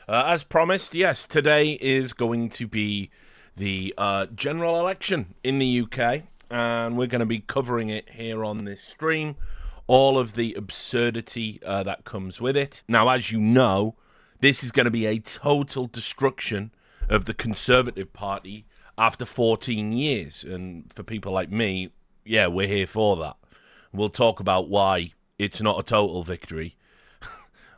As promised, yes, today is going to be the general election in the UK, and we're going to be covering it here on this stream, all of the absurdity that comes with it. Now, as you know, this is going to be a total destruction of the Conservative Party after 14 years, and for people like me, yeah, we're here for that. We'll talk about why it's not a total victory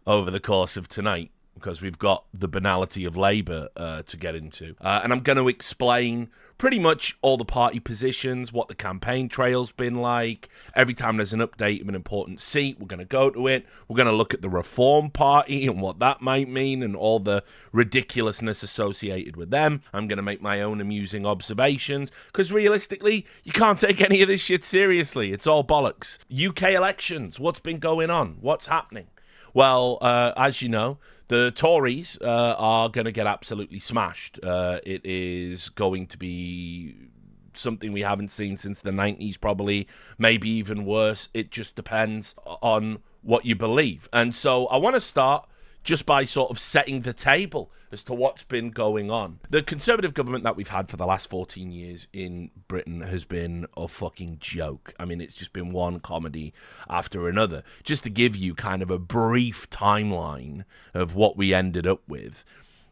over the course of tonight, because we've got the banality of Labour to get into. And I'm going to explain pretty much all the party positions, what the campaign trail's been like. Every time there's an update of an important seat, we're going to go to it. We're going to look at the Reform Party and what that might mean and all the ridiculousness associated with them. I'm going to make my own amusing observations, because realistically, you can't take any of this shit seriously. It's all bollocks. UK elections, what's been going on? What's happening? Well, as you know, the Tories are going to get absolutely smashed. It is going to be something we haven't seen since the 90s, probably, maybe even worse. It just depends on what you believe. And so I want to start just by sort of setting the table as to what's been going on. The Conservative government that we've had for the last 14 years in Britain has been a fucking joke. I mean, it's just been one comedy after another. Just to give you kind of a brief timeline of what we ended up with.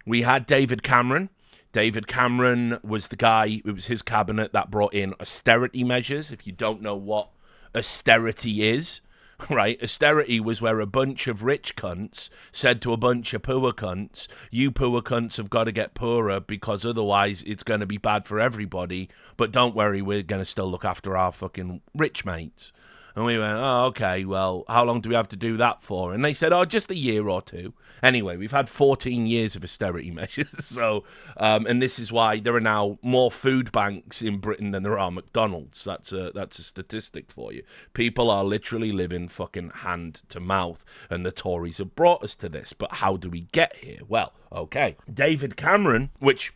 We had David Cameron. David Cameron was the guy, it was his cabinet that brought in austerity measures. If you don't know what austerity is, right, austerity was where a bunch of rich cunts said to a bunch of poor cunts, you poor cunts have got to get poorer because otherwise it's going to be bad for everybody, but don't worry, we're going to still look after our fucking rich mates. And we went, oh, okay, well, how long do we have to do that for? And they said, oh, just a year or two. Anyway, we've had 14 years of austerity measures. So, and this is why there are now more food banks in Britain than there are McDonald's. That's a statistic for you. People are literally living fucking hand to mouth. And the Tories have brought us to this. But how do we get here? Well, okay. David Cameron, which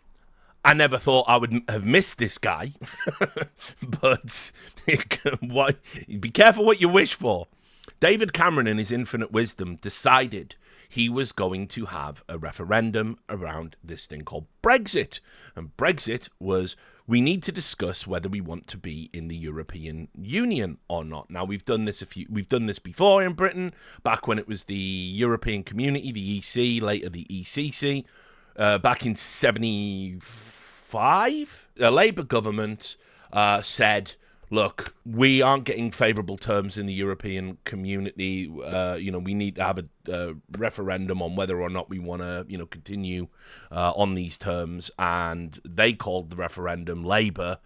I never thought I would have missed this guy, but be careful what you wish for. David Cameron, in his infinite wisdom, decided he was going to have a referendum around this thing called Brexit. And Brexit was, we need to discuss whether we want to be in the European Union or not. Now, we've done this before in Britain, back when it was the European Community, the EC, later the ECC. Back in 1975, a Labour government said, look, we aren't getting favourable terms in the European community. We need to have a referendum on whether or not we want to, continue on these terms. And they called the referendum Labour.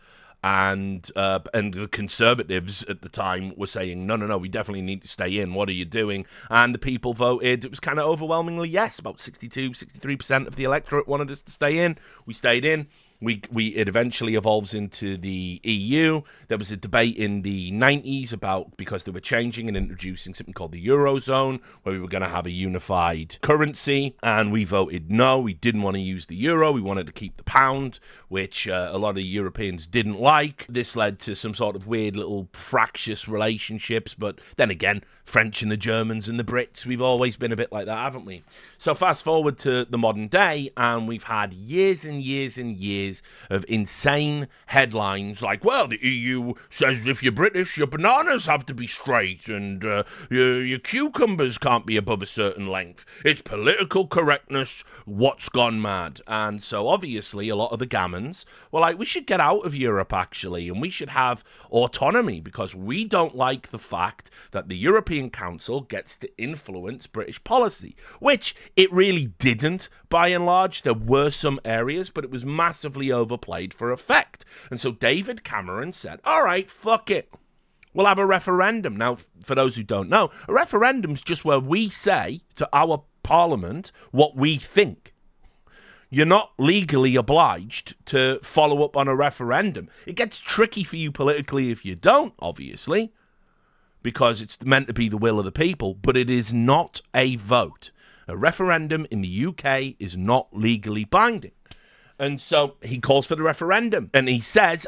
And the Conservatives at the time were saying, no, we definitely need to stay in. What are you doing? And the people voted. It was kind of overwhelmingly yes. About 63% of the electorate wanted us to stay in. We stayed in. It eventually evolves into the EU. There was a debate in the 90s about, because they were changing and introducing something called the Eurozone, where we were going to have a unified currency, and we voted no. We didn't want to use the euro. We wanted to keep the pound, which a lot of the Europeans didn't like. This led to some sort of weird little fractious relationships, but then again, French and the Germans and the Brits, we've always been a bit like that, haven't we? So fast forward to the modern day, and we've had years and years and years of insane headlines like, well, the EU says if you're British, your bananas have to be straight and your cucumbers can't be above a certain length. It's political correctness, what's gone mad? And so obviously a lot of the gammons were like, we should get out of Europe actually, and we should have autonomy because we don't like the fact that the European Council gets to influence British policy, which it really didn't by and large. There were some areas, but it was massively overplayed for effect. And so David Cameron said, all right, fuck it. We'll have a referendum. Now, for those who don't know, a referendum's just where we say to our parliament what we think. You're not legally obliged to follow up on a referendum. It gets tricky for you politically if you don't, obviously, because it's meant to be the will of the people, but it is not a vote. A referendum in the UK is not legally binding. And so he calls for the referendum. And he says,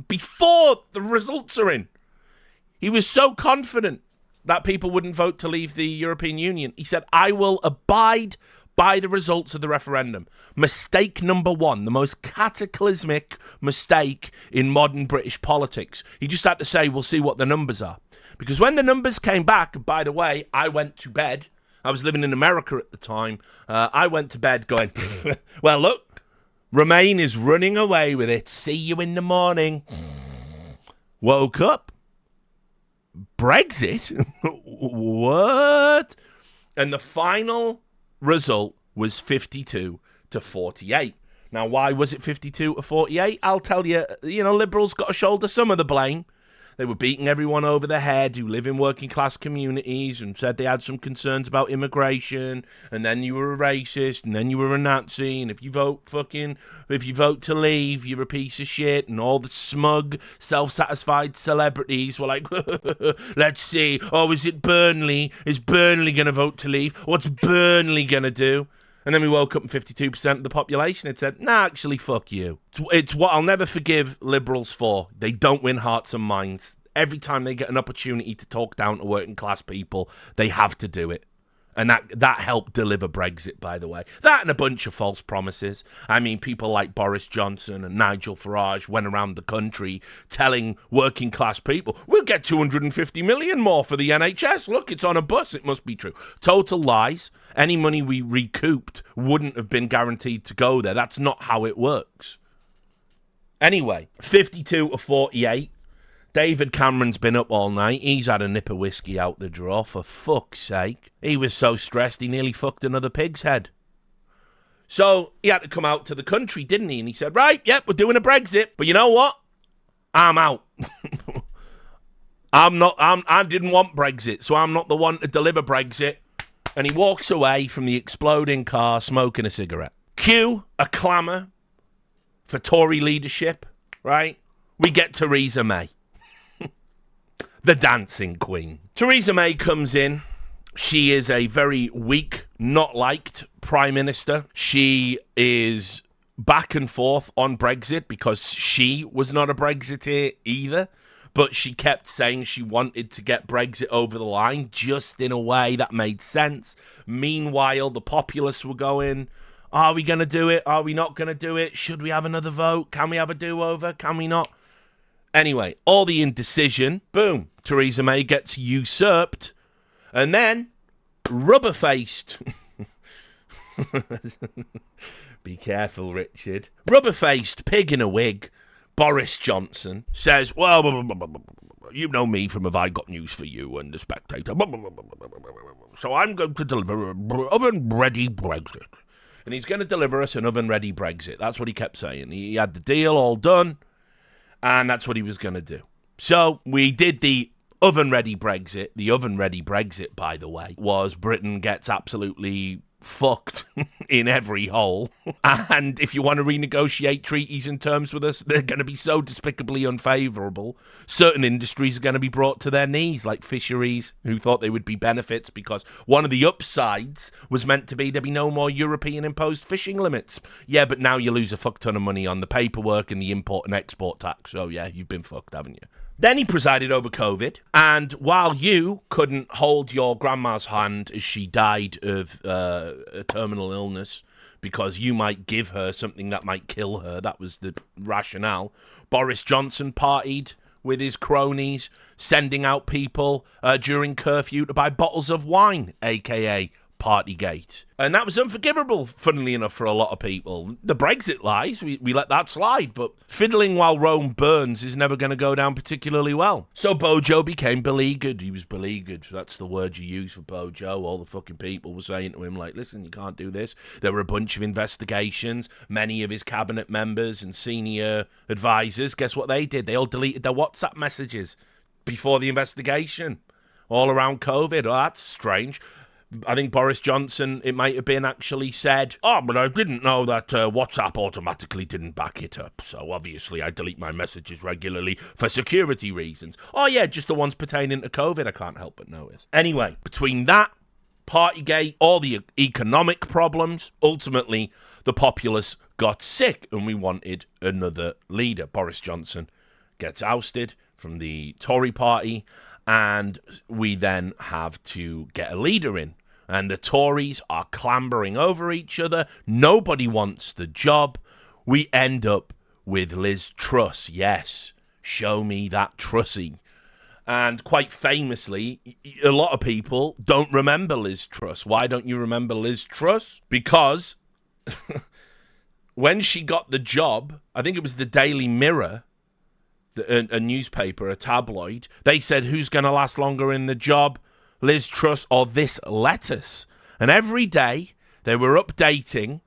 before the results are in, he was so confident that people wouldn't vote to leave the European Union. He said, I will abide by the results of the referendum. Mistake number one, the most cataclysmic mistake in modern British politics. He just had to say, we'll see what the numbers are. Because when the numbers came back, by the way, I went to bed. I was living in America at the time. I went to bed going, well, look, Remain is running away with it. See you in the morning. Woke up. Brexit? What? And the final result was 52 to 48. Now, why was it 52 to 48? I'll tell you, Liberals got to shoulder some of the blame. They were beating everyone over the head who live in working class communities and said they had some concerns about immigration, and then you were a racist, and then you were a Nazi, and if you vote to leave, you're a piece of shit, and all the smug, self-satisfied celebrities were like, let's see, oh, is it Burnley? Is Burnley going to vote to leave? What's Burnley going to do? And then we woke up and 52% of the population had said, nah, actually, fuck you. It's what I'll never forgive Liberals for. They don't win hearts and minds. Every time they get an opportunity to talk down to working class people, they have to do it. And that helped deliver Brexit, by the way. That and a bunch of false promises. I mean, people like Boris Johnson and Nigel Farage went around the country telling working class people, we'll get 250 million more for the NHS. Look, it's on a bus. It must be true. Total lies. Any money we recouped wouldn't have been guaranteed to go there. That's not how it works. Anyway, 52 to 48. David Cameron's been up all night. He's had a nip of whiskey out the drawer, for fuck's sake. He was so stressed he nearly fucked another pig's head. So he had to come out to the country, didn't he? And he said, right, yep, we're doing a Brexit. But you know what? I'm out. I didn't want Brexit, so I'm not the one to deliver Brexit. And he walks away from the exploding car smoking a cigarette. Cue a clamour for Tory leadership, right? We get Theresa May. The dancing queen. Theresa May comes in. She is a very weak, not liked prime minister. She is back and forth on Brexit because she was not a Brexiteer either. But she kept saying she wanted to get Brexit over the line just in a way that made sense. Meanwhile, the populists were going, are we going to do it? Are we not going to do it? Should we have another vote? Can we have a do-over? Can we not? Anyway, all the indecision, boom, Theresa May gets usurped, and then rubber-faced. Be careful, Richard. Rubber-faced pig in a wig, Boris Johnson, says, well, you know me from Have I Got News for You and The Spectator, so I'm going to deliver an oven-ready Brexit. And he's going to deliver us an oven-ready Brexit. That's what he kept saying. He had the deal all done. And that's what he was going to do. So we did the oven-ready Brexit. The oven-ready Brexit, by the way, was Britain gets absolutely fucked in every hole. And if you want to renegotiate treaties and terms with us, they're going to be so despicably unfavourable. Certain industries are going to be brought to their knees, like fisheries, who thought they would be benefits because one of the upsides was meant to be there'd be no more European-imposed fishing limits. Yeah, but now you lose a fuck ton of money on the paperwork and the import and export tax. So yeah, you've been fucked, haven't you? Then he presided over COVID, and while you couldn't hold your grandma's hand as she died of a terminal illness because you might give her something that might kill her, that was the rationale, Boris Johnson partied with his cronies, sending out people during curfew to buy bottles of wine, a.k.a. Partygate. And that was unforgivable, funnily enough, for a lot of people. The Brexit lies, we let that slide, but fiddling while Rome burns is never going to go down particularly well. So Bojo became beleaguered. He was beleaguered. That's the word you use for Bojo. All the fucking people were saying to him, like, listen, you can't do this. There were a bunch of investigations. Many of his cabinet members and senior advisors, guess what they did? They all deleted their WhatsApp messages before the investigation. All around COVID. Oh, that's strange. I think Boris Johnson, it might have been actually said, oh, but I didn't know that WhatsApp automatically didn't back it up. So obviously I delete my messages regularly for security reasons. Oh yeah, just the ones pertaining to COVID, I can't help but notice. Anyway, between that, Partygate, all the economic problems, ultimately the populace got sick and we wanted another leader. Boris Johnson gets ousted from the Tory party. And we then have to get a leader in. and the Tories are clambering over each other. Nobody wants the job. We end up with Liz Truss. Yes, show me that Trussy. And quite famously, a lot of people don't remember Liz Truss. Why don't you remember Liz Truss? Because when she got the job, I think it was the Daily Mirror, a newspaper, a tabloid, they said, who's going to last longer in the job, Liz Truss or this lettuce? And every day they were updating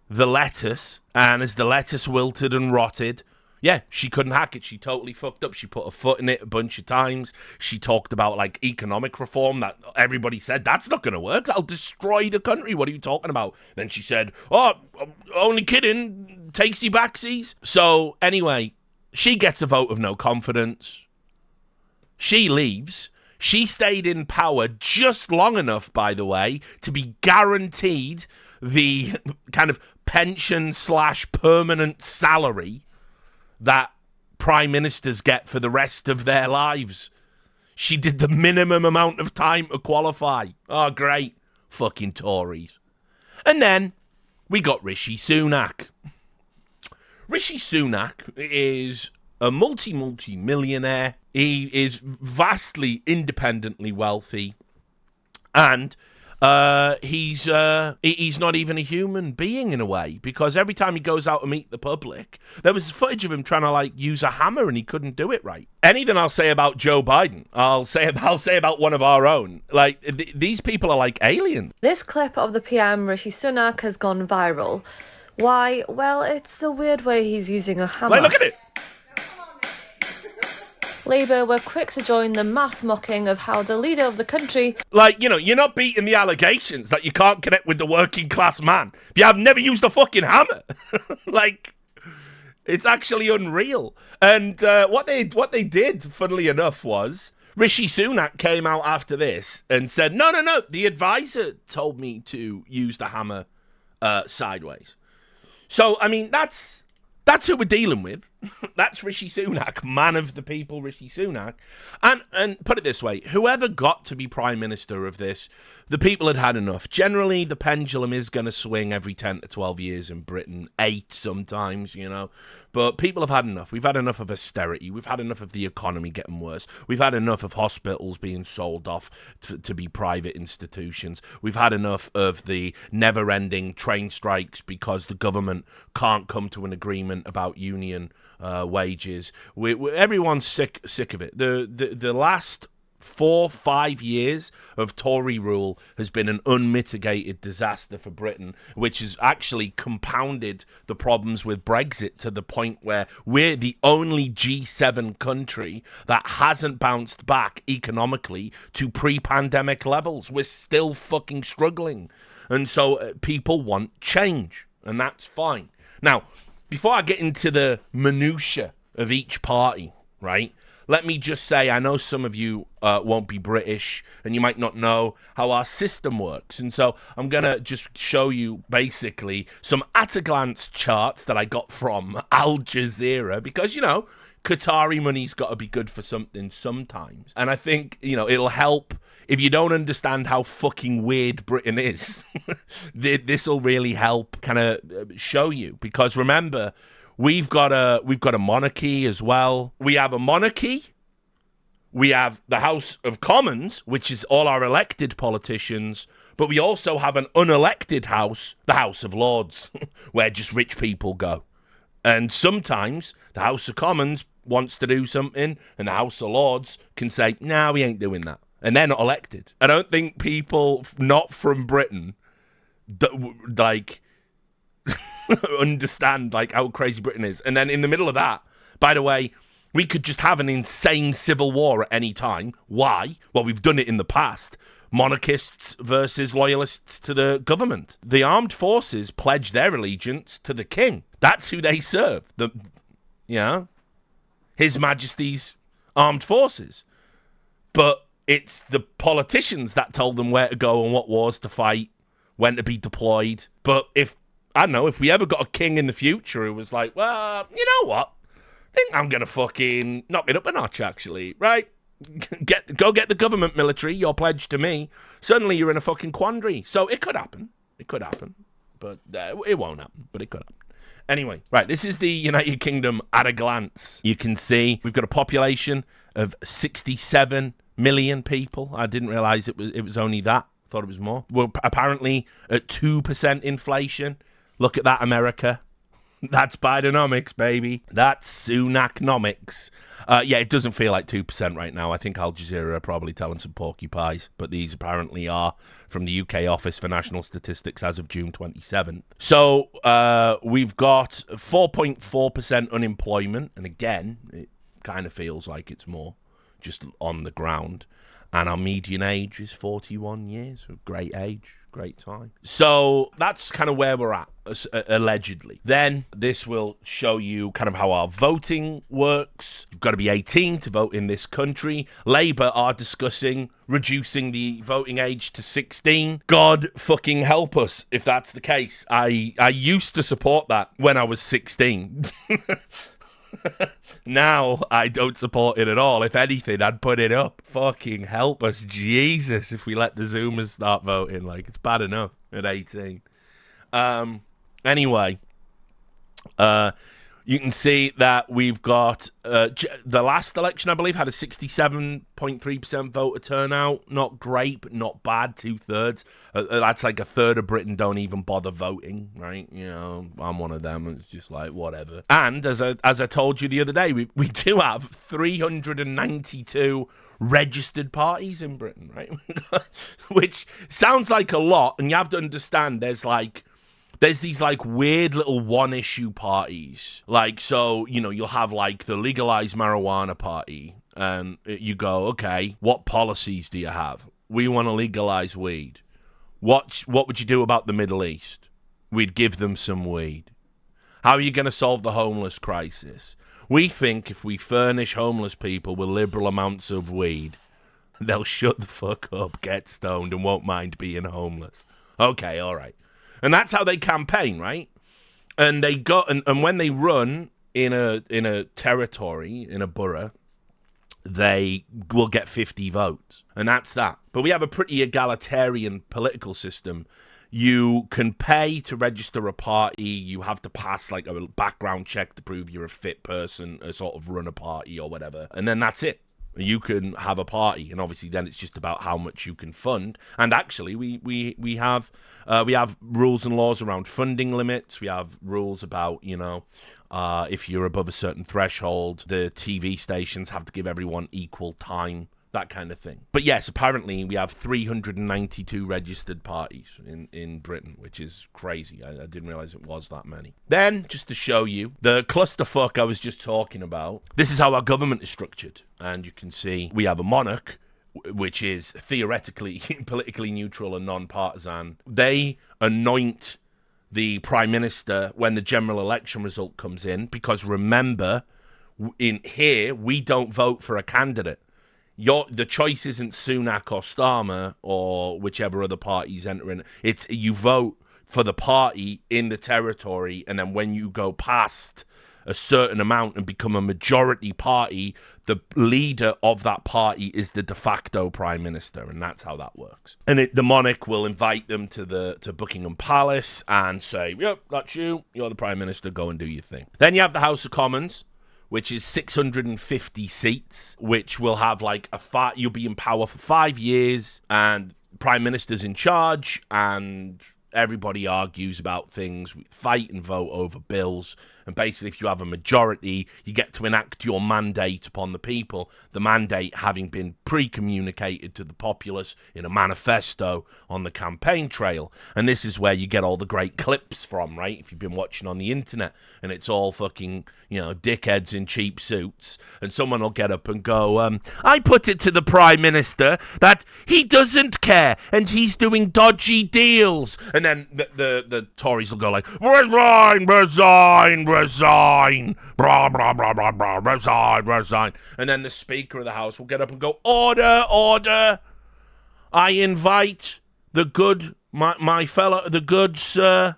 the lettuce, and as the lettuce wilted and rotted, yeah, she couldn't hack it. She totally fucked up. She put her foot in it a bunch of times. She talked about, like, economic reform that everybody said, that's not going to work. That'll destroy the country. What are you talking about? Then she said, oh, only kidding, takesy backsies. So, anyway, she gets a vote of no confidence. She leaves. She stayed in power just long enough, by the way, to be guaranteed the kind of pension/permanent salary that prime ministers get for the rest of their lives. She did the minimum amount of time to qualify. Oh, great. Fucking Tories. And then we got Rishi Sunak. Rishi Sunak is a multi-millionaire. He is vastly independently wealthy. And he's not even a human being in a way, because every time he goes out to meet the public, there was footage of him trying to, like, use a hammer and he couldn't do it right. Anything I'll say about Joe Biden, I'll say about one of our own. Like, these people are like aliens. This clip of the PM, Rishi Sunak, has gone viral. Why? Well, it's the weird way he's using a hammer. Like, look at it. Labour were quick to join the mass mocking of how the leader of the country... Like, you know, you're not beating the allegations that you can't connect with the working class man. You have never used a fucking hammer. Like, it's actually unreal. And what they did, funnily enough, was Rishi Sunak came out after this and said, no, the advisor told me to use the hammer sideways. So, I mean, that's who we're dealing with. That's Rishi Sunak, man of the people, Rishi Sunak. And put it this way, whoever got to be prime minister of this, the people had enough. Generally, the pendulum is going to swing every 10 to 12 years in Britain, 8 sometimes, you know. But people have had enough. We've had enough of austerity. We've had enough of the economy getting worse. We've had enough of hospitals being sold off to be private institutions. We've had enough of the never-ending train strikes because the government can't come to an agreement about union wages. Everyone's sick of it. The last 4-5 years of Tory rule has been an unmitigated disaster for Britain, which has actually compounded the problems with Brexit to the point where we're the only G7 country that hasn't bounced back economically to pre-pandemic levels. We're still fucking struggling. And so people want change, and that's fine. Now, before I get into the minutiae of each party, right, let me just say, I know some of you won't be British and you might not know how our system works. And so I'm going to just show you basically some at-a-glance charts that I got from Al Jazeera because, you know, Qatari money's got to be good for something sometimes. And I think, you know, it'll help if you don't understand how fucking weird Britain is. This will really help kind of show you. Because remember, we've got a monarchy as well. We have a monarchy. We have the House of Commons, which is all our elected politicians. But we also have an unelected house, the House of Lords, where just rich people go. And sometimes the House of Commons wants to do something and the House of Lords can say, nah, we ain't doing that. And they're not elected. I don't think people not from Britain, like, understand, like, how crazy Britain is. And then in the middle of that, by the way, we could just have an insane civil war at any time. Why? Well, we've done it in the past. Monarchists versus loyalists to the government. The armed forces pledge their allegiance to the king. That's who they serve. His Majesty's armed forces. But it's the politicians that told them where to go and what wars to fight, when to be deployed. But if we ever got a king in the future who was like, well, you know what? I think I'm going to fucking knock it up a notch, actually, right? Go get the government military, your pledge to me. Suddenly you're in a fucking quandary. So it could happen. It could happen. But it won't happen. But it could happen. Anyway, right, this is the United Kingdom at a glance. You can see we've got a population of 67 million people. I didn't realise it was only that. Thought it was more. We're apparently at 2% inflation. Look at that, America. That's Bidenomics, baby. That's Sunaknomics. Yeah, it doesn't feel like 2% right now. I think Al Jazeera are probably telling some porcupines, but these apparently are from the UK Office for National Statistics as of June 27th. So we've got 4.4% unemployment, and again, it kind of feels like it's more just on the ground. And our median age is 41 years. A great age, great time. So that's kind of where we're at, allegedly. Then this will show you kind of how our voting works. You've got to be 18 to vote in this country. Labour are discussing reducing the voting age to 16. God fucking help us if that's the case. I used to support that when I was 16. Now I don't support it at all. If anything, I'd put it up. Fucking help us, Jesus, if we let the Zoomers start voting. Like, it's bad enough at 18. Anyway, you can see that we've got the last election, I believe, had a 67.3% voter turnout. Not great, but not bad. 2/3. That's like a third of Britain don't even bother voting, right? You know, I'm one of them. It's just like, whatever. And as I told you the other day, we do have 392 registered parties in Britain, right? Which sounds like a lot, and you have to understand there's these like weird little one-issue parties. Like, so, you know, you'll have like the legalized marijuana party, and you go, okay, what policies do you have? We want to legalize weed. What would you do about the Middle East? We'd give them some weed. How are you going to solve the homeless crisis? We think if we furnish homeless people with liberal amounts of weed, they'll shut the fuck up, get stoned, and won't mind being homeless. Okay, all right. And that's how they campaign, right? And they go and when they run in a territory, in a borough, they will get 50 votes. And that's that. But we have a pretty egalitarian political system. You can pay to register a party. You have to pass like a background check to prove you're a fit person, to sort of run a party or whatever. And then that's it. You can have a party, and obviously then it's just about how much you can fund. And actually, we have rules and laws around funding limits. We have rules about, you know, if you're above a certain threshold, the TV stations have to give everyone equal time, that kind of thing. But yes, apparently we have 392 registered parties in Britain, which is crazy. I didn't realize it was that many. Then, just to show you the clusterfuck I was just talking about, this is how our government is structured. And you can see we have a monarch, which is theoretically politically neutral and non-partisan. They anoint the prime minister when the general election result comes in, because remember, in here, we don't vote for a candidate. The choice isn't Sunak or Starmer or whichever other parties enter in. It's you vote for the party in the territory, and then when you go past a certain amount and become a majority party, the leader of that party is the de facto prime minister, and that's how that works. And the monarch will invite them to Buckingham Palace and say, "Yep, that's you. You're the prime minister. Go and do your thing." Then you have the House of Commons, which is 650 seats, which will have like you'll be in power for 5 years, and prime minister's in charge, and everybody argues about things. We fight and vote over bills, and basically if you have a majority, you get to enact your mandate upon the people, the mandate having been pre-communicated to the populace in a manifesto on the campaign trail. And this is where you get all the great clips from, right? If you've been watching on the internet, and it's all fucking, you know, dickheads in cheap suits, and someone will get up and go, I put it to the Prime Minister that he doesn't care, and he's doing dodgy deals. And then the Tories will go like, resign, resign, resign, blah, blah, blah, blah, blah, resign, resign. And then the Speaker of the House will get up and go, order, order. I invite the good, my fellow, the good sir,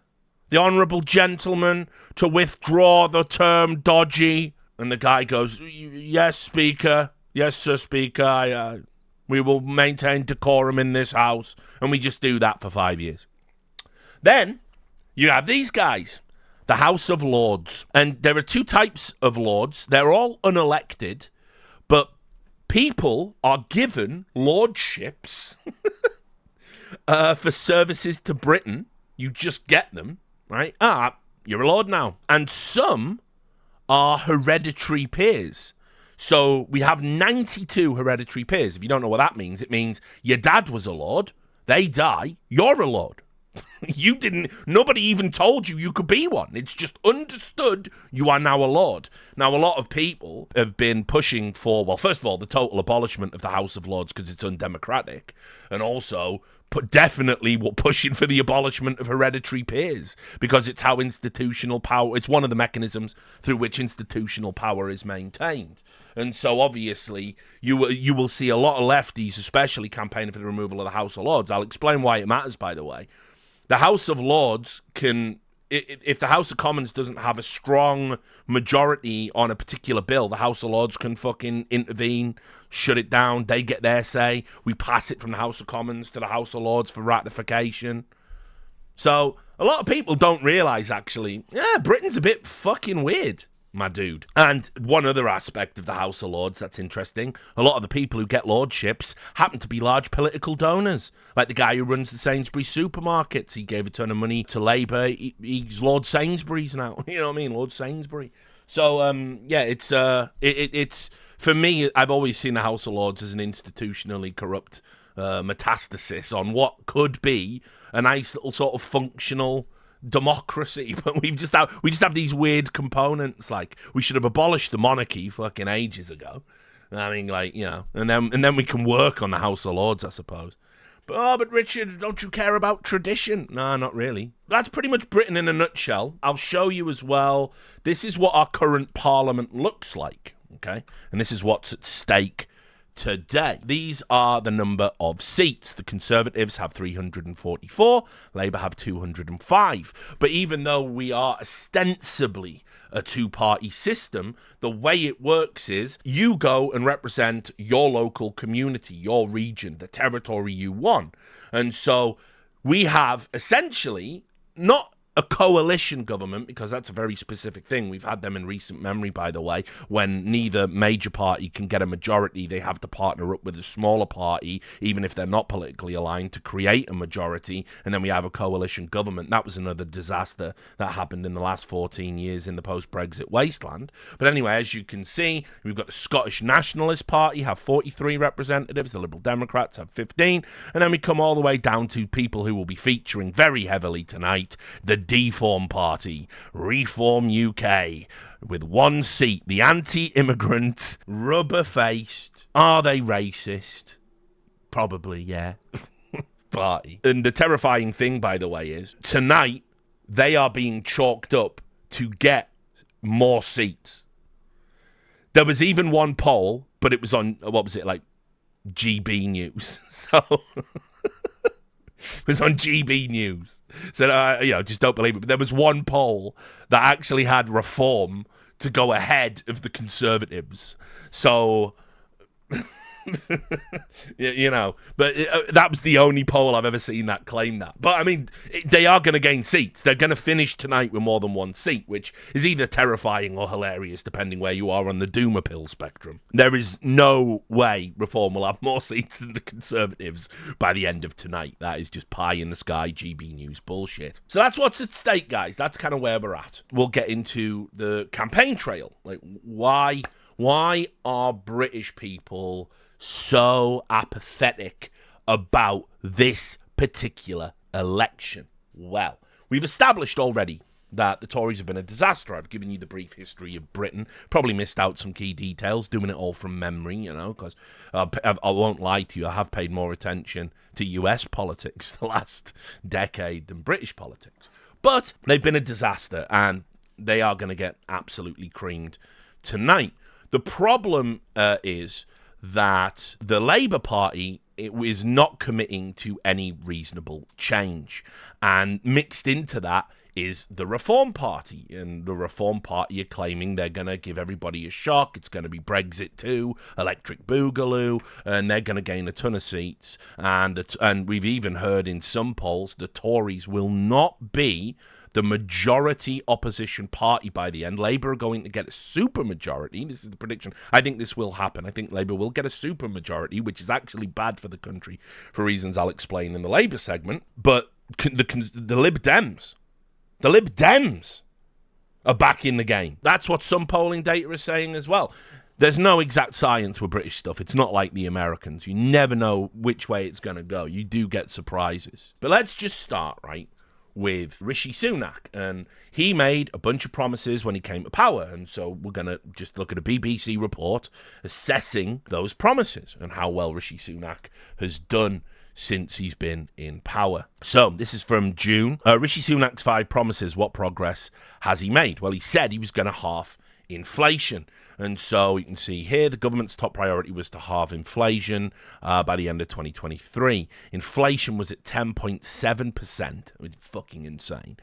the honourable gentleman, to withdraw the term dodgy. And the guy goes, yes, Speaker. Yes, sir, Speaker. We will maintain decorum in this house. And we just do that for 5 years. Then you have these guys, the House of Lords. And there are two types of lords. They're all unelected, but people are given lordships for services to Britain. You just get them, right? You're a lord now. And some are hereditary peers. So we have 92 hereditary peers. If you don't know what that means, it means your dad was a lord, they die, you're a lord. Nobody even told you could be one. It's just understood you are now a lord. Now, a lot of people have been pushing for, well, first of all, the total abolishment of the House of Lords because it's undemocratic, and also definitely pushing for the abolishment of hereditary peers because it's how institutional power, it's one of the mechanisms through which institutional power is maintained. And so obviously you will see a lot of lefties, especially campaigning for the removal of the House of Lords. I'll explain why it matters, by the way. The House of Lords can, if the House of Commons doesn't have a strong majority on a particular bill, the House of Lords can fucking intervene, shut it down. They get their say. We pass it from the House of Commons to the House of Lords for ratification. So a lot of people don't realise, actually, Britain's a bit fucking weird, my dude. And one other aspect of the House of Lords that's interesting, a lot of the people who get lordships happen to be large political donors. Like the guy who runs the Sainsbury's supermarkets. He gave a ton of money to Labour. He's Lord Sainsbury's now. You know what I mean? Lord Sainsbury. So, it's for me, I've always seen the House of Lords as an institutionally corrupt metastasis on what could be a nice little sort of functional democracy, but we just have these weird components. Like, we should have abolished the monarchy fucking ages ago. I mean, like, you know, and then we can work on the House of Lords, I suppose. But Richard, don't you care about tradition? No, not really. That's pretty much Britain in a nutshell. I'll show you as well. This is what our current parliament looks like, okay? And this is what's at stake today. These are the number of seats. The Conservatives have 344, Labour have 205. But even though we are ostensibly a two-party system, the way it works is you go and represent your local community, your region, the territory you won. And so we have essentially not a coalition government, because that's a very specific thing. We've had them in recent memory, by the way, when neither major party can get a majority. They have to partner up with a smaller party, even if they're not politically aligned, to create a majority, and then we have a coalition government. That was another disaster that happened in the last 14 years in the post-Brexit wasteland. But anyway, as you can see, we've got the Scottish Nationalist Party have 43 representatives, the Liberal Democrats have 15, and then we come all the way down to people who will be featuring very heavily tonight, the Deform Party, Reform UK, with one seat, the anti-immigrant, rubber-faced, are they racist? Probably, yeah. Party. And the terrifying thing, by the way, is tonight they are being chalked up to get more seats. There was even one poll, but it was on, what was it, like GB News. So it was on GB News. So, just don't believe it. But there was one poll that actually had Reform to go ahead of the Conservatives. So, but that was the only poll I've ever seen that claimed that. But, I mean, they are going to gain seats. They're going to finish tonight with more than one seat, which is either terrifying or hilarious, depending where you are on the Doomer pill spectrum. There is no way Reform will have more seats than the Conservatives by the end of tonight. That is just pie in the sky GB News bullshit. So that's what's at stake, guys. That's kind of where we're at. We'll get into the campaign trail. Like, why are British people so apathetic about this particular election? Well, we've established already that the Tories have been a disaster. I've given you the brief history of Britain. Probably missed out some key details, doing it all from memory, because I won't lie to you, I have paid more attention to US politics the last decade than British politics. But they've been a disaster, and they are going to get absolutely creamed tonight. The problem is that the Labour Party is not committing to any reasonable change. And mixed into that is the Reform Party. And the Reform Party are claiming they're going to give everybody a shock. It's going to be Brexit 2, Electric Boogaloo, and they're going to gain a ton of seats. And we've even heard in some polls the Tories will not be the majority opposition party by the end. Labour are going to get a super majority. This is the prediction. I think this will happen. I think Labour will get a super majority, which is actually bad for the country for reasons I'll explain in the Labour segment. But the Lib Dems are back in the game. That's what some polling data is saying as well. There's no exact science with British stuff. It's not like the Americans. You never know which way it's going to go. You do get surprises. But let's just start, right, with Rishi Sunak. And he made a bunch of promises when he came to power. And so we're going to just look at a BBC report assessing those promises and how well Rishi Sunak has done since he's been in power. So this is from June. Rishi Sunak's 5 promises. What progress has he made? Well, he said he was going to halve inflation. And so you can see here the government's top priority was to halve inflation by the end of 2023. Inflation was at 10.7%, which is fucking insane,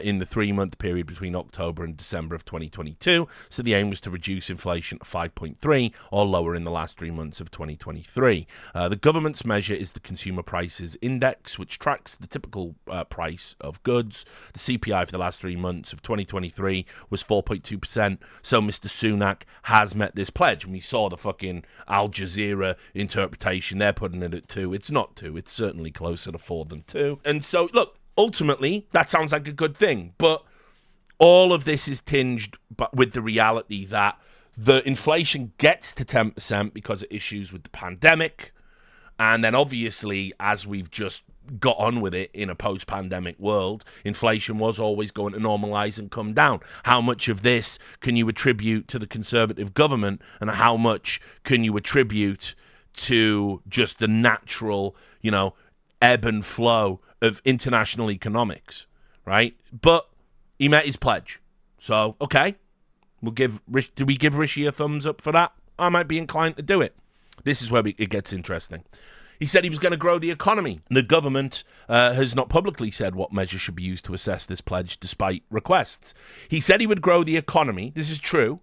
in the 3-month period between October and December of 2022. So the aim was to reduce inflation to 5.3 or lower in the last 3 months of 2023. The government's measure is the Consumer Prices Index, which tracks the typical price of goods. The CPI for the last 3 months of 2023 was 4.2%. So Mr. Sunak has met this pledge. And we saw the fucking Al Jazeera interpretation. They're putting it at 2. It's not 2. It's certainly closer to 4 than 2. And so, look, ultimately, that sounds like a good thing. But all of this is tinged with the reality that the inflation gets to 10% because of issues with the pandemic. And then, obviously, as we've just got on with it in a post-pandemic world, inflation was always going to normalise and come down. How much of this can you attribute to the Conservative government, and how much can you attribute to just the natural, ebb and flow of international economics, right? But he met his pledge. So, okay, do we give Rishi a thumbs up for that? I might be inclined to do it. This is where it gets interesting. He said he was going to grow the economy. The government has not publicly said what measures should be used to assess this pledge, despite requests. He said he would grow the economy. This is true.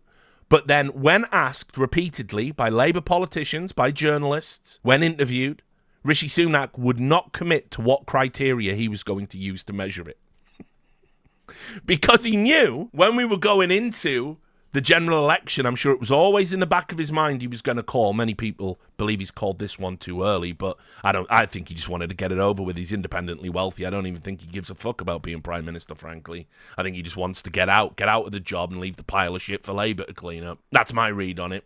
But then when asked repeatedly by Labour politicians, by journalists, when interviewed, Rishi Sunak would not commit to what criteria he was going to use to measure it. Because he knew when we were going into the general election, I'm sure it was always in the back of his mind he was going to call. Many people believe he's called this one too early, but I think he just wanted to get it over with. He's independently wealthy. I don't even think he gives a fuck about being Prime Minister, frankly. I think he just wants to get out of the job and leave the pile of shit for Labour to clean up. That's my read on it.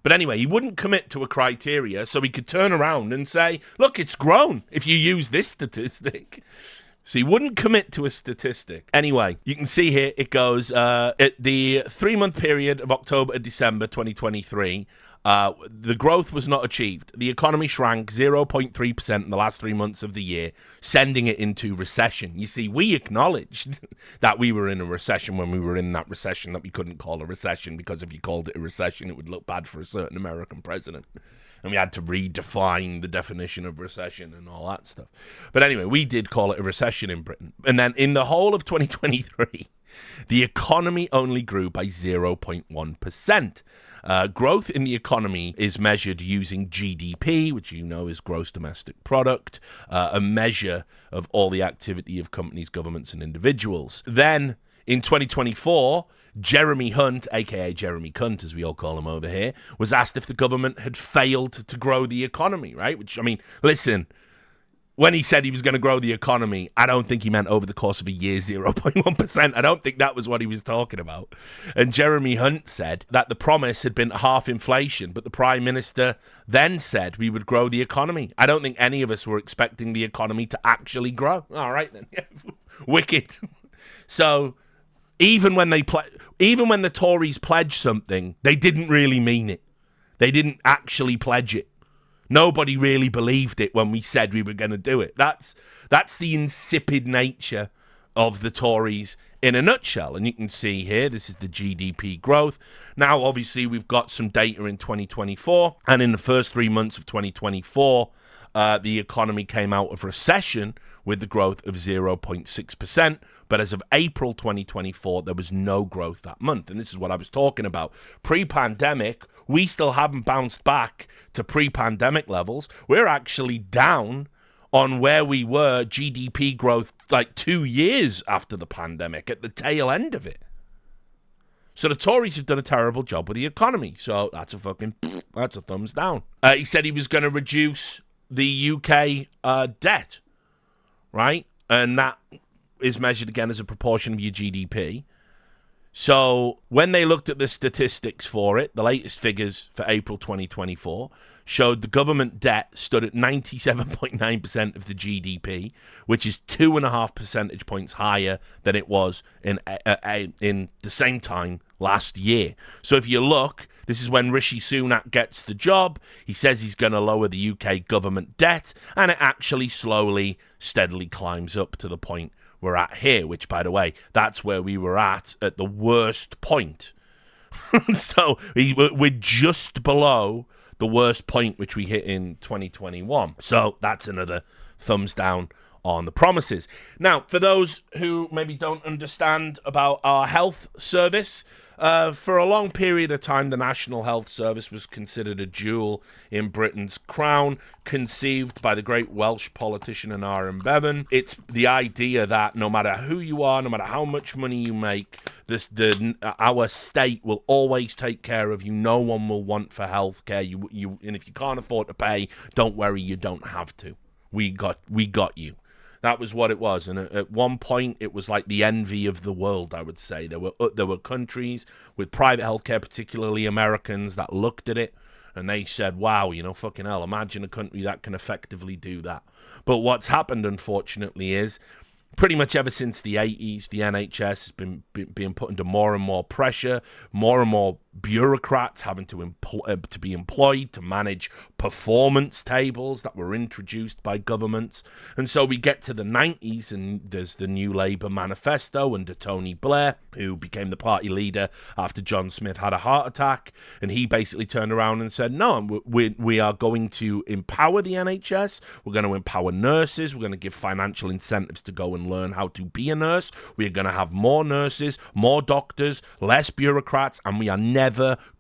But anyway, he wouldn't commit to a criteria, so he could turn around and say, look, it's grown if you use this statistic. So he wouldn't commit to a statistic. Anyway, you can see here it goes at the 3-month period of October to December 2023. The growth was not achieved. The economy shrank 0.3% in the last 3 months of the year, sending it into recession. You see, we acknowledged that we were in a recession when we were in that recession that we couldn't call a recession, because if you called it a recession, it would look bad for a certain American president. And we had to redefine the definition of recession and all that stuff. But anyway, we did call it a recession in Britain. And then in the whole of 2023, the economy only grew by 0.1%. Growth in the economy is measured using GDP, which you know is gross domestic product, a measure of all the activity of companies, governments, and individuals. Then in 2024, Jeremy Hunt, aka Jeremy Cunt, as we all call him over here, was asked if the government had failed to grow the economy, right? Which, I mean, listen, when he said he was going to grow the economy, I don't think he meant over the course of a year 0.1%. I don't think that was what he was talking about. And Jeremy Hunt said that the promise had been half inflation, but the Prime Minister then said we would grow the economy. I don't think any of us were expecting the economy to actually grow. All right, then. Wicked. So even when the Tories pledged something, they didn't really mean it. They didn't actually pledge it. Nobody really believed it when we said we were going to do it. That's the insipid nature of the Tories in a nutshell. And you can see here, this is the GDP growth. Now, obviously, we've got some data in 2024. And in the first 3 months of 2024, the economy came out of recession with the growth of 0.6%. But as of April 2024, there was no growth that month. And this is what I was talking about. Pre-pandemic, we still haven't bounced back to pre-pandemic levels. We're actually down on where we were GDP growth like 2 years after the pandemic, at the tail end of it. So the Tories have done a terrible job with the economy. So that's a thumbs down. He said he was going to reduce the UK debt, right? And that is measured again as a proportion of your GDP. So when they looked at the statistics for it, the latest figures for April 2024 showed the government debt stood at 97.9% of the GDP, which is 2.5 percentage points higher than it was in the same time last year. So if you look, this is when Rishi Sunak gets the job. He says he's going to lower the UK government debt, and it actually slowly, steadily climbs up to the point we're at here, which, by the way, that's where we were at the worst point. So we're just below the worst point which we hit in 2021. So that's another thumbs down on the promises. Now, for those who maybe don't understand about our health service, for a long period of time, the National Health Service was considered a jewel in Britain's crown, conceived by the great Welsh politician Aneurin Bevan. It's the idea that no matter who you are, no matter how much money you make, our state will always take care of you. No one will want for healthcare. And if you can't afford to pay, don't worry, you don't have to. We got you. That was what it was, and at one point, it was like the envy of the world, I would say. There were countries with private healthcare, particularly Americans, that looked at it, and they said, wow, fucking hell, imagine a country that can effectively do that. But what's happened, unfortunately, is pretty much ever since the 80s, the NHS has been being put under more and more pressure, more and more bureaucrats having to be employed to manage performance tables that were introduced by governments. And so we get to the 90s, and there's the new Labour manifesto under Tony Blair, who became the party leader after John Smith had a heart attack. And he basically turned around and said, no, we are going to empower the NHS. We're going to empower nurses. We're going to give financial incentives to go and learn how to be a nurse. We're going to have more nurses, more doctors, less bureaucrats, and we are never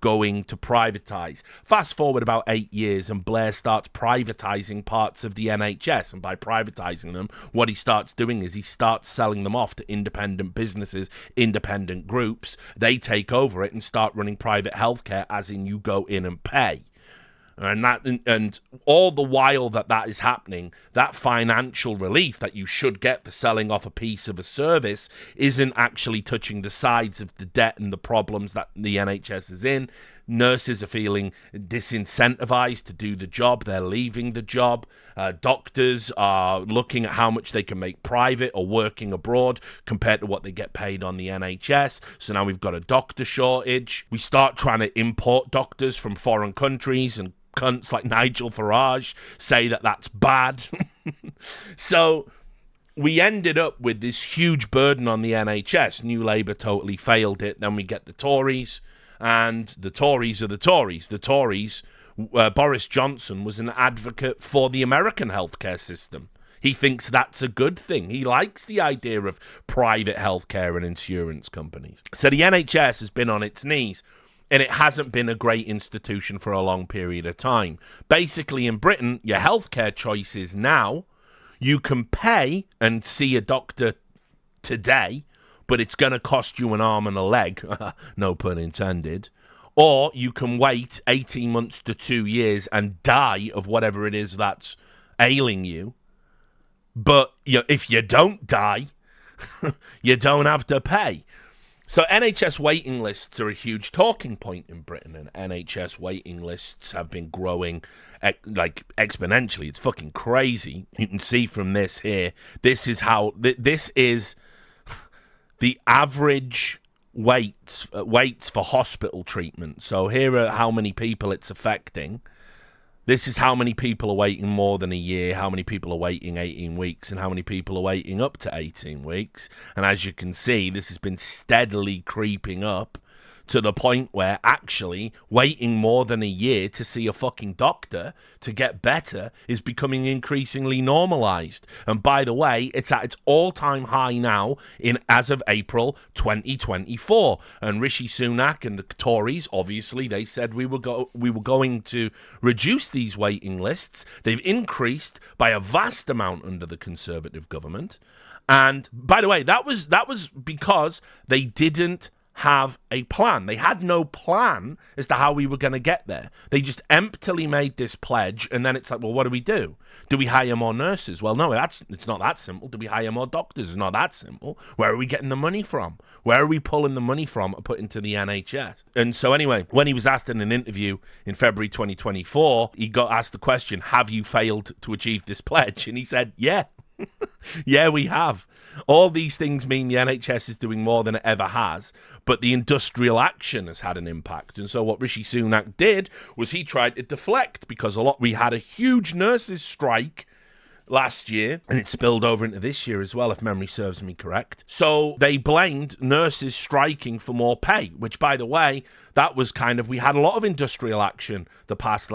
going to privatize. Fast forward about 8 years, and Blair starts privatizing parts of the NHS. And by privatizing them, what he starts doing is he starts selling them off to independent businesses, independent groups. They take over it and start running private healthcare, as in you go in and pay. And all the while that is happening, that financial relief that you should get for selling off a piece of a service isn't actually touching the sides of the debt and the problems that the NHS is in. Nurses are feeling disincentivized to do the job. They're leaving the job. Doctors are looking at how much they can make private or working abroad compared to what they get paid on the NHS. So now we've got a doctor shortage. We start trying to import doctors from foreign countries, and cunts like Nigel Farage say that that's bad. So we ended up with this huge burden on the NHS. New Labour totally failed it. Then we get the Tories, and the Tories are the Tories. The Tories, Boris Johnson was an advocate for the American healthcare system. He thinks that's a good thing. He likes the idea of private healthcare and insurance companies. So the NHS has been on its knees, and it hasn't been a great institution for a long period of time. Basically, in Britain, your healthcare choices now, you can pay and see a doctor today, but it's going to cost you an arm and a leg, no pun intended. Or you can wait 18 months to 2 years and die of whatever it is that's ailing you. But if you don't die, you don't have to pay. So NHS waiting lists are a huge talking point in Britain, and NHS waiting lists have been growing exponentially. It's fucking crazy. You can see from this here. This is the average waits for hospital treatment. So here are how many people it's affecting. This is how many people are waiting more than a year, how many people are waiting 18 weeks, and how many people are waiting up to 18 weeks. And as you can see, this has been steadily creeping up to the point where actually waiting more than a year to see a fucking doctor to get better is becoming increasingly normalized. And by the way, it's at its all-time high now as of April 2024. And Rishi Sunak and the Tories, obviously, they said we were going to reduce these waiting lists. They've increased by a vast amount under the Conservative government. And by the way, that was because they didn't have a plan. They had no plan as to how we were going to get there. They just emptily made this pledge, and then it's like, well, what do we do? Do we hire more nurses? Well, no, it's not that simple. Do we hire more doctors? It's not that simple. Where are we getting the money from? Where are we pulling the money from to put into the NHS? And so anyway, when he was asked in an interview in February 2024, he got asked the question, have you failed to achieve this pledge? And he said, yeah. Yeah, we have. All these things mean the NHS is doing more than it ever has, but the industrial action has had an impact. And so what Rishi Sunak did was he tried to deflect, because we had a huge nurses' strike last year, and it spilled over into this year as well, if memory serves me correct. So they blamed nurses striking for more pay, which, by the way, that was we had a lot of industrial action the past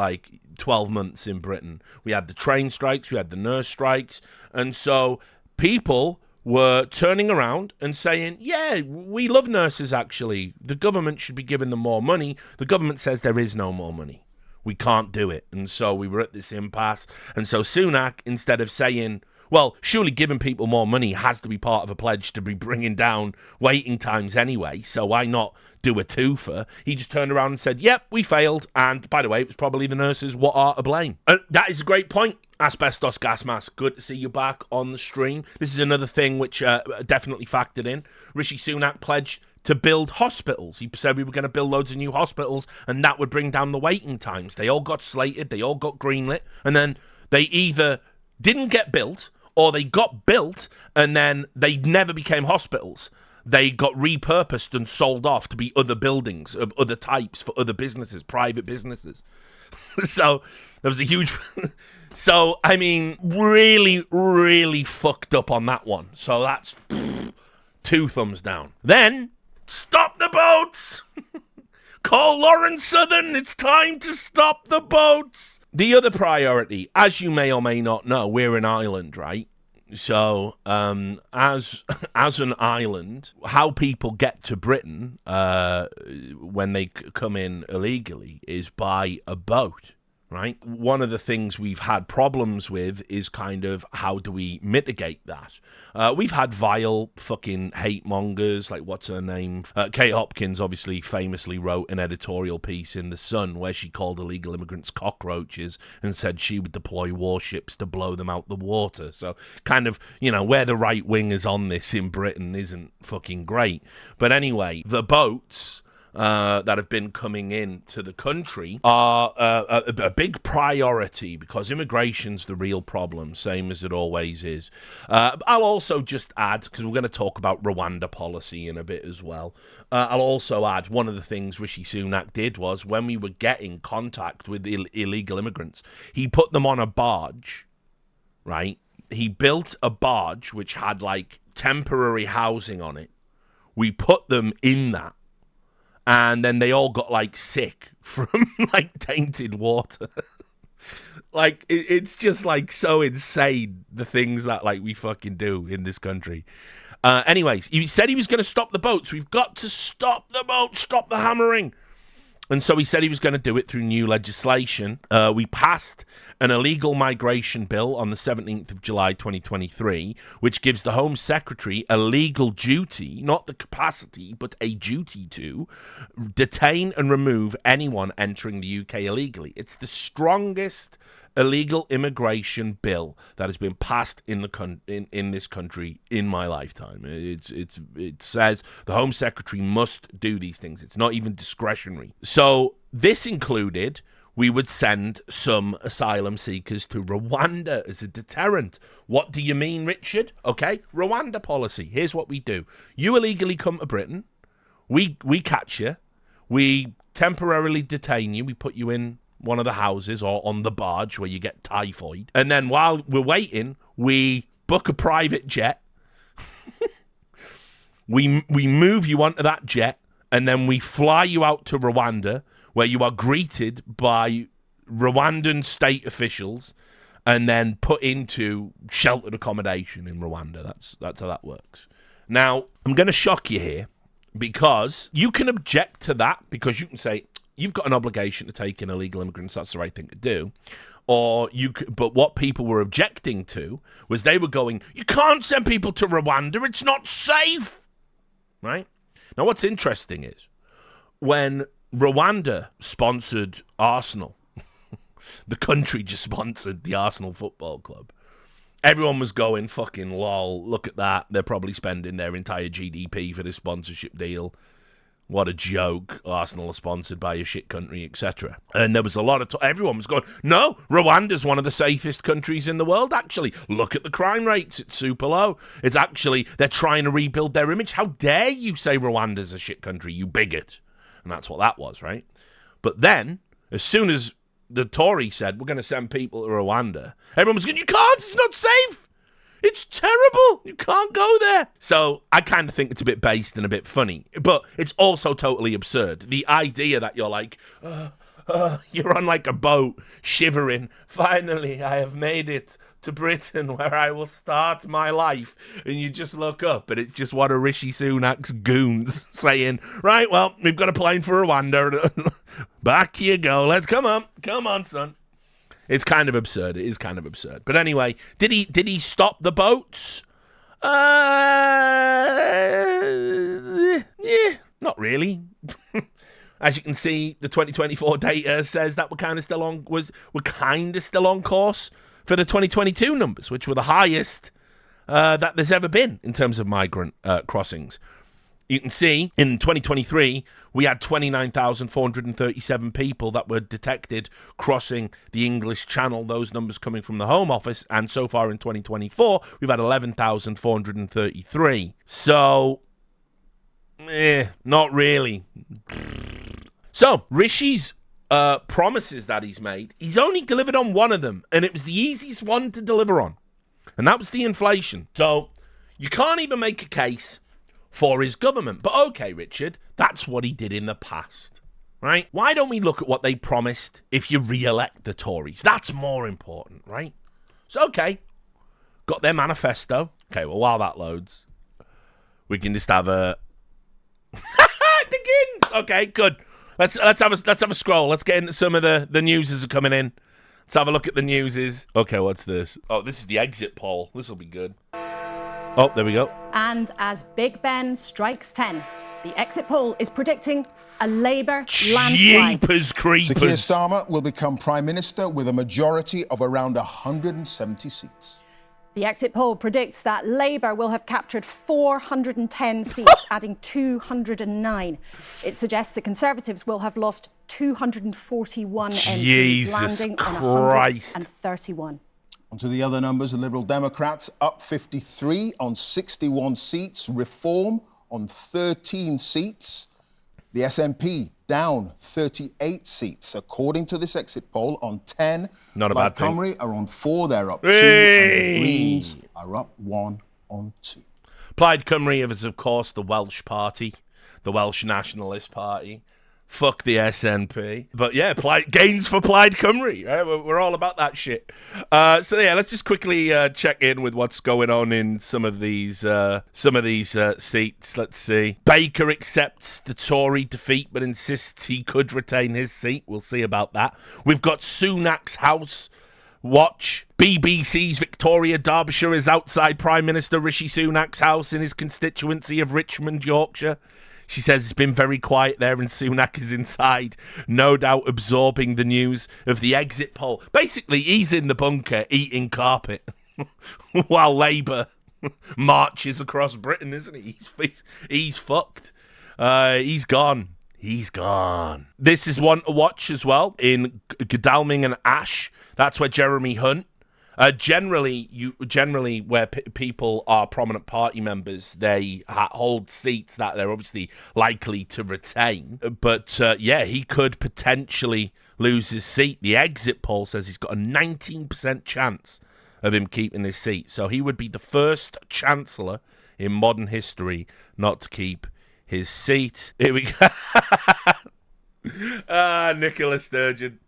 12 months in Britain. We had the train strikes, we had the nurse strikes, and so people were turning around and saying, yeah, we love nurses actually. The government should be giving them more money. The government says there is no more money. We can't do it. And so we were at this impasse. And so Sunak, instead of saying, well, surely giving people more money has to be part of a pledge to be bringing down waiting times anyway, so why not do a twofer? He just turned around and said, yep, we failed. And by the way, it was probably the nurses what are to blame. That is a great point. Asbestos gas mask, good to see you back on the stream. This is another thing which definitely factored in. Rishi Sunak pledged to build hospitals. He said we were going to build loads of new hospitals, and that would bring down the waiting times. They all got slated, they all got greenlit, and then they either didn't get built, or they got built, and then they never became hospitals. They got repurposed and sold off to be other buildings of other types for other businesses, private businesses. So there was a huge... So, I mean, really, really fucked up on that one. So that's 2 thumbs down. Then, stop the boats! Call Lawrence Southern, it's time to stop the boats! The other priority, as you may or may not know, we're an island, right? So, as an island, how people get to Britain when they come in illegally is by a boat. Right? One of the things we've had problems with is how do we mitigate that? We've had vile fucking hate mongers, like what's her name? Kate Hopkins obviously famously wrote an editorial piece in The Sun where she called illegal immigrants cockroaches and said she would deploy warships to blow them out the water. So where the right wing is on this in Britain isn't fucking great. But anyway, the boats that have been coming into the country are a big priority because immigration's the real problem, same as it always is. I'll also just add, because we're going to talk about Rwanda policy in a bit as well, I'll also add one of the things Rishi Sunak did was when we were getting contact with illegal immigrants, he put them on a barge, right? He built a barge which had temporary housing on it. We put them in that. And then they all got sick from tainted water. It's just so insane, the things that we fucking do in this country. Anyways, he said he was going to stop the boats. We've got to stop the boats, stop the hammering. And so he said he was going to do it through new legislation. We passed an illegal migration bill on the 17th of July 2023, which gives the Home Secretary a legal duty, not the capacity, but a duty to detain and remove anyone entering the UK illegally. It's the strongest illegal immigration bill that has been passed in this country in my lifetime. It says the Home Secretary must do these things. It's not even discretionary. So this included we would send some asylum seekers to Rwanda as a deterrent. What do you mean, Richard? Okay, Rwanda policy. Here's what we do. You illegally come to Britain. We catch you. We temporarily detain you. We put you in one of the houses or on the barge where you get typhoid. And then while we're waiting, we book a private jet. we move you onto that jet and then we fly you out to Rwanda, where you are greeted by Rwandan state officials and then put into sheltered accommodation in Rwanda. That's how that works. Now, I'm going to shock you here, because you can object to that, because you can say, you've got an obligation to take in illegal immigrants, that's the right thing to do. But what people were objecting to was they were going, you can't send people to Rwanda, it's not safe, right? Now, what's interesting is, when Rwanda sponsored Arsenal, the country just sponsored the Arsenal Football Club, everyone was going, fucking lol, look at that, they're probably spending their entire GDP for this sponsorship deal. What a joke. Arsenal are sponsored by a shit country, etc. And there was a lot of everyone was going, no, Rwanda's one of the safest countries in the world, actually. Look at the crime rates. It's super low. It's actually, they're trying to rebuild their image. How dare you say Rwanda's a shit country, you bigot? And that's what that was, right? But then, as soon as the Tory said, we're going to send people to Rwanda, everyone was going, you can't, it's not safe. It's terrible. You can't go there. So I kind of think it's a bit based and a bit funny, but it's also totally absurd. The idea that you're like, you're on like a boat, shivering. Finally, I have made it to Britain, where I will start my life. And you just look up, and it's just one of Rishi Sunak's goons saying, right, well, we've got a plane for Rwanda. Back you go. Let's come on, son. It's kind of absurd. It is kind of absurd. But anyway, did he stop the boats? Yeah, not really. As you can see, the 2024 data says that we're kind of still on course for the 2022 numbers, which were the highest that there's ever been in terms of migrant crossings. You can see in 2023, we had 29,437 people that were detected crossing the English Channel, those numbers coming from the Home Office. And so far in 2024, we've had 11,433. So, not really. So, Rishi's promises that he's made, he's only delivered on one of them. And it was the easiest one to deliver on. And that was the inflation. So, you can't even make a case for his government. But okay, Richard, that's what he did in the past, right? Why don't we look at what they promised if you re-elect the Tories? That's more important, right? So, okay, got their manifesto. Okay, well, while that loads, we can just have a... It begins! Okay, good. Let's have a scroll. Let's get into some of the news as are coming in. Let's have a look at the newses. Okay, what's this? Oh, this is the exit poll. This will be good. Oh, there we go. And as Big Ben strikes 10, the exit poll is predicting a Labour landslide. Jeepers creepers. Sir Keir Starmer will become Prime Minister with a majority of around 170 seats. The exit poll predicts that Labour will have captured 410 seats, adding 209. It suggests the Conservatives will have lost 241 MPs, landing on 131. On to the other numbers. The Liberal Democrats up 53 on 61 seats. Reform on 13 seats. The SNP down 38 seats. According to this exit poll, on 10. Not a bad thing. Cymru are on 4. They're up 2. And the Greens are up 1 on 2. Plaid Cymru is, of course, the Welsh party, the Welsh Nationalist Party. Fuck the SNP. But yeah, gains for Plaid Cymru. Right? We're all about that shit. So yeah, let's just quickly check in with what's going on in some of these seats. Let's see. Baker accepts the Tory defeat but insists he could retain his seat. We'll see about that. We've got Sunak's house watch. BBC's Victoria Derbyshire is outside Prime Minister Rishi Sunak's house in his constituency of Richmond, Yorkshire. She says it's been very quiet there and Sunak is inside, no doubt absorbing the news of the exit poll. Basically, he's in the bunker eating carpet while Labour marches across Britain, isn't he? He's fucked. He's gone. He's gone. This is one to watch as well in Godalming and Ash. That's where Jeremy Hunt. Generally, where people are prominent party members, they hold seats that they're obviously likely to retain. But yeah, he could potentially lose his seat. The exit poll says he's got a 19% chance of him keeping his seat. So he would be the first chancellor in modern history not to keep his seat. Here we go. Nicola Sturgeon.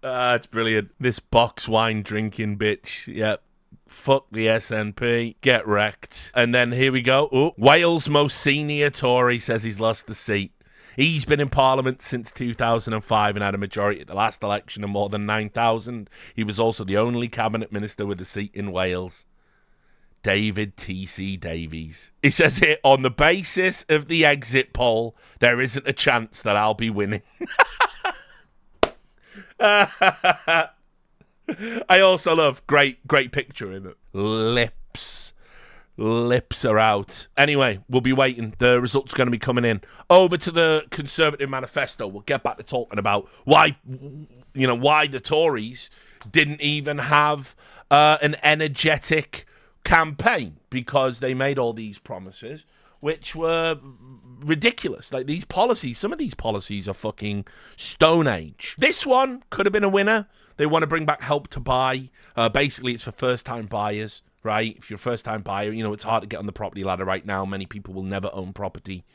It's brilliant. This box wine drinking bitch. Yep. Fuck the SNP. Get wrecked. And then here we go. Ooh, Wales' most senior Tory says he's lost the seat. He's been in Parliament since 2005 and had a majority at the last election of more than 9,000. He was also the only cabinet minister with a seat in Wales. David T.C. Davies. He says here, on the basis of the exit poll, there isn't a chance that I'll be winning. I also love great picture in it. Lips are out. Anyway, we'll be waiting. The results are going to be coming in. Over to the Conservative manifesto. We'll get back to talking about why the Tories didn't even have an energetic campaign, because they made all these promises which were ridiculous. Like these policies, some of these policies are fucking Stone Age. This one could have been a winner. They want to bring back Help to Buy. Basically, it's for first-time buyers, right? If you're a first-time buyer, it's hard to get on the property ladder right now. Many people will never own property.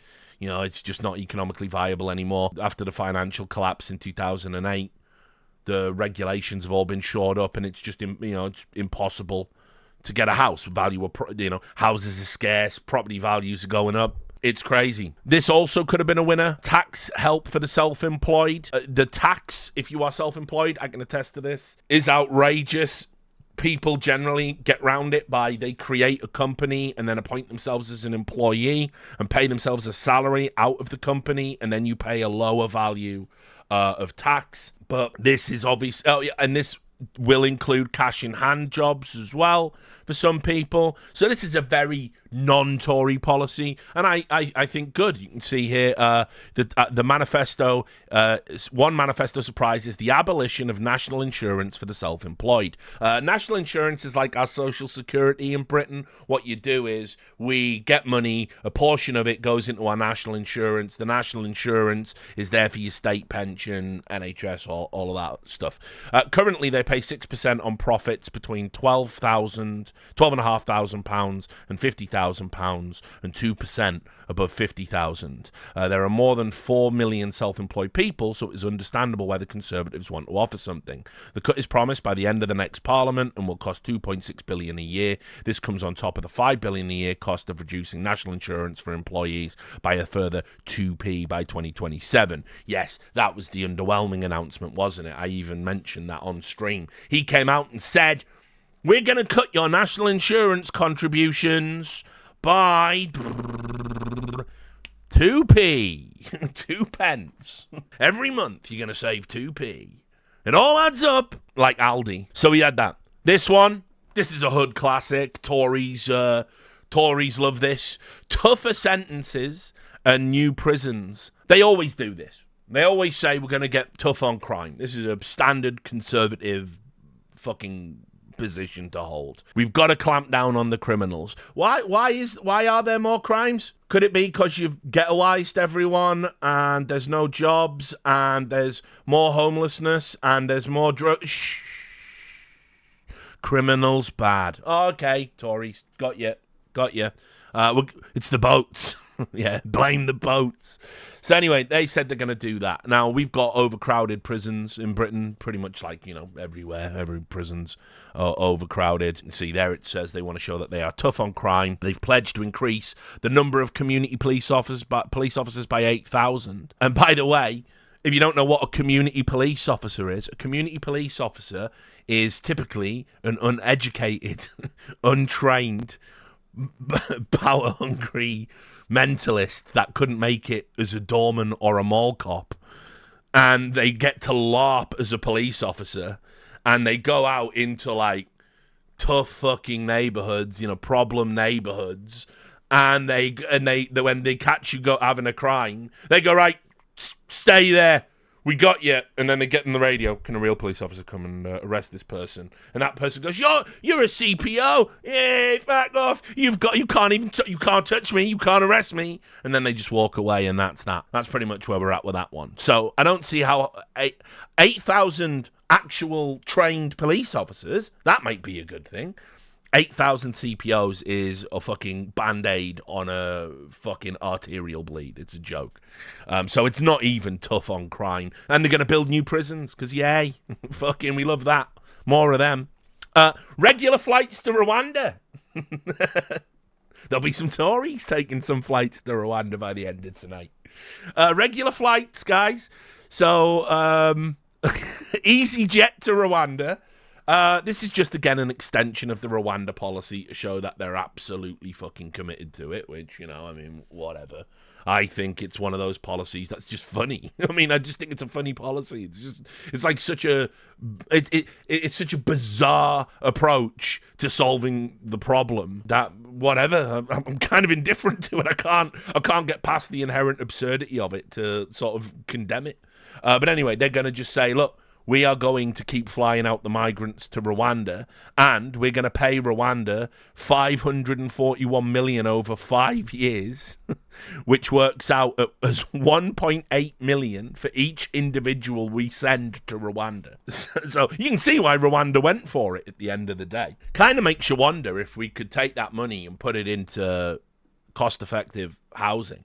It's just not economically viable anymore. After the financial collapse in 2008, the regulations have all been shored up, and it's just, it's impossible to get a house. Houses are scarce, property values are going up. It's crazy. This also could have been a winner. Tax help for the self-employed. The tax, if you are self-employed, I can attest to this, is outrageous. People generally get round it by they create a company and then appoint themselves as an employee and pay themselves a salary out of the company, and then you pay a lower value of tax. But this is obvious. Oh, yeah, and this will include cash in hand jobs as well for some people. So this is a very non-Tory policy, and I think good. You can see here the manifesto. One manifesto surprise is the abolition of national insurance for the self-employed. National insurance is like our social security in Britain. What you do is we get money, a portion of it goes into our national insurance. The national insurance is there for your state pension, NHS, all of that stuff. Currently, they pay 6% on profits between £12,500 and £50,000 and 2% above 50,000. There are more than 4 million self-employed people, so it is understandable why the Conservatives want to offer something. The cut is promised by the end of the next Parliament and will cost £2.6 billion a year. This comes on top of the £5 billion a year cost of reducing national insurance for employees by a further 2p by 2027. Yes, that was the underwhelming announcement, wasn't it? I even mentioned that on stream. He came out and said, we're going to cut your national insurance contributions by 2p. 2 pence. Every month you're going to save 2p. It all adds up like Aldi. So we had that. This is a hood classic. Tories love this. Tougher sentences and new prisons. They always do this. They always say we're going to get tough on crime. This is a standard Conservative fucking position to hold. We've got to clamp down on the criminals. Why are there more crimes? Could it be because you've ghettoized everyone and there's no jobs and there's more homelessness and there's more drugs? Criminals bad. Oh, okay, Tories, got you. It's the boats. Yeah, blame the boats. So anyway, they said they're going to do that. Now, we've got overcrowded prisons in Britain, pretty much like, everywhere. Every prison's overcrowded. See, there it says they want to show that they are tough on crime. They've pledged to increase the number of community police officers by 8,000. And by the way, if you don't know what a community police officer is, a community police officer is typically an uneducated, untrained, power-hungry mentalist that couldn't make it as a doorman or a mall cop, and they get to LARP as a police officer, and they go out into like tough fucking neighborhoods, problem neighborhoods, and they when they catch you having a crime, they go, right, stay there, we got you. And then they get in the radio, can a real police officer come and arrest this person? And that person goes, you're a CPO. Yeah, fuck off. You can't touch me. You can't arrest me. And then they just walk away, and that's that. That's pretty much where we're at with that one. So I don't see how 8,000 actual trained police officers, that might be a good thing. 8,000 CPOs is a fucking band-aid on a fucking arterial bleed. It's a joke. So it's not even tough on crime. And they're going to build new prisons, because yay. Fucking, we love that. More of them. Regular flights to Rwanda. There'll be some Tories taking some flights to Rwanda by the end of tonight. Regular flights, guys. So, easy jet to Rwanda. This is just, again, an extension of the Rwanda policy to show that they're absolutely fucking committed to it, which, you know, I mean, whatever. I think it's one of those policies that's just funny. I mean, I just think it's a funny policy. It's like such a, it's such a bizarre approach to solving the problem that whatever, I'm kind of indifferent to it. I can't get past the inherent absurdity of it to sort of condemn it. But anyway, they're going to just say, look, we are going to keep flying out the migrants to Rwanda, and we're going to pay Rwanda $541 million over 5 years, which works out as $1.8 million for each individual we send to Rwanda. So you can see why Rwanda went for it at the end of the day. Kind of makes you wonder if we could take that money and put it into cost-effective housing.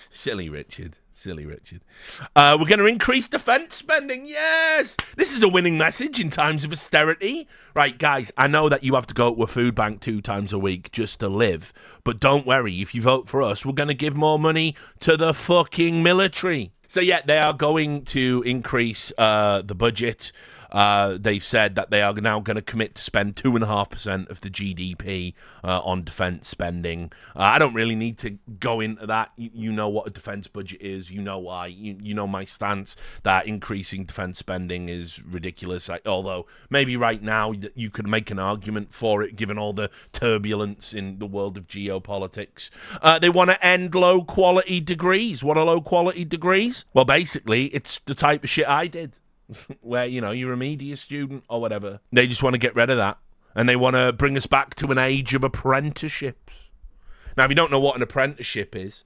Silly Richard. We're going to increase defence spending. Yes! This is a winning message in times of austerity. Right, guys, I know that you have to go to a food bank 2 times a week just to live. But don't worry, if you vote for us, we're going to give more money to the fucking military. So, yeah, they are going to increase the budget. They've said that they are now going to commit to spend 2.5% of the GDP on defence spending. I don't really need to go into that. You know what a defence budget is. You know why. You know my stance that increasing defence spending is ridiculous. Although maybe right now you could make an argument for it given all the turbulence in the world of geopolitics. They want to end low-quality degrees. What are low-quality degrees? Well, basically, it's the type of shit I did. Where, you know, you're a media student or whatever. They just want to get rid of that. And they want to bring us back to an age of apprenticeships. Now, if you don't know what an apprenticeship is,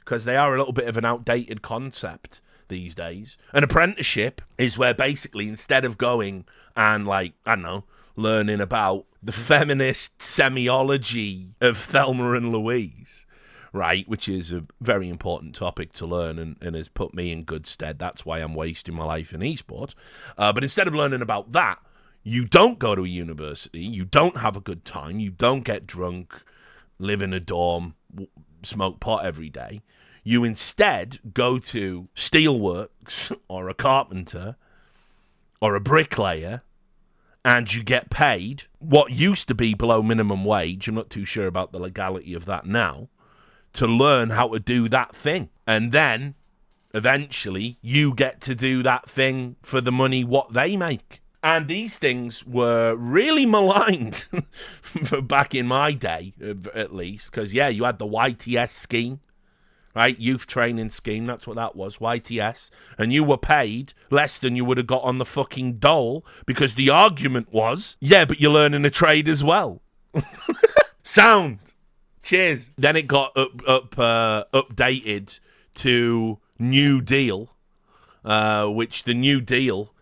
because they are a little bit of an outdated concept these days, an apprenticeship is where basically instead of going and, like, I don't know, learning about the feminist semiology of Thelma and Louise, right, which is a very important topic to learn and has put me in good stead. That's why I'm wasting my life in esports. But instead of learning about that, you don't go to a university, you don't have a good time, you don't get drunk, live in a dorm, smoke pot every day. You instead go to steelworks or a carpenter or a bricklayer, and you get paid what used to be below minimum wage. I'm not too sure about the legality of that now, to learn how to do that thing. And then, eventually, you get to do that thing for the money what they make. And these things were really maligned back in my day, at least. Because, yeah, you had the YTS scheme, right? Youth Training Scheme, that's what that was, YTS. And you were paid less than you would have got on the fucking dole, because the argument was, yeah, but you're learning a trade as well. Sound. Cheers. Then it got updated to New Deal, which the New Deal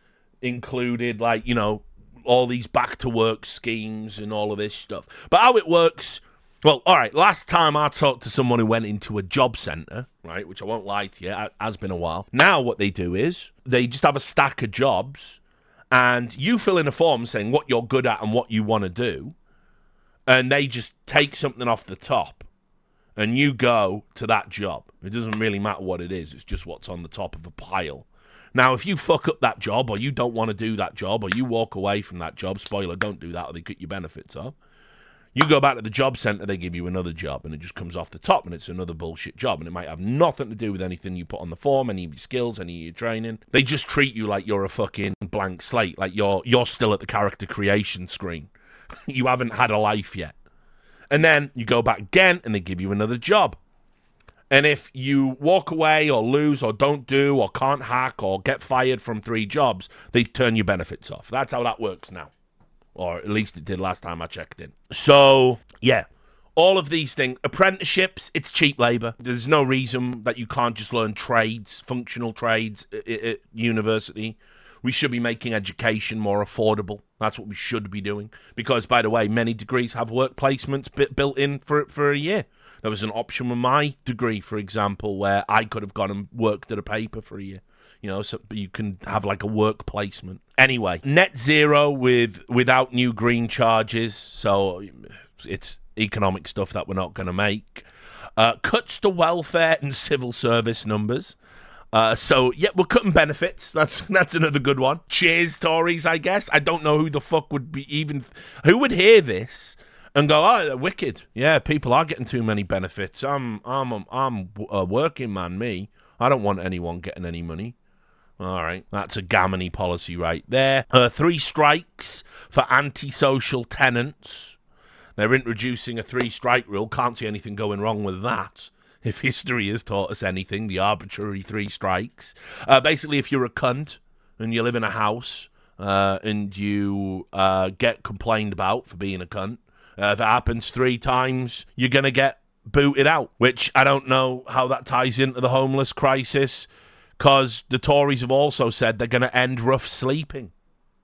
included, like, you know, all these back-to-work schemes and all of this stuff. But how it works, well, all right, last time I talked to someone who went into a job centre, right, which I won't lie to you, it has been a while. Now what they do is they just have a stack of jobs, and you fill in a form saying what you're good at and what you want to do, and they just take something off the top, and you go to that job. It doesn't really matter what it is. It's just what's on the top of a pile. Now, if you fuck up that job, or you don't want to do that job, or you walk away from that job, spoiler, don't do that, or they cut your benefits off. You go back to the job centre, they give you another job, and it just comes off the top, and it's another bullshit job, and it might have nothing to do with anything you put on the form, any of your skills, any of your training. They just treat you like you're a fucking blank slate, like you're still at the character creation screen. You haven't had a life yet. And then you go back again and they give you another job. And if you walk away or lose or don't do or can't hack or get fired from 3 jobs, they turn your benefits off. That's how that works now. Or at least it did last time I checked in. So, yeah. All of these things. Apprenticeships, it's cheap labour. There's no reason that you can't just learn trades, functional trades at university. We should be making education more affordable. That's what we should be doing. Because, by the way, many degrees have work placements built in for a year. There was an option with my degree, for example, where I could have gone and worked at a paper for a year. You know, so you can have like a work placement. Anyway, net zero without new green charges. So it's economic stuff that we're not going to make. Cuts to welfare and civil service numbers. So, yeah, we're cutting benefits. That's another good one. Cheers, Tories, I guess. I don't know who the fuck would be even... Who would hear this and go, oh, they're wicked. Yeah, people are getting too many benefits. I'm a working man, me. I don't want anyone getting any money. All right, that's a gammony policy right there. 3 strikes for antisocial tenants. They're introducing a 3-strike rule. Can't see anything going wrong with that. If history has taught us anything, the arbitrary 3 strikes. Basically, if you're a cunt and you live in a house and you get complained about for being a cunt, if it happens 3 times, you're going to get booted out, which I don't know how that ties into the homeless crisis, because the Tories have also said they're going to end rough sleeping,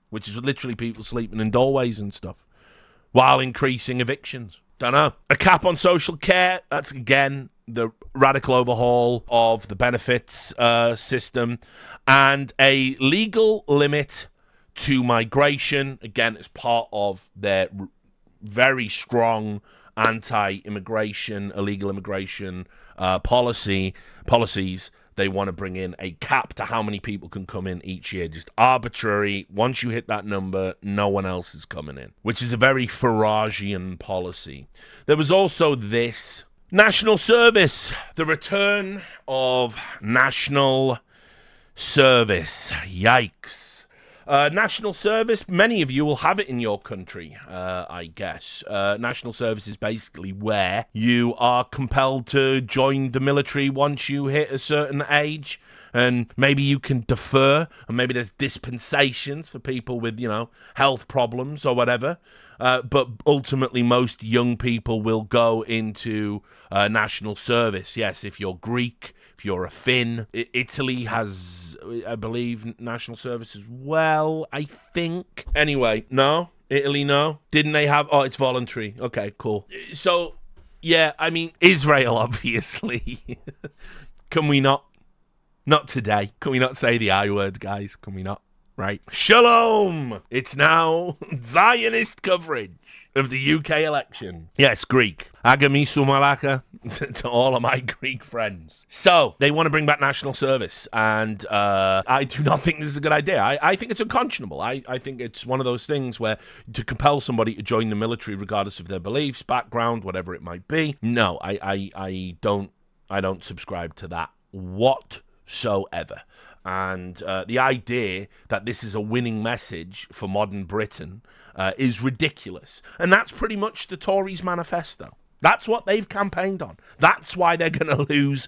which is literally people sleeping in doorways and stuff, while increasing evictions. Don't know. A cap on social care. That's, again, the radical overhaul of the benefits system. And a legal limit to migration. Again, it's part of their very strong anti-immigration, illegal immigration policies. They want to bring in a cap to how many people can come in each year. Just arbitrary. Once you hit that number, no one else is coming in, which is a very Faragean policy. There was also this. National service. The return of national service. Yikes. National service, many of you will have it in your country, I guess. National service is basically where you are compelled to join the military once you hit a certain age, and maybe you can defer, and maybe there's dispensations for people with, you know, health problems or whatever. But ultimately, most young people will go into national service. Yes, if you're Greek, if you're a Finn. Italy has, I believe, national service as well, I think. Anyway, no? Italy, no? Didn't they have... Oh, it's voluntary. Okay, cool. So, yeah, I mean, Israel, obviously. Can we not? Not today. Can we not say the I word, guys? Can we not? Right. Shalom! It's now Zionist coverage of the UK election. Yes, Greek. Agamisu Malaka to all of my Greek friends. So, they want to bring back national service, and I do not think this is a good idea. I think it's unconscionable. I think it's one of those things where to compel somebody to join the military regardless of their beliefs, background, whatever it might be. No, I don't subscribe to that whatsoever. And the idea that this is a winning message for modern Britain is ridiculous. And that's pretty much the Tories' manifesto. That's what they've campaigned on. That's why they're going to lose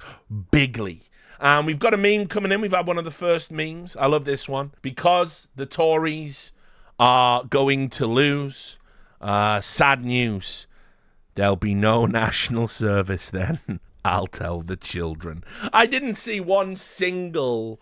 bigly. And we've got a meme coming in. We've had one of the first memes. I love this one. Because the Tories are going to lose, sad news, there'll be no national service then. I'll tell the children. I didn't see one single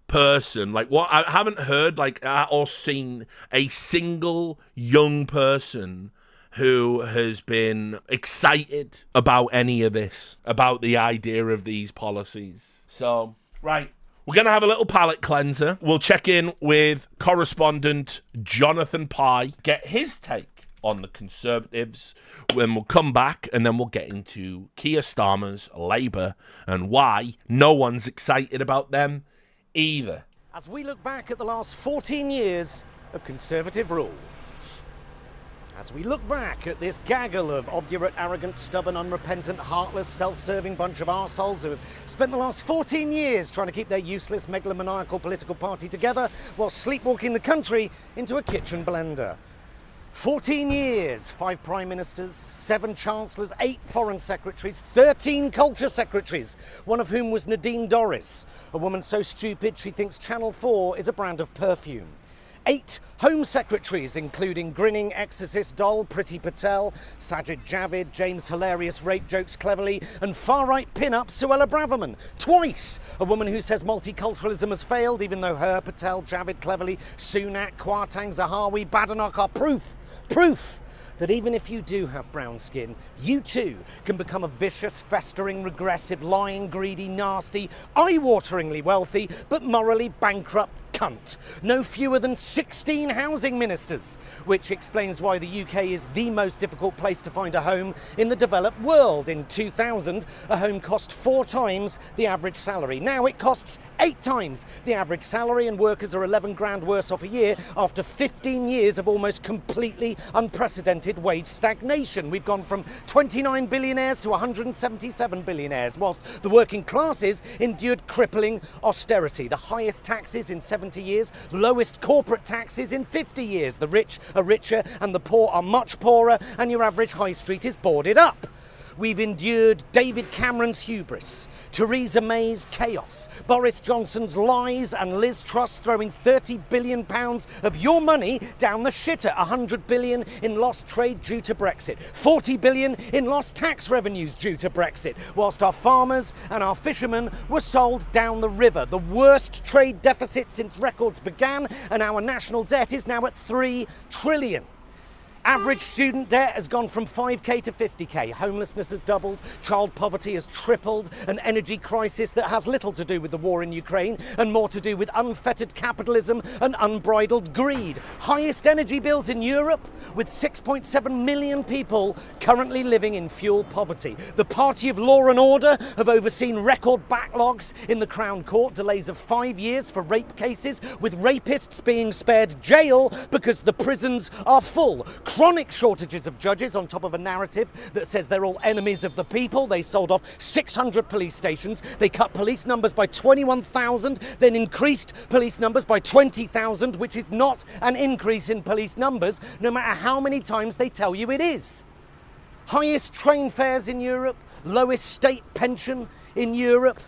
person, like, what, I haven't heard like or seen a single young person who has been excited about any of this, about the idea of these policies. So, right, we're going to have a little palate cleanser. We'll check in with correspondent Jonathan Pye, get his take on the Conservatives, when we'll come back, and then we'll get into Keir Starmer's Labour and why no one's excited about them either. As we look back at the last 14 years of Conservative rule, as we look back at this gaggle of obdurate, arrogant, stubborn, unrepentant, heartless, self-serving bunch of arseholes who have spent the last 14 years trying to keep their useless, megalomaniacal political party together while sleepwalking the country into a kitchen blender. 14 years, 5 prime ministers, 7 chancellors, 8 foreign secretaries, 13 culture secretaries, one of whom was Nadine Dorries, a woman so stupid she thinks Channel 4 is a brand of perfume. 8 Home Secretaries, including grinning exorcist doll Priti Patel, Sajid Javid, James Hilarious rape jokes cleverly, and far-right pin-up Suella Braverman. Twice! A woman who says multiculturalism has failed, even though her, Patel, Javid cleverly, Sunak, Kwarteng, Zahawi, Badenoch are proof that even if you do have brown skin, you too can become a vicious, festering, regressive, lying, greedy, nasty, eye-wateringly wealthy, but morally bankrupt cunt. No fewer than 16 housing ministers, which explains why the UK is the most difficult place to find a home in the developed world. In 2000, a home cost 4 times the average salary. Now it costs 8 times the average salary, and workers are 11 grand worse off a year after 15 years of almost completely unprecedented wage stagnation. We've gone from 29 billionaires to 177 billionaires, whilst the working classes endured crippling austerity. The highest taxes in 70 years, lowest corporate taxes in 50 years. The rich are richer and the poor are much poorer, and your average high street is boarded up. We've endured David Cameron's hubris, Theresa May's chaos, Boris Johnson's lies, and Liz Truss throwing £30 billion of your money down the shitter. 100 billion in lost trade due to Brexit, 40 billion in lost tax revenues due to Brexit, whilst our farmers and our fishermen were sold down the river. The worst trade deficit since records began, and our national debt is now at 3 trillion. Average student debt has gone from 5k to 50k. Homelessness has doubled, child poverty has tripled, an energy crisis that has little to do with the war in Ukraine and more to do with unfettered capitalism and unbridled greed. Highest energy bills in Europe, with 6.7 million people currently living in fuel poverty. The party of law and order have overseen record backlogs in the Crown Court, delays of 5 years for rape cases, with rapists being spared jail because the prisons are full. Chronic shortages of judges on top of a narrative that says they're all enemies of the people. They sold off 600 police stations. They cut police numbers by 21,000, then increased police numbers by 20,000, which is not an increase in police numbers, no matter how many times they tell you it is. Highest train fares in Europe, lowest state pension in Europe,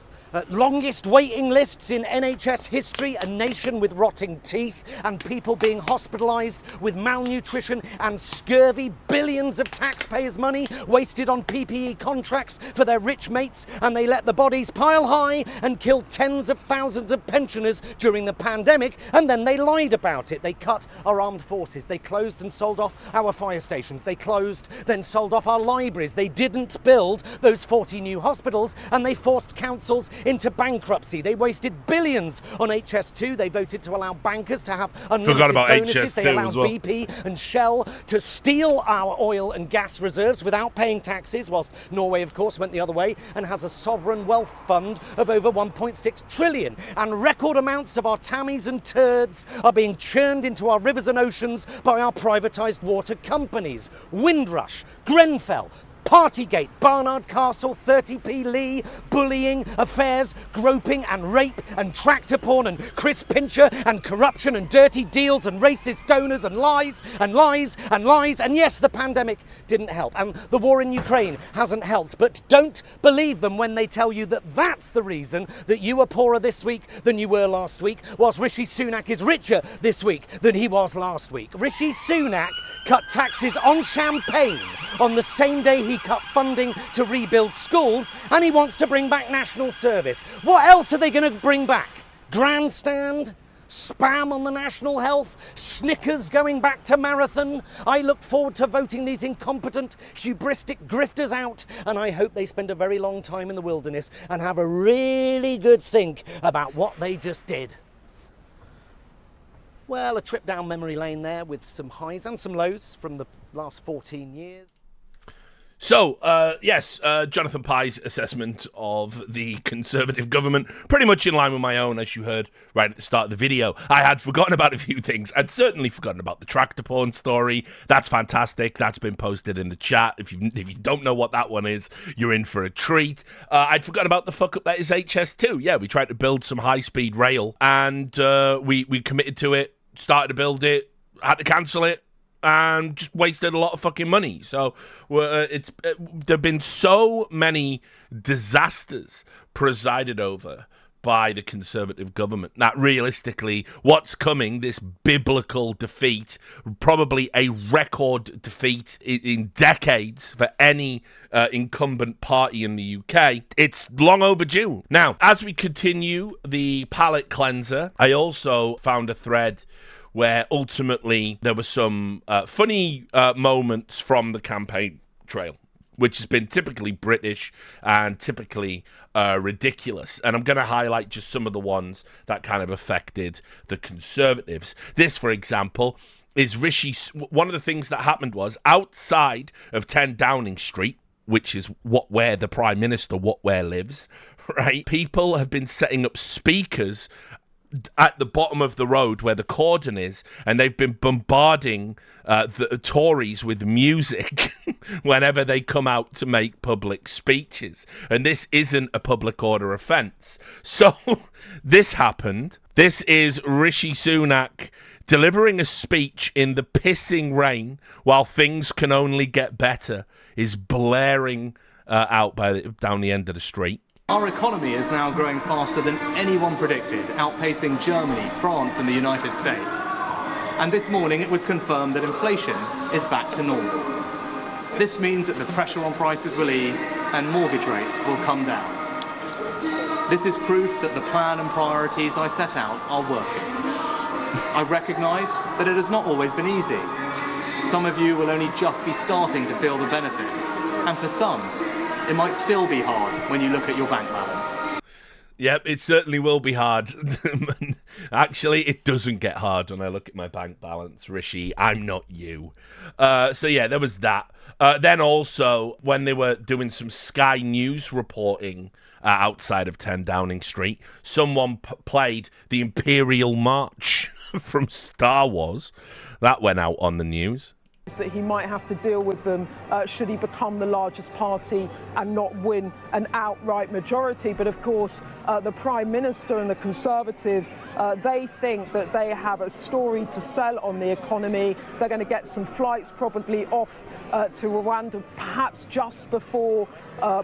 longest waiting lists in NHS history, a nation with rotting teeth and people being hospitalised with malnutrition and scurvy, billions of taxpayers' money wasted on PPE contracts for their rich mates, and they let the bodies pile high and kill tens of thousands of pensioners during the pandemic, and then they lied about it. They cut our armed forces, they closed and sold off our fire stations, they closed, then sold off our libraries, they didn't build those 40 new hospitals, and they forced councils into bankruptcy. They wasted billions on HS2. They voted to allow bankers to have unlimited bonuses. They allowed BP and Shell to steal our oil and gas reserves without paying taxes, whilst Norway, of course, went the other way and has a sovereign wealth fund of over 1.6 trillion. And record amounts of our tammies and turds are being churned into our rivers and oceans by our privatised water companies. Windrush, Grenfell, Partygate, Barnard Castle, 30p Lee, bullying, affairs, groping and rape and tractor porn and Chris Pincher and corruption and dirty deals and racist donors and lies and lies and lies. And yes, the pandemic didn't help and the war in Ukraine hasn't helped, but don't believe them when they tell you that that's the reason that you are poorer this week than you were last week, whilst Rishi Sunak is richer this week than he was last week. Rishi Sunak cut taxes on champagne on the same day he cut funding to rebuild schools, and he wants to bring back national service. What else are they going to bring back? Grandstand? Spam on the national health? Snickers going back to marathon? I look forward to voting these incompetent, hubristic grifters out, and I hope they spend a very long time in the wilderness and have a really good think about what they just did. Well, a trip down memory lane there with some highs and some lows from the last 14 years. So, yes, Jonathan Pye's assessment of the Conservative government, pretty much in line with my own, as you heard right at the start of the video. I had forgotten about a few things. I'd certainly forgotten about the tractor porn story. That's fantastic. That's been posted in the chat. If you don't know what that one is, you're in for a treat. I'd forgotten about the fuck up that is HS2. Yeah, we tried to build some high-speed rail, and we committed to it, started to build it, had to cancel it, and just wasted a lot of fucking money. So there have been so many disasters presided over by the Conservative government. That realistically, what's coming, this biblical defeat, probably a record defeat in decades for any incumbent party in the UK, it's long overdue. Now, as we continue the palate cleanser, I also found a thread where ultimately there were some funny moments from the campaign trail, which has been typically British and typically ridiculous. And I'm going to highlight just some of the ones that kind of affected the Conservatives. This, for example, is one of the things that happened was outside of 10 Downing Street, which is where the Prime Minister lives, right? People have been setting up speakers at the bottom of the road where the cordon is, and they've been bombarding the Tories with music whenever they come out to make public speeches. And this isn't a public order offence. So this happened. This is Rishi Sunak delivering a speech in the pissing rain while things can only get better, is blaring out down the end of the street. Our economy is now growing faster than anyone predicted, outpacing Germany, France and the United States. And this morning it was confirmed that inflation is back to normal. This means that the pressure on prices will ease and mortgage rates will come down. This is proof that the plan and priorities I set out are working. I recognise that it has not always been easy. Some of you will only just be starting to feel the benefits, and for some, it might still be hard when you look at your bank balance. Yep, it certainly will be hard. Actually, it doesn't get hard when I look at my bank balance, Rishi. I'm not you. So yeah, there was that. Then also, when they were doing some Sky News reporting outside of 10 Downing Street, someone played the Imperial March from Star Wars. That went out on the news. That he might have to deal with them should he become the largest party and not win an outright majority. But of course, the Prime Minister and the Conservatives, they think that they have a story to sell on the economy. They're going to get some flights probably off to Rwanda, perhaps just before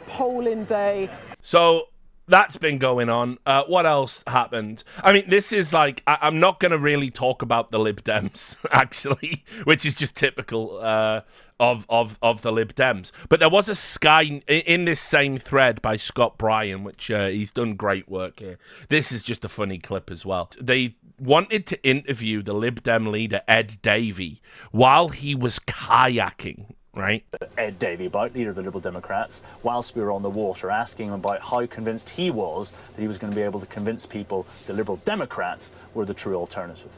polling day. So that's been going on. What else happened? I mean, this is like, I'm not going to really talk about the Lib Dems, actually, which is just typical of the Lib Dems. But there was a Sky, in this same thread by Scott Bryan, which he's done great work here. This is just a funny clip as well. They wanted to interview the Lib Dem leader, Ed Davey, while he was kayaking. Right. Ed Davey, leader of the Liberal Democrats, whilst we were on the water, asking him about how convinced he was that he was going to be able to convince people the Liberal Democrats were the true alternative.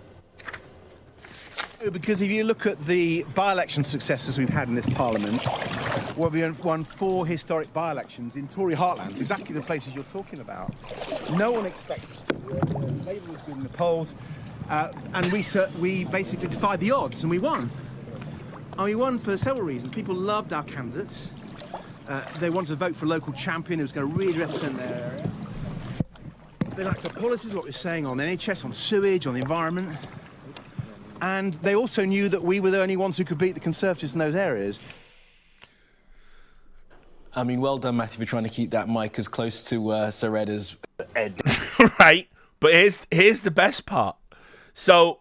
Because if you look at the by-election successes we've had in this Parliament, where we won 4 historic by-elections in Tory heartlands, exactly the places you're talking about, no one expects Labour was good in the polls, and we basically defied the odds, and we won. And we won for several reasons. People loved our candidates. They wanted to vote for a local champion who was going to really represent their area. They liked our policies, what we're saying on the NHS, on sewage, on the environment. And they also knew that we were the only ones who could beat the Conservatives in those areas. I mean, well done, Matthew, for trying to keep that mic as close to Sir Ed as... Ed. Right, but here's the best part. So,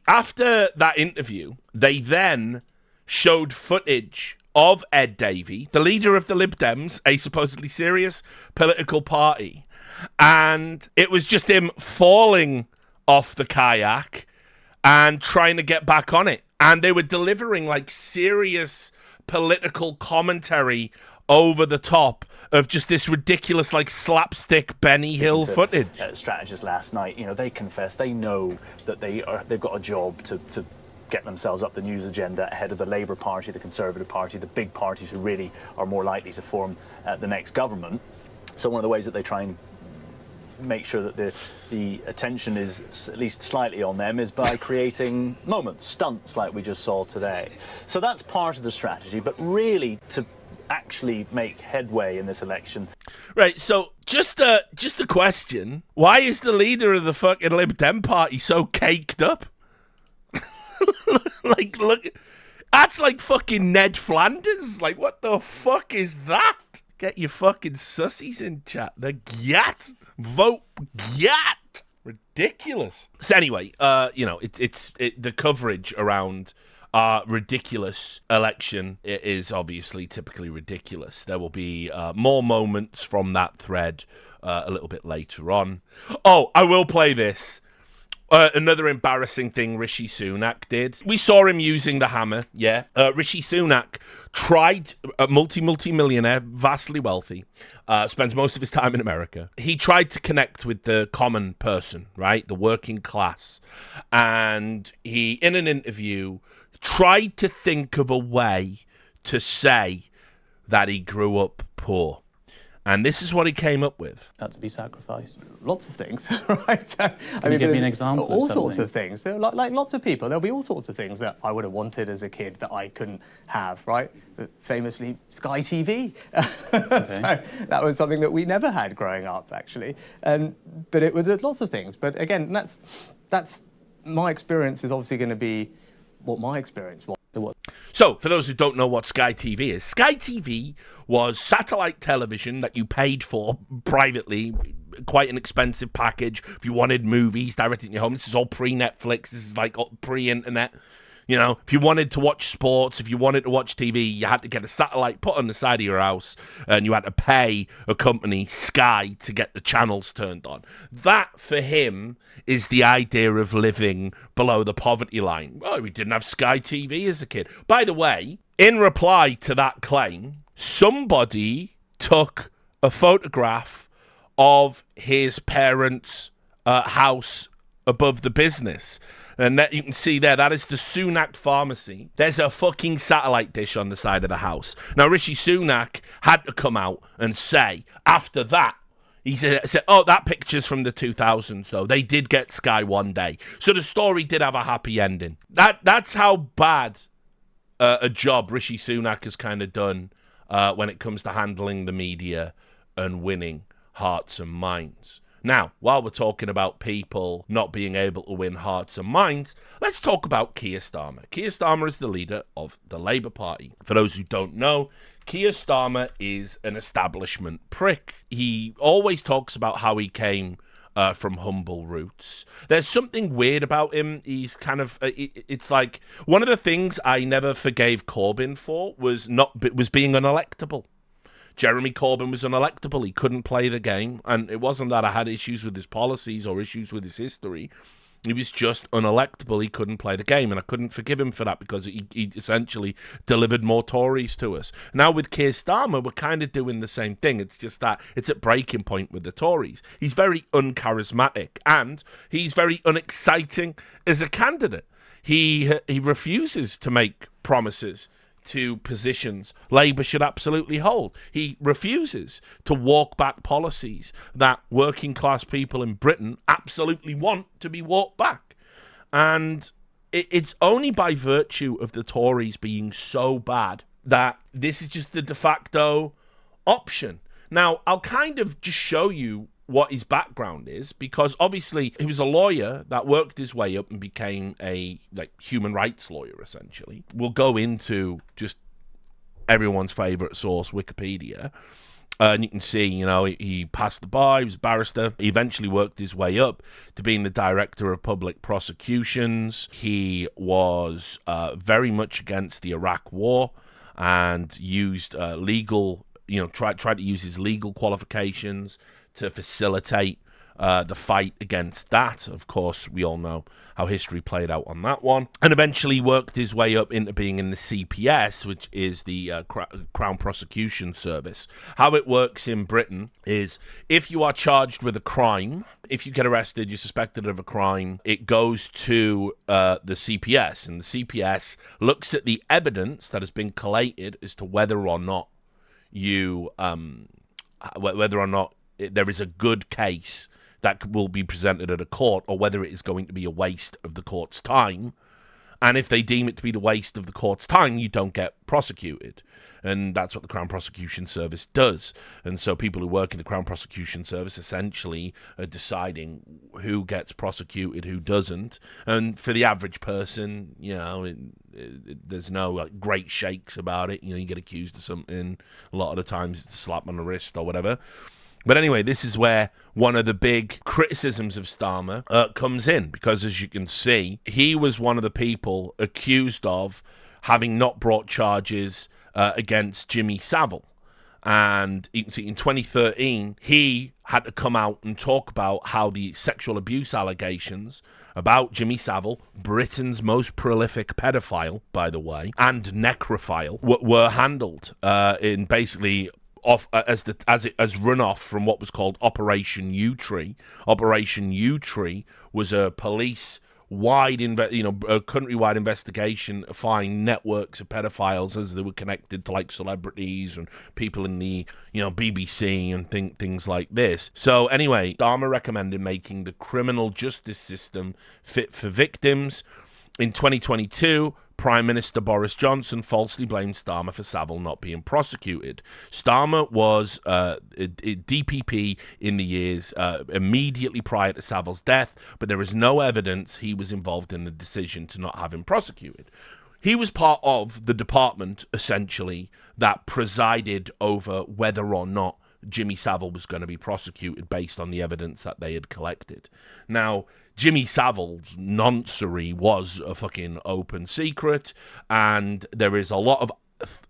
after that interview, they then showed footage of Ed Davey, the leader of the Lib Dems, a supposedly serious political party, and it was just him falling off the kayak and trying to get back on it. And they were delivering like serious political commentary over the top of just this ridiculous like slapstick Benny Hill footage. Strategists last night, they confess they know that they've got a job to get themselves up the news agenda ahead of the Labour Party, the Conservative Party, the big parties who really are more likely to form the next government. So one of the ways that they try and make sure that the attention is at least slightly on them is by creating moments, stunts like we just saw today. So that's part of the strategy, but really to actually make headway in this election. Right, so just a question. Why is the leader of the fucking Lib Dem party so caked up? Look, that's like fucking Ned Flanders. Like, what the fuck is that? Get your fucking sussies in chat. The gyat. Vote gyat. Ridiculous. So anyway, it's the coverage around ridiculous election is obviously typically ridiculous. There will be more moments from that thread a little bit later on. Oh, I will play this. Another embarrassing thing Rishi Sunak did. We saw him using the hammer, yeah. Rishi Sunak tried, a multi-millionaire, vastly wealthy, spends most of his time in America. He tried to connect with the common person, right? The working class. And he, in an interview, tried to think of a way to say that he grew up poor. And this is what he came up with. Had to be sacrificed. Lots of things, right? Can you give me an example? All sorts of things. So, like lots of people, there'll be all sorts of things that I would have wanted as a kid that I couldn't have, right? Famously, Sky TV. Okay. So that was something that we never had growing up, actually. But it was lots of things. But again, that's my experience is obviously going to be what my experience was. So, for those who don't know what Sky TV is, Sky TV was satellite television that you paid for privately, quite an expensive package if you wanted movies directly in your home. This is all pre-Netflix, this is like pre-internet. You know, if you wanted to watch sports, if you wanted to watch TV, you had to get a satellite put on the side of your house, and you had to pay a company, Sky, to get the channels turned on. That, for him, is the idea of living below the poverty line. Well, we didn't have Sky TV as a kid. By the way, in reply to that claim, somebody took a photograph of his parents' house above the business. And that you can see there, that is the Sunak pharmacy. There's a fucking satellite dish on the side of the house. Now, Rishi Sunak had to come out and say, after that, he said, oh, that picture's from the 2000s, though. They did get Sky one day. So the story did have a happy ending. That's how bad a job Rishi Sunak has kind of done when it comes to handling the media and winning hearts and minds. Now, while we're talking about people not being able to win hearts and minds, let's talk about Keir Starmer. Keir Starmer is the leader of the Labour Party. For those who don't know, Keir Starmer is an establishment prick. He always talks about how he came from humble roots. There's something weird about him. He's kind of, it's like, one of the things I never forgave Corbyn for was being unelectable. Jeremy Corbyn was unelectable. He couldn't play the game. And it wasn't that I had issues with his policies or issues with his history. He was just unelectable. He couldn't play the game. And I couldn't forgive him for that because he essentially delivered more Tories to us. Now with Keir Starmer, we're kind of doing the same thing. It's just that it's at breaking point with the Tories. He's very uncharismatic and he's very unexciting as a candidate. He refuses to make promises to positions Labour should absolutely hold. He refuses to walk back policies that working class people in Britain absolutely want to be walked back. And it's only by virtue of the Tories being so bad that this is just the de facto option. Now, I'll kind of just show you what his background is, because obviously he was a lawyer that worked his way up and became a human rights lawyer, essentially. We'll go into just everyone's favourite source, Wikipedia. And you can see, he passed the bar, he was a barrister. He eventually worked his way up to being the director of public prosecutions. He was very much against the Iraq war and used tried to use his legal qualifications to facilitate the fight against that. Of course, we all know how history played out on that one. And eventually worked his way up into being in the CPS, which is the Crown Prosecution Service. How it works in Britain is if you are charged with a crime, if you get arrested, you're suspected of a crime, it goes to the CPS. And the CPS looks at the evidence that has been collated as to whether or not there is a good case that will be presented at a court, or whether it is going to be a waste of the court's time. And if they deem it to be the waste of the court's time, you don't get prosecuted. And that's what the Crown Prosecution Service does. And so people who work in the Crown Prosecution Service essentially are deciding who gets prosecuted, who doesn't. And for the average person, there's no like great shakes about it. You get accused of something. A lot of the times it's a slap on the wrist or whatever. But anyway, this is where one of the big criticisms of Starmer comes in, because as you can see, he was one of the people accused of having not brought charges against Jimmy Savile. And you can see in 2013, he had to come out and talk about how the sexual abuse allegations about Jimmy Savile, Britain's most prolific pedophile, by the way, and necrophile, were handled in basically as runoff from what was called Operation U-Tree. Operation U-Tree was a police-wide, a countrywide investigation to find networks of pedophiles as they were connected to like celebrities and people in the BBC and things like this. So anyway, Starmer recommended making the criminal justice system fit for victims. In 2022, Prime Minister Boris Johnson falsely blamed Starmer for Savile not being prosecuted. Starmer was a DPP in the years immediately prior to Savile's death, but there is no evidence he was involved in the decision to not have him prosecuted. He was part of the department, essentially, that presided over whether or not Jimmy Savile was going to be prosecuted based on the evidence that they had collected. Now, Jimmy Savile's noncery was a fucking open secret, and there is a lot of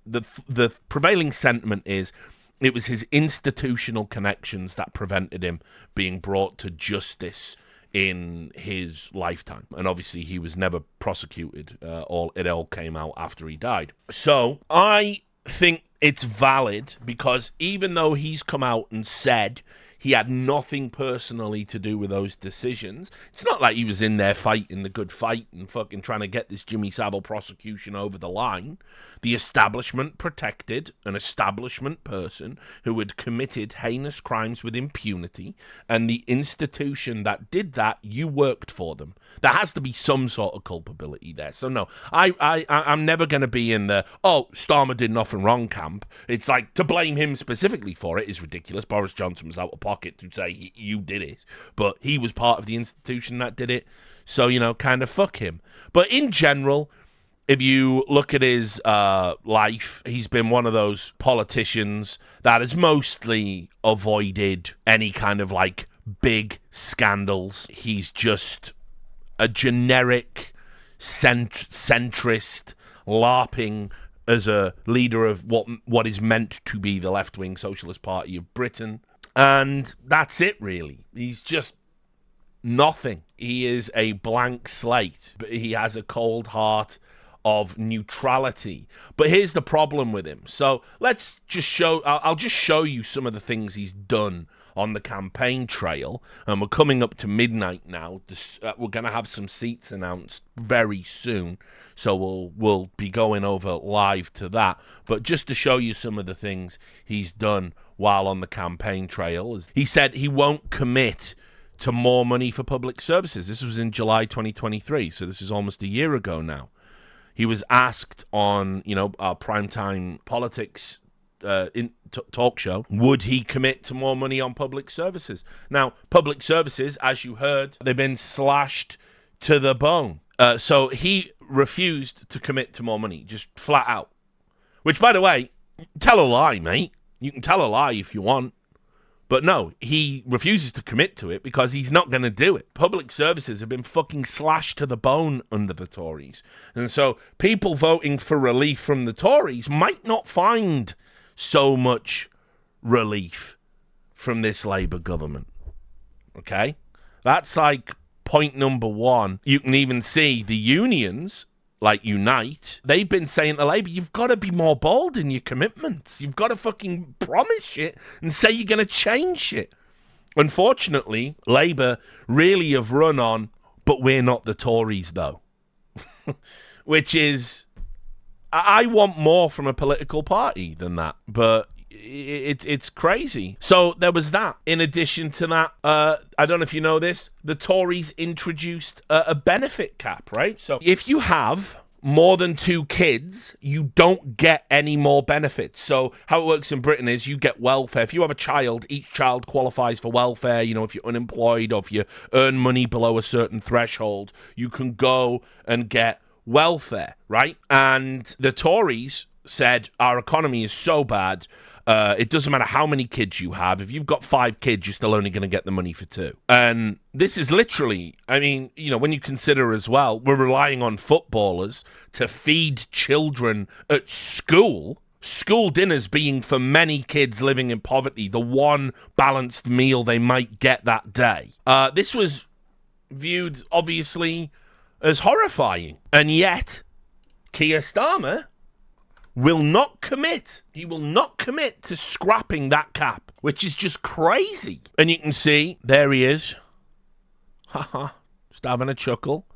the prevailing sentiment is it was his institutional connections that prevented him being brought to justice in his lifetime. And obviously he was never prosecuted. It all came out after he died. So I think it's valid, because even though he's come out and said he had nothing personally to do with those decisions, it's not like he was in there fighting the good fight and fucking trying to get this Jimmy Savile prosecution over the line. The establishment protected an establishment person who had committed heinous crimes with impunity, and the institution that did that, you worked for them. There has to be some sort of culpability there. So no, I'm never going to be in the, Starmer did nothing wrong camp. It's like, to blame him specifically for it is ridiculous. Boris Johnson was out of pocket to say you did it, but he was part of the institution that did it. So, kind of fuck him. But in general, if you look at his life, he's been one of those politicians that has mostly avoided any kind of like big scandals. He's just a generic centrist LARPing as a leader of what is meant to be the left-wing Socialist Party of Britain. And that's it, really. He's just nothing. He is a blank slate, but he has a cold heart of neutrality. But here's the problem with him. So let's just I'll just show you some of the things he's done on the campaign trail. And we're coming up to midnight now. We're going to have some seats announced very soon. So we'll be going over live to that. But just to show you some of the things he's done while on the campaign trail, he said he won't commit to more money for public services. This was in July 2023. So this is almost a year ago now. He was asked on, our primetime politics talk show, would he commit to more money on public services? Now, public services, as you heard, they've been slashed to the bone. So he refused to commit to more money, just flat out. Which, by the way, tell a lie, mate. You can tell a lie if you want. But no, he refuses to commit to it because he's not going to do it. Public services have been fucking slashed to the bone under the Tories. And so people voting for relief from the Tories might not find so much relief from this Labour government. Okay? That's like point number one. You can even see the unions, like Unite, they've been saying to Labour, you've got to be more bold in your commitments. You've got to fucking promise shit and say you're going to change shit. Unfortunately, Labour really have run on, but we're not the Tories, though. Which is, I want more from a political party than that, but it's crazy. So there was that. In addition to that, I don't know if you know this, the Tories introduced a benefit cap, right? So if you have more than 2 kids, you don't get any more benefits. So how it works in Britain is you get welfare. If you have a child, each child qualifies for welfare. If you're unemployed or if you earn money below a certain threshold, you can go and get welfare, right? And the Tories said our economy is so bad, it doesn't matter how many kids you have. If you've got 5 kids, you're still only going to get the money for 2. And this is literally, I mean, you know, when you consider as well, we're relying on footballers to feed children at school. School dinners being, for many kids living in poverty, the one balanced meal they might get that day. This was viewed, obviously, as horrifying. And yet, Keir Starmer will not commit. He will not commit to scrapping that cap, which is just crazy. And you can see, there he is. Haha, just having a chuckle.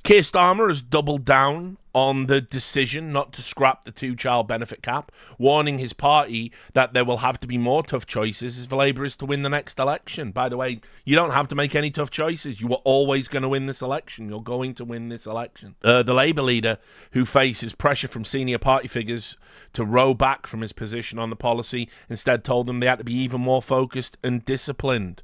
Keir Starmer has doubled down on the decision not to scrap the 2-child benefit cap, warning his party that there will have to be more tough choices if Labour is to win the next election. By the way, you don't have to make any tough choices. You were always going to win this election. You're going to win this election. The Labour leader, who faces pressure from senior party figures to row back from his position on the policy, instead told them they had to be even more focused and disciplined.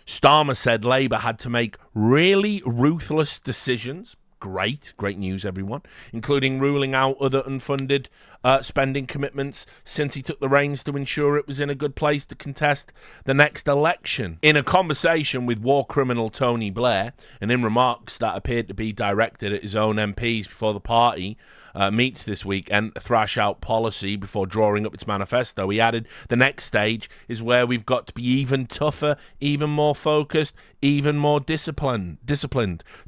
Starmer said Labour had to make really ruthless decisions. Great news, everyone, including ruling out other unfunded spending commitments since he took the reins to ensure it was in a good place to contest the next election. In a conversation with war criminal Tony Blair, and in remarks that appeared to be directed at his own MPs before the party meets this weekend, thrash out policy before drawing up its manifesto, he added, the next stage is where we've got to be even tougher, even more focused, even more disciplined.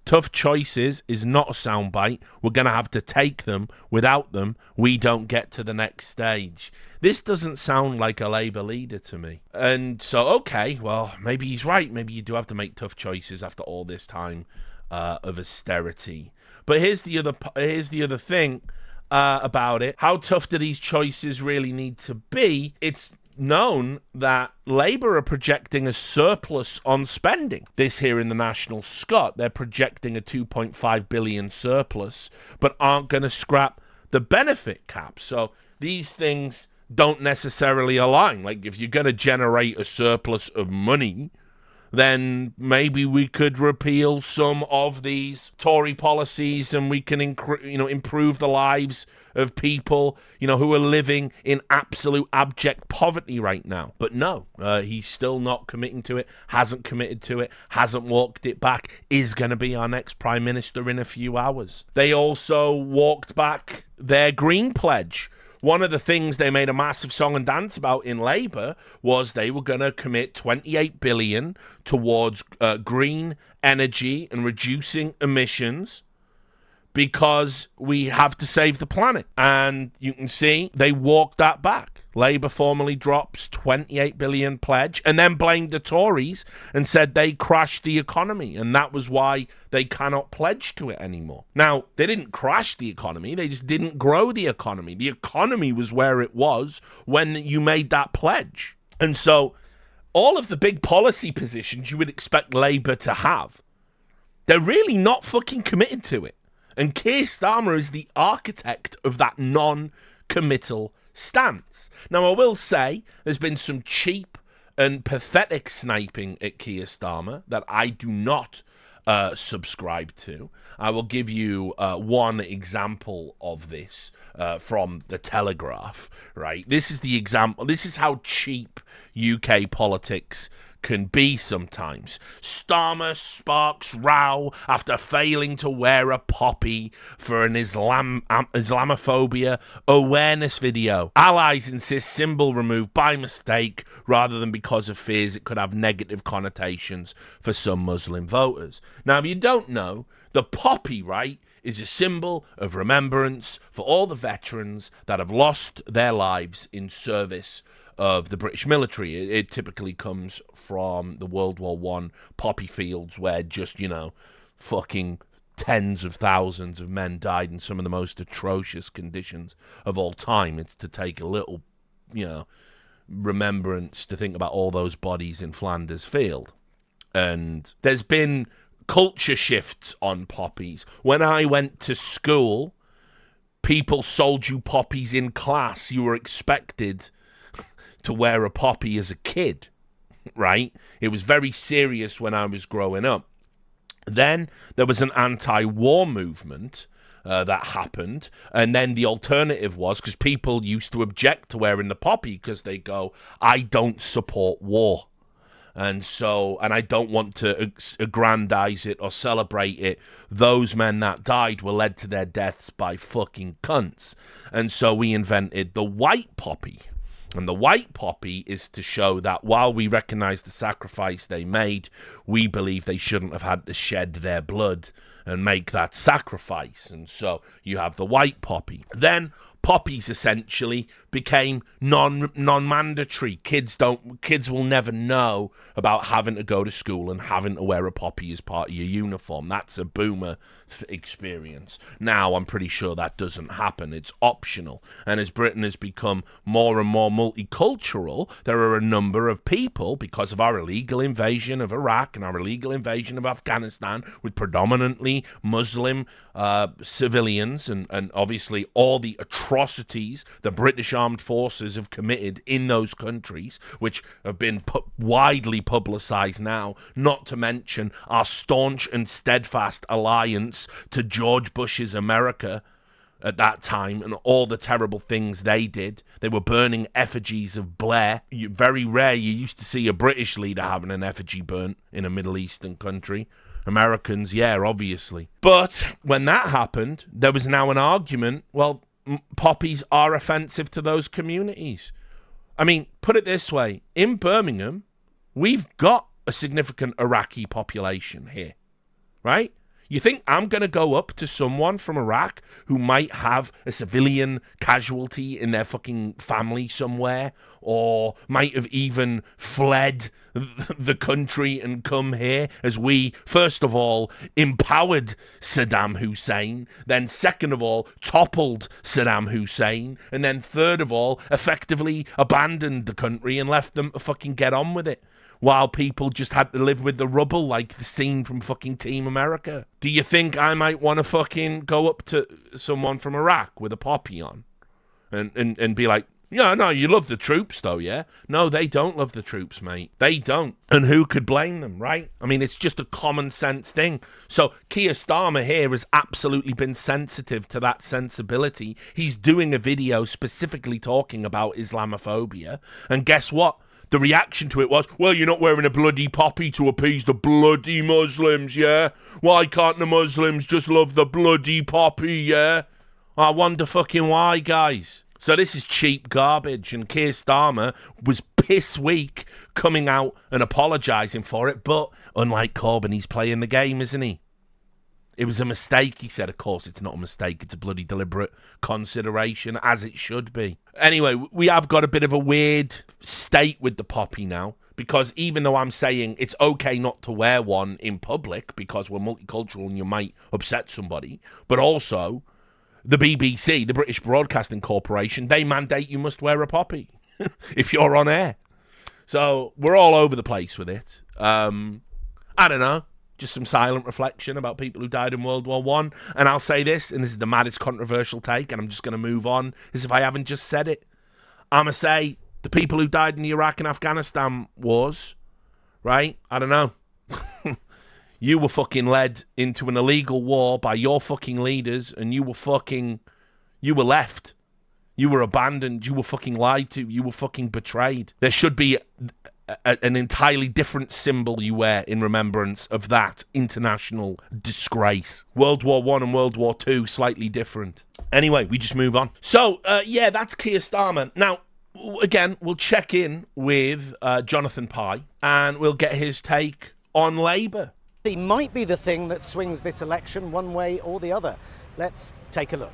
Tough choices is not a soundbite. We're going to have to take them. Without them, we don't get to the next stage. This doesn't sound like a Labour leader to me. And so, okay, well, maybe he's right. Maybe you do have to make tough choices after all this time of austerity. But here's the other thing about it. How tough do these choices really need to be? It's known that Labour are projecting a surplus on spending. This here in the National Scot, they're projecting a 2.5 billion surplus, but aren't going to scrap the benefit cap. So these things don't necessarily align. Like, if you're going to generate a surplus of money, then maybe we could repeal some of these Tory policies and we can improve the lives of people, who are living in absolute abject poverty right now. But no, he's still not committing to it, hasn't committed to it, hasn't walked it back, is going to be our next Prime Minister in a few hours. They also walked back their Green Pledge. One of the things they made a massive song and dance about in Labour was they were going to commit 28 billion towards green energy and reducing emissions because we have to save the planet. And you can see they walked that back. Labour formally drops 28 billion pledge and then blamed the Tories and said they crashed the economy and that was why they cannot pledge to it anymore. Now, they didn't crash the economy, they just didn't grow the economy. The economy was where it was when you made that pledge. And so all of the big policy positions you would expect Labour to have, they're really not fucking committed to it. And Keir Starmer is the architect of that non-committal stance. Now, I will say there's been some cheap and pathetic sniping at Keir Starmer that I do not subscribe to. I will give you one example of this from The Telegraph, right? This is the example. This is how cheap UK politics can be sometimes. Starmer sparks row after failing to wear a poppy for an Islamophobia awareness video. Allies insist symbol removed by mistake rather than because of fears it could have negative connotations for some Muslim voters. Now, if you don't know, the poppy, right, is a symbol of remembrance for all the veterans that have lost their lives in service of the British military. It typically comes from the World War I poppy fields where just, fucking tens of thousands of men died in some of the most atrocious conditions of all time. It's to take a little, remembrance to think about all those bodies in Flanders Field. And there's been culture shifts on poppies. When I went to school, people sold you poppies in class. You were expected to wear a poppy as a kid, right? It was very serious when I was growing up. Then there was an anti-war movement that happened. And then the alternative was, because people used to object to wearing the poppy because they go, I don't support war. And I don't want to aggrandize it or celebrate it. Those men that died were led to their deaths by fucking cunts. And so we invented the white poppy. And the white poppy is to show that while we recognize the sacrifice they made, we believe they shouldn't have had to shed their blood and make that sacrifice. And so you have the white poppy. Then poppies essentially became non-mandatory. Kids will never know about having to go to school and having to wear a poppy as part of your uniform. That's a boomer experience. Now I'm pretty sure that doesn't happen. It's optional. And as Britain has become more and more multicultural, there are a number of people, because of our illegal invasion of Iraq and our illegal invasion of Afghanistan with predominantly Muslim civilians and obviously all the atrocities the British armed forces have committed in those countries, which have been widely publicised now, not to mention our staunch and steadfast alliance to George Bush's America at that time and all the terrible things they did. They were burning effigies of Blair. Very rare you used to see a British leader having an effigy burnt in a Middle Eastern country. Americans, yeah, obviously. But when that happened, there was now an argument, well, poppies are offensive to those communities. I mean, put it this way, in Birmingham, we've got a significant Iraqi population here, right? You think I'm going to go up to someone from Iraq who might have a civilian casualty in their fucking family somewhere, or might have even fled the country and come here as we, first of all, empowered Saddam Hussein, then second of all, toppled Saddam Hussein, and then third of all, effectively abandoned the country and left them to fucking get on with it, while people just had to live with the rubble like the scene from fucking Team America? Do you think I might want to fucking go up to someone from Iraq with a poppy on and be like, yeah, no, you love the troops though, yeah? No, they don't love the troops, mate. They don't. And who could blame them, right? I mean, it's just a common sense thing. So Keir Starmer here has absolutely been sensitive to that sensibility. He's doing a video specifically talking about Islamophobia. And guess what? The reaction to it was, well, you're not wearing a bloody poppy to appease the bloody Muslims, yeah? Why can't the Muslims just love the bloody poppy, yeah? I wonder fucking why, guys. So this is cheap garbage, and Keir Starmer was piss weak coming out and apologising for it, but unlike Corbyn, he's playing the game, isn't he? It was a mistake, he said. Of course, it's not a mistake. It's a bloody deliberate consideration, as it should be. Anyway, we have got a bit of a weird state with the poppy now, because even though I'm saying it's okay not to wear one in public because we're multicultural and you might upset somebody, but also the BBC, the British Broadcasting Corporation, they mandate you must wear a poppy if you're on air. So we're all over the place with it. I don't know. Just some silent reflection about people who died in World War I. And I'll say this, and this is the maddest controversial take, and I'm just going to move on, as if I haven't just said it. I'm going to say the people who died in the Iraq and Afghanistan wars, right? I don't know. You were fucking led into an illegal war by your fucking leaders, and you were left. You were abandoned. You were fucking lied to. You were fucking betrayed. There should be an entirely different symbol you wear in remembrance of that international disgrace. World War I and World War II, slightly different. Anyway, we just move on. So, yeah, that's Keir Starmer. Now, again, we'll check in with Jonathan Pye, and we'll get his take on Labour. He might be the thing that swings this election one way or the other. Let's take a look.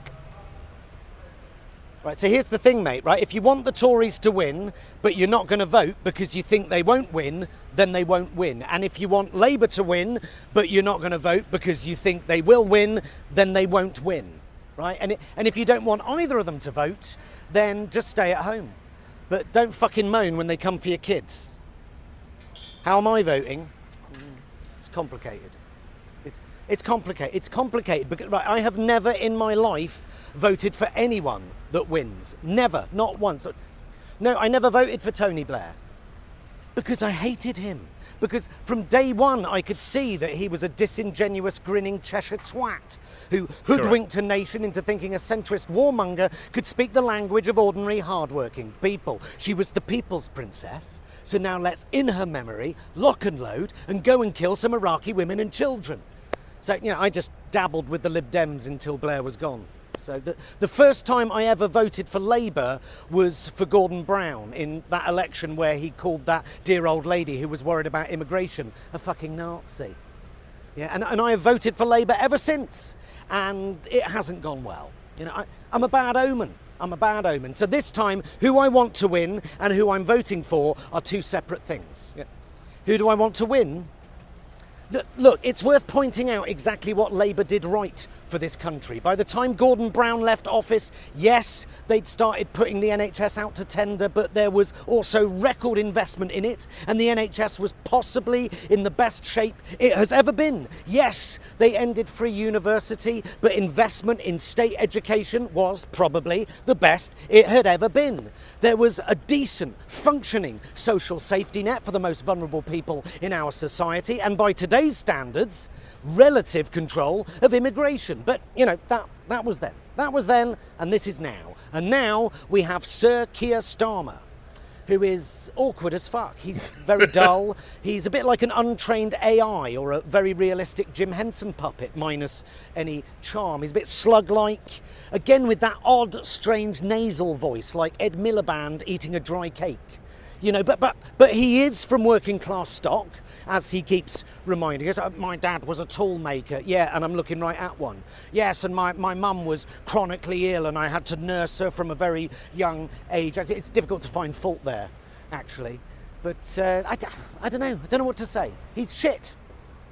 Right, so here's the thing, mate, right? If you want the Tories to win, but you're not going to vote because you think they won't win, then they won't win. And if you want Labour to win, but you're not going to vote because you think they will win, then they won't win, right? And if you don't want either of them to vote, then just stay at home. But don't fucking moan when they come for your kids. How am I voting? It's complicated. It's complicated. It's complicated because, right, I have never in my life voted for anyone that wins. Never. Not once. No, I never voted for Tony Blair. Because I hated him. Because from day one I could see that he was a disingenuous, grinning Cheshire twat who hoodwinked a nation into thinking a centrist warmonger could speak the language of ordinary, hard-working people. She was the people's princess, so now let's, in her memory, lock and load and go and kill some Iraqi women and children. So, I just dabbled with the Lib Dems until Blair was gone. So the first time I ever voted for Labour was for Gordon Brown in that election where he called that dear old lady who was worried about immigration a fucking Nazi. Yeah, and I have voted for Labour ever since, and it hasn't gone well. I'm a bad omen. I'm a bad omen. So this time, who I want to win and who I'm voting for are two separate things. Yeah. Who do I want to win? Look, it's worth pointing out exactly what Labour did right for this country. By the time Gordon Brown left office, yes, they'd started putting the NHS out to tender, but there was also record investment in it, and the NHS was possibly in the best shape it has ever been. Yes, they ended free university, but investment in state education was probably the best it had ever been. There was a decent, functioning social safety net for the most vulnerable people in our society, and by today's standards, relative control of immigration. But, that was then. That was then, and this is now. And now we have Sir Keir Starmer, who is awkward as fuck. He's very dull. He's a bit like an untrained AI or a very realistic Jim Henson puppet, minus any charm. He's a bit slug-like, again with that odd, strange nasal voice, like Ed Miliband eating a dry cake. But he is from working class stock, as he keeps reminding us. My dad was a tool maker, yeah, and I'm looking right at one. Yes, and my mum was chronically ill and I had to nurse her from a very young age. It's difficult to find fault there, actually. But I don't know. I don't know what to say. He's shit.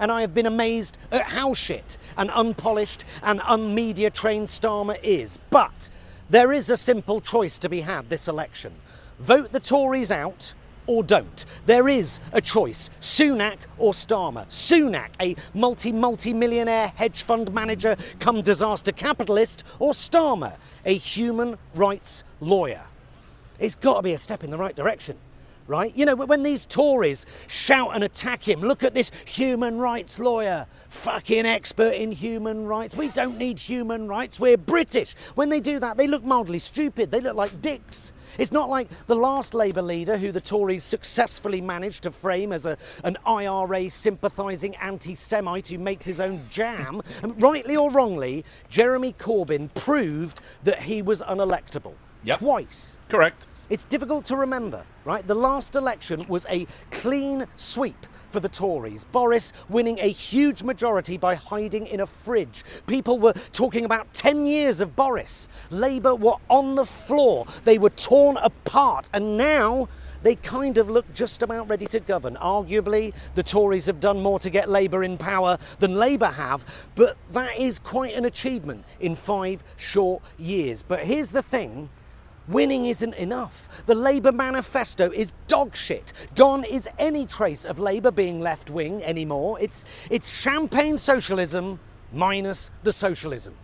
And I have been amazed at how shit and unpolished and unmedia trained Starmer is. But there is a simple choice to be had this election. Vote the Tories out or don't. There is a choice. Sunak or Starmer. Sunak, a multi-millionaire hedge fund manager come disaster capitalist, or Starmer, a human rights lawyer. It's got to be a step in the right direction, right? When these Tories shout and attack him, look at this human rights lawyer, fucking expert in human rights. We don't need human rights, we're British. When they do that, they look mildly stupid. They look like dicks. It's not like the last Labour leader who the Tories successfully managed to frame as an IRA sympathising anti-Semite who makes his own jam. And rightly or wrongly, Jeremy Corbyn proved that he was unelectable. Yep. Twice. Correct. It's difficult to remember, right? The last election was a clean sweep for the Tories. Boris winning a huge majority by hiding in a fridge. People were talking about 10 years of Boris. Labour were on the floor. They were torn apart. And now they kind of look just about ready to govern. Arguably, the Tories have done more to get Labour in power than Labour have, but that is quite an achievement in 5 short years. But here's the thing. Winning isn't enough. The Labour manifesto is dog shit. Gone is any trace of Labour being left-wing anymore. It's champagne socialism minus the socialism.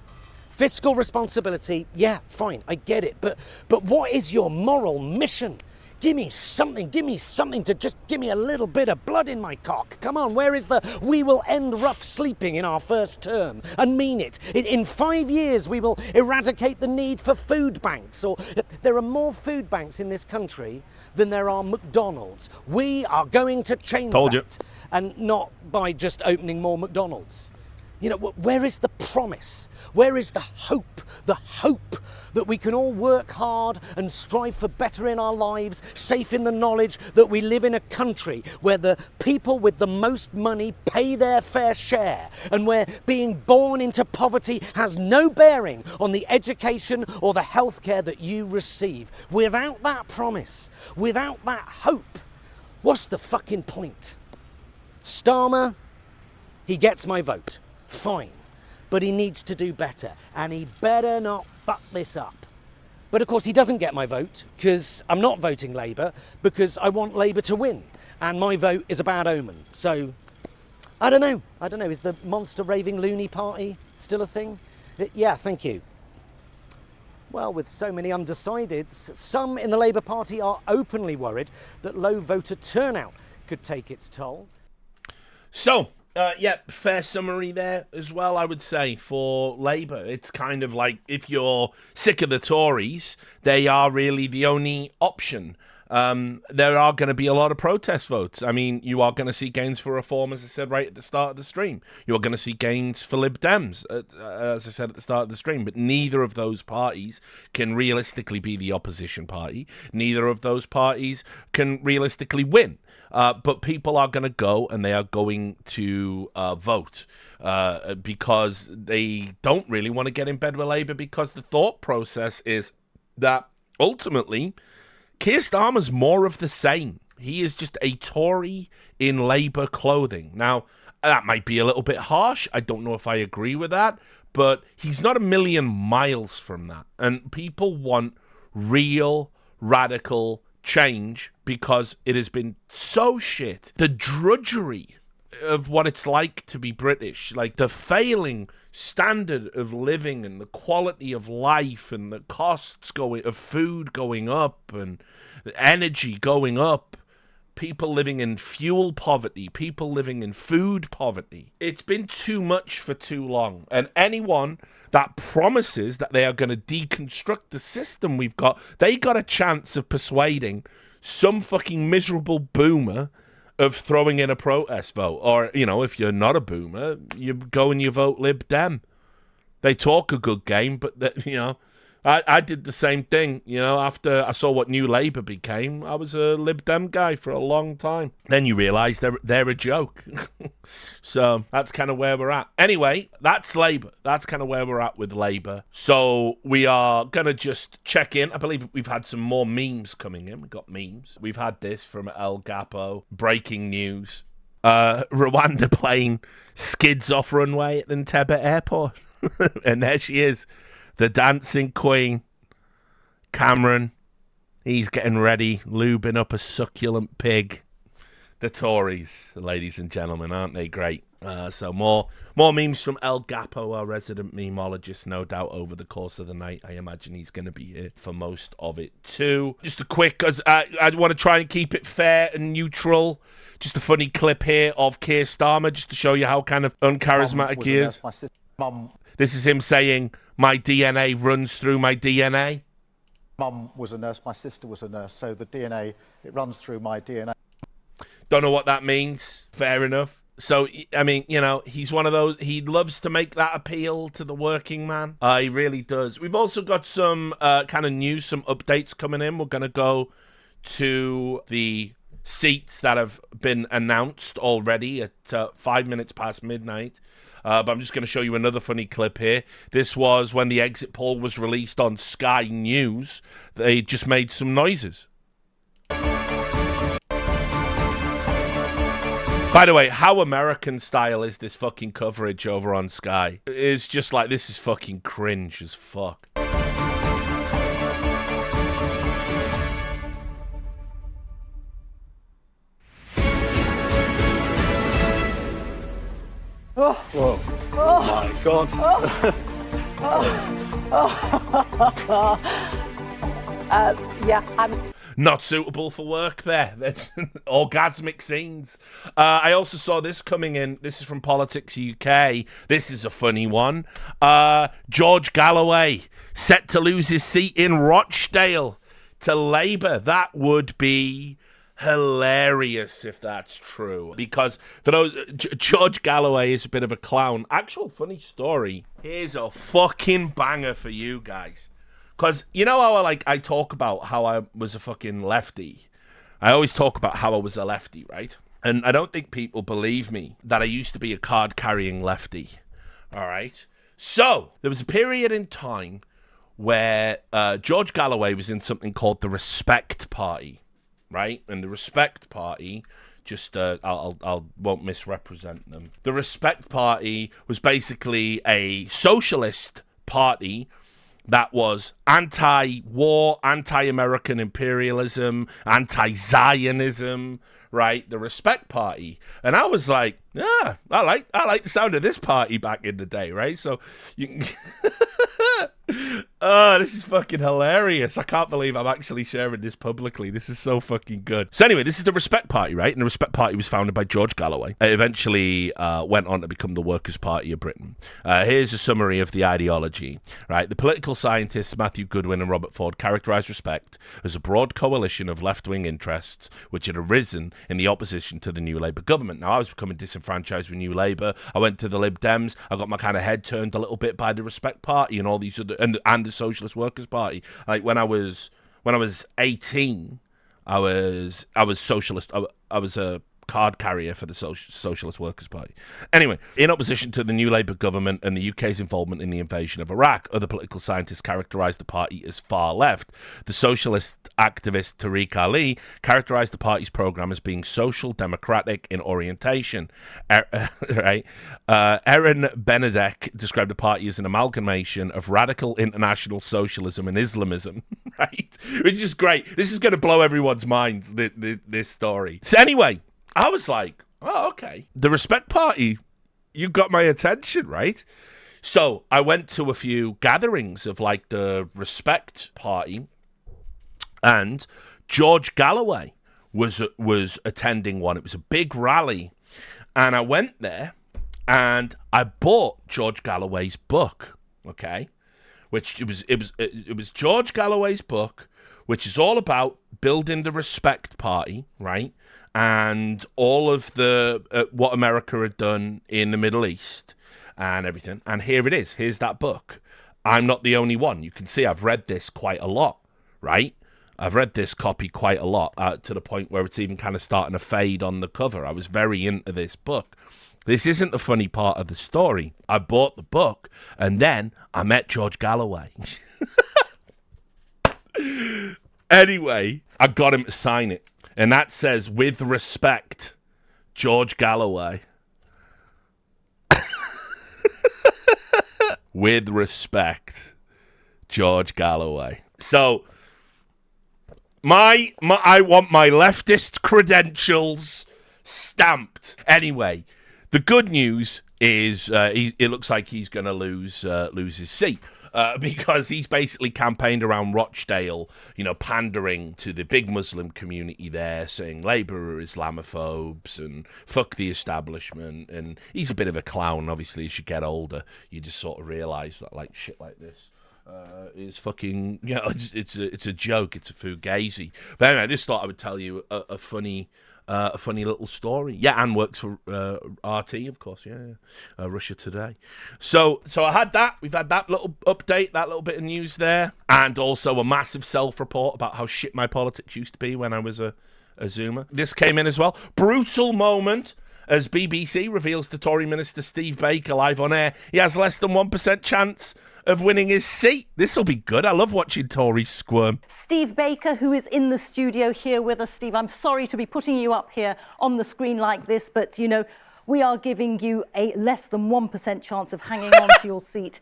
Fiscal responsibility, yeah, fine, I get it. But what is your moral mission? Give me something to just give me a little bit of blood in my cock. Come on, where is the we will end rough sleeping in our first term and mean it? In 5 years we will eradicate the need for food banks. Or there are more food banks in this country than there are McDonald's. We are going to change that. And not by just opening more McDonald's. Where is the promise? Where is the hope? The hope that we can all work hard and strive for better in our lives, safe in the knowledge that we live in a country where the people with the most money pay their fair share, and where being born into poverty has no bearing on the education or the healthcare that you receive. Without that promise, without that hope, what's the fucking point? Starmer, he gets my vote. Fine. But he needs to do better, and he better not fuck this up. But of course he doesn't get my vote, because I'm not voting Labour, because I want Labour to win, and my vote is a bad omen. So, I don't know, is the monster raving loony party still a thing? Yeah, thank you. Well, with so many undecideds, some in the Labour Party are openly worried that low voter turnout could take its toll. So, yeah, fair summary there as well, I would say, for Labour. It's kind of like, if you're sick of the Tories, they are really the only option. There are going to be a lot of protest votes. I mean, you are going to see gains for reform, as I said right at the start of the stream. You're going to see gains for Lib Dems, as I said at the start of the stream. But neither of those parties can realistically be the opposition party. Neither of those parties can realistically win. But people are going to go, and they are going to vote because they don't really want to get in bed with Labour, because the thought process is that ultimately Keir Starmer's more of the same. He is just a Tory in Labour clothing. Now, that might be a little bit harsh. I don't know if I agree with that, but he's not a million miles from that. And people want real, radical change because it has been so shit. The drudgery of what it's like to be British, like the failing standard of living and the quality of life and the costs of food going up and the energy going up, people living in fuel poverty, people living in food poverty. It's been too much for too long. And anyone that promises that they are going to deconstruct the system we've got, they got a chance of persuading some fucking miserable boomer of throwing in a protest vote. Or, you know, if you're not a boomer, you go and you vote Lib Dem. They talk a good game, but, you know, I did the same thing, you know, after I saw what New Labour became. I was a Lib Dem guy for a long time. Then you realise they're a joke. So that's kind of where we're at. Anyway, that's Labour. That's kind of where we're at with Labour. So we are going to just check in. I believe we've had some more memes coming in. We've got memes. We've had this from El Gapo. Breaking news. Rwanda plane skids off runway at Entebbe Airport. And there she is. The dancing queen, Cameron, he's getting ready, lubing up a succulent pig. The Tories, ladies and gentlemen, aren't they great? So more memes from El Gapo, our resident memeologist, no doubt, over the course of the night. I imagine he's going to be here for most of it too. Just a quick, because I want to try and keep it fair and neutral. Just a funny clip here of Keir Starmer, just to show you how kind of uncharismatic he is. This is him saying, my DNA runs through my DNA. Mum was a nurse, my sister was a nurse, so the DNA, it runs through my DNA. Don't know what that means. Fair enough. So, I mean, you know, he's one of those, he loves to make that appeal to the working man. He really does. We've also got some kind of news, some updates coming in. We're going to go to the seats that have been announced already at 5 minutes past midnight. But I'm just going to show you another funny clip here. This was when the exit poll was released on Sky News. They just made some noises. By the way, how American style is this fucking coverage over on Sky? It's just like, this is fucking cringe as fuck. Whoa. Oh my God. Yeah, Not suitable for work there. Orgasmic scenes. I also saw this coming in. This is from Politics UK. This is a funny one. George Galloway set to lose his seat in Rochdale to Labour. That would be hilarious if that's true, because for those, George Galloway is a bit of a clown. Actual funny story. Here's a fucking banger for you guys, because you know how I talk about how I was a fucking lefty. I always talk about how I was a lefty, right? And I don't think people believe me that I used to be a card carrying lefty. All right, so there was a period in time where George Galloway was in something called the Respect Party. Right? And the Respect Party, just I won't misrepresent them. The Respect Party was basically a socialist party that was anti-war, anti-American imperialism, anti-Zionism, right? The Respect Party. And I was like, Yeah, I like the sound of this party back in the day, right? So you can oh, this is fucking hilarious. I can't believe I'm actually sharing this publicly. This is so fucking good. So anyway, this is the Respect Party, right? And the Respect Party was founded by George Galloway. It eventually went on to become the Workers' Party of Britain. Here's a summary of the ideology, right? The political scientists Matthew Goodwin and Robert Ford characterised Respect as a broad coalition of left-wing interests which had arisen in the opposition to the New Labour government. Now, I was becoming disenfranchised with New Labour. I went to the Lib Dems. I got my kind of head turned a little bit by the Respect Party and all these other and the Socialist Workers' Party. Like when I was 18, I was socialist. I was a card carrier for the Socialist Workers' Party. Anyway, in opposition to the New Labour government and the UK's involvement in the invasion of Iraq, other political scientists characterised the party as far left. The socialist activist Tariq Ali characterised the party's programme as being social democratic in orientation. Erin Benedek described the party as an amalgamation of radical international socialism and Islamism, right? Which is great. This is going to blow everyone's minds, this story. So anyway, I was like, oh, okay. The Respect Party, you got my attention, right? So I went to a few gatherings of like the Respect Party, and George Galloway was attending one. It was a big rally, and I went there, and I bought George Galloway's book. Okay, which it was George Galloway's book, which is all about building the Respect Party, right? And all of the what America had done in the Middle East and everything. And here it is. Here's that book. I'm not the only one. You can see I've read this quite a lot, right? I've read this copy quite a lot to the point where it's even kind of starting to fade on the cover. I was very into this book. This isn't the funny part of the story. I bought the book and then I met George Galloway. Anyway, I got him to sign it. And that says, with respect, George Galloway. With respect, George Galloway. So, I want my leftist credentials stamped. Anyway, the good news is it looks like he's going to lose his seat. Because he's basically campaigned around Rochdale, pandering to the big Muslim community there, saying Labour are Islamophobes and fuck the establishment. And he's a bit of a clown, obviously, as you get older. You just sort of realise that, like, shit like this is fucking, it's a joke, it's a fugazi. But anyway, I just thought I would tell you a funny little story. Yeah, and works for RT, of course. Yeah. Russia Today. So I had that. We've had that little update, that little bit of news there, and also a massive self-report about how shit my politics used to be when I was a Zoomer. This came in as well. Brutal moment as BBC reveals to Tory Minister Steve Baker live on air he has less than 1% chance of winning his seat. This'll be good. I love watching Tories squirm. Steve Baker, who is in the studio here with us. Steve, I'm sorry to be putting you up here on the screen like this, but, we are giving you a less than 1% chance of hanging on to your seat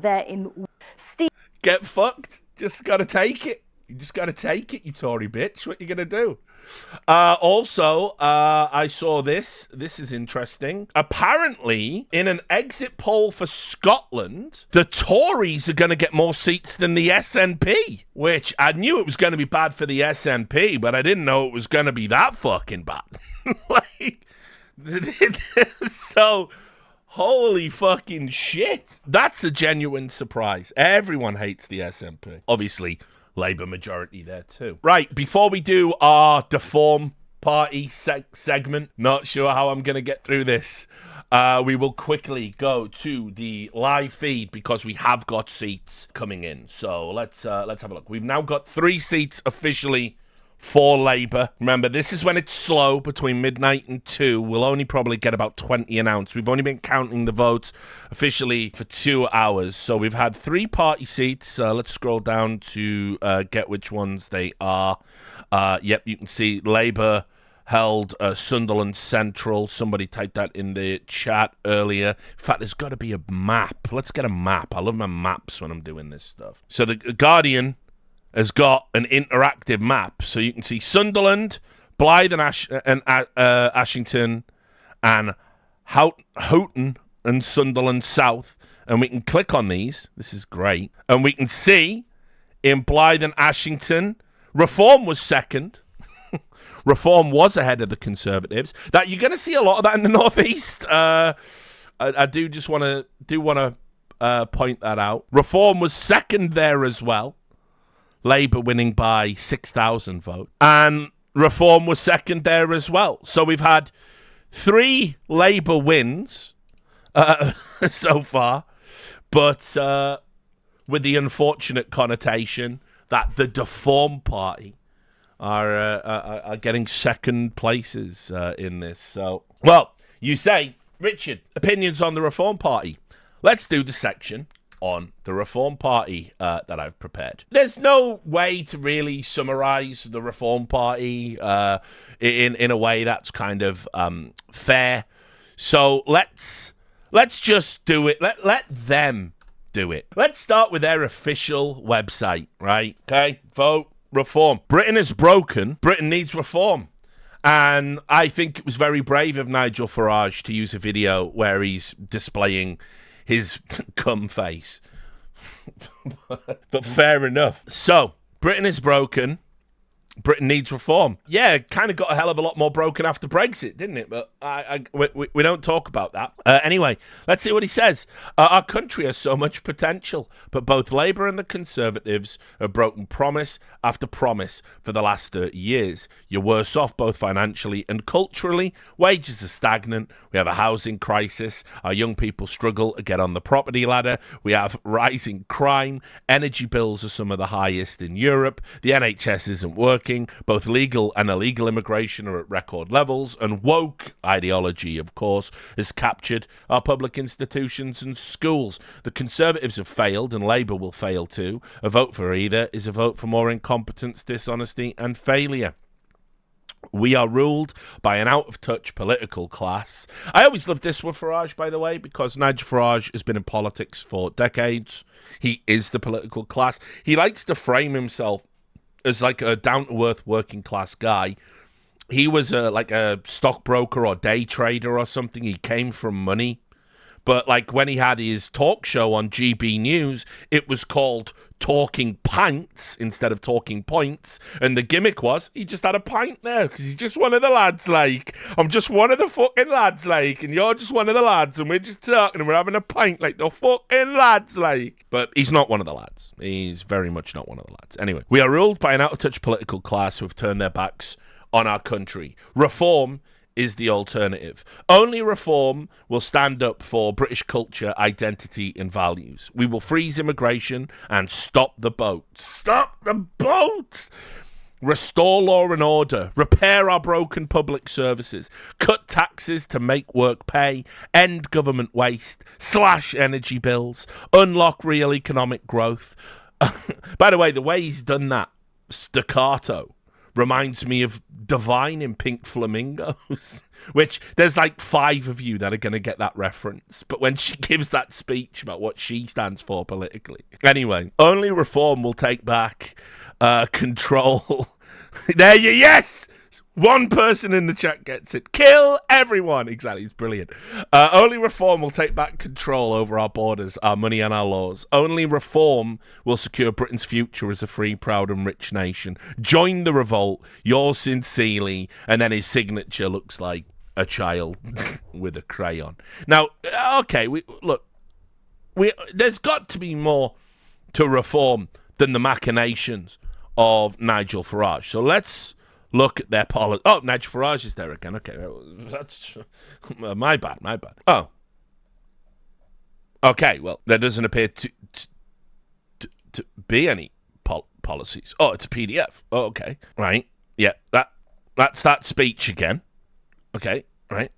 there in... Steve... Get fucked. Just got to take it. You just got to take it, you Tory bitch. What you going to do? Also, I saw this. This is interesting. Apparently, in an exit poll for Scotland, the Tories are going to get more seats than the SNP, which I knew it was going to be bad for the SNP, but I didn't know it was going to be that fucking bad. So, holy fucking shit. That's a genuine surprise. Everyone hates the SNP. Obviously, Labour majority there too. Right, before we do our deform party segment, not sure how I'm going to get through this. We will quickly go to the live feed because we have got seats coming in. So let's have a look. We've now got 3 seats officially for Labour. Remember, this is when it's slow between midnight and 2. We'll only probably get about 20 announced. We've only been counting the votes officially for 2 hours. So we've had 3 party seats. Let's scroll down to get which ones they are. Yep, you can see Labour held Sunderland Central. Somebody typed that in the chat earlier. In fact, there's got to be a map. Let's get a map. I love my maps when I'm doing this stuff. So the Guardian has got an interactive map, so you can see Sunderland, Blythe and Ashington, and Houghton and Sunderland South, and we can click on these. This is great. And we can see in Blyth and Ashington, Reform was second. Reform was ahead of the Conservatives. That you're going to see a lot of that in the Northeast. I do just want to point that out. Reform was second there as well. Labour winning by 6,000 votes. And Reform was second there as well. So we've had 3 Labour wins so far, but with the unfortunate connotation that the Deformed Party are getting second places in this. So, well, you say, Richard, opinions on the Reform Party. Let's do the section on the Reform Party that I've prepared. There's no way to really summarise the Reform Party in a way that's kind of fair. So let's just do it. Let them do it. Let's start with their official website, right? Okay, vote Reform. Britain is broken. Britain needs reform. And I think it was very brave of Nigel Farage to use a video where he's displaying his cum face. But fair enough. So, Britain is broken. Britain needs reform. Yeah, kind of got a hell of a lot more broken after Brexit, didn't it? But we don't talk about that. Anyway, let's see what he says. Our country has so much potential, but both Labour and the Conservatives have broken promise after promise for the last 30 years. You're worse off both financially and culturally. Wages are stagnant. We have a housing crisis. Our young people struggle to get on the property ladder. We have rising crime. Energy bills are some of the highest in Europe. The NHS isn't working. Both legal and illegal immigration are at record levels, and woke ideology, of course, has captured our public institutions and schools. The Conservatives have failed, and Labour will fail too. A vote for either is a vote for more incompetence, dishonesty, and failure. We are ruled by an out-of-touch political class. I always loved this with Farage, by the way, because Nigel Farage has been in politics for decades. He is the political class. He likes to frame himself as like a down-to-earth working-class guy. He was like a stockbroker or day trader or something. He came from money. But like when he had his talk show on GB News, it was called Talking Pints instead of Talking Points. And the gimmick was he just had a pint there because he's just one of the lads, like. I'm just one of the fucking lads, like. And you're just one of the lads. And we're just talking and we're having a pint like the fucking lads, like. But he's not one of the lads. He's very much not one of the lads. Anyway, we are ruled by an out-of-touch political class who have turned their backs on our country. Reform is the alternative. Only reform will stand up for British culture, identity, and values. We will freeze immigration and stop the boat. Stop the boat! Restore law and order. Repair our broken public services. Cut taxes to make work pay. End government waste. Slash energy bills. Unlock real economic growth. By the way, the way he's done that staccato reminds me of Divine in Pink Flamingos, which there's like 5 of you that are going to get that reference. But when she gives that speech about what she stands for politically. Anyway, only reform will take back control. There you, yes! One person in the chat gets it. Kill everyone. Exactly, it's brilliant. Only reform will take back control over our borders, our money and our laws. Only reform will secure Britain's future as a free, proud and rich nation. Join the revolt. Yours sincerely. And then his signature looks like a child with a crayon. Now, okay, there's got to be more to reform than the machinations of Nigel Farage. So let's look at their policy. Oh, Nigel Farage is there again. Okay, that's my bad. Oh, okay. Well, there doesn't appear to be any policies. Oh, it's a PDF. Oh, okay, right. Yeah, that's that speech again. Okay, right.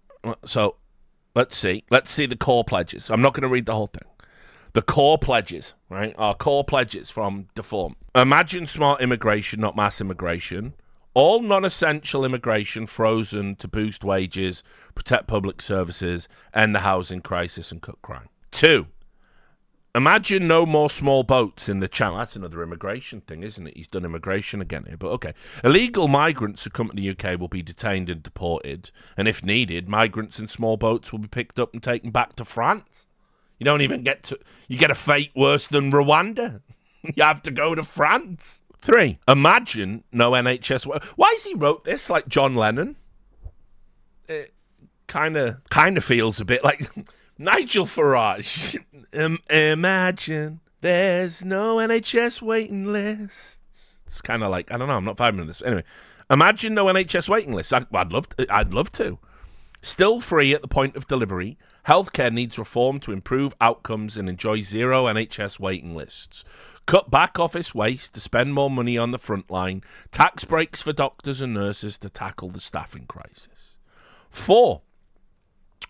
So let's see the core pledges. I'm not going to read the whole thing. The core pledges, right? Our core pledges from Deform. Imagine smart immigration, not mass immigration. All non-essential immigration frozen to boost wages, protect public services, end the housing crisis, and cut crime. 2, Imagine no more small boats in the channel. That's another immigration thing, isn't it? He's done immigration again here, but okay. Illegal migrants who come to the UK will be detained and deported, and if needed, migrants in small boats will be picked up and taken back to France. You don't even get to... You get a fate worse than Rwanda. You have to go to France. 3. Imagine no NHS... Why has he wrote this like John Lennon? It kind of feels a bit like... Nigel Farage. Imagine there's no NHS waiting lists. It's kind of like, I don't know, I'm not vibing with this. Anyway, imagine no NHS waiting lists. I'd love to. Still free at the point of delivery. Healthcare needs reform to improve outcomes and enjoy zero NHS waiting lists. Cut back office waste to spend more money on the front line. Tax breaks for doctors and nurses to tackle the staffing crisis. 4.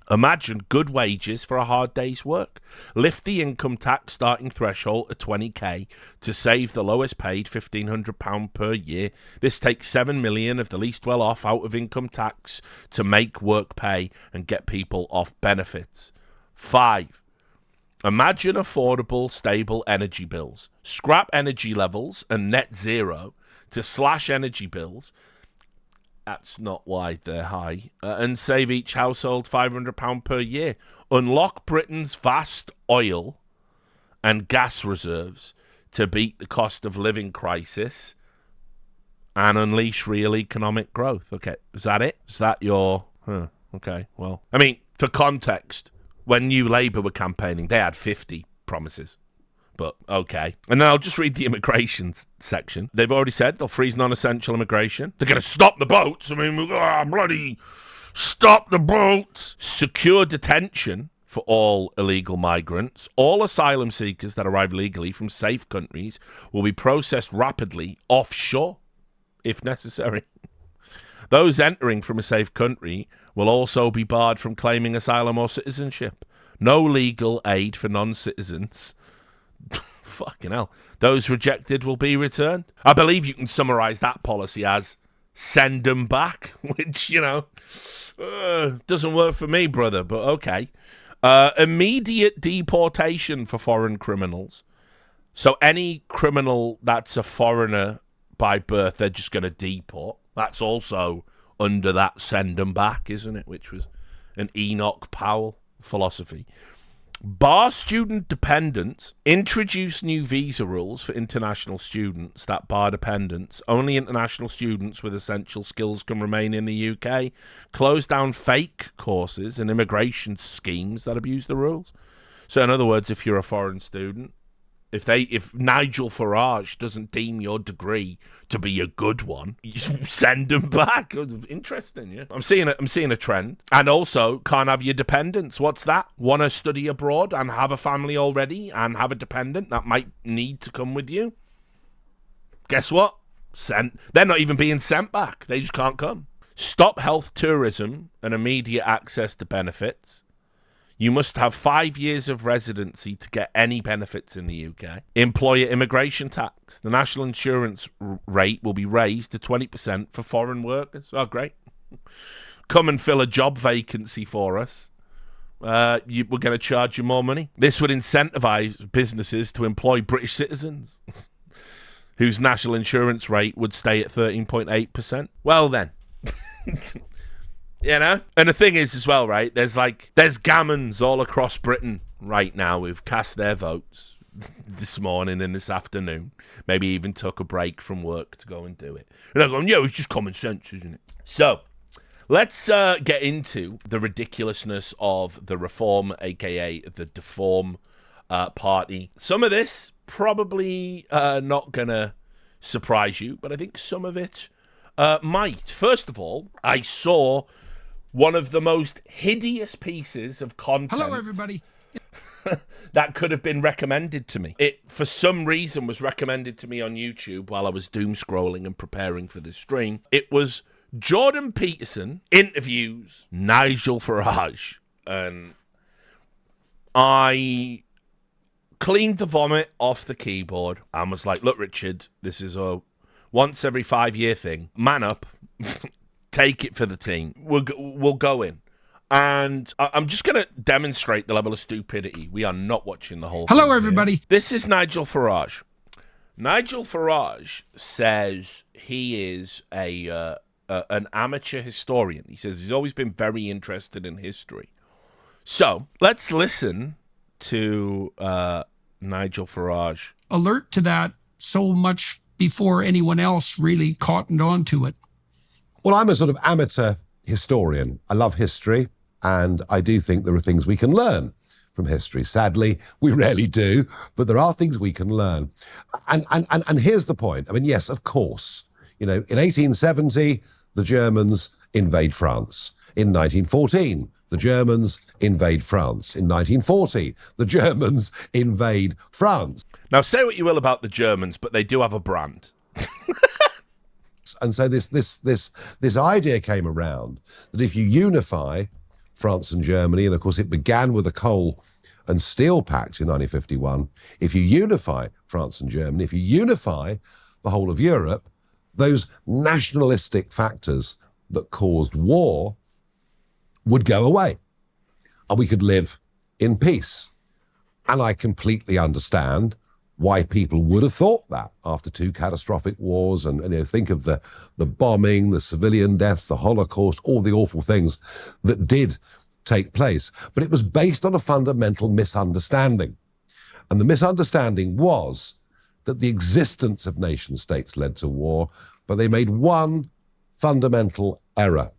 Imagine good wages for a hard day's work. Lift the income tax starting threshold at 20k to save the lowest paid £1,500 per year. This takes 7 million of the least well off out of income tax to make work pay and get people off benefits. 5. Imagine affordable, stable energy bills. Scrap energy levels and net zero to slash energy bills. That's not why they're high. And save each household £500 per year. Unlock Britain's vast oil and gas reserves to beat the cost of living crisis and unleash real economic growth. Okay, is that it? Is that your... okay, well... I mean, for context, when New Labour were campaigning, they had 50 promises. But, okay. And then I'll just read the immigration section. They've already said they'll freeze non-essential immigration. They're going to stop the boats. I mean, bloody stop the boats. Secure detention for all illegal migrants. All asylum seekers that arrive legally from safe countries will be processed rapidly offshore, if necessary. Those entering from a safe country will also be barred from claiming asylum or citizenship. No legal aid for non-citizens. Fucking hell. Those rejected will be returned. I believe you can summarise that policy as send them back, which, doesn't work for me, brother, but okay. Immediate deportation for foreign criminals. So any criminal that's a foreigner by birth, they're just going to deport. That's also under that send them back, isn't it? Which was an Enoch Powell philosophy. Bar student dependents. Introduce new visa rules for international students that bar dependents. Only international students with essential skills can remain in the UK. Close down fake courses and immigration schemes that abuse the rules. So in other words, if you're a foreign student, if Nigel Farage doesn't deem your degree to be a good one, you send them back. Interesting, yeah. I'm seeing a trend. And also, can't have your dependents. What's that? Want to study abroad and have a family already and have a dependent that might need to come with you? Guess what? They're not even being sent back. They just can't come. Stop health tourism and immediate access to benefits. You must have 5 years of residency to get any benefits in the UK. Employer immigration tax. The national insurance rate will be raised to 20% for foreign workers. Oh, great. Come and fill a job vacancy for us. We're going to charge you more money. This would incentivise businesses to employ British citizens whose national insurance rate would stay at 13.8%. Well, then. And the thing is as well, right, there's gammons all across Britain right now who've cast their votes this morning and this afternoon, maybe even took a break from work to go and do it. And they're going, it's just common sense, isn't it? So, let's get into the ridiculousness of the Reform, aka the Deform party. Some of this probably not going to surprise you, but I think some of it might. First of all, I saw one of the most hideous pieces of content. Hello, everybody. That could have been recommended to me. It, for some reason, was recommended to me on YouTube while I was doom scrolling and preparing for this stream. It was Jordan Peterson interviews Nigel Farage. And I cleaned the vomit off the keyboard and was like, look, Richard, this is a once every 5 year thing. Man up. Take it for the team. We'll go in. And I'm just going to demonstrate the level of stupidity. We are not watching the whole Hello, thing everybody. here. This is Nigel Farage. Nigel Farage says he is an amateur historian. He says he's always been very interested in history. So let's listen to Nigel Farage. Alert to that so much before anyone else really cottoned on to it. Well, I'm a sort of amateur historian. I love history, and I do think there are things we can learn from history. Sadly, we rarely do, but there are things we can learn. And here's the point. I mean, yes, of course, in 1870, the Germans invade France. In 1914, the Germans invade France. In 1940, the Germans invade France. Now, say what you will about the Germans, but they do have a brand. And so this idea came around that if you unify France and Germany, and of course it began with the Coal and Steel Pact in 1951, if you unify France and Germany, if you unify the whole of Europe, those nationalistic factors that caused war would go away, and we could live in peace. And I completely understand why people would have thought that after two catastrophic wars, and think of the bombing, the civilian deaths, the Holocaust, all the awful things that did take place. But it was based on a fundamental misunderstanding. And the misunderstanding was that the existence of nation states led to war, but they made one fundamental error.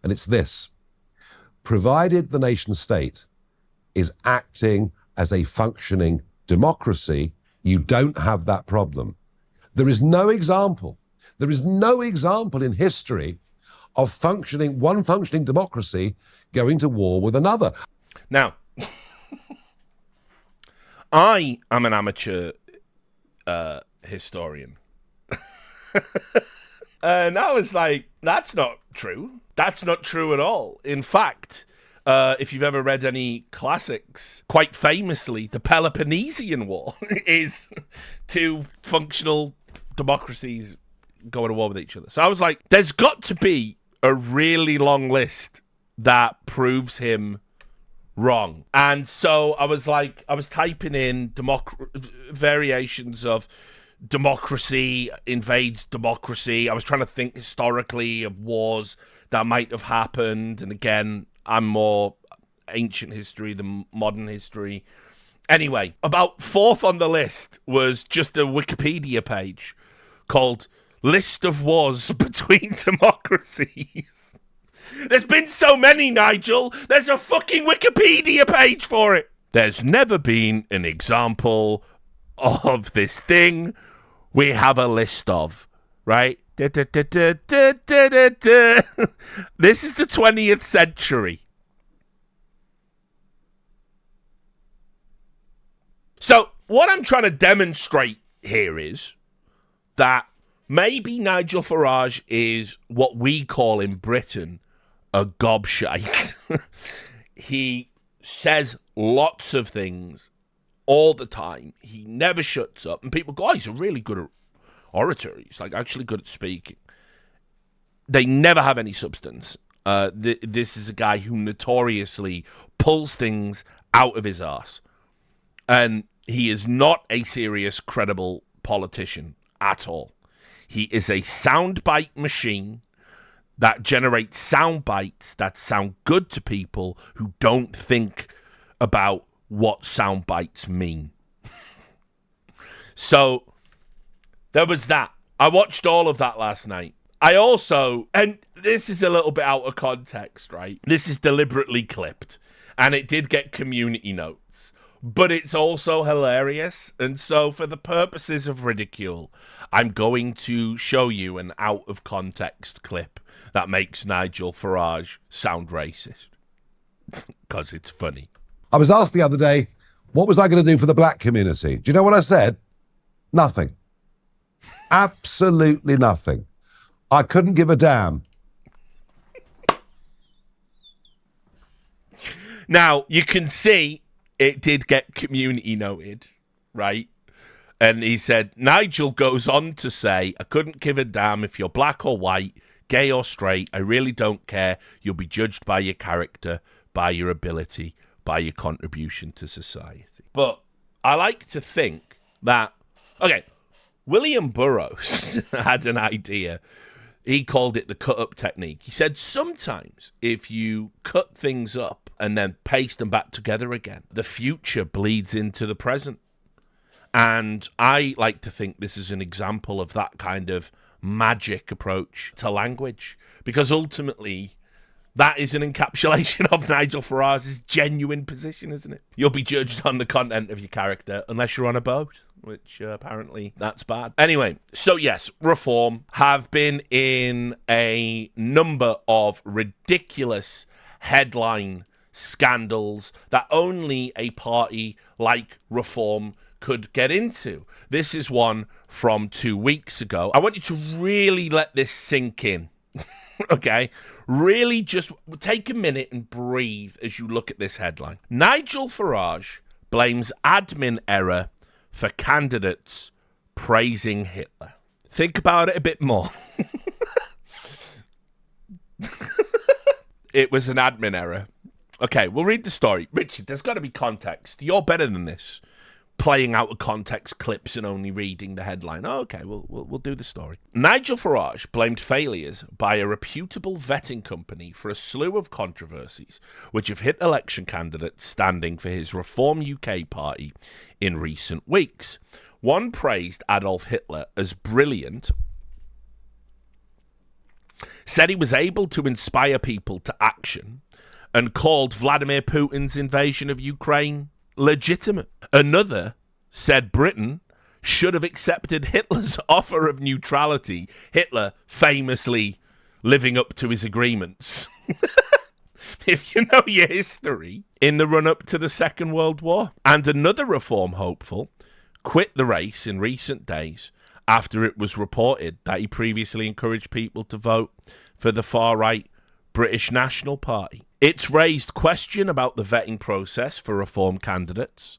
And it's this: provided the nation state is acting as a functioning democracy, you don't have that problem. There is no example in history of one functioning democracy going to war with another. Now, I am an amateur historian. And I was like, that's not true. That's not true at all. In fact, if you've ever read any classics, quite famously, the Peloponnesian War is two functional democracies going to war with each other. So I was like, there's got to be a really long list that proves him wrong. And so I was typing in variations of democracy invades democracy. I was trying to think historically of wars that might have happened. And again, I'm more ancient history than modern history. Anyway, about fourth on the list was just a Wikipedia page called List of Wars Between Democracies. There's been so many, Nigel. There's a fucking Wikipedia page for it. There's never been an example of this thing we have a list of, right? This is the 20th century. So what I'm trying to demonstrate here is that maybe Nigel Farage is what we call in Britain a gobshite. He says lots of things all the time. He never shuts up. And people go, oh, he's a really good orator. He's actually good at speaking. They never have any substance. This is a guy who notoriously pulls things out of his arse. And he is not a serious, credible politician at all. He is a soundbite machine that generates sound bites that sound good to people who don't think about what sound bites mean. So there was that. I watched all of that last night. I also, and this is a little bit out of context, right? This is deliberately clipped, and it did get community notes, but it's also hilarious. And so for the purposes of ridicule, I'm going to show you an out of context clip that makes Nigel Farage sound racist. Because it's funny. I was asked the other day, what was I going to do for the black community? Do you know what I said? Nothing. Absolutely nothing. I couldn't give a damn. Now, you can see it did get community noted, right? And he said, Nigel goes on to say, I couldn't give a damn if you're black or white, gay or straight, I really don't care. You'll be judged by your character, by your ability, by your contribution to society. But I like to think that, okay, William Burroughs had an idea. He called it the cut-up technique. He said sometimes if you cut things up and then paste them back together again, the future bleeds into the present. And I like to think this is an example of that kind of magic approach to language, because ultimately that is an encapsulation of Nigel Farage's genuine position, isn't it? You'll be judged on the content of your character unless you're on a boat, which apparently that's bad. Anyway, so yes, Reform have been in a number of ridiculous headline scandals that only a party like Reform could get into. This is one from 2 weeks ago. I want you to really let this sink in, okay? Really just take a minute and breathe as you look at this headline. Nigel Farage blames admin error for candidates praising Hitler. Think about it a bit more. It was an admin error. Okay, we'll read the story. Richard, there's got to be context. You're better than this. Playing out of context clips and only reading the headline. Oh, okay, we'll do the story. Nigel Farage blamed failures by a reputable vetting company for a slew of controversies which have hit election candidates standing for his Reform UK party in recent weeks. One praised Adolf Hitler as brilliant, said he was able to inspire people to action, and called Vladimir Putin's invasion of Ukraine legitimate. Another said Britain should have accepted Hitler's offer of neutrality, Hitler famously living up to his agreements. If you know your history, in the run-up to the Second World War. And another Reform hopeful quit the race in recent days after it was reported that he previously encouraged people to vote for the far-right British National Party. It's raised question about the vetting process for Reform candidates.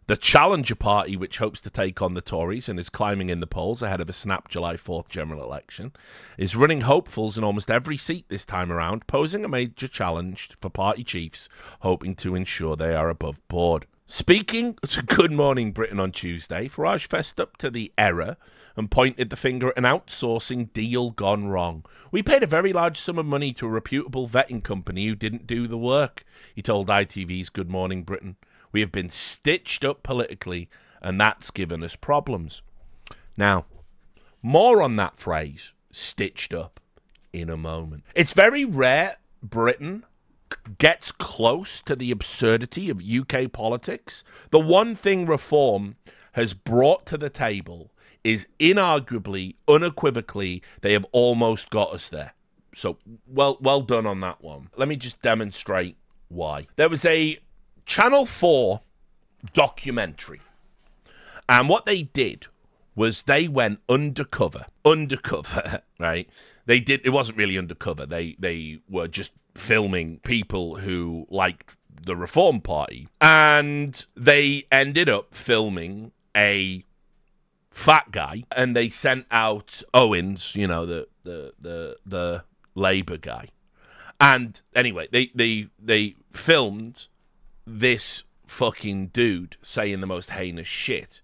The Challenger Party, which hopes to take on the Tories and is climbing in the polls ahead of a snap July 4th general election, is running hopefuls in almost every seat this time around, posing a major challenge for party chiefs hoping to ensure they are above board. Speaking to Good Morning Britain on Tuesday, Farage fessed up to the error and pointed the finger at an outsourcing deal gone wrong. We paid a very large sum of money to a reputable vetting company who didn't do the work, he told ITV's Good Morning Britain. We have been stitched up politically, and that's given us problems. Now, more on that phrase, stitched up, in a moment. It's very rare Britain gets close to the absurdity of UK politics. The one thing Reform has brought to the table is inarguably, unequivocally, they have almost got us there. So, well done on that one. Let me just demonstrate why. There was a Channel 4 documentary, and what they did was they went undercover, right? They did. It wasn't really undercover. They were just filming people who liked the Reform Party, and they ended up filming a fat guy, and they sent out Owens, you know, the Labour guy. And anyway, they filmed this fucking dude saying the most heinous shit.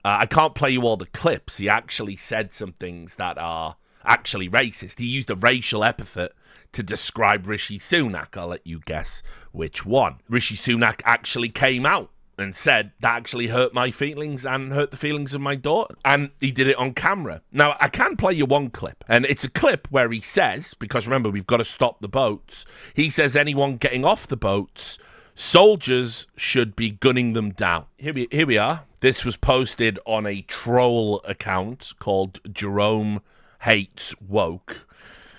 I can't play you all the clips. He actually said some things that are actually racist. He used a racial epithet to describe Rishi Sunak. I'll let you guess which one. Rishi Sunak actually came out and said, that actually hurt my feelings and hurt the feelings of my daughter. And he did it on camera. Now, I can play you one clip. And it's a clip where he says, because remember, we've got to stop the boats. He says anyone getting off the boats, soldiers should be gunning them down. Here we are. This was posted on a troll account called Jerome Hates Woke.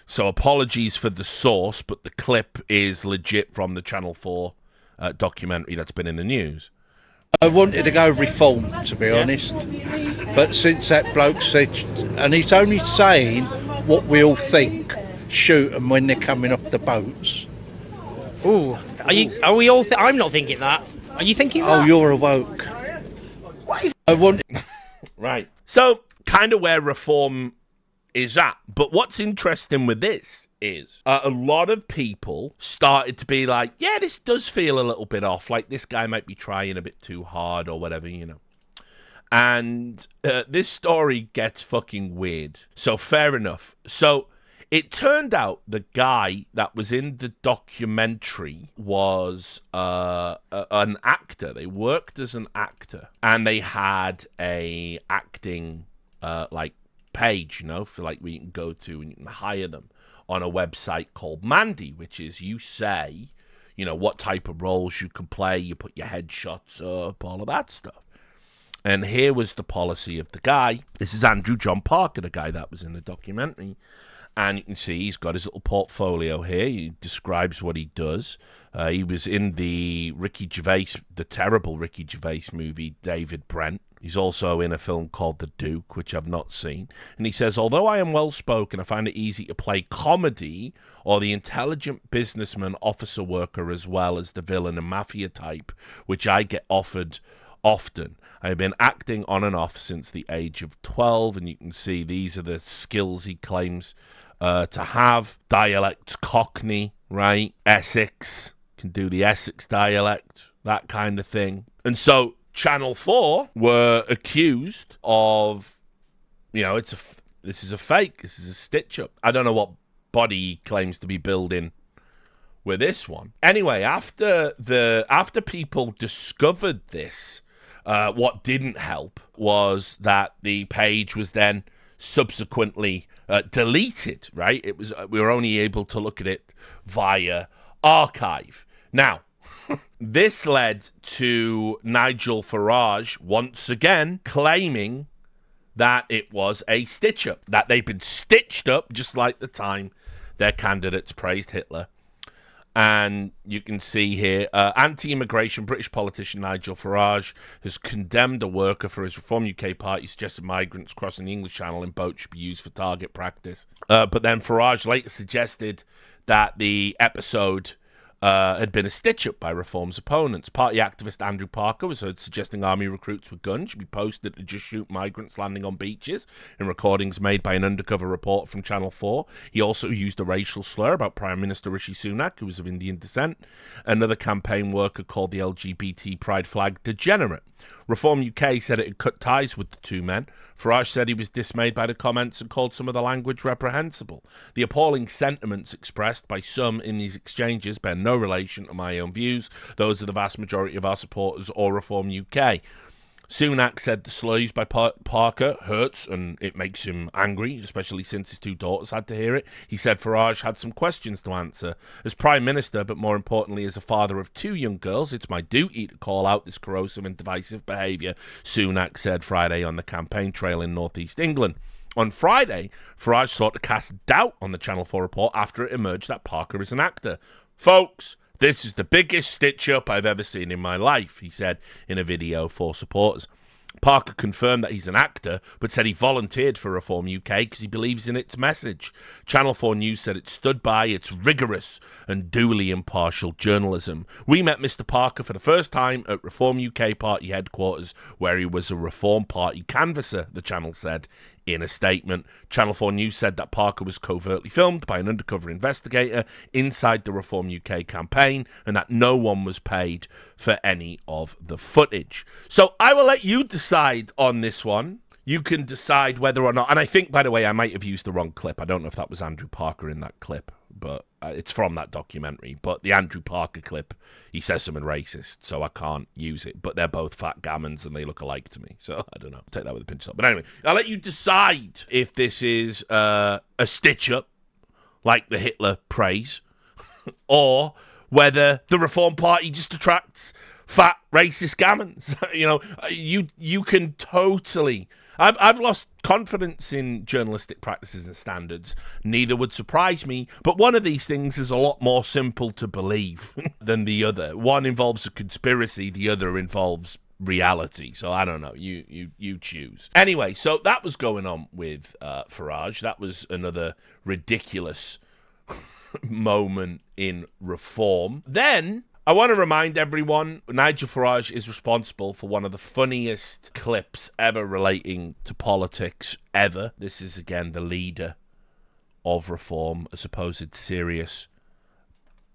So apologies for the source, but the clip is legit from the Channel 4 documentary that's been in the news. I wanted to go Reform, to be honest, but since that bloke said, and he's only saying what we all think, shoot them when they're coming off the boats. Ooh, are we all? I'm not thinking that. Are you thinking that? Oh, you're a woke. What is? I want. Right. So, kind of where Reform is that. But what's interesting with this is a lot of people started to be like, yeah, this does feel a little bit off. Like, this guy might be trying a bit too hard or whatever, you know. And this story gets fucking weird. So fair enough. So it turned out the guy that was in the documentary was an actor. They worked as an actor, and they had a acting like page, you know, for like where you can go to and you can hire them on a website called Mandy, which is you say, you know, what type of roles you can play, you put your headshots up, all of that stuff. And here was the policy of the guy. This is Andrew John Parker, the guy that was in the documentary. And you can see he's got his little portfolio here. He describes what he does. He was in the terrible Ricky Gervais movie, David Brent. He's also in a film called The Duke, which I've not seen. And he says, although I am well-spoken, I find it easy to play comedy or the intelligent businessman, officer worker, as well as the villain and mafia type, which I get offered often. I have been acting on and off since the age of 12, and you can see these are the skills he claims to have. Dialects, Cockney, right? Essex, can do the Essex dialect, that kind of thing. And so Channel 4 were accused of, you know, this is a fake, this is a stitch-up. I don't know what body he claims to be building with this one. Anyway, after people discovered this, what didn't help was that the page was then subsequently deleted, right? It was we were only able to look at it via archive. Now, this led to Nigel Farage once again claiming that it was a stitch-up, that they'd been stitched up just like the time their candidates praised Hitler. And you can see here, anti-immigration British politician Nigel Farage has condemned a worker for his Reform UK party who suggested migrants crossing the English Channel in boats should be used for target practice. But then Farage later suggested that the episode had been a stitch-up by Reform's opponents. Party activist Andrew Parker was heard suggesting army recruits with guns should be posted to just shoot migrants landing on beaches in recordings made by an undercover reporter from Channel 4. He also used a racial slur about Prime Minister Rishi Sunak, who was of Indian descent. Another campaign worker called the LGBT pride flag degenerate. Reform UK said it had cut ties with the two men. Farage said he was dismayed by the comments and called some of the language reprehensible. The appalling sentiments expressed by some in these exchanges bear no relation to my own views. Those are the vast majority of our supporters or Reform UK. Sunak said the slurs by Parker hurts and it makes him angry, especially since his two daughters had to hear it. He said Farage had some questions to answer. As Prime Minister, but more importantly as a father of two young girls, it's my duty to call out this corrosive and divisive behaviour, Sunak said Friday on the campaign trail in North East England. On Friday, Farage sought to cast doubt on the Channel 4 report after it emerged that Parker is an actor. Folks, this is the biggest stitch-up I've ever seen in my life, he said in a video for supporters. Parker confirmed that he's an actor, but said he volunteered for Reform UK because he believes in its message. Channel 4 News said it stood by its rigorous and duly impartial journalism. We met Mr. Parker for the first time at Reform UK party headquarters, where he was a Reform Party canvasser, the channel said in a statement. Channel 4 News said that Parker was covertly filmed by an undercover investigator inside the Reform UK campaign and that no one was paid for any of the footage. So I will let you decide on this one. You can decide whether or not, and I think, by the way, I might have used the wrong clip. I don't know if that was Andrew Parker in that clip, but it's from that documentary. But the Andrew Parker clip, he says something racist, so I can't use it. But they're both fat gammons and they look alike to me, so I don't know. Take that with a pinch of salt. But anyway, I'll let you decide if this is a stitch-up, like the Hitler praise, or whether the Reform Party just attracts fat racist gammons. You know, you can totally. I've lost confidence in journalistic practices and standards. Neither would surprise me, but one of these things is a lot more simple to believe than the other. One involves a conspiracy, the other involves reality. So I don't know. You choose. Anyway, so that was going on with Farage. That was another ridiculous moment in Reform. Then I want to remind everyone, Nigel Farage is responsible for one of the funniest clips ever relating to politics ever. This is, again, the leader of Reform, a supposed serious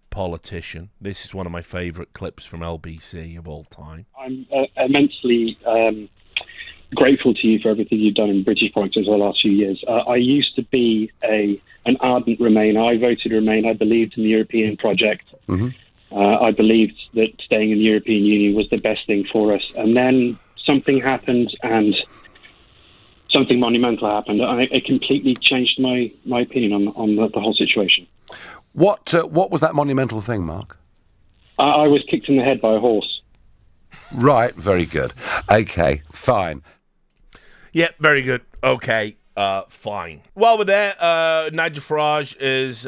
politician. This is one of my favourite clips from LBC of all time. I'm immensely grateful to you for everything you've done in British politics over the last few years. I used to be an ardent Remainer. I voted Remain. I believed in the European project. Mm-hmm. I believed that staying in the European Union was the best thing for us. And then something happened, and something monumental happened. It completely changed my opinion on the whole situation. What was that monumental thing, Mark? I was kicked in the head by a horse. Right, very good. Okay, fine. Yeah, very good. Okay, fine. While we're there, Nigel Farage has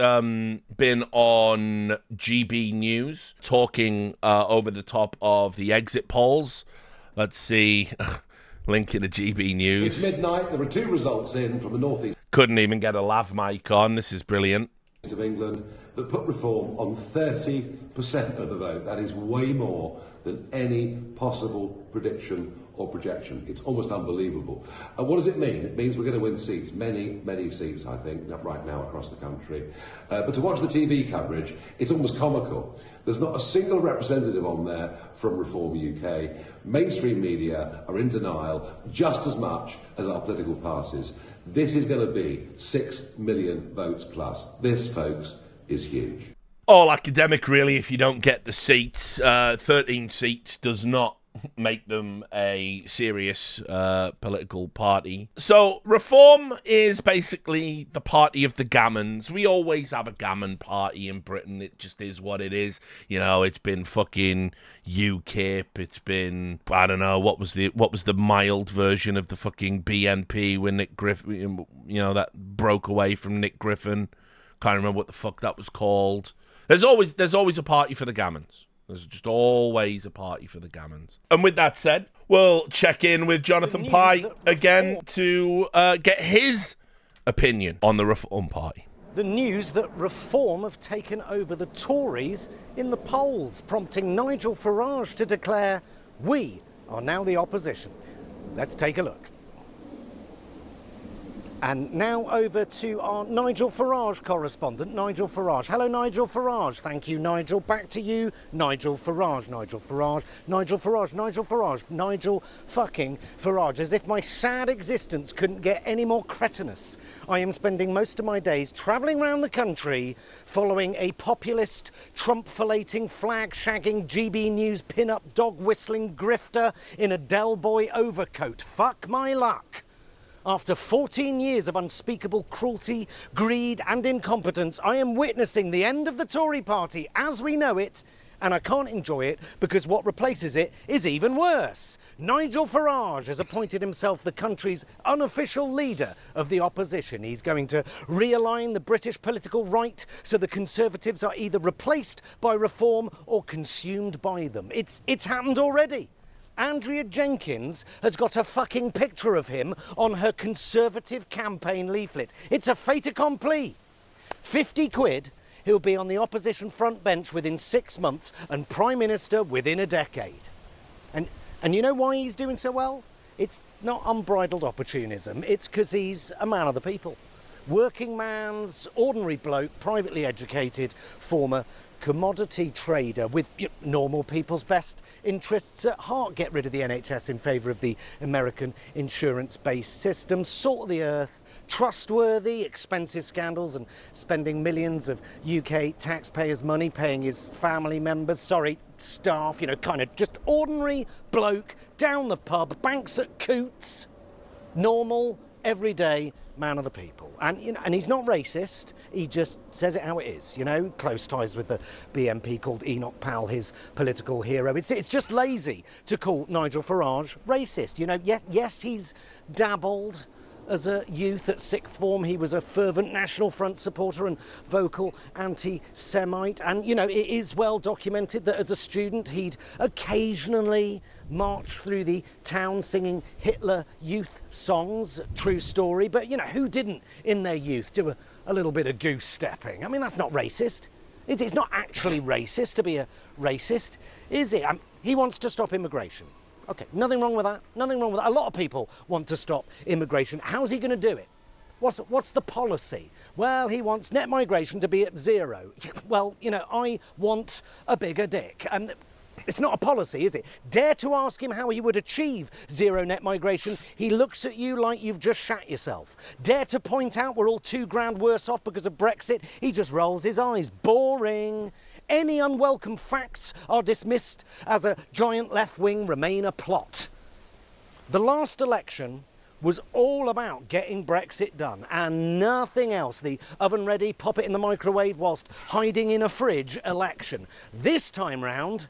been on GB News talking over the top of the exit polls. Let's see. Link in the GB News. It's midnight. There are 2 results in from the northeast. Couldn't even get a lav mic on. This is brilliant. Of England that put Reform on 30% of the vote. That is way more than any possible prediction or projection. It's almost unbelievable. And what does it mean? It means we're going to win seats, many, many seats, I think, right now across the country. But to watch the TV coverage, it's almost comical. There's not a single representative on there from Reform UK. Mainstream media are in denial just as much as our political parties. This is going to be 6 million votes plus. This, folks, is huge. All academic, really, if you don't get the seats. 13 seats does not make them a serious political party. So Reform is basically the party of the gammons. We always have a gammon party in Britain. It just is what it is. You know, it's been fucking UKIP. It's been, I don't know, what was the mild version of the fucking BNP when Nick Griffin, you know, that broke away from Nick Griffin. Can't remember what the fuck that was called. There's always a party for the gammons. There's just always a party for the gammons. And with that said, we'll check in with Jonathan Pye again to get his opinion on the Reform Party. The news that Reform have taken over the Tories in the polls, prompting Nigel Farage to declare, "We are now the opposition." Let's take a look. And now over to our Nigel Farage correspondent, Nigel Farage. Hello, Nigel Farage. Thank you, Nigel. Back to you, Nigel Farage. Nigel Farage. Nigel Farage. Nigel Farage. Nigel fucking Farage. As if my sad existence couldn't get any more cretinous. I am spending most of my days travelling around the country following a populist, Trump-filleting, flag-shagging, GB News pin-up, dog-whistling grifter in a Del Boy overcoat. Fuck my luck. After 14 years of unspeakable cruelty, greed and incompetence, I am witnessing the end of the Tory party as we know it, and I can't enjoy it because what replaces it is even worse. Nigel Farage has appointed himself the country's unofficial leader of the opposition. He's going to realign the British political right so the Conservatives are either replaced by Reform or consumed by them. It's happened already. Andrea Jenkins has got a fucking picture of him on her Conservative campaign leaflet. It's a fait accompli. 50 quid, he'll be on the opposition front bench within 6 months and Prime Minister within a decade. And you know why he's doing so well? It's not unbridled opportunism, it's because he's a man of the people. Working man's, ordinary bloke, privately educated, former commodity trader with normal people's best interests at heart. Get rid of the NHS in favour of the American insurance-based system. Salt of the earth, trustworthy, expensive scandals and spending millions of UK taxpayers' money paying his family members, staff, kind of just ordinary bloke, down the pub, banks at Coots, normal, everyday man of the people. And he's not racist, he just says it how it is, close ties with the BNP, called Enoch Powell his political hero. It's just lazy to call Nigel Farage racist. Yes, he's dabbled. As a youth at sixth form, he was a fervent National Front supporter and vocal anti-Semite. And, it is well documented that as a student, he'd occasionally march through the town singing Hitler youth songs. True story. But, who didn't in their youth do a little bit of goose stepping? I mean, that's not racist. Is it? It's not actually racist to be a racist, is it? He wants to stop immigration. Okay, nothing wrong with that. Nothing wrong with that. A lot of people want to stop immigration. How's he going to do it? What's the policy? Well, he wants net migration to be at 0. Well, you know, I want a bigger dick. It's not a policy, is it? Dare to ask him how he would achieve 0 net migration. He looks at you like you've just shat yourself. Dare to point out we're all £2,000 worse off because of Brexit. He just rolls his eyes. Boring. Any unwelcome facts are dismissed as a giant left-wing Remainer plot. The last election was all about getting Brexit done and nothing else. The oven-ready, pop it in the microwave whilst hiding in a fridge election. This time round,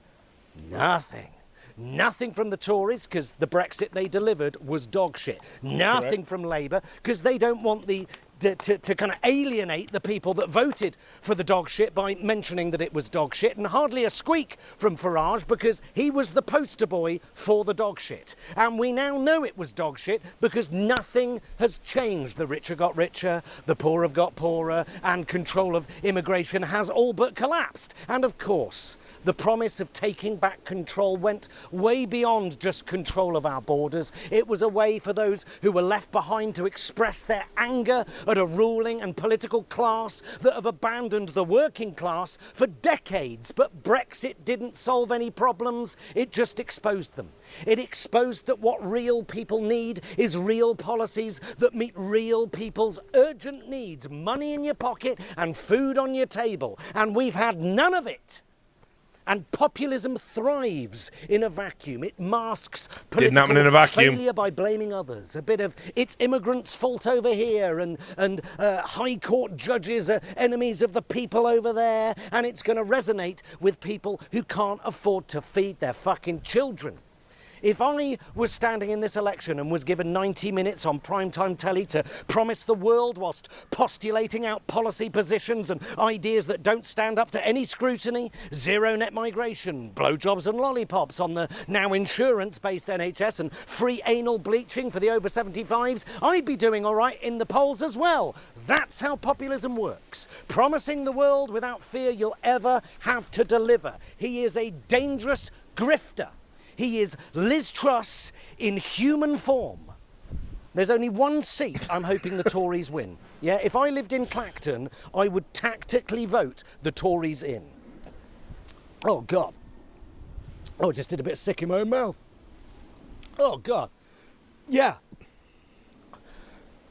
nothing. Nothing from the Tories, because the Brexit they delivered was dog shit. Nothing from Labour, because they don't want to kind of alienate the people that voted for the dog shit by mentioning that it was dog shit, and hardly a squeak from Farage because he was the poster boy for the dog shit. And we now know it was dog shit because nothing has changed. The rich have got richer, the poor have got poorer, and control of immigration has all but collapsed. And of course, the promise of taking back control went way beyond just control of our borders. It was a way for those who were left behind to express their anger at a ruling and political class that have abandoned the working class for decades. But Brexit didn't solve any problems, it just exposed them. It exposed that what real people need is real policies that meet real people's urgent needs. Money in your pocket and food on your table. And we've had none of it. And populism thrives in a vacuum. It masks political failure by blaming others. A bit of it's immigrants' fault over here, and high court judges are enemies of the people over there, and it's going to resonate with people who can't afford to feed their fucking children. If I was standing in this election and was given 90 minutes on primetime telly to promise the world whilst postulating out policy positions and ideas that don't stand up to any scrutiny, 0 net migration, blowjobs and lollipops on the now insurance-based NHS, and free anal bleaching for the over 75s, I'd be doing all right in the polls as well. That's how populism works. Promising the world without fear you'll ever have to deliver. He is a dangerous grifter. He is Liz Truss in human form. There's only one seat I'm hoping the Tories win. Yeah, if I lived in Clacton, I would tactically vote the Tories in. Oh, God. Oh, I just did a bit sick in my own mouth. Oh, God. Yeah.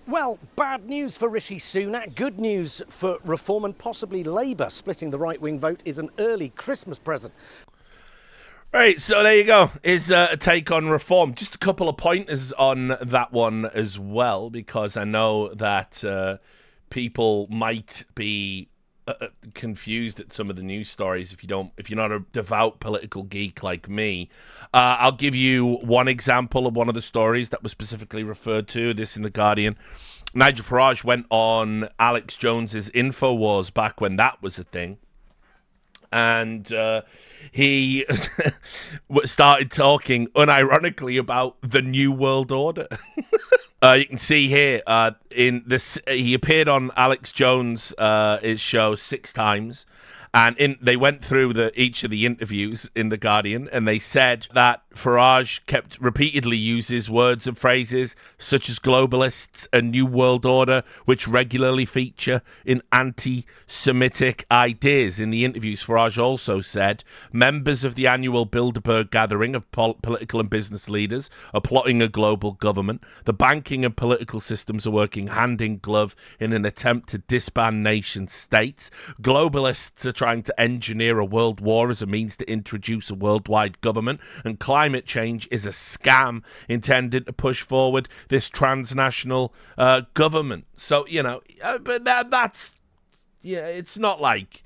Well, bad news for Rishi Sunak, good news for Reform and possibly Labour. Splitting the right-wing vote is an early Christmas present. Right, so there you go. Is a take on Reform. Just a couple of pointers on that one as well, because I know that people might be confused at some of the news stories if you're not a devout political geek like me. I'll give you one example of one of the stories that was specifically referred to. This in The Guardian. Nigel Farage went on Alex Jones's InfoWars back when that was a thing. And he started talking unironically about the New World Order. You can see here in this, he appeared on Alex Jones' his show 6 times, and they went through each of the interviews in The Guardian, and they said that Farage repeatedly uses words and phrases such as globalists and New World Order, which regularly feature in anti-Semitic ideas. In the interviews, Farage also said members of the annual Bilderberg gathering of political and business leaders are plotting a global government. The banking and political systems are working hand in glove in an attempt to disband nation states. Globalists are trying to engineer a world war as a means to introduce a worldwide government, and climate change is a scam intended to push forward this transnational government. So, but that's, it's not like,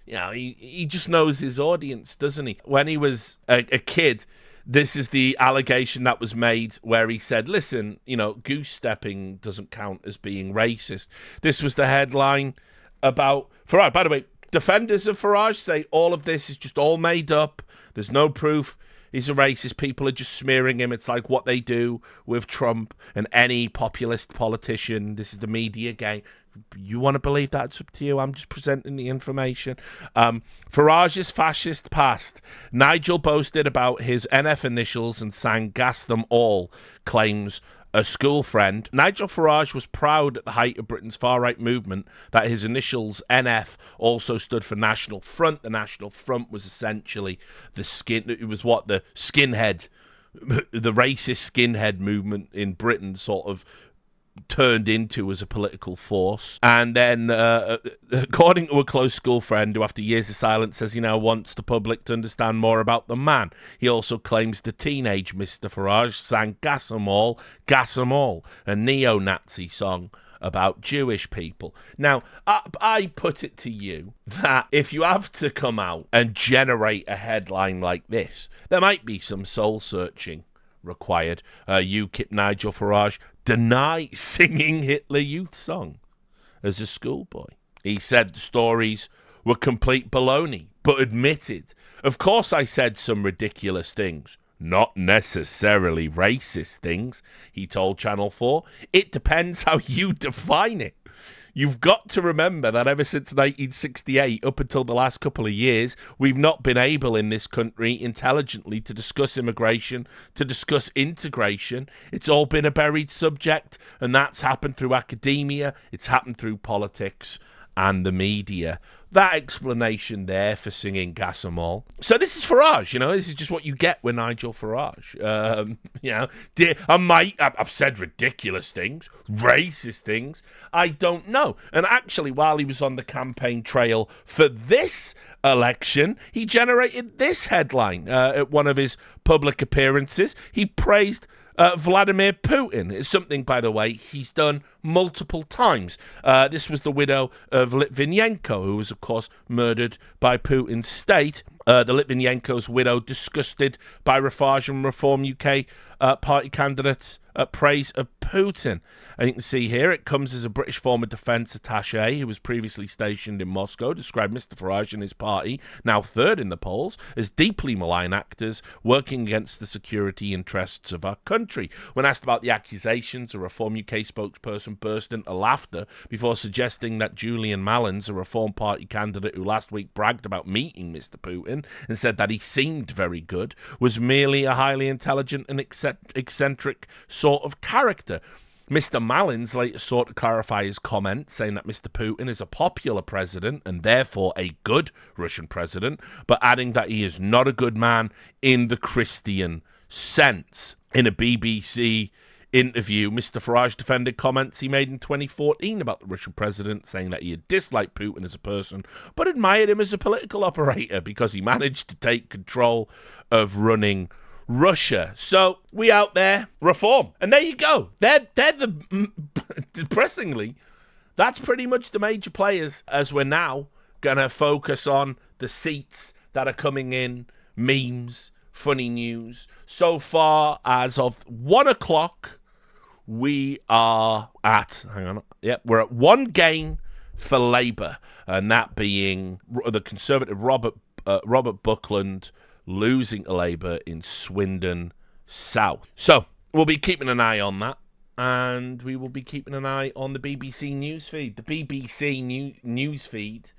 he just knows his audience, doesn't he? When he was a kid, this is the allegation that was made where he said, listen, goose stepping doesn't count as being racist. This was the headline about Farage. By the way, defenders of Farage say all of this is just all made up. There's no proof he's a racist. People are just smearing him. It's like what they do with Trump and any populist politician. This is the media game. you want to believe that, it's up to you. I'm just presenting the information. Farage's fascist past. Nigel boasted about his NF initials and sang "Gas Them All," claims a school friend. Nigel Farage was proud at the height of Britain's far-right movement that his initials, NF, also stood for National Front. The National Front was essentially the skinhead, the racist skinhead movement in Britain sort of turned into as a political force. And then, according to a close school friend who, after years of silence, says he now wants the public to understand more about the man. He also claims the teenage Mr. Farage sang Gas 'Em All, a neo-Nazi song about Jewish people. Now, I put it to you that if you have to come out and generate a headline like this, there might be some soul-searching required. UKIP Nigel Farage denied singing Hitler Youth song as a schoolboy. He said the stories were complete baloney, but admitted, "Of course I said some ridiculous things. Not necessarily racist things," he told Channel 4. "It depends how you define it. You've got to remember that ever since 1968, up until the last couple of years, we've not been able in this country intelligently to discuss immigration, to discuss integration. It's all been a buried subject, and that's happened through academia, it's happened through politics and the media." That explanation there for singing Gas 'Em All. So this is Farage, this is just what you get with Nigel Farage. I've said ridiculous things, racist things, I don't know. And actually, while he was on the campaign trail for this election, he generated this headline at one of his public appearances. He praised Vladimir Putin. It's something, by the way, he's done multiple times. This was the widow of Litvinenko, who was, of course, murdered by Putin's state. The Litvinenko's widow, disgusted by Farage and Reform UK party candidates' praise of Putin. And you can see here, it comes as a British former defence attaché who was previously stationed in Moscow, described Mr. Farage and his party, now third in the polls, as deeply malign actors working against the security interests of our country. When asked about the accusations, a Reform UK spokesperson burst into laughter before suggesting that Julian Mallins, a Reform Party candidate who last week bragged about meeting Mr. Putin and said that he seemed very good, was merely a highly intelligent and eccentric sort of character. Mr. Mallins later sought to clarify his comment, saying that Mr. Putin is a popular president and therefore a good Russian president, but adding that he is not a good man in the Christian sense. In a BBC interview, Mr. Farage defended comments he made in 2014 about the Russian president, saying that he had disliked Putin as a person, but admired him as a political operator because he managed to take control of running Russia. So we out there, Reform. And there you go. They're the, depressingly, that's pretty much the major players, as we're now going to focus on the seats that are coming in, memes, funny news. So far, as of 1 o'clock, we are at, we're at one gain for Labour, and that being the Conservative Robert Buckland losing to Labour in Swindon South. So we'll be keeping an eye on that, and we will be keeping an eye on the BBC newsfeed. The BBC newsfeed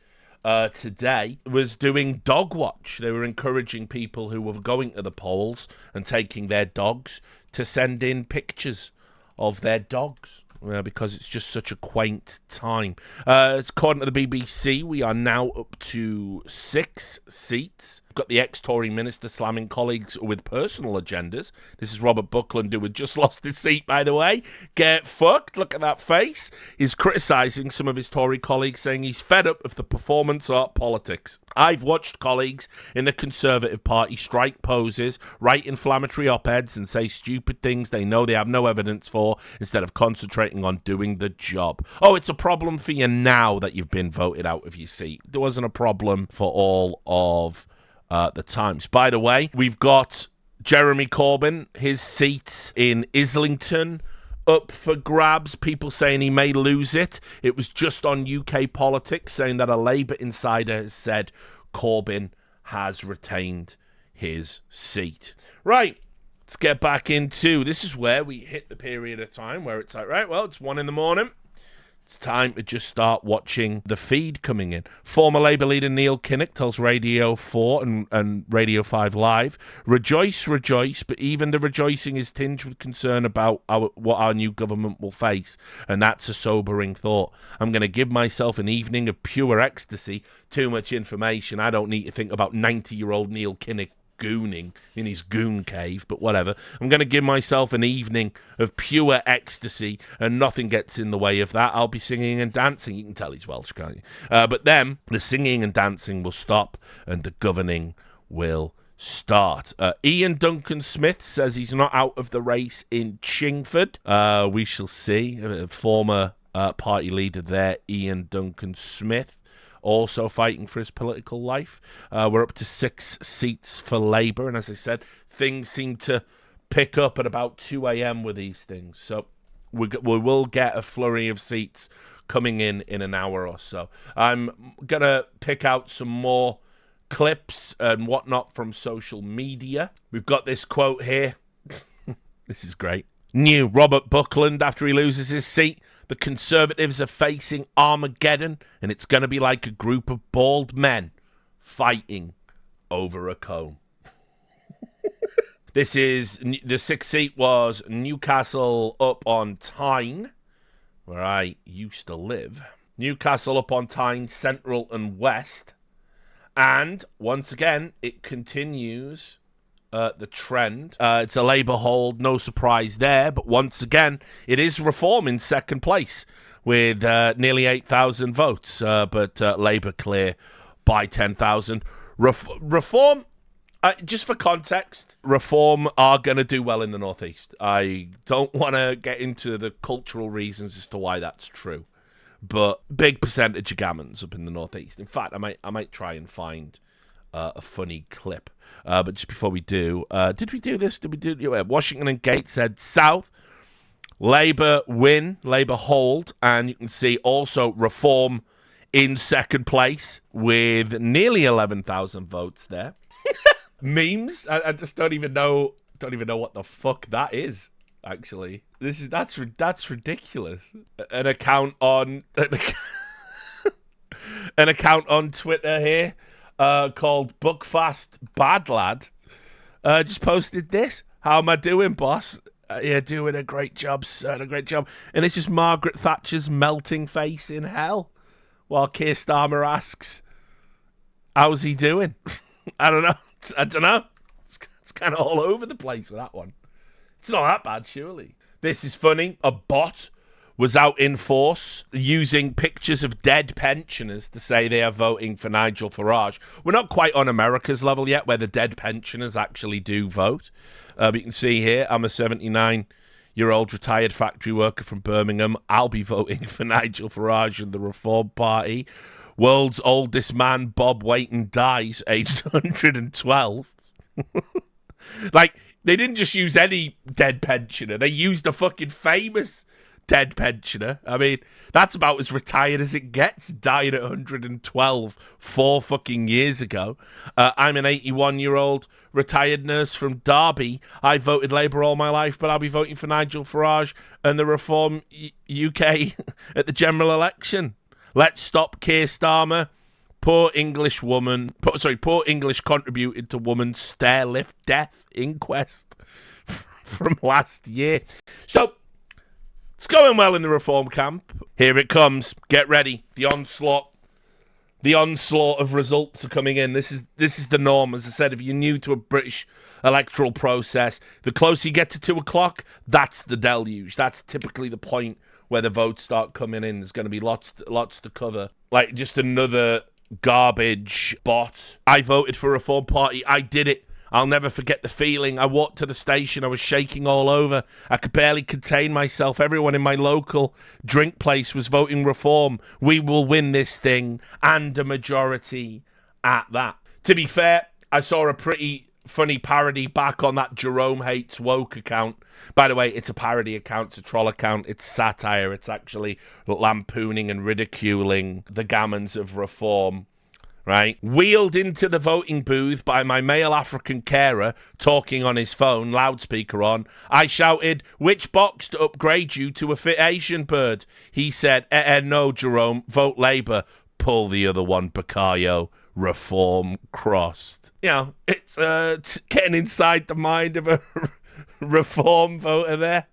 today was doing dog watch. They were encouraging people who were going to the polls and taking their dogs to send in pictures of their dogs. Because it's just such a quaint time. According to the BBC, we are now up to 6 seats. We've got the ex-Tory minister slamming colleagues with personal agendas. This is Robert Buckland, who had just lost his seat, by the way. Get fucked. Look at that face. He's criticising some of his Tory colleagues, saying he's fed up of the performance art politics. I've watched colleagues in the Conservative Party strike poses, write inflammatory op-eds and say stupid things they know they have no evidence for, instead of concentrating on doing the job. Oh, it's a problem for you now that you've been voted out of your seat. There wasn't a problem for all of the times. By the way, we've got Jeremy Corbyn, his seat in Islington, up for grabs. People saying he may lose it. It was just on UK Politics, saying that a Labour insider has said Corbyn has retained his seat. Right. Let's get back into, this is where we hit the period of time where it's like, right, well, it's 1 a.m. It's time to just start watching the feed coming in. Former Labour leader Neil Kinnock tells Radio 4 and Radio 5 Live, rejoice, rejoice, but even the rejoicing is tinged with concern about what our new government will face, and that's a sobering thought. I'm going to give myself an evening of pure ecstasy. Too much information. I don't need to think about 90-year-old Neil Kinnock gooning in his goon cave, but whatever. I'm going to give myself an evening of pure ecstasy, and nothing gets in the way of that. I'll be singing and dancing. You can tell he's Welsh, can't you? But then the singing and dancing will stop, and the governing will start. Ian Duncan Smith says he's not out of the race in Chingford. We shall see. Former party leader there, Ian Duncan Smith, also fighting for his political life. We're up to 6 seats for Labour, and as I said, things seem to pick up at about 2 a.m. with these things. So we will get a flurry of seats coming in an hour or so. I'm going to pick out some more clips and whatnot from social media. We've got this quote here. This is great. New Robert Buckland after he loses his seat. The Conservatives are facing Armageddon, and it's going to be like a group of bald men fighting over a comb. This is, the 6th seat was Newcastle upon Tyne, where I used to live. Newcastle upon Tyne, Central and West. And, once again, it continues the trend. It's a Labour hold, no surprise there, but once again, it is Reform in second place with nearly 8,000 votes, but Labour clear by 10,000. Reform, just for context, Reform are going to do well in the North East. I don't want to get into the cultural reasons as to why that's true, but big percentage of gammons up in the North East. In fact, I might try and find a funny clip. But just before we do, did we do this? Washington and Gateshead South. Labour win, Labour hold, and you can see also Reform in second place with nearly 11,000 votes there. Memes? I just don't even know what the fuck that is. Actually, that's ridiculous. An account on Twitter here. Called Buckfast Bad Lad, just posted this. How am I doing, boss? Yeah, doing a great job, sir, a great job. And it's just Margaret Thatcher's melting face in hell, while Keir Starmer asks, how's he doing? I don't know. It's kind of all over the place with that one. It's not that bad, surely. This is funny. A bot was out in force using pictures of dead pensioners to say they are voting for Nigel Farage. We're not quite on America's level yet, where the dead pensioners actually do vote. But you can see here, I'm a 79-year-old retired factory worker from Birmingham. I'll be voting for Nigel Farage and the Reform Party. World's oldest man, Bob Waiton, dies, aged 112. Like, they didn't just use any dead pensioner. They used a fucking famous dead pensioner. I mean, that's about as retired as it gets, dying at 112 4 fucking years ago. I'm an 81-year-old retired nurse from Derby. I voted Labour all my life, but I'll be voting for Nigel Farage and the Reform UK at the general election. Let's stop Keir Starmer. Poor English contributed to woman's stair lift death inquest from last year. So, it's going well in the Reform camp. Here it comes. Get ready. The onslaught of results are coming in. This is the norm. As I said, if you're new to a British electoral process, the closer you get to 2 o'clock, that's the deluge. That's typically the point where the votes start coming in. There's going to be lots to cover. Like, just another garbage bot. I voted for Reform Party. I did it. I'll never forget the feeling. I walked to the station. I was shaking all over. I could barely contain myself. Everyone in my local drink place was voting Reform. We will win this thing, and a majority at that. To be fair, I saw a pretty funny parody back on that Jerome Hates Woke account. By the way, it's a parody account. It's a troll account. It's satire. It's actually lampooning and ridiculing the gammons of Reform. right? Wheeled into the voting booth by my male African carer, talking on his phone, loudspeaker on. I shouted, "Which box to upgrade you to a fit Asian bird?" He said, no, Jerome, vote Labour. Pull the other one, Bakayo. Reform crossed. You know, it's getting inside the mind of a Reform voter there.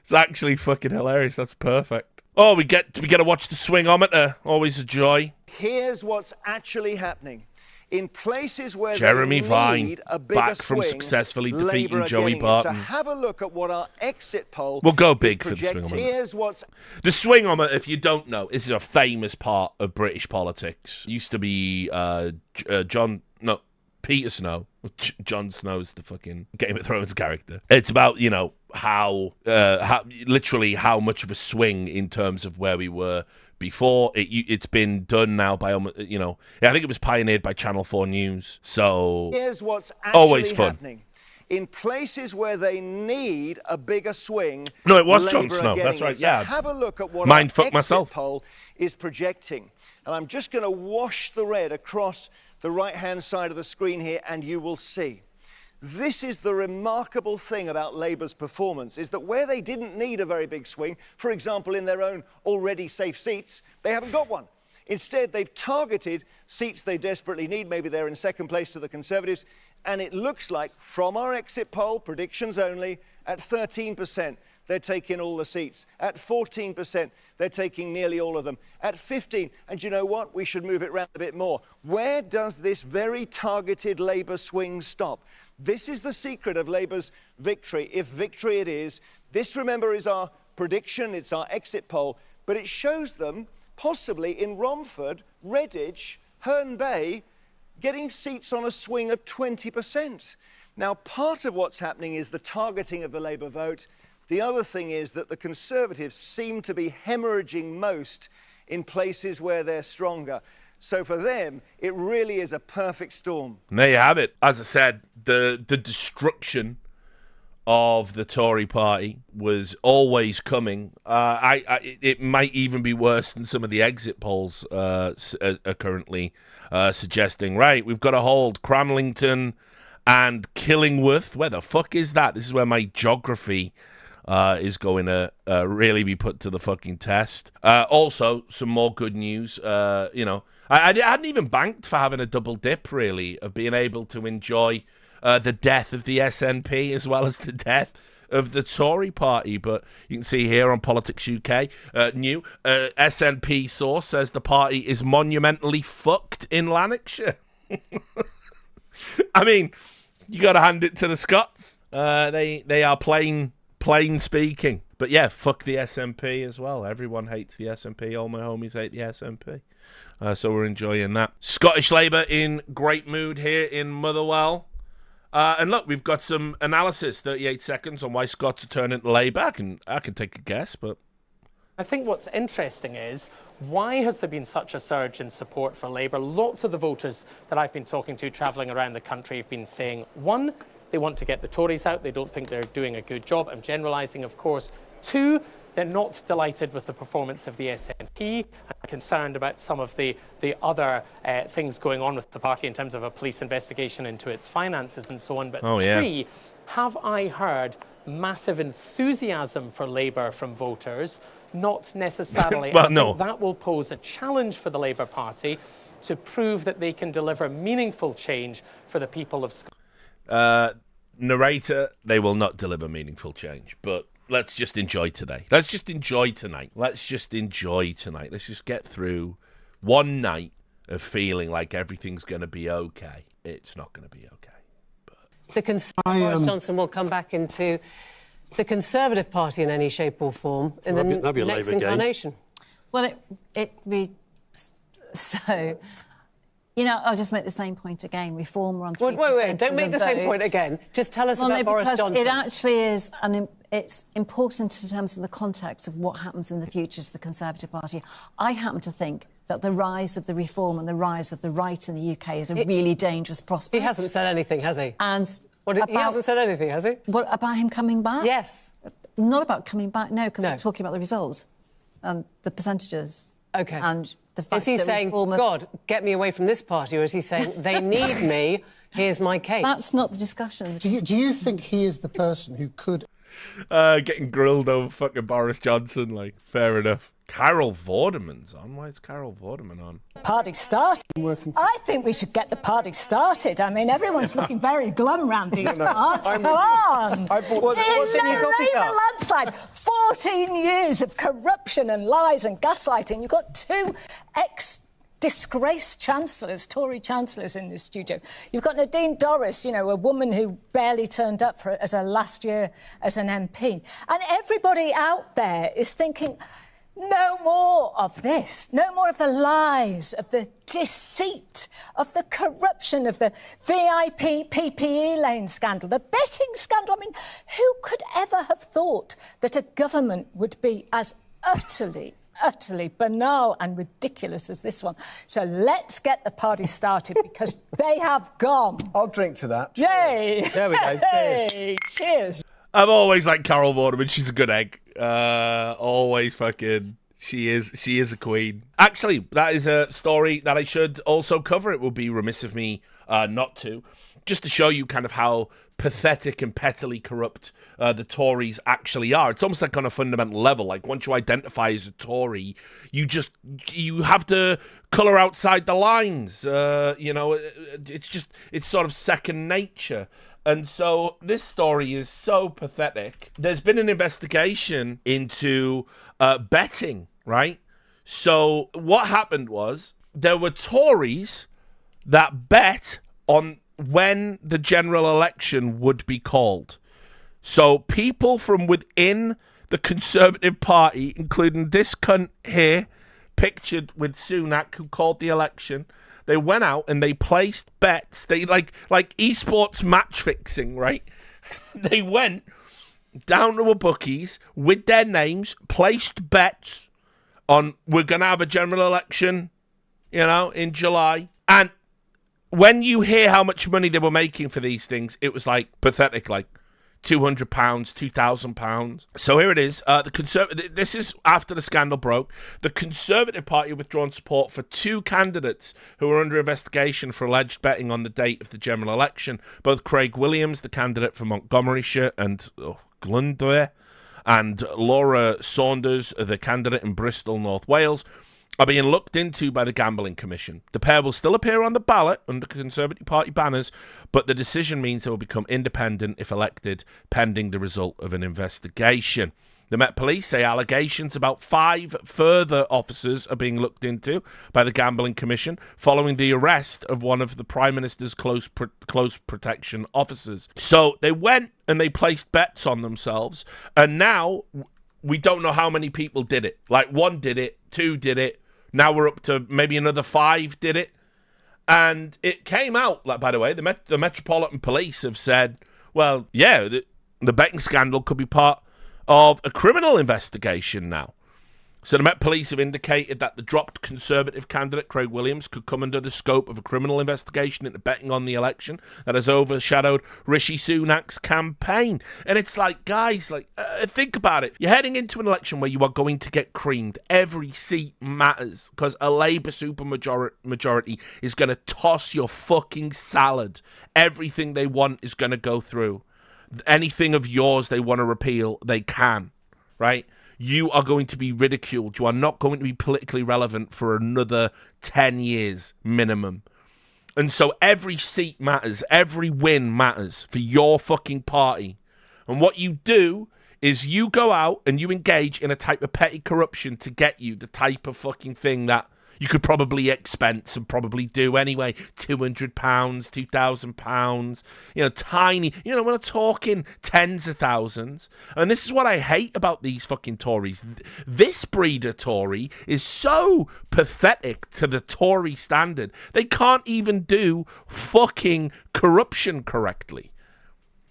It's actually fucking hilarious. That's perfect. Oh, we get to watch the swingometer. Always a joy. Here's what's actually happening. In places where Jeremy they Vine, need a bigger back from swing, successfully Labour defeating are Joey getting it. Barton. So have a look at what our exit poll We'll go is big for the projecting. swingometer. Here's what's The swingometer, if you don't know, is a famous part of British politics. Used to be Peter Snow. Jon Snow's the fucking Game of Thrones character. It's about, you know, how much of a swing in terms of where we were before. It's been done now by, you know, I think it was pioneered by Channel 4 News. So here's what's actually always fun. happening. In places where they need a bigger swing, No, it was Labour Jon are Snow. getting That's right. it. So Yeah. have a look at what Mind our fuck exit myself. poll is projecting. And I'm just going to wash the red across the right-hand side of the screen here, and you will see. This is the remarkable thing about Labour's performance, is that where they didn't need a very big swing, for example, in their own already safe seats, they haven't got one. Instead, they've targeted seats they desperately need. Maybe they're in second place to the Conservatives. And it looks like, from our exit poll, predictions only, at 13%, they're taking all the seats. At 14%, they're taking nearly all of them. At 15%, and you know what? We should move it around a bit more. Where does this very targeted Labour swing stop? This is the secret of Labour's victory, if victory it is. This, remember, is our prediction, it's our exit poll, but it shows them possibly in Romford, Redditch, Herne Bay, getting seats on a swing of 20%. Now, part of what's happening is the targeting of the Labour vote. The other thing is that the Conservatives seem to be hemorrhaging most in places where they're stronger. So for them, it really is a perfect storm. And there you have it. As I said, the destruction of the Tory party was always coming. It might even be worse than some of the exit polls are currently suggesting. Right, we've got to hold Cramlington and Killingworth. Where the fuck is that? This is where my geography is going to really be put to the fucking test. Also, some more good news. You know, I hadn't even banked for having a double dip, really, of being able to enjoy the death of the SNP as well as the death of the Tory party. But you can see here on Politics UK, new SNP source says the party is monumentally fucked in Lanarkshire. I mean, you got to hand it to the Scots. They are plain speaking. But yeah, fuck the SNP as well. Everyone hates the SNP. All my homies hate the SNP. So we're enjoying that. Scottish Labour in great mood here in Motherwell. And look, we've got some analysis, 38 seconds, on why Scots are turning to Labour. I can take a guess, but I think what's interesting is, why has there been such a surge in support for Labour? Lots of the voters that I've been talking to travelling around the country have been saying, one, they want to get the Tories out. They don't think they're doing a good job. I'm generalising, of course. Two, they're not delighted with the performance of the SNP, and concerned about some of the other things going on with the party in terms of a police investigation into its finances and so on. But three, have I heard massive enthusiasm for Labour from voters? Not necessarily. Well, I think that will pose a challenge for the Labour Party to prove that they can deliver meaningful change for the people of Scotland. Narrator, they will not deliver meaningful change, but let's just enjoy today. Let's just enjoy tonight. Let's just get through one night of feeling like everything's going to be okay. It's not going to be okay. Boris Johnson will come back into the Conservative Party in any shape or form in the next incarnation. Well, so, you know, I'll just make the same point again. Reform on 3%. Wait, don't make the same point again. Just tell us about Boris Johnson. It actually is, and it's important in terms of the context of what happens in the future to the Conservative Party. I happen to think that the rise of the Reform and the rise of the right in the UK is a really dangerous prospect. He hasn't said anything, has he? And he hasn't said anything, has he? What, about him coming back? Yes. Not about coming back, no, because we're talking about the results and the percentages. OK. And the fact is he that saying, God, get me away from this party, or is he saying, they need me, here's my case? That's not the discussion. Do you think he is the person who could... Getting grilled over fucking Boris Johnson, like, fair enough. Carol Vorderman's on. Why is Carol Vorderman on? Party started. I think we should get the party started. I mean, everyone's looking very glum round these parts. Come on. What's in your coffee cup? Labour landslide. 14 years of corruption and lies and gaslighting. You've got two disgraced chancellors, Tory chancellors in this studio. You've got Nadine Dorries, you know, a woman who barely turned up as her last year as an MP. And everybody out there is thinking, no more of this. No more of the lies, of the deceit, of the corruption, of the VIP PPE lane scandal, the betting scandal. I mean, who could ever have thought that a government would be as utterly banal and ridiculous as this one? So let's get the party started because they have gone. I'll drink to that. Yay! There we go. Cheers. Hey, cheers. I've always liked Carol Vorderman. She's a good egg. Always fucking... She is a queen. Actually, that is a story that I should also cover. It would be remiss of me not to. Just to show you kind of how pathetic and pettily corrupt the Tories actually are. It's almost like on a fundamental level. Like, once you identify as a Tory, you have to colour outside the lines. You know, it's sort of second nature. And so this story is so pathetic. There's been an investigation into betting, right? So what happened was there were Tories that bet on when the general election would be called. So people from within the Conservative Party, including this cunt here, pictured with Sunak, who called the election, they went out and they placed bets. They like esports match fixing, right? They went down to a bookies with their names, placed bets on we're going to have a general election, you know, in July. And when you hear how much money they were making for these things, it was like pathetic, like £200, £2,000. So here it is. This is after the scandal broke. The Conservative Party withdrawn support for two candidates who were under investigation for alleged betting on the date of the general election. Both Craig Williams, the candidate for Montgomeryshire and Glyndŵr, and Laura Saunders, the candidate in Bristol, North Wales, are being looked into by the Gambling Commission. The pair will still appear on the ballot under Conservative Party banners, but the decision means they will become independent if elected, pending the result of an investigation. The Met Police say allegations about 5 further officers are being looked into by the Gambling Commission following the arrest of one of the Prime Minister's close protection officers. So they went and they placed bets on themselves, and now we don't know how many people did it. Like, 1 did it, 2 did it, now we're up to maybe another 5 did it. And it came out, like, by the way, the Metropolitan Police have said, well, yeah, the betting scandal could be part of a criminal investigation now. So the Met Police have indicated that the dropped Conservative candidate, Craig Williams, could come under the scope of a criminal investigation into betting on the election that has overshadowed Rishi Sunak's campaign. And it's like, guys, like, think about it. You're heading into an election where you are going to get creamed. Every seat matters because a Labour supermajority is going to toss your fucking salad. Everything they want is going to go through. Anything of yours they want to repeal, they can, right? You are going to be ridiculed. You are not going to be politically relevant for another 10 years minimum. And so every seat matters. Every win matters for your fucking party. And what you do is you go out and you engage in a type of petty corruption to get you the type of fucking thing that you could probably expense and probably do anyway. £200, £2,000, you know, tiny, you know, we're not talking tens of thousands. And this is what I hate about these fucking Tories. This breed of Tory is so pathetic to the Tory standard. They can't even do fucking corruption correctly.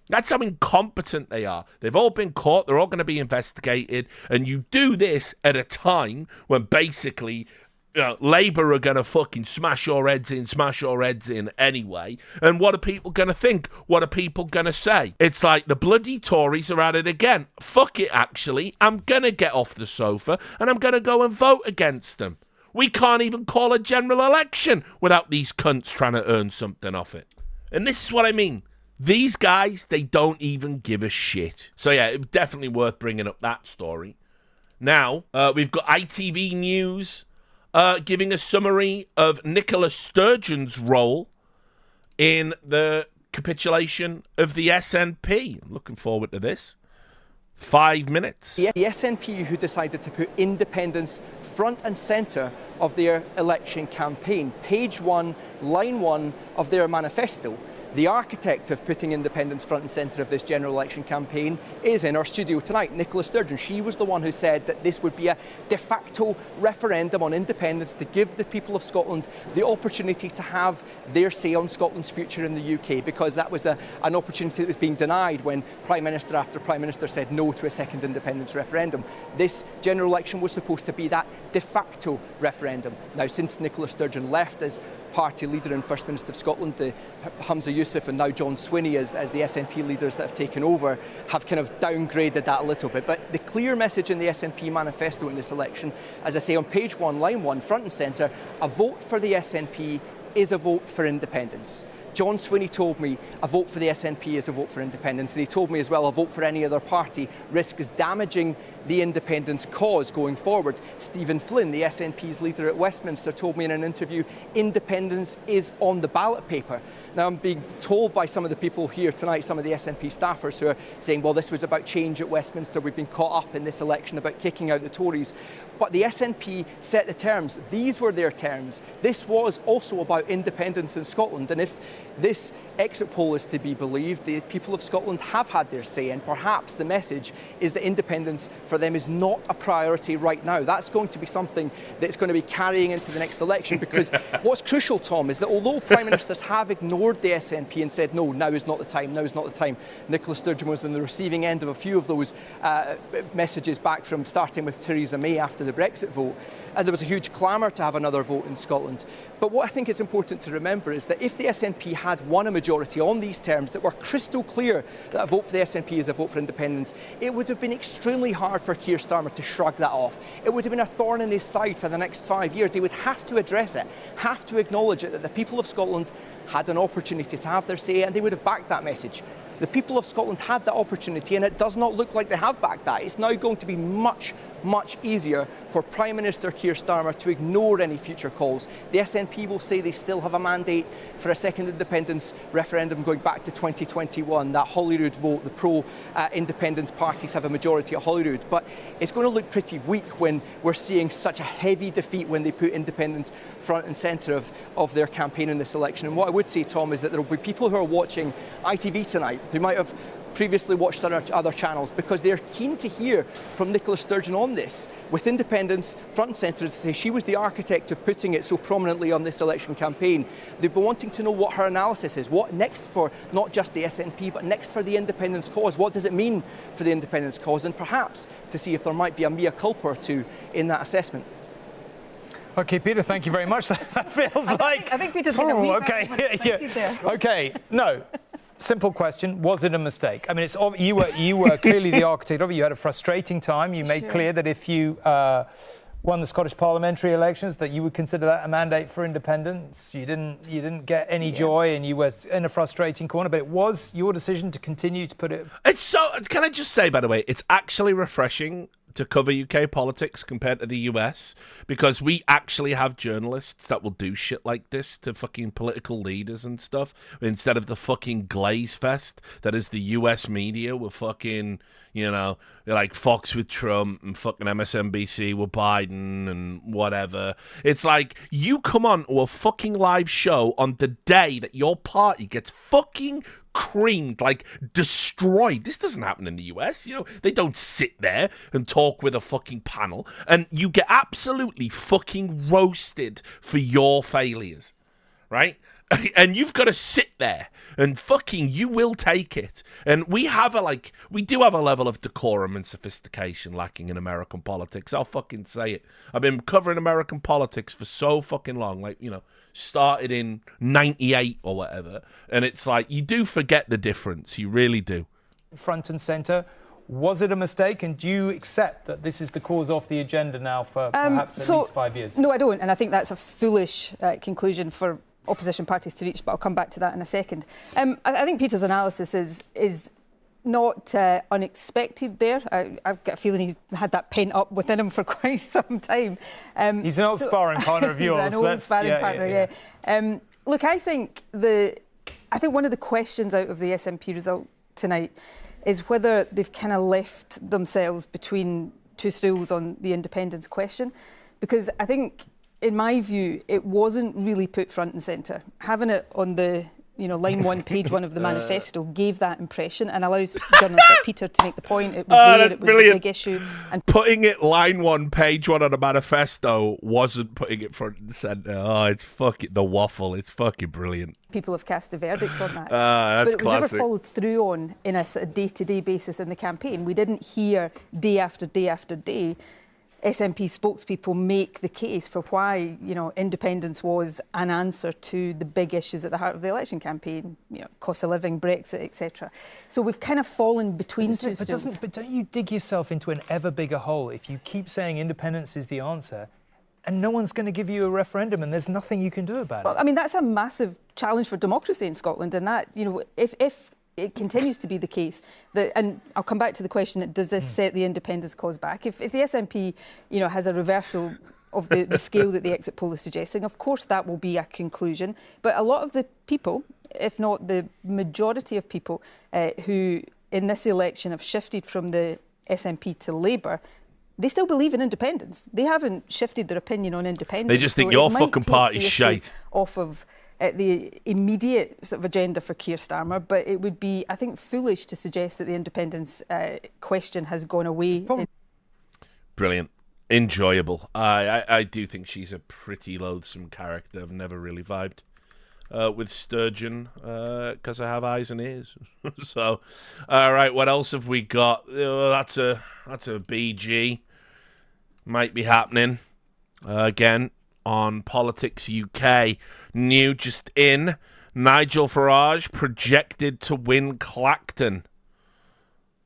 That's how incompetent they are. They've all been caught. They're all going to be investigated. And you do this at a time when basically Labour are going to fucking smash your heads in anyway. And what are people going to think? What are people going to say? It's like the bloody Tories are at it again. Fuck it, actually. I'm going to get off the sofa and I'm going to go and vote against them. We can't even call a general election without these cunts trying to earn something off it. And this is what I mean. These guys, they don't even give a shit. So yeah, it's definitely worth bringing up that story. Now, we've got ITV News giving a summary of Nicola Sturgeon's role in the capitulation of the SNP. I'm looking forward to this. 5 minutes. The SNP who decided to put independence front and centre of their election campaign. Page 1, line 1 of their manifesto. The architect of putting independence front and centre of this general election campaign is in our studio tonight, Nicola Sturgeon. She was the one who said that this would be a de facto referendum on independence to give the people of Scotland the opportunity to have their say on Scotland's future in the UK, because that was an opportunity that was being denied when Prime Minister after Prime Minister said no to a second independence referendum. This general election was supposed to be that de facto referendum. Now, since Nicola Sturgeon left as party leader and First Minister of Scotland, Humza Yousaf and now John Swinney as the SNP leaders that have taken over have kind of downgraded that a little bit. But the clear message in the SNP manifesto in this election, as I say on page 1, line 1, front and centre, a vote for the SNP is a vote for independence. John Swinney told me a vote for the SNP is a vote for independence, and he told me as well a vote for any other party risks damaging the independence cause going forward. Stephen Flynn, the SNP's leader at Westminster, told me in an interview independence is on the ballot paper. Now, I'm being told by some of the people here tonight, some of the SNP staffers who are saying, well, this was about change at Westminster, we've been caught up in this election about kicking out the Tories. But the SNP set the terms. These were their terms. This was also about independence in Scotland, and if this exit poll is to be believed, the people of Scotland have had their say, and perhaps the message is that independence for them is not a priority right now. That's going to be something that's going to be carrying into the next election, because what's crucial, Tom, is that although Prime Ministers have ignored the SNP and said, no, now is not the time, now is not the time, Nicola Sturgeon was on the receiving end of a few of those messages back from starting with Theresa May after the Brexit vote, and there was a huge clamour to have another vote in Scotland. But what I think is important to remember is that if the SNP had won a majority on these terms that were crystal clear that a vote for the SNP is a vote for independence, it would have been extremely hard for Keir Starmer to shrug that off. It would have been a thorn in his side for the next 5 years. He would have to address it, have to acknowledge it, that the people of Scotland had an opportunity to have their say, and they would have backed that message. The people of Scotland had that opportunity, and it does not look like they have backed that. It's now going to be much, much easier for Prime Minister Keir Starmer to ignore any future calls. The SNP will say they still have a mandate for a second independence referendum going back to 2021, that Holyrood vote. The pro-independence parties have a majority at Holyrood, but it's going to look pretty weak when we're seeing such a heavy defeat when they put independence front and centre of their campaign in this election. And what I would say, Tom, is that there will be people who are watching ITV tonight who might have previously watched other channels, because they're keen to hear from Nicola Sturgeon on this, with independence front and centre, to say she was the architect of putting it so prominently on this election campaign. They've been wanting to know what her analysis is, what next for not just the SNP, but next for the independence cause. What does it mean for the independence cause? And perhaps to see if there might be a mea culpa or two in that assessment. Okay, Peter, thank you very much. That feels like... I think Peter's hit a wee okay. There. Okay, no. Simple question: was it a mistake? I mean, it's you were clearly the architect of it. You had a frustrating time. You made clear that if you won the Scottish parliamentary elections, that you would consider that a mandate for independence. You didn't get any joy, and you were in a frustrating corner. But it was your decision to continue to put it. It's so. Can I just say, by the way, it's actually refreshing to cover UK politics compared to the US, because we actually have journalists that will do shit like this to fucking political leaders and stuff, instead of the fucking glaze fest that is the US media with fucking, you know, like Fox with Trump and fucking MSNBC with Biden and whatever. It's like, you come on to a fucking live show on the day that your party gets fucking creamed, like destroyed. This doesn't happen in the US. You know, they don't sit there and talk with a fucking panel, and you get absolutely fucking roasted for your failures, right? And you've got to sit there and fucking, you will take it. And we do have a level of decorum and sophistication lacking in American politics. I'll fucking say it. I've been covering American politics for so fucking long, like, you know, started in 98 or whatever. And it's like, you do forget the difference. You really do. Front and centre. Was it a mistake, and do you accept that this is the cause off the agenda now for perhaps at least 5 years? No, I don't, and I think that's a foolish conclusion for opposition parties to reach, but I'll come back to that in a second. I think Peter's analysis is not unexpected there. I've got a feeling he's had that pent up within him for quite some time. He's an old sparring partner of yours. He's an old sparring partner, yeah. Look, I think one of the questions out of the SNP result tonight is whether they've kind of left themselves between two stools on the independence question, because I think, in my view, it wasn't really put front and centre. Having it on the line 1, page 1 of the manifesto gave that impression and allows journalists like Peter to make the point. It was it was a big issue. And putting it line 1, page 1 on a manifesto wasn't putting it front and centre. Oh, it's fucking the waffle. It's fucking brilliant. People have cast the verdict on that. That's but it was classic. never followed through on in a sort of day-to-day basis in the campaign. We didn't hear day after day after day SNP spokespeople make the case for why, independence was an answer to the big issues at the heart of the election campaign, cost of living, Brexit, etc. So we've kind of fallen between two stools. But don't you dig yourself into an ever bigger hole if you keep saying independence is the answer, and no one's going to give you a referendum, and there's nothing you can do about it? Well, I mean, that's a massive challenge for democracy in Scotland, and that, if it continues to be the case that, and I'll come back to the question: does this set the independence cause back? If the SNP, has a reversal of the scale that the exit poll is suggesting, of course that will be a conclusion. But a lot of the people, if not the majority of people, who in this election have shifted from the SNP to Labour, they still believe in independence. They haven't shifted their opinion on independence. They just think your fucking party's shite. Off of the immediate sort of agenda for Keir Starmer, but it would be, I think, foolish to suggest that the independence question has gone away. Brilliant. Enjoyable. I do think she's a pretty loathsome character. I've never really vibed with Sturgeon because I have eyes and ears. So, all right, what else have we got? That's a BG. Might be happening again. On Politics UK, new just in, Nigel Farage projected to win Clacton,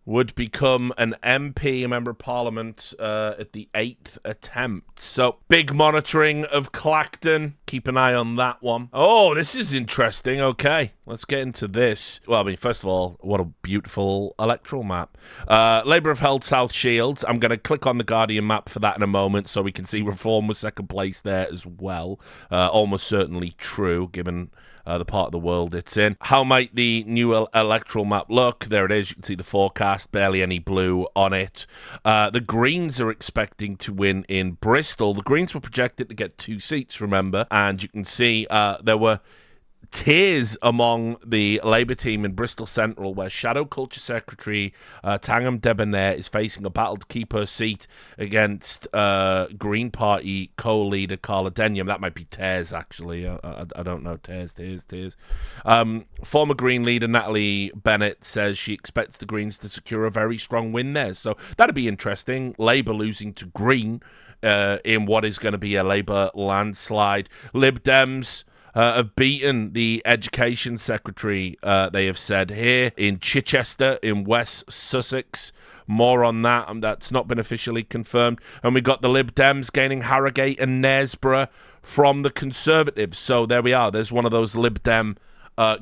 would become an MP, a Member of Parliament, at the 8th attempt. So, big monitoring of Clacton. Keep an eye on that one. Oh, this is interesting. Okay, let's get into this. Well, I mean, first of all, what a beautiful electoral map. Labour have held South Shields. I'm going to click on the Guardian map for that in a moment so we can see Reform was second place there as well. Almost certainly true, given the part of the world it's in. How might the new electoral map look? There it is. You can see the forecast. Barely any blue on it. The Greens are expecting to win in Bristol. The Greens were projected to get 2 seats, remember? And you can see there were tears among the Labour team in Bristol Central, where Shadow Culture Secretary Tangham Debonair is facing a battle to keep her seat against Green Party co-leader Carla Denham. That might be tears, actually. I don't know. Tears. Former Green leader Natalie Bennett says she expects the Greens to secure a very strong win there. So that'd be interesting. Labour losing to Green in what is going to be a Labour landslide. Lib Dems have beaten the Education Secretary, they have said here, in Chichester, in West Sussex. More on that, that's not been officially confirmed. And we got the Lib Dems gaining Harrogate and Knaresborough from the Conservatives. So there we are. There's one of those Lib Dem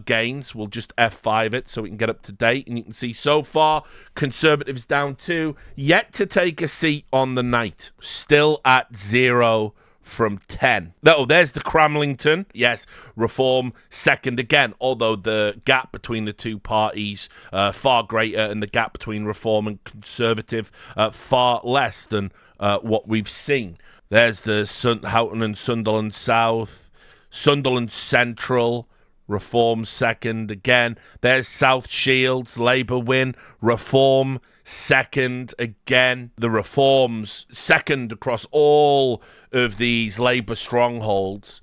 gains. We'll just F5 it so we can get up to date. And you can see so far, Conservatives down 2, yet to take a seat on the night. Still at 0 from 10. Oh, there's the Cramlington. Yes, Reform second again, although the gap between the two parties far greater, and the gap between Reform and Conservative far less than what we've seen. There's the Houghton and Sunderland South, Sunderland Central, Reform second again. There's South Shields, Labour win, Reform second again. The Reforms second across all of these Labour strongholds,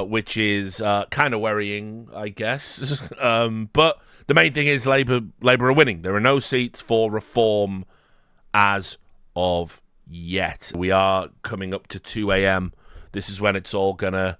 which is kind of worrying, I guess. But the main thing is Labour are winning. There are no seats for Reform as of yet. We are coming up to 2 a.m. This is when it's all going to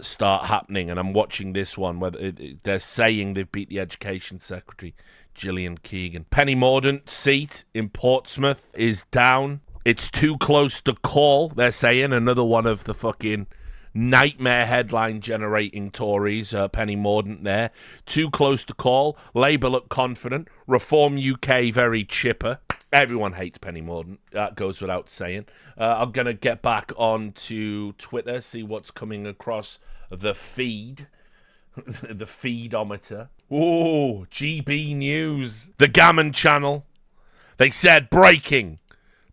start happening, and I'm watching this one where they're saying they've beat the Education Secretary. Gillian Keegan. Penny Mordaunt's seat in Portsmouth is down. It's too close to call, they're saying. Another one of the fucking nightmare headline-generating Tories, Penny Mordaunt there. Too close to call. Labour look confident. Reform UK very chipper. Everyone hates Penny Mordaunt. That goes without saying. I'm going to get back onto Twitter, see what's coming across the feed. The feedometer. Oh, GB News. The Gammon Channel. They said, breaking.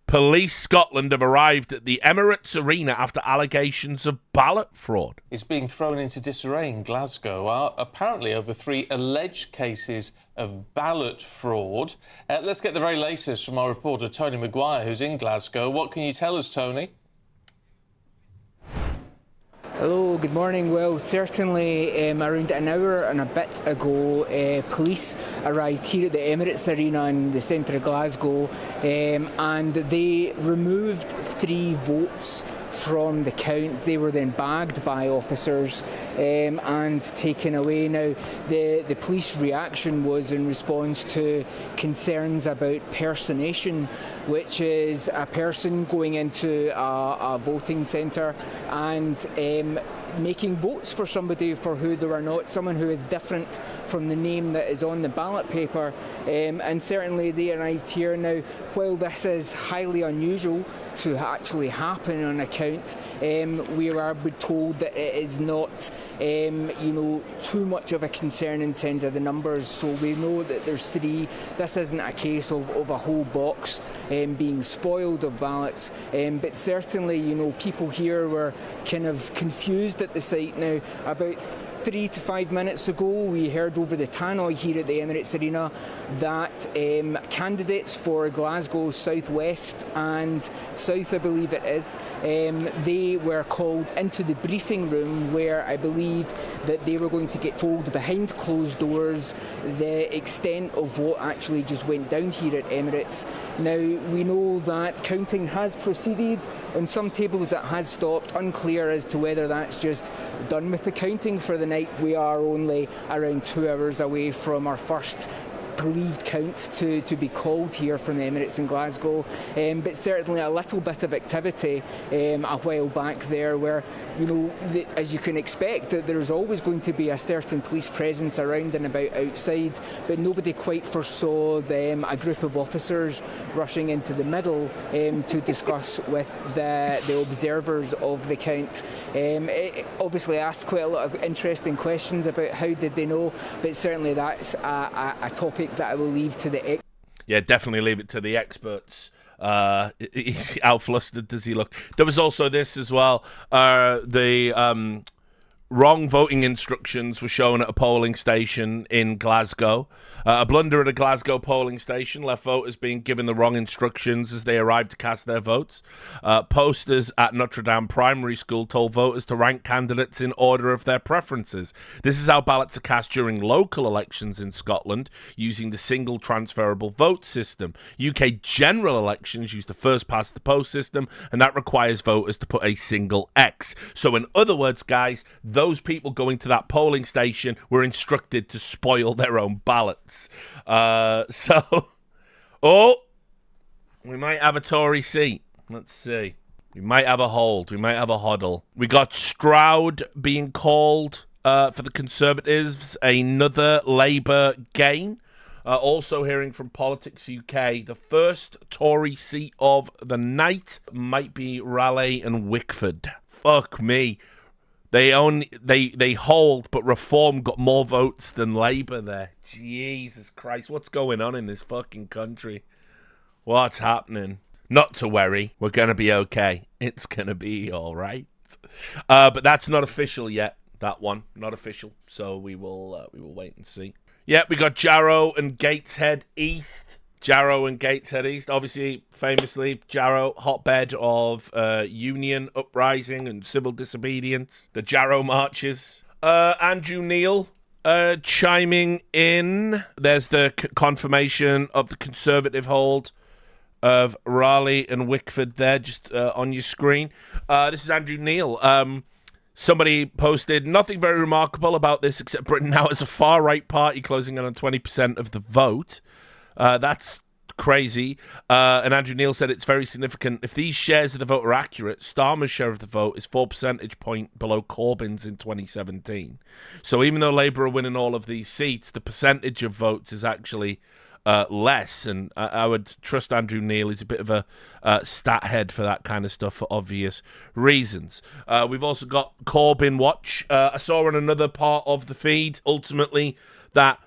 Police Scotland have arrived at the Emirates Arena after allegations of ballot fraud. Is being thrown into disarray in Glasgow, apparently over 3 alleged cases of ballot fraud. Let's get the very latest from our reporter, Tony Maguire, who's in Glasgow. What can you tell us, Tony? Hello, good morning. Well, certainly around an hour and a bit ago, police arrived here at the Emirates Arena in the centre of Glasgow, and they removed 3 votes from the count. They were then bagged by officers and taken away. Now, the police reaction was in response to concerns about personation, which is a person going into a voting centre and making votes for somebody for who they are not, someone who is different from the name that is on the ballot paper, and certainly they arrived here. Now, while this is highly unusual to actually happen on a count, we are told that it is not too much of a concern in terms of the numbers, so we know that there's 3. This isn't a case of a whole box being spoiled of ballots, but certainly people here were kind of confused at the site. Now, about 3 to 5 minutes ago, we heard over the tannoy here at the Emirates Arena that candidates for Glasgow South West and South, I believe it is, they were called into the briefing room where I believe that they were going to get told behind closed doors the extent of what actually just went down here at Emirates. Now, we know that counting has proceeded. On some tables it has stopped. Unclear as to whether that's just done with the counting for the night. We are only around 2 hours away from our first believed count to be called here from the Emirates in Glasgow, but certainly a little bit of activity a while back there where, as you can expect, that there's always going to be a certain police presence around and about outside, but nobody quite foresaw a group of officers rushing into the middle to discuss with the observers of the count. It obviously asked quite a lot of interesting questions about how did they know, but certainly that's a topic that I will leave to the experts. Yeah, definitely leave it to the experts. How flustered does he look? There was also this as well. The wrong voting instructions were shown at a polling station in Glasgow. A blunder at a Glasgow polling station left voters being given the wrong instructions as they arrived to cast their votes. Posters at Notre Dame Primary School told voters to rank candidates in order of their preferences. This is how ballots are cast during local elections in Scotland, using the single transferable vote system. UK general elections use the first past the post system, and that requires voters to put a single X. So in other words, guys, those people going to that polling station were instructed to spoil their own ballots. We might have a Tory seat. Let's see. We might have a hold. We might have a huddle. We got Stroud being called for the Conservatives, another Labour gain. Also hearing from Politics UK, the first Tory seat of the night might be Raleigh and Wickford. Fuck me. They hold, but Reform got more votes than Labour there. Jesus Christ, what's going on in this fucking country? What's happening? Not to worry, we're going to be okay. It's going to be all right. But that's not official yet, that one. Not official, so we will wait and see. Yeah, we got Jarrow and Gateshead East. Jarrow and Gateshead East, obviously, famously, Jarrow, hotbed of union uprising and civil disobedience. The Jarrow marches. Andrew Neil chiming in. There's the confirmation of the Conservative hold of Raleigh and Wickford there, just on your screen. This is Andrew Neil. Somebody posted, nothing very remarkable about this except Britain now has a far-right party closing in on 20% of the vote. That's crazy. And Andrew Neil said it's very significant. If these shares of the vote are accurate, Starmer's share of the vote is 4 percentage points below Corbyn's in 2017. So even though Labour are winning all of these seats, the percentage of votes is actually less. And I would trust Andrew Neil. He's a bit of a stat head for that kind of stuff for obvious reasons. We've also got Corbyn Watch. I saw on another part of the feed, ultimately, that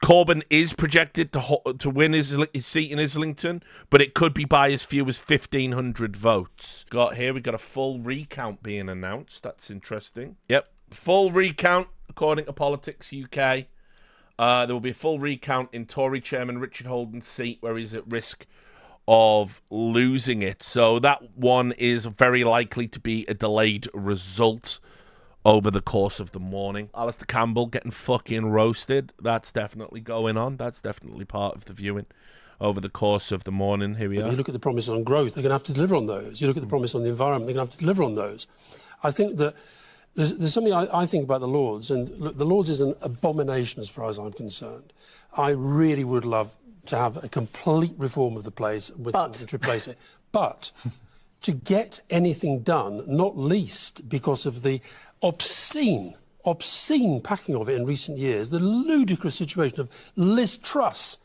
Corbyn is projected to win his seat in Islington, but it could be by as few as 1,500 votes. We got a full recount being announced. That's interesting. Yep, full recount according to Politics UK. There will be a full recount in Tory chairman Richard Holden's seat, where he's at risk of losing it. So that one is very likely to be a delayed result over the course of the morning. Alistair Campbell getting fucking roasted. That's definitely going on. That's definitely part of the viewing over the course of the morning. Here we are. You look at the promise on growth, they're going to have to deliver on those. You look at the promise on the environment, they're going to have to deliver on those. I think that there's something I think about the Lords, and look, the Lords is an abomination as far as I'm concerned. I really would love to have a complete reform of the place with something to replace it. But to get anything done, not least because of the obscene packing of it in recent years, the ludicrous situation of Liz Truss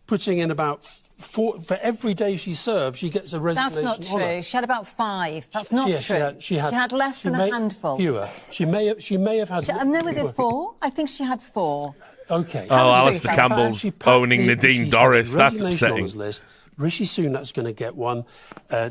putting in about for every day she served, she gets a resignation. That's not true. Honour. She had about 5. That's not true. She had less than a handful. Fewer. She may have had. No, was it 4? I think she had 4. Okay. Oh, Alistair Campbell's owning Nadine Dorries. That's upsetting. List. Rishi Sunak's going to get one.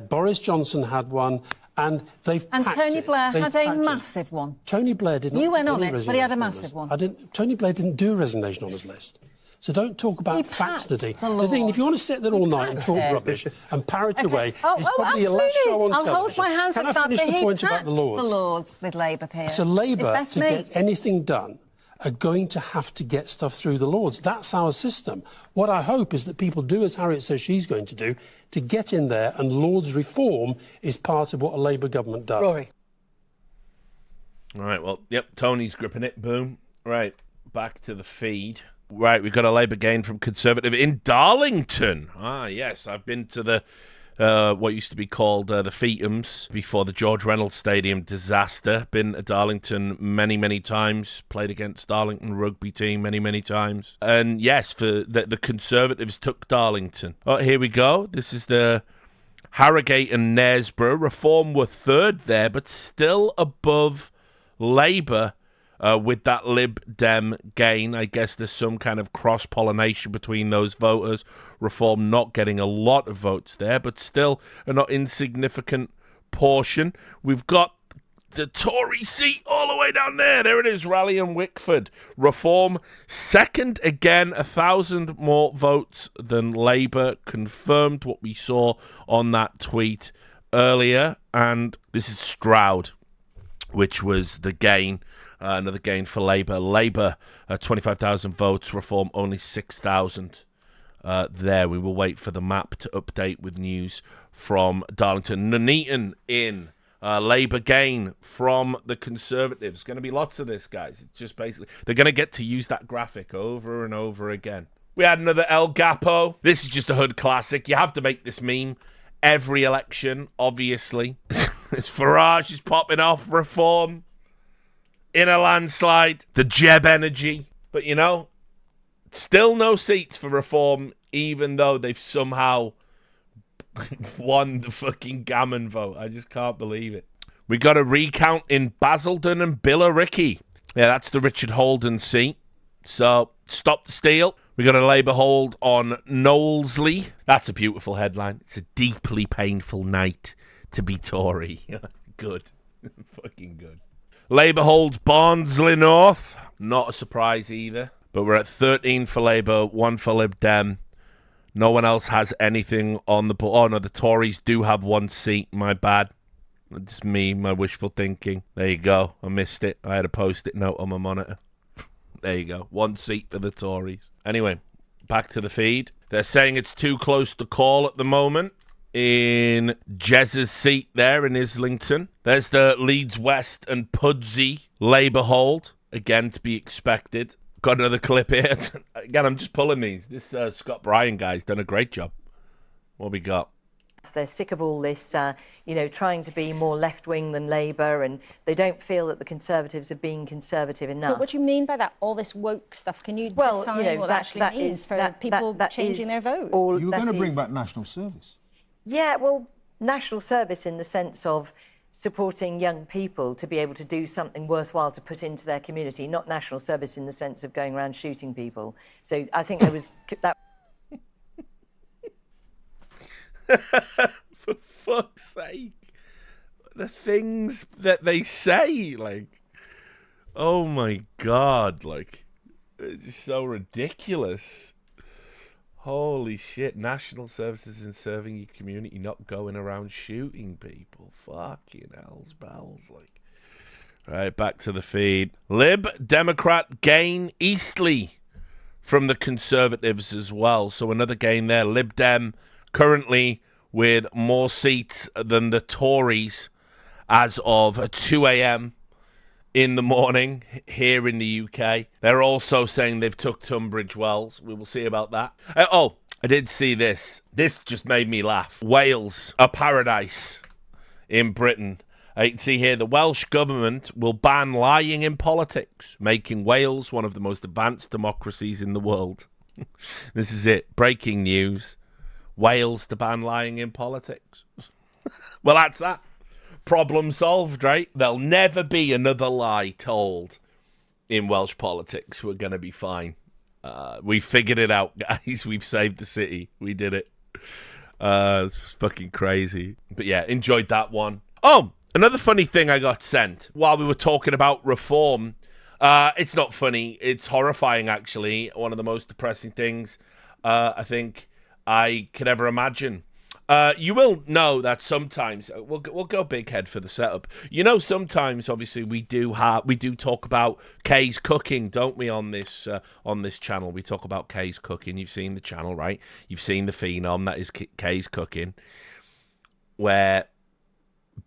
Boris Johnson had one. And Tony Blair had a massive one. Tony Blair did not. You went on it, but he had a massive one. Tony Blair didn't do a resignation on his list. So don't talk about facts, Nadine. Nadine, if you want to sit there all night and talk rubbish and parrot away, it's probably your last show on television. I'll hold my hands Can up I finish the point about the Lords? The Lords with Labour peers. So Labour, to get anything done, are going to have to get stuff through the Lords. That's our system. What I hope is that people do as Harriet says she's going to do, to get in there, and Lords reform is part of what a Labour government does. Rory. All right, well, yep, Tony's gripping it. Boom. Right, back to the feed. Right, we've got a Labour gain from Conservative in Darlington. Ah, yes, I've been to the what used to be called the Feetums before the George Reynolds Stadium disaster. Been at Darlington many, many times. Played against Darlington rugby team many, many times. And yes, for the Conservatives took Darlington. Oh, here we go. This is the Harrogate and Knaresborough. Reform were third there, but still above Labour. With that Lib Dem gain, I guess there's some kind of cross-pollination between those voters. Reform not getting a lot of votes there, but still a not insignificant portion. We've got the Tory seat all the way down there. There it is, Raleigh and Wickford. Reform second again, 1,000 more votes than Labour. Confirmed what we saw on that tweet earlier. And this is Stroud, which was the gain. Another gain for Labour. Labour, 25,000 votes. Reform, only 6,000 there. We will wait for the map to update with news from Darlington. Nuneaton in. Labour gain from the Conservatives. Going to be lots of this, guys. It's just basically... They're going to get to use that graphic over and over again. We had another El Gapo. This is just a hood classic. You have to make this meme every election, obviously. It's Farage is popping off Reform. In a landslide, the Jeb energy. But, you know, still no seats for Reform, even though they've somehow won the fucking gammon vote. I just can't believe it. We got a recount in Basildon and Billericay. Yeah, that's the Richard Holden seat. So, stop the steal. We got a Labour hold on Knowlesley. That's a beautiful headline. It's a deeply painful night to be Tory. Good. Fucking good. Labour holds Barnsley North. Not a surprise either. But we're at 13 for Labour, 1 for Lib Dem. No one else has anything on the board. Oh, no, the Tories do have 1 seat. My bad. Just me, my wishful thinking. There you go. I missed it. I had a post-it note on my monitor. There you go. 1 seat for the Tories. Anyway, back to the feed. They're saying it's too close to call at the moment in Jez's seat there in Islington. There's the Leeds West and Pudsey Labour hold, again to be expected. Got another clip here. Again, I'm just pulling these. This Scott Bryan guy's done a great job. What we got? They're sick of all this, trying to be more left-wing than Labour, and they don't feel that the Conservatives are being conservative enough. But what do you mean by that? All this woke stuff? Can you define what that actually means for people changing their vote? You were going to bring back national service. Yeah, well, national service in the sense of supporting young people to be able to do something worthwhile to put into their community, not national service in the sense of going around shooting people. So I think there was that. For fuck's sake. The things that they say, like, oh my God, like, it's just so ridiculous. Holy shit, national services in serving your community, not going around shooting people. Fucking hell's bells, like. Right, back to the feed. Lib Democrat gain Eastleigh from the Conservatives as well. So another gain there. Lib Dem currently with more seats than the Tories as of 2 a.m. in the morning here in the UK. They're also saying they've took Tunbridge Wells. We will see about that. I did see this. This just made me laugh. Wales, a paradise in Britain. You can see here the Welsh government will ban lying in politics, making Wales one of the most advanced democracies in the world. This is it. Breaking news. Wales to ban lying in politics. Well, that's that. Problem solved, right? There'll never be another lie told in Welsh politics. We're going to be fine. We figured it out, guys. We've saved the city. We did it. It's fucking crazy. But yeah, enjoyed that one. Oh, another funny thing I got sent while we were talking about reform. It's not funny. It's horrifying, actually. One of the most depressing things I think I could ever imagine. You will know that sometimes we'll go big head for the setup. You know, sometimes obviously we do talk about Kay's cooking, don't we? On this channel, we talk about Kay's cooking. You've seen the channel, right? You've seen the phenom that is Kay's cooking, where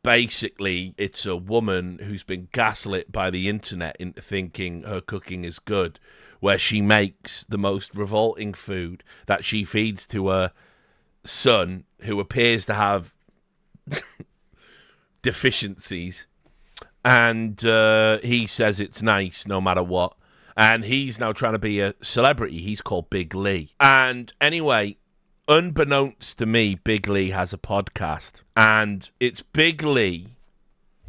basically it's a woman who's been gaslit by the internet into thinking her cooking is good, where she makes the most revolting food that she feeds to her son, who appears to have deficiencies, and he says it's nice no matter what, and he's now trying to be a celebrity. He's called Big Lee, and anyway, unbeknownst to me, Big Lee has a podcast, and it's Big Lee,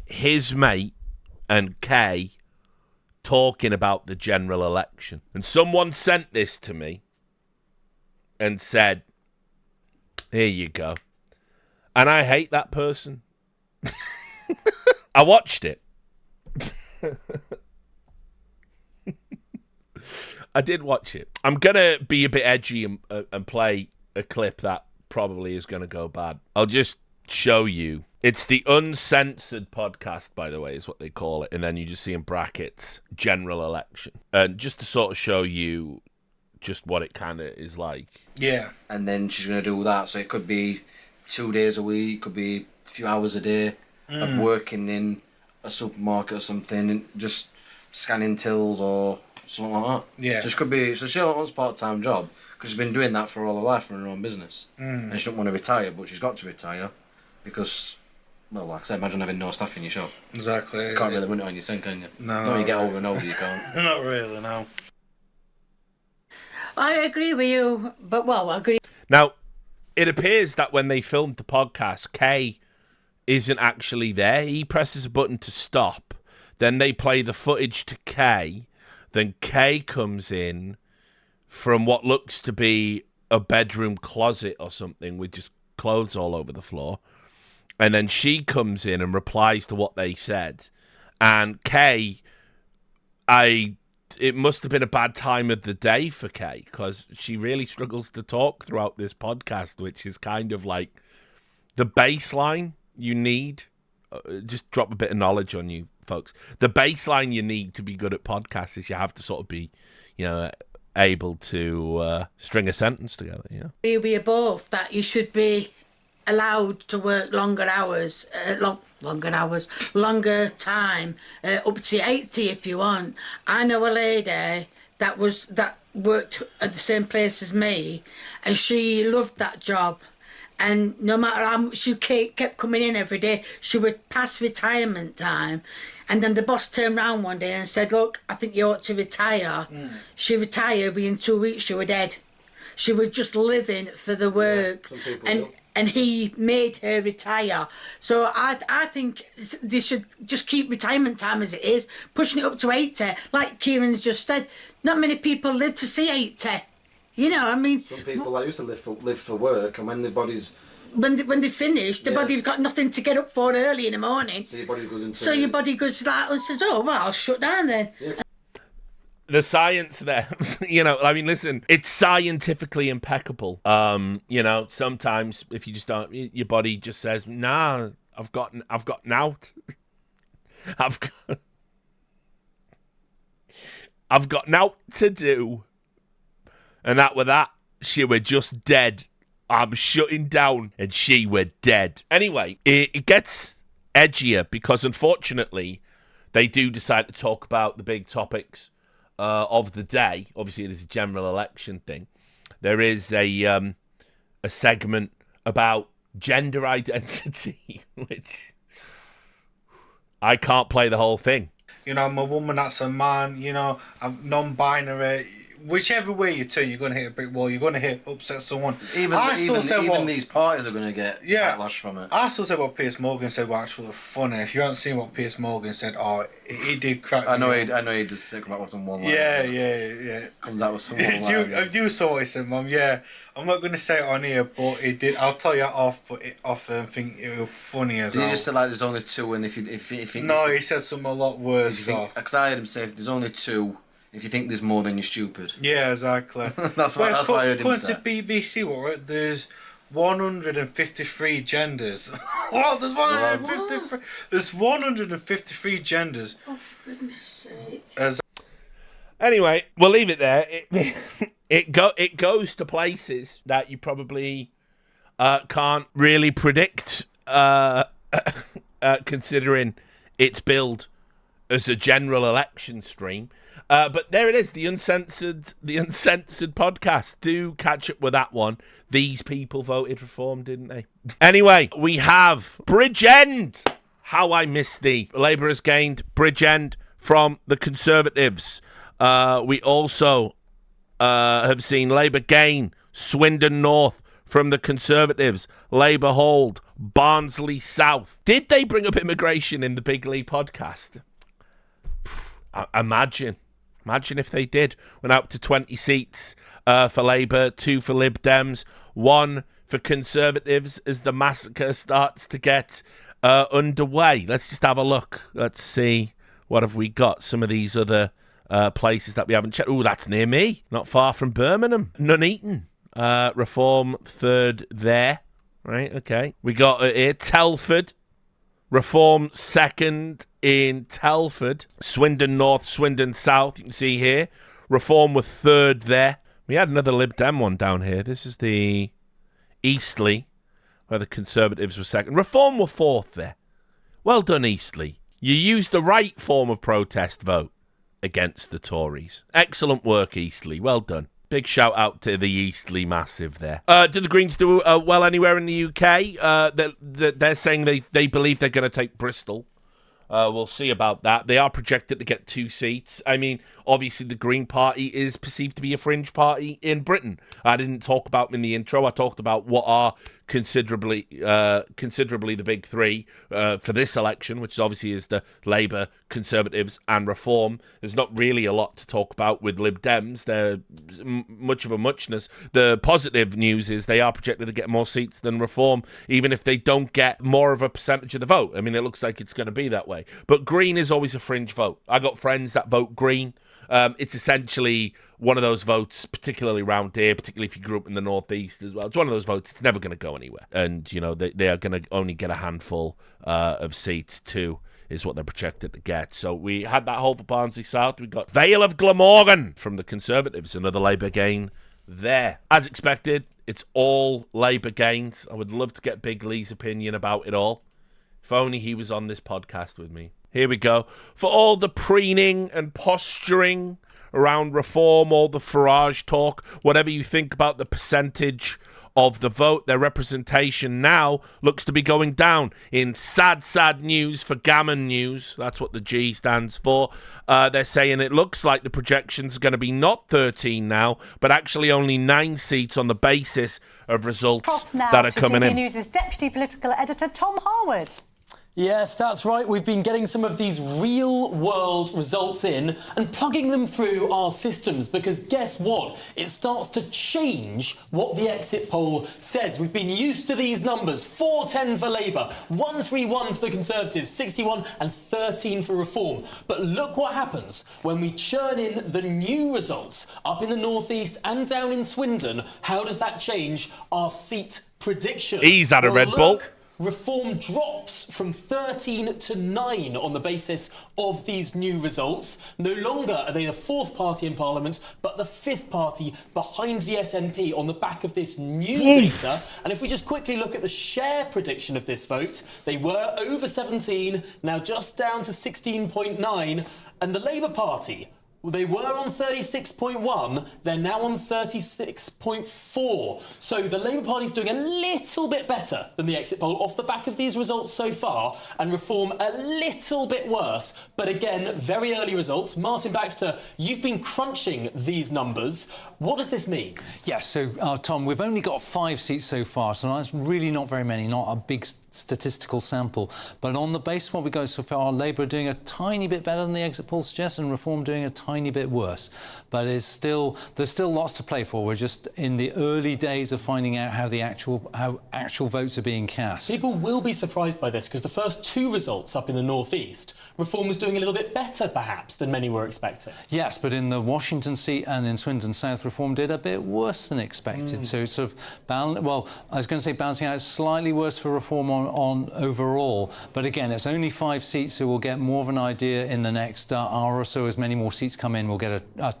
his mate, and Kay talking about the general election. And someone sent this to me and said, here you go. And I hate that person. I watched it. I did watch it. I'm going to be a bit edgy and play a clip that probably is going to go bad. I'll just show you. It's the Uncensored podcast, by the way, is what they call it. And then you just see in brackets, general election. And just to sort of show you just what it kind of is like. Yeah. And then she's going to do all that. So it could be 2 days a week, could be a few hours a day of working in a supermarket or something, and just scanning tills or something like that. Yeah. So she could be, so she wants a part-time job because she's been doing that for all her life, running her own business. And she doesn't want to retire, but she's got to retire because, well, like I said, imagine having no staff in your shop. Exactly. You can't really run it on your own, can you? No. When you get older and older, you can't. Not really, no. I agree with you, but I agree. Now, it appears that when they filmed the podcast, Kay isn't actually there. He presses a button to stop. Then they play the footage to Kay. Then Kay comes in from what looks to be a bedroom closet or something with just clothes all over the floor. And then she comes in and replies to what they said. And Kay, it must have been a bad time of the day for Kay, because she really struggles to talk throughout this podcast, which is kind of like the baseline you need. Just drop a bit of knowledge on you folks. The baseline you need to be good at podcasts is you have to sort of be, able to string a sentence together. I agree with you both that you should be allowed to work longer hours, longer time, up to 80 if you want. I know a lady that worked at the same place as me, and she loved that job. And no matter how much she kept coming in every day, she would pass retirement time. And then the boss turned round one day and said, look, I think you ought to retire. She retired, within 2 weeks she was dead. She was just living for the work. And he made her retire. So I think they should just keep retirement time as it is, pushing it up to 80. Like Kieran's just said, not many people live to see 80. You know, I mean... Some people that used to live for work, and when their bodies... When they finish, the body's got nothing to get up for early in the morning. So your body goes into... So your body goes like and says, oh, well, I'll shut down then. Yeah. The science there, you know, I mean, listen, it's scientifically impeccable. You know, sometimes if you just don't, your body just says, nah, I've got nout. I've got nout to do. And that with that, she were just dead. I'm shutting down, and she were dead. Anyway, it gets edgier because unfortunately, they do decide to talk about the big topics of the day. Obviously, it is a general election thing. There is a segment about gender identity, which I can't play the whole thing. You know, I'm a woman, that's a man. You know, I'm non-binary. Whichever way you turn, you're going to hit a brick wall. You're going to upset someone. Even these parties are going to get backlash from it. I still said what Piers Morgan said was actually funny. If you haven't seen what Piers Morgan said, he did crack me up. I know he just sick about some one line. Yeah. Comes out with some one line. I do saw what he said, Mum. Yeah, I'm not going to say it on here, but he did. I'll tell you off, but I think it was funny as well. Did he just say like there's only two, and if no, he said something a lot worse. Because I heard him say if there's only two. If you think there's more, then you're stupid. Yeah, exactly. that's what I heard him say. According to BBC, there's 153 genders. What? There's 153. There's 153 genders. Oh, for goodness sake. Anyway, we'll leave it there. It goes to places that you probably can't really predict, considering its build as a general election stream. But there it is, the uncensored podcast. Do catch up with that one. These people voted reform, didn't they? Anyway, we have Bridgend. How I miss thee. Labour has gained Bridgend from the Conservatives. We also have seen Labour gain Swindon North from the Conservatives. Labour hold Barnsley South. Did they bring up immigration in the Big Lee podcast? Imagine if they did. Went up to 20 seats for Labour, 2 for Lib Dems, 1 for Conservatives as the massacre starts to get underway. Let's just have a look. Let's see what have we got. Some of these other places that we haven't checked. Oh, that's near me. Not far from Birmingham. Nuneaton. Reform 3rd there. Right, okay. We got here Telford. Reform 2nd in Telford. Swindon North, Swindon South, you can see here. Reform were 3rd there. We had another Lib Dem one down here. This is the Eastleigh, where the Conservatives were 2nd. Reform were 4th there. Well done, Eastleigh. You used the right form of protest vote against the Tories. Excellent work, Eastleigh. Well done. Big shout out to the Eastleigh Massive there. Do the Greens do well anywhere in the UK? They're saying they believe they're going to take Bristol. We'll see about that. They are projected to get 2 seats. I mean, obviously the Green Party is perceived to be a fringe party in Britain. I didn't talk about them in the intro. I talked about what are considerably the big three for this election, which obviously is the Labour, Conservatives and Reform. There's not really a lot to talk about with Lib Dems. They're much of a muchness. The positive news is they are projected to get more seats than Reform, even if they don't get more of a percentage of the vote. I mean, it looks like it's going to be that way. But Green is always a fringe vote. I got friends that vote Green. It's essentially one of those votes, particularly around here, particularly if you grew up in the Northeast as well. It's one of those votes, it's never going to go anywhere. And, you know, they are going to only get a handful of seats, 2 is what they're projected to get. So we had that hold for Barnsley South. We got Vale of Glamorgan from the Conservatives, another Labour gain there. As expected, it's all Labour gains. I would love to get Big Lee's opinion about it all. If only he was on this podcast with me. Here we go. For all the preening and posturing around reform, all the Farage talk, whatever you think about the percentage of the vote, their representation now looks to be going down. In sad, sad news for Gammon News, that's what the G stands for, they're saying it looks like the projections are going to be not 13 now, but actually only 9 seats on the basis of results that are coming in. News' Deputy Political Editor Tom Harwood. Yes, that's right. We've been getting some of these real-world results in and plugging them through our systems because guess what? It starts to change what the exit poll says. We've been used to these numbers. 410 for Labour, 131 for the Conservatives, 61 and 13 for Reform. But look what happens when we churn in the new results up in the northeast and down in Swindon. How does that change our seat prediction? He's had a Red Bull. Reform drops from 13 to 9 on the basis of these new results. No longer are they the fourth party in Parliament, but the fifth party behind the SNP on the back of this new data. And if we just quickly look at the share prediction of this vote, they were over 17, now just down to 16.9. And the Labour Party, well, they were on 36.1, they're now on 36.4. So the Labour Party's doing a little bit better than the exit poll off the back of these results so far, and Reform a little bit worse. But again, very early results. Martin Baxter, you've been crunching these numbers. What does this mean? Yes, so Tom, we've only got 5 seats so far, so that's really not very many, not a big statistical sample. But on the basis of what we go so far, Labour are doing a tiny bit better than the exit poll suggests, and Reform doing a tiny bit worse. But there's still lots to play for. We're just in the early days of finding out how actual votes are being cast. People will be surprised by this because the first 2 results up in the northeast, Reform was doing a little bit better perhaps than many were expecting. Yes, but in the Washington seat and in Swindon South, Reform did a bit worse than expected. So it's sort of balancing out slightly worse for Reform on overall. But again, it's only 5 seats, so we'll get more of an idea in the next hour or so. As many more seats come in, we'll get an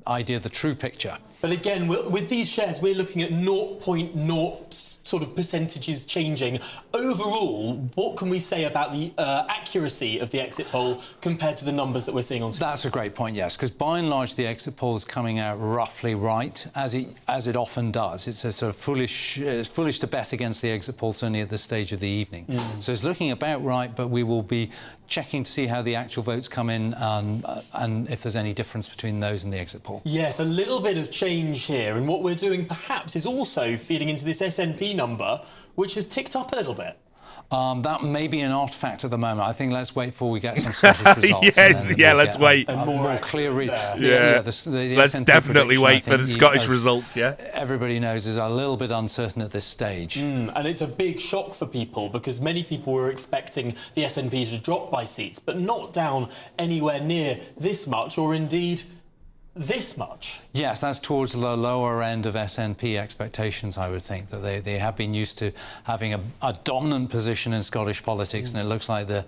idea of the true picture. But again, with these shares, we're looking at 0.0 sort of percentages changing. Overall, what can we say about the accuracy of the exit poll compared to the numbers that we're seeing on screen? That's a great point, yes, because by and large, the exit poll is coming out roughly right, as it often does. It's a sort of foolish to bet against the exit poll, certainly at this stage of the evening. So it's looking about right, but we will be checking to see how the actual votes come in and if there's any difference between those and the exit poll. Yes, a little bit of change here, and what we're doing perhaps is also feeding into this SNP number, which has ticked up a little bit. That may be an artifact at the moment. I think let's wait till we get some Scottish results. Let's wait. A more clear read. Let's definitely wait for the Scottish results, everybody knows is a little bit uncertain at this stage. And it's a big shock for people because many people were expecting the SNP to drop by seats, but not down anywhere near this much, or indeed this much. Yes, that's towards the lower end of SNP expectations, I would think, that they have been used to having a dominant position in Scottish politics, and it looks like the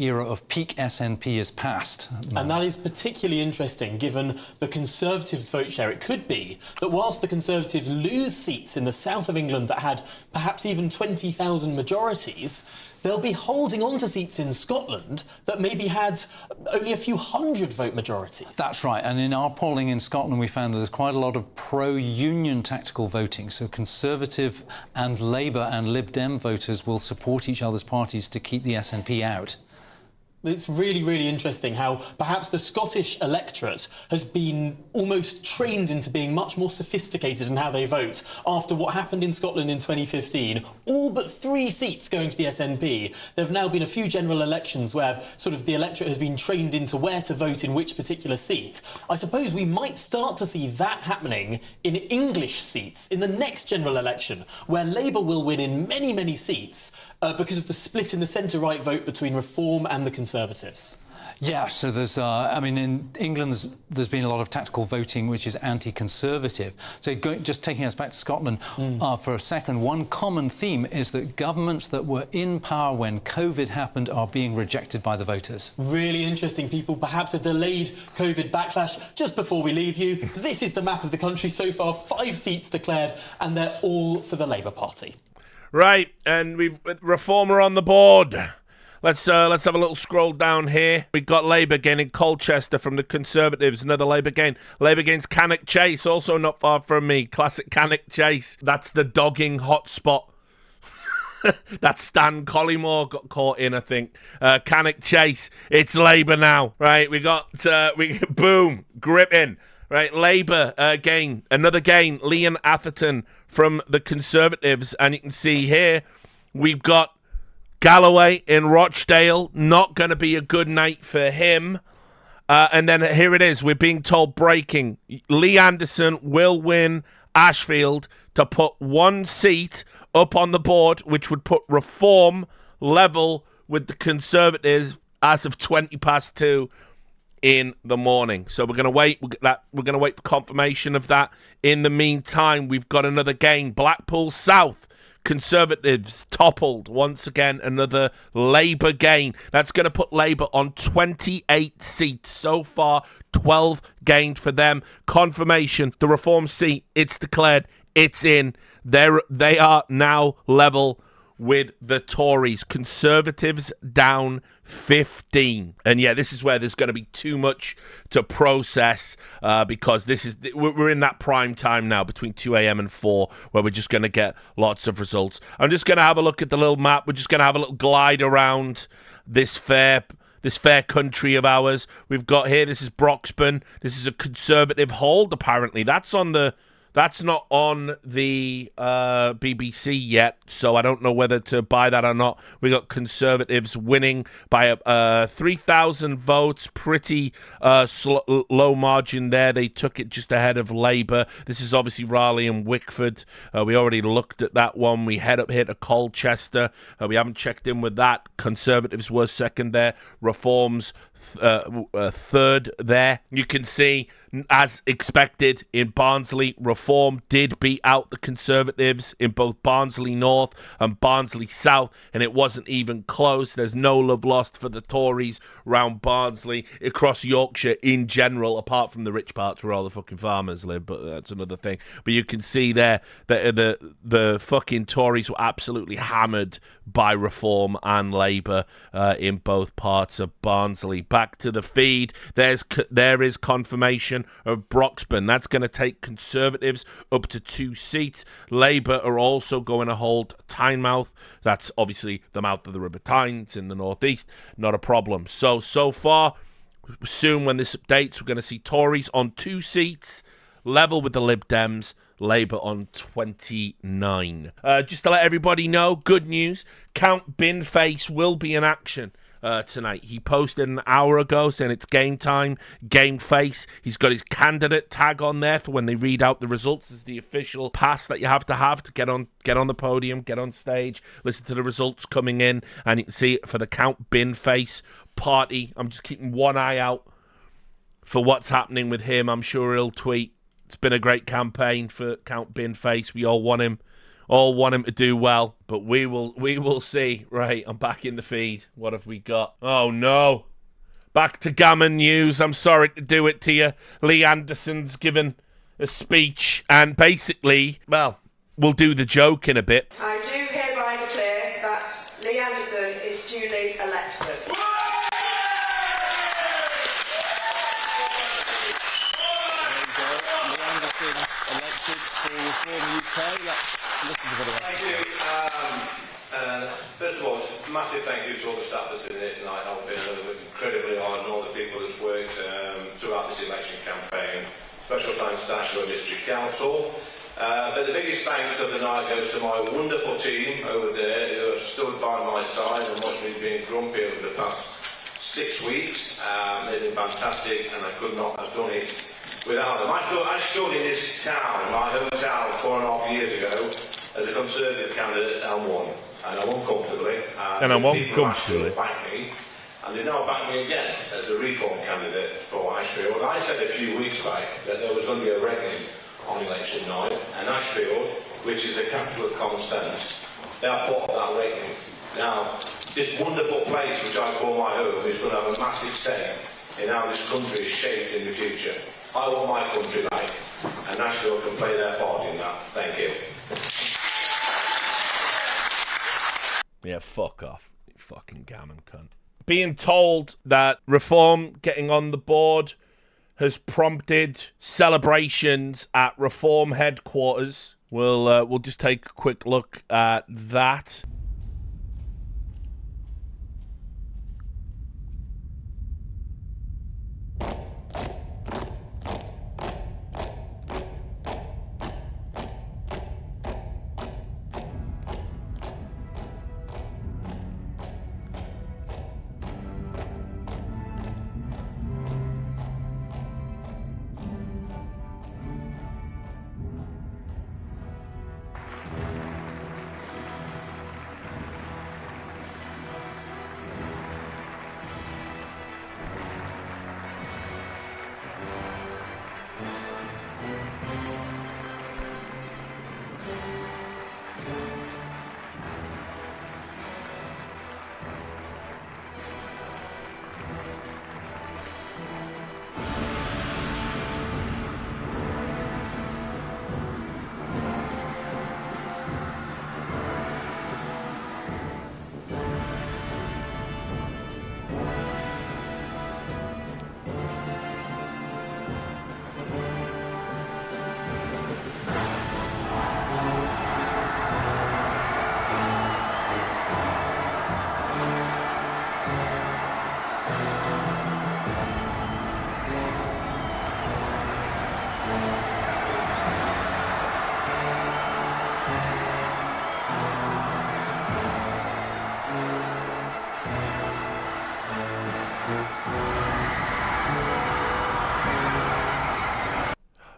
era of peak SNP is past. And that is particularly interesting given the Conservatives' vote share. It could be that whilst the Conservatives lose seats in the south of England that had perhaps even 20,000 majorities, they'll be holding on to seats in Scotland that maybe had only a few hundred vote majorities. That's right, and in our polling in Scotland we found that there's quite a lot of pro-union tactical voting, so Conservative and Labour and Lib Dem voters will support each other's parties to keep the SNP out. It's really, really interesting how perhaps the Scottish electorate has been almost trained into being much more sophisticated in how they vote after what happened in Scotland in 2015. All but 3 seats going to the SNP. There have now been a few general elections where sort of the electorate has been trained into where to vote in which particular seat. I suppose we might start to see that happening in English seats in the next general election, where Labour will win in many, many seats because of the split in the centre-right vote between Reform and the Conservatives. Yeah, so there's, I mean, in England, there's been a lot of tactical voting, which is anti-conservative. So just taking us back to Scotland for a second, one common theme is that governments that were in power when COVID happened are being rejected by the voters. Really interesting, people. Perhaps a delayed COVID backlash. Just before we leave you, this is the map of the country so far. 5 seats declared, and they're all for the Labour Party. Right, and we've Reformer on the board. Let's have a little scroll down here. We've got Labour gaining Colchester from the Conservatives. Another Labour gain. Labour gains Cannock Chase, also not far from me. Classic Cannock Chase. That's the dogging hotspot. That Stan Collymore got caught in, I think. Cannock Chase. It's Labour now, right? We got boom, gripping. Right, Labour gain, another gain. Liam Atherton from the Conservatives, and you can see here we've got Galloway in Rochdale, not going to be a good night for him. And then here it is. We're being told breaking. Lee Anderson will win Ashfield to put 1 seat up on the board, which would put Reform level with the Conservatives as of 2:20 in the morning. So we're going to wait. We're going to wait for confirmation of that. In the meantime, we've got another gain. Blackpool South. Conservatives toppled once again, another Labour gain. That's going to put Labour on 28 seats so far, 12 gained for them. Confirmation, the Reform seat, it's declared, it's in. They are now level with the Tories. Conservatives down 15. And yeah, this is where there's going to be too much to process because we're in that prime time now between 2 a.m. and 4 where we're just going to get lots of results. I'm just going to have a look at the little map. We're just going to have a little glide around this fair country of ours. We've got here, this is Broxburn. This is a Conservative hold, apparently. That's not on the BBC yet, so I don't know whether to buy that or not. We got Conservatives winning by 3,000 votes, pretty low margin there. They took it just ahead of Labour. This is obviously Raleigh and Wickford. We already looked at that one. We head up here to Colchester. We haven't checked in with that. Conservatives were second there. Reforms third there. You can see, as expected, in Barnsley, Reform did beat out the Conservatives in both Barnsley North and Barnsley South, and it wasn't even close. There's no love lost for the Tories round Barnsley, across Yorkshire in general, apart from the rich parts where all the fucking farmers live, but that's another thing. But you can see there that the fucking Tories were absolutely hammered by Reform and Labour in both parts of Barnsley. Back to the feed. There is confirmation of Broxburn. That's going to take Conservatives up to 2 seats. Labour are also going to hold Tynemouth. That's obviously the mouth of the River Tyne. It's in the northeast. Not a problem. So far, soon when this updates, we're going to see Tories on 2 seats, level with the Lib Dems. Labour on 29. Just to let everybody know, good news, Count Binface will be in action tonight. He posted an hour ago saying it's game time, game face. He's got his candidate tag on there for when they read out the results. This is the official pass that you have to get on the podium, get on stage, listen to the results coming in, and you can see it for the Count Binface party. I'm just keeping one eye out for what's happening with him. I'm sure he'll tweet. It's been a great campaign for Count Binface. We all want him to do well, but we will see. Right, I'm back in the feed. What have we got? Oh no, back to Gammon News. I'm sorry to do it to you. Lee Anderson's given a speech, and basically, well, we'll do the joke in a bit. I do hereby declare that Lee Anderson is duly elected. Elected for Reform UK. Let's listen to what Thank you. First of all, it's a massive thank you to all the staff that's been here tonight. I've been incredibly hard, and all the people that's worked throughout this election campaign. Special thanks to Ashford District Council. But the biggest thanks of the night goes to my wonderful team over there who have stood by my side and watched me being grumpy over the past 6 weeks. They've been fantastic, and I could not have done it without them. I stood in this town, my hometown, 4.5 years ago as a Conservative candidate and won. And I won comfortably. People actually backed me. And they now back me again as a reform candidate for Ashfield. I said a few weeks back that there was going to be a reckoning on election night, and Ashfield, which is a capital of common sense, they are part of that reckoning. Now, this wonderful place, which I call my home, is going to have a massive say in how this country is shaped in the future. I want my country back, and Ashfield can play their part in that. Thank you. Yeah, fuck off, you fucking gammon cunt. Being told that Reform getting on the board has prompted celebrations at Reform headquarters. We'll just take a quick look at that.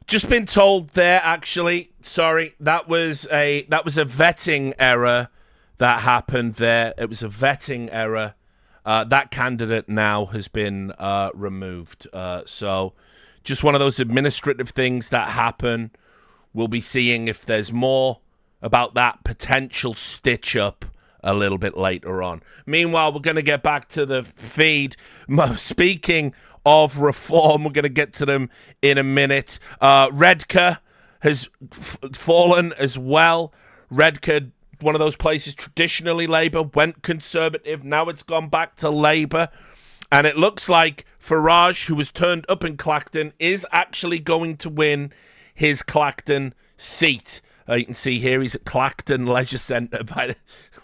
Just been told there, actually. Sorry, that was a vetting error that happened there. It was a vetting error. That candidate now has been removed. So just one of those administrative things that happen. We'll be seeing if there's more about that potential stitch-up a little bit later on. Meanwhile, we're going to get back to the feed. Speaking of Reform, we're going to get to them in a minute. Redcar has fallen as well. Redcar, one of those places traditionally Labour, went Conservative. Now it's gone back to Labour. And it looks like Farage, who was turned up in Clacton, is actually going to win his Clacton seat. You can see here he's at Clacton Leisure Centre by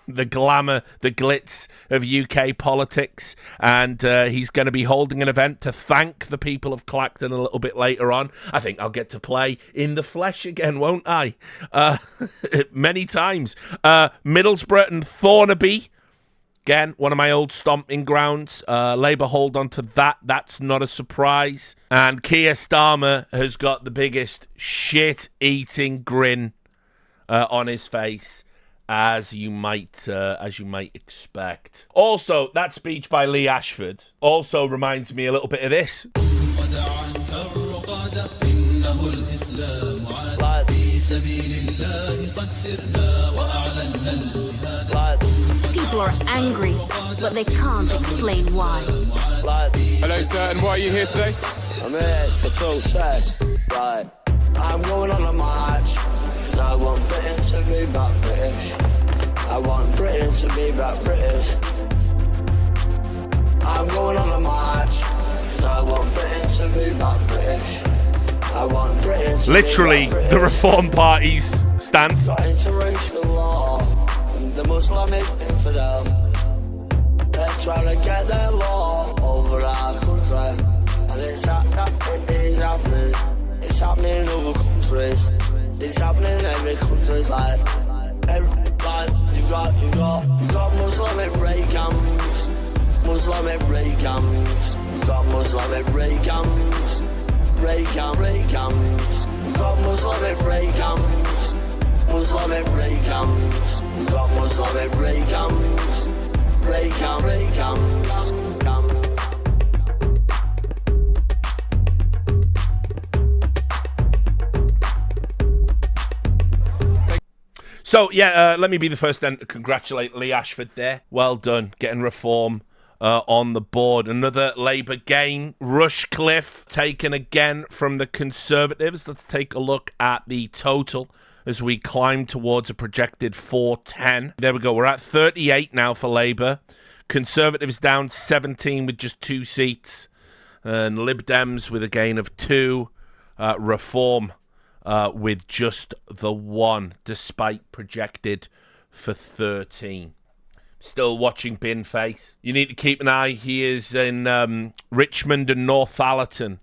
the glamour, the glitz of UK politics. And he's going to be holding an event to thank the people of Clacton a little bit later on. I think I'll get to play in the flesh again, won't I? Many times. Middlesbrough and Thornaby. Again, one of my old stomping grounds. Labour hold on to that. That's not a surprise. And Keir Starmer has got the biggest shit-eating grin on his face, as you might expect. Also, that speech by Lee Ashford also reminds me a little bit of this. People are angry, but they can't explain why. Hello, sir, and why are you here today? I'm here to protest. Right, I'm going on a march. I want Britain to be back British. I want Britain to be back British. I'm going on a march. I want Britain to be back British. I want Britain to literally be back British. The Reform Party's stance. Got interracial law and the Islamic infidel. They're trying to get their law over our country, and it's happening. It's happening in other countries. It's happening in every country's life. You got Muslim rape camps, Muslim rape camps. You got Muslim rape camps, rape camps. You got Muslim rape camps, Muslim rape camps. You got Muslim rape camps, rape camps. So, yeah, let me be the first then to congratulate Lee Ashford there. Well done, getting reform on the board. Another Labour gain. Rushcliffe taken again from the Conservatives. Let's take a look at the total as we climb towards a projected 410. There we go. We're at 38 now for Labour. Conservatives down 17 with just 2 seats. And Lib Dems with a gain of 2. Reform with just the 1, despite projected for 13. Still watching Binface. You need to keep an eye. He is in Richmond and Northallerton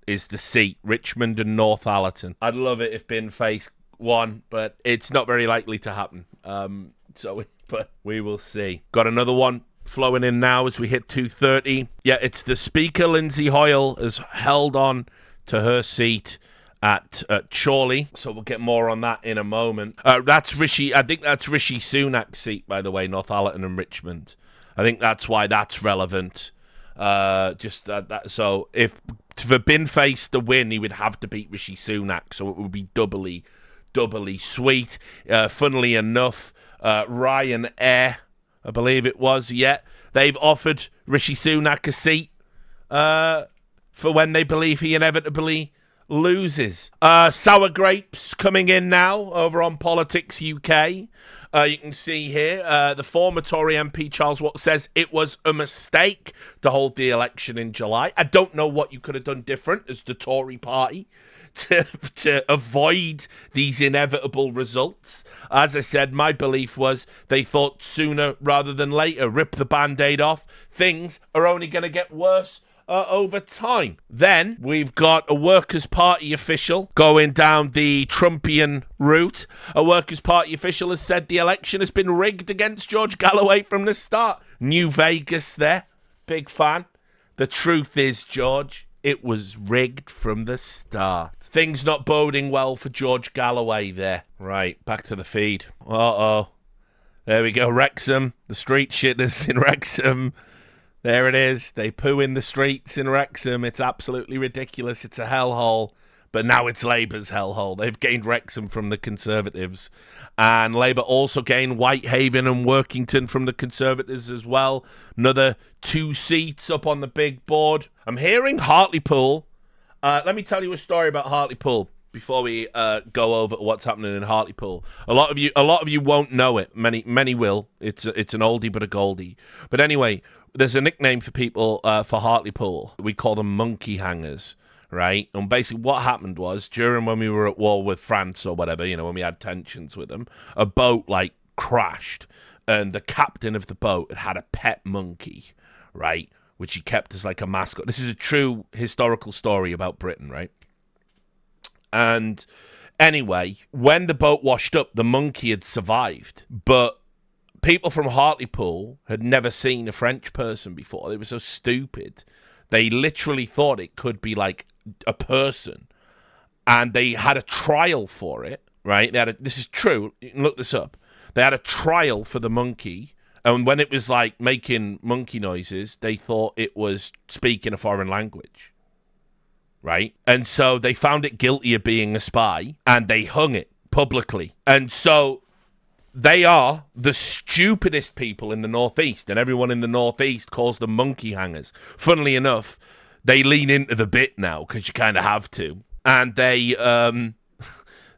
is the seat. Richmond and Northallerton. I'd love it if Binface won, but it's not very likely to happen. But we will see. Got another one flowing in now as we hit 2:30. Yeah, it's the Speaker, Lindsay Hoyle, has held on to her seat at Chorley, so we'll get more on that in a moment. That's Rishi. I think that's Rishi Sunak's seat, by the way, Northallerton and Richmond. I think that's why that's relevant. So if for Binface to win, he would have to beat Rishi Sunak, so it would be doubly sweet. Funnily enough, Ryanair, I believe it was, they've offered Rishi Sunak a seat for when they believe he inevitably loses. Sour grapes coming in now over on Politics UK. You can see here the former Tory MP Charles Watt says it was a mistake to hold the election in July. I don't know what you could have done different as the Tory party to avoid these inevitable results. As I said, my belief was they thought sooner rather than later, rip the Band-Aid off. Things are only going to get worse over time. Then we've got a Workers' Party official going down the Trumpian route. A Workers' Party official has said the election has been rigged against George Galloway from the start. New Vegas there. Big fan. The truth is, George, it was rigged from the start. Things not boding well for George Galloway there. Right, back to the feed. Uh-oh. There we go, Wrexham. The street shitters in Wrexham. There it is. They poo in the streets in Wrexham. It's absolutely ridiculous. It's a hellhole. But now it's Labour's hellhole. They've gained Wrexham from the Conservatives. And Labour also gained Whitehaven and Workington from the Conservatives as well. Another 2 seats up on the big board. I'm hearing Hartlepool. Let me tell you a story about Hartlepool before we go over what's happening in Hartlepool. A lot of you won't know it. Many will. It's an oldie but a goldie. But anyway, there's a nickname for people for Hartlepool. We call them monkey hangers, right? And basically what happened was, during when we were at war with France or whatever, when we had tensions with them, a boat, crashed, and the captain of the boat had a pet monkey, right? Which he kept as, a mascot. This is a true historical story about Britain, right? And anyway, when the boat washed up, the monkey had survived, but people from Hartlepool had never seen a French person before. They were so stupid. They literally thought it could be a person. And they had a trial for it, right? This is true. You can look this up. They had a trial for the monkey. And when it was making monkey noises, they thought it was speaking a foreign language, right? And so they found it guilty of being a spy and they hung it publicly. And so they are the stupidest people in the Northeast, and everyone in the Northeast calls them monkey hangers. Funnily enough, they lean into the bit now because you kind of have to. And they,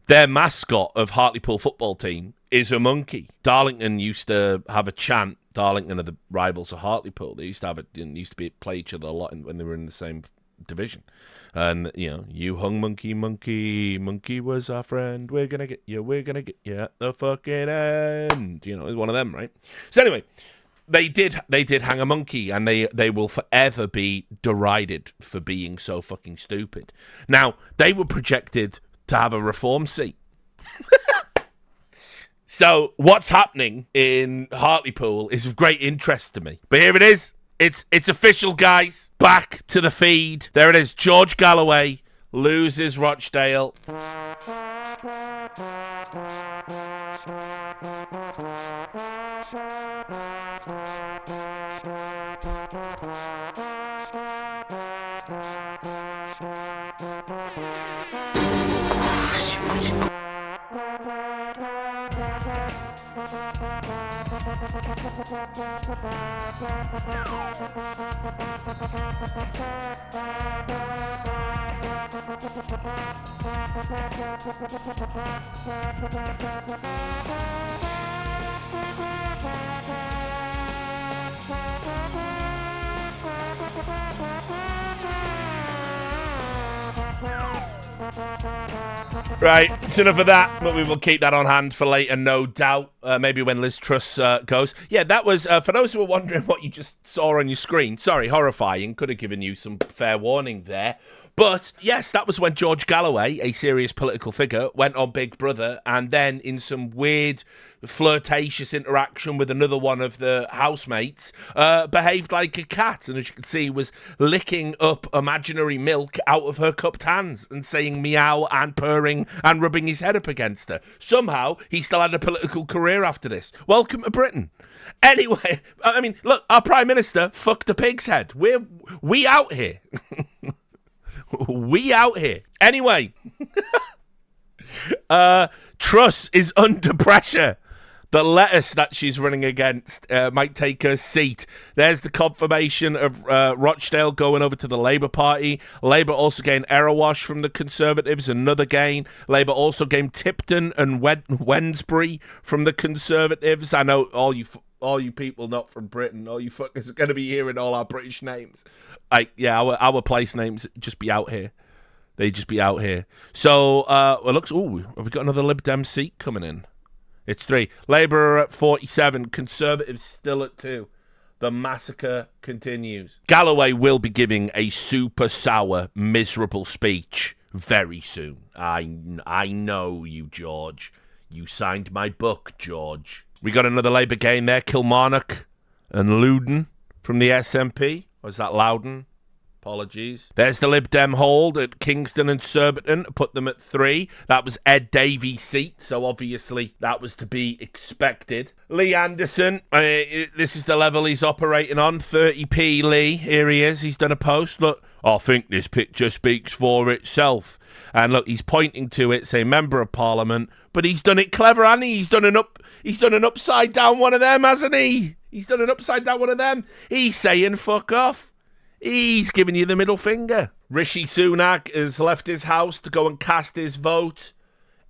their mascot of Hartlepool football team is a monkey. Darlington used to have a chant. Darlington are the rivals of Hartlepool. They used to have it. Used to play each other a lot when they were in the same division. And, you hung monkey, monkey, monkey was our friend. We're going to get you at the fucking end. It's one of them, right? So anyway, they did hang a monkey, and they will forever be derided for being so fucking stupid. Now, they were projected to have a reform seat. So what's happening in Hartlepool is of great interest to me. But here it is. It's official, guys. Back to the feed. There it is. George Galloway loses Rochdale. Right, it's enough of that, but we will keep that on hand for later, no doubt. Maybe when Liz Truss goes. Yeah, that was, for those who are wondering what you just saw on your screen, sorry, horrifying, could have given you some fair warning there. But, yes, that was when George Galloway, a serious political figure, went on Big Brother and then in some weird, flirtatious interaction with another one of the housemates, behaved like a cat. And as you can see, was licking up imaginary milk out of her cupped hands and saying meow and purring and rubbing his head up against her. Somehow, he still had a political career after this. Welcome to Britain. Anyway, I mean, look, our Prime Minister fucked a pig's head. We out here. We out here. Anyway, Truss is under pressure. The lettuce that she's running against might take her seat. There's the confirmation of Rochdale going over to the Labour Party. Labour also gained Erewash from the Conservatives, another gain. Labour also gained Tipton and Wednesbury from the Conservatives. I know all you people not from Britain, all you fuckers are going to be hearing all our British names. Our place names just be out here. They just be out here. So, it looks... Ooh, have we got another Lib Dem seat coming in? It's 3. Labour are at 47. Conservatives still at 2. The massacre continues. Galloway will be giving a super sour, miserable speech very soon. I know you, George. You signed my book, George. We got another Labour gain there. Kilmarnock and Loudon from the SNP. Or is that Loudon? Apologies. There's the Lib Dem hold at Kingston and Surbiton. Put them at 3. That was Ed Davies' seat, so obviously that was to be expected. Lee Anderson, this is the level he's operating on. 30p Lee, here he is. He's done a post. Look, I think this picture speaks for itself. And look, he's pointing to it, saying Member of Parliament, but he's done it clever, hasn't he? He's done an upside down one of them, hasn't he? He's done an upside down one of them. He's saying fuck off. He's giving you the middle finger. Rishi Sunak has left his house to go and cast his vote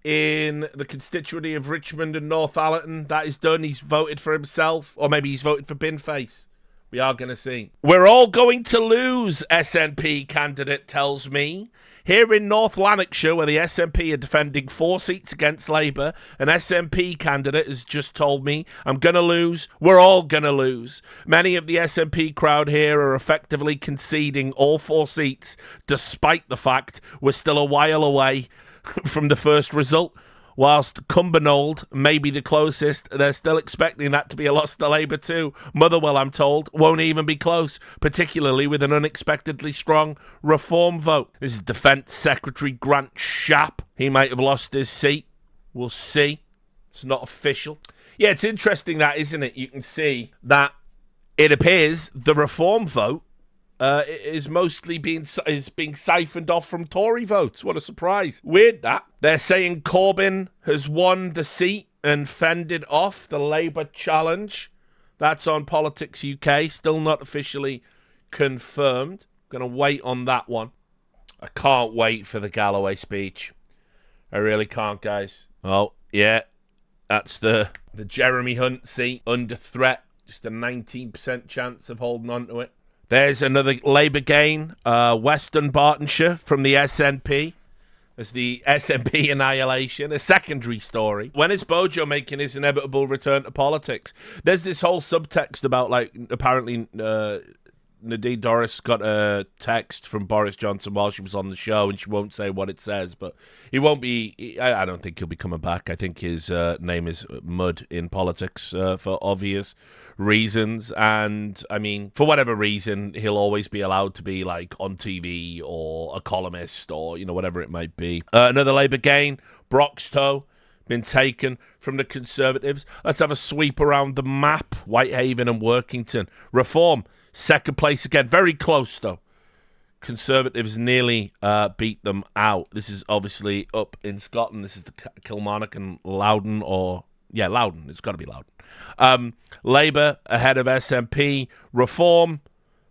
in the constituency of Richmond and Northallerton. That is done. He's voted for himself. Or maybe he's voted for Binface. We are going to see. We're all going to lose, SNP candidate tells me. Here in North Lanarkshire, where the SNP are defending 4 seats against Labour, an SNP candidate has just told me, I'm going to lose, we're all going to lose. Many of the SNP crowd here are effectively conceding all 4 seats, despite the fact we're still a while away from the first result. Whilst Cumbernauld may be the closest, they're still expecting that to be a loss to Labour too. Motherwell, I'm told, won't even be close, particularly with an unexpectedly strong reform vote. This is Defence Secretary Grant Shapp. He might have lost his seat. We'll see. It's not official. Yeah, it's interesting that, isn't it? You can see that it appears the reform vote is mostly being siphoned off from Tory votes. What a surprise. Weird that. They're saying Corbyn has won the seat and fended off the Labour challenge. That's on Politics UK. Still not officially confirmed. Gonna wait on that one. I can't wait for the Galloway speech. I really can't, guys. Oh, yeah. That's the Jeremy Hunt seat under threat. Just a 19% chance of holding on to it. There's another Labour gain, Western Bartonshire from the SNP. There's the SNP annihilation, a secondary story. When is Bojo making his inevitable return to politics? There's this whole subtext about, like, apparently Nadine Dorris got a text from Boris Johnson while she was on the show, and she won't say what it says, but he won't be... I don't think he'll be coming back. I think his name is Mud in politics for obvious reasons, and I mean, for whatever reason, he'll always be allowed to be like on TV or a columnist or, you know, whatever it might be. Another Labour gain, Broxtowe, been taken from the Conservatives. Let's have a sweep around the map. Whitehaven and Workington. Reform, second place again, very close though. Conservatives nearly beat them out. This is obviously up in Scotland. This is the Kilmarnock and Loudon or Yeah, Loudon. It's got to be Loudon. Labour ahead of SNP. Reform,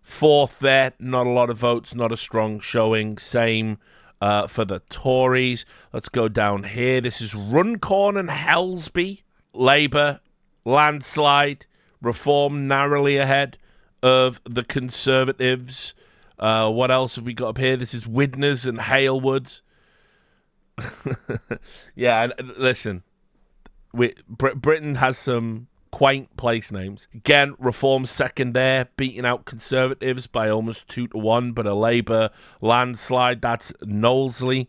fourth there. Not a lot of votes, not a strong showing. Same for the Tories. Let's go down here. This is Runcorn and Helsby. Labour, landslide. Reform narrowly ahead of the Conservatives. What else have we got up here? This is Widnes and Halewood. Yeah, and listen, Britain has some quaint place names. Again, Reform second there, beating out Conservatives by almost 2-1, but a Labour landslide. That's Knowlesley.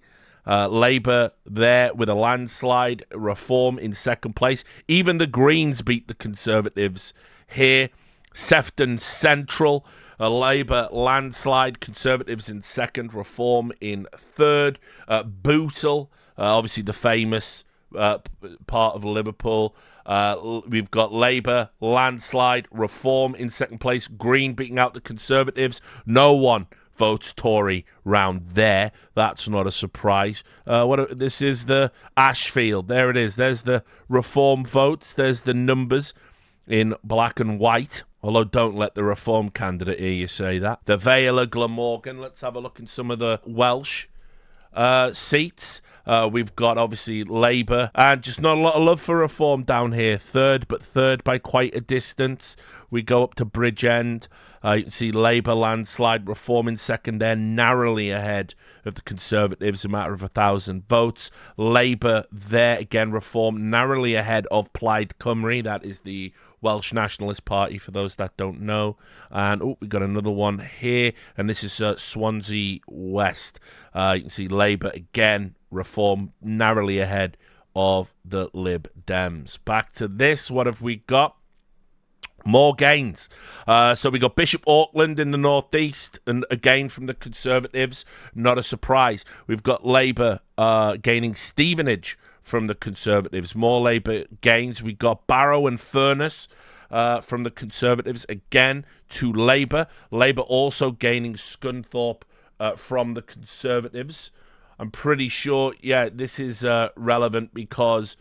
Labour there with a landslide. Reform in second place. Even the Greens beat the Conservatives here. Sefton Central, a Labour landslide. Conservatives in second. Reform in third. Bootle, obviously the famous part of Liverpool. We've got Labour landslide. Reform in second place. Green beating out the Conservatives. No one votes Tory round there. That's not a surprise. This is the Ashfield. There it is. There's the Reform votes. There's the numbers in black and white. Although don't let the Reform candidate hear you say that. The Vale of Glamorgan. Let's have a look in some of the Welsh seats. We've got obviously Labour and just not a lot of love for Reform down here. Third, but third by quite a distance. We go up to Bridgend. You can see Labour landslide. Reform in second there, narrowly ahead of the Conservatives, a matter of 1,000 votes. Labour there again. Reform narrowly ahead of Plaid Cymru. That is the Welsh Nationalist Party, for those that don't know. And we got another one here, and this is Swansea West. You can see Labour again. Reform narrowly ahead of the Lib Dems. Back to this. What have we got? More gains. So we got Bishop Auckland in the northeast, and again from the Conservatives. Not a surprise. We've got Labour gaining Stevenage from the Conservatives. More Labour gains. We got Barrow and Furness from the Conservatives again to Labour. Labour also gaining Scunthorpe from the Conservatives. I'm pretty sure, yeah, this is relevant because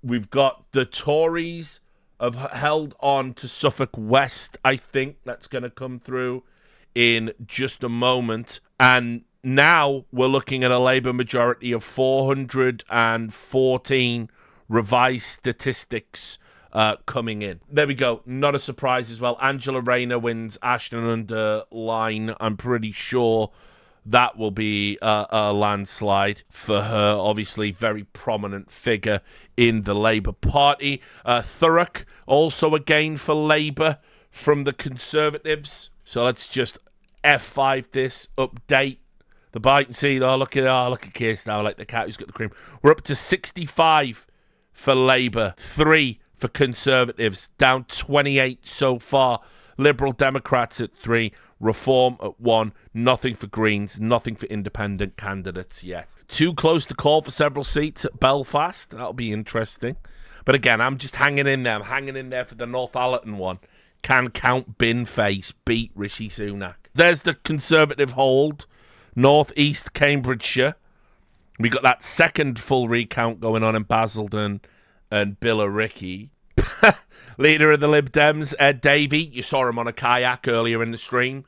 we've got the Tories have held on to Suffolk West. I think that's going to come through in just a moment. And now we're looking at a Labour majority of 414 revised statistics coming in. There we go. Not a surprise as well. Angela Rayner wins Ashton under Lyne. I'm pretty sure that will be a landslide for her. Obviously, very prominent figure in the Labour Party. Thurrock, also a gain for Labour from the Conservatives. So let's just F5 this, update the bite and see. Look at Keir now, like the cat who's got the cream. We're up to 65 for Labour, 3 for Conservatives, down 28 so far. Liberal Democrats at 3. Reform at 1, nothing for Greens, nothing for independent candidates yet. Too close to call for several seats at Belfast. That'll be interesting. But again, I'm just hanging in there. I'm hanging in there for the Northallerton one. Can Count Binface beat Rishi Sunak? There's the Conservative hold. North East Cambridgeshire. We got that second full recount going on in Basildon and Billericay. Leader of the Lib Dems, Ed Davey, you saw him on a kayak earlier in the stream.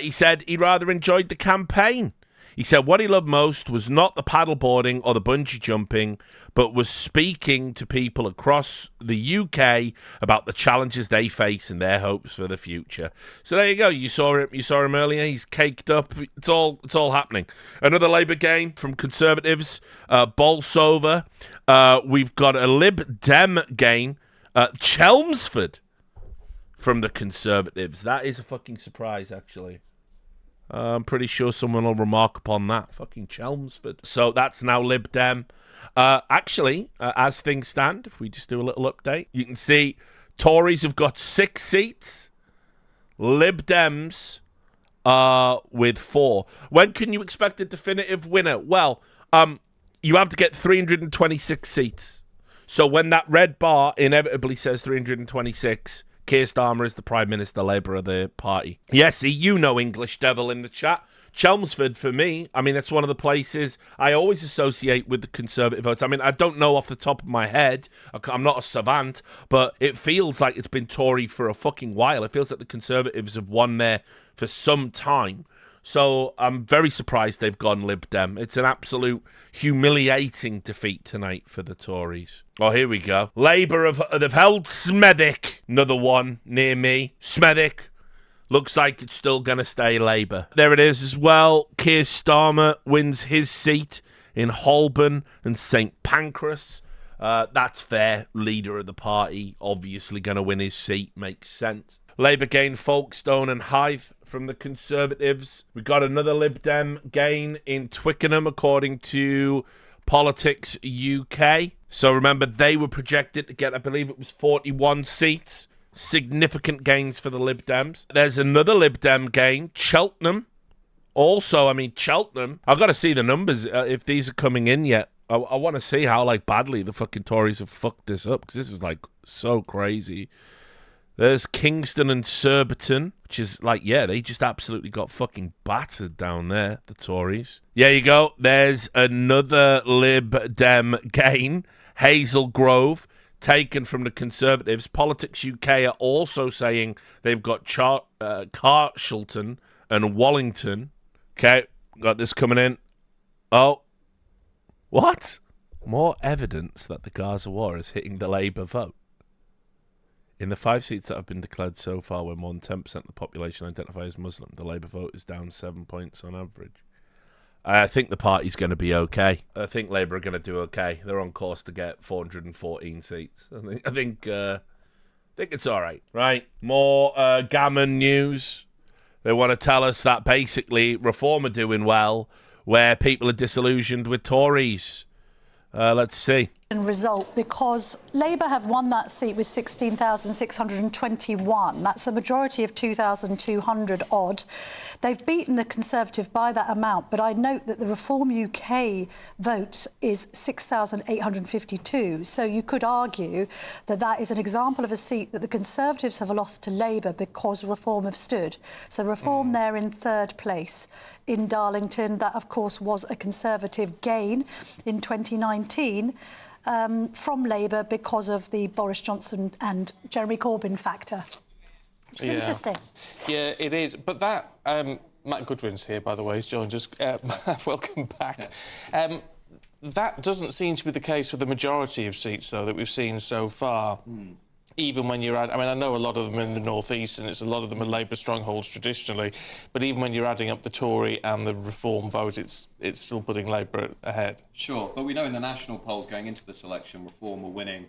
He said he rather enjoyed the campaign. He said what he loved most was not the paddleboarding or the bungee jumping, but was speaking to people across the UK about the challenges they face and their hopes for the future. So there you go. You saw him earlier. He's caked up. It's all happening. Another Labour gain from Conservatives. Bolsover. We've got a Lib Dem gain. Chelmsford from the Conservatives. That is a fucking surprise, actually. I'm pretty sure someone will remark upon that. Fucking Chelmsford. So that's now Lib Dem. Actually, as things stand, if we just do a little update, you can see Tories have got 6 seats. Lib Dems with 4. When can you expect a definitive winner? Well, you have to get 326 seats. So when that red bar inevitably says 326, Keir Starmer is the Prime Minister, Labour of the party. Yes, you know English Devil in the chat. Chelmsford, for me, I mean, it's one of the places I always associate with the Conservative votes. I mean, I don't know off the top of my head. I'm not a savant, but it feels like it's been Tory for a fucking while. It feels like the Conservatives have won there for some time. So I'm very surprised they've gone Lib Dem. It's an absolute humiliating defeat tonight for the Tories. Oh, here we go. Labour they've held Smethwick. Another one near me. Smethwick. Looks like it's still going to stay Labour. There it is as well. Keir Starmer wins his seat in Holborn and St Pancras. That's fair. Leader of the party, obviously going to win his seat. Makes sense. Labour gain Folkestone and Hythe from the Conservatives. We got another Lib Dem gain in Twickenham, according to Politics UK. So remember, they were projected to get, I believe it was 41 seats. Significant gains for the Lib Dems. There's another Lib Dem gain, Cheltenham. Also, I mean, Cheltenham, I've got to see the numbers if these are coming in yet. I want to see how badly the fucking Tories have fucked this up, because this is so crazy. There's Kingston and Surbiton, which is they just absolutely got fucking battered down there, the Tories. There you go. There's another Lib Dem gain, Hazel Grove, taken from the Conservatives. Politics UK are also saying they've got Carshalton and Wallington. Okay, got this coming in. Oh, what? More evidence that the Gaza war is hitting the Labour vote. In the 5 seats that have been declared so far, where more than 10% of the population identify as Muslim, the Labour vote is down 7 points on average. I think the party's going to be okay. I think Labour are going to do okay. They're on course to get 414 seats. I think it's all right. Right, more gammon news. They want to tell us that basically Reform are doing well, where people are disillusioned with Tories. Let's see. Result, because Labour have won that seat with 16,621. That's a majority of 2,200 odd. They've beaten the Conservative by that amount, but I note that the Reform UK vote is 6,852. So you could argue that that is an example of a seat that the Conservatives have lost to Labour because Reform have stood. So Reform there in third place. In Darlington, that of course was a Conservative gain in 2019. From Labour because of the Boris Johnson and Jeremy Corbyn factor. It's interesting. Yeah, it is. But that, Matt Goodwin's here, by the way, he's joined us. Welcome back. That doesn't seem to be the case for the majority of seats, though, that we've seen so far. Even when you're I know a lot of them in the North East, and a lot of them are Labour strongholds traditionally, but even when you're adding up the Tory and the Reform vote, it's still putting Labour ahead. Sure, but we know in the national polls going into this election, Reform were winning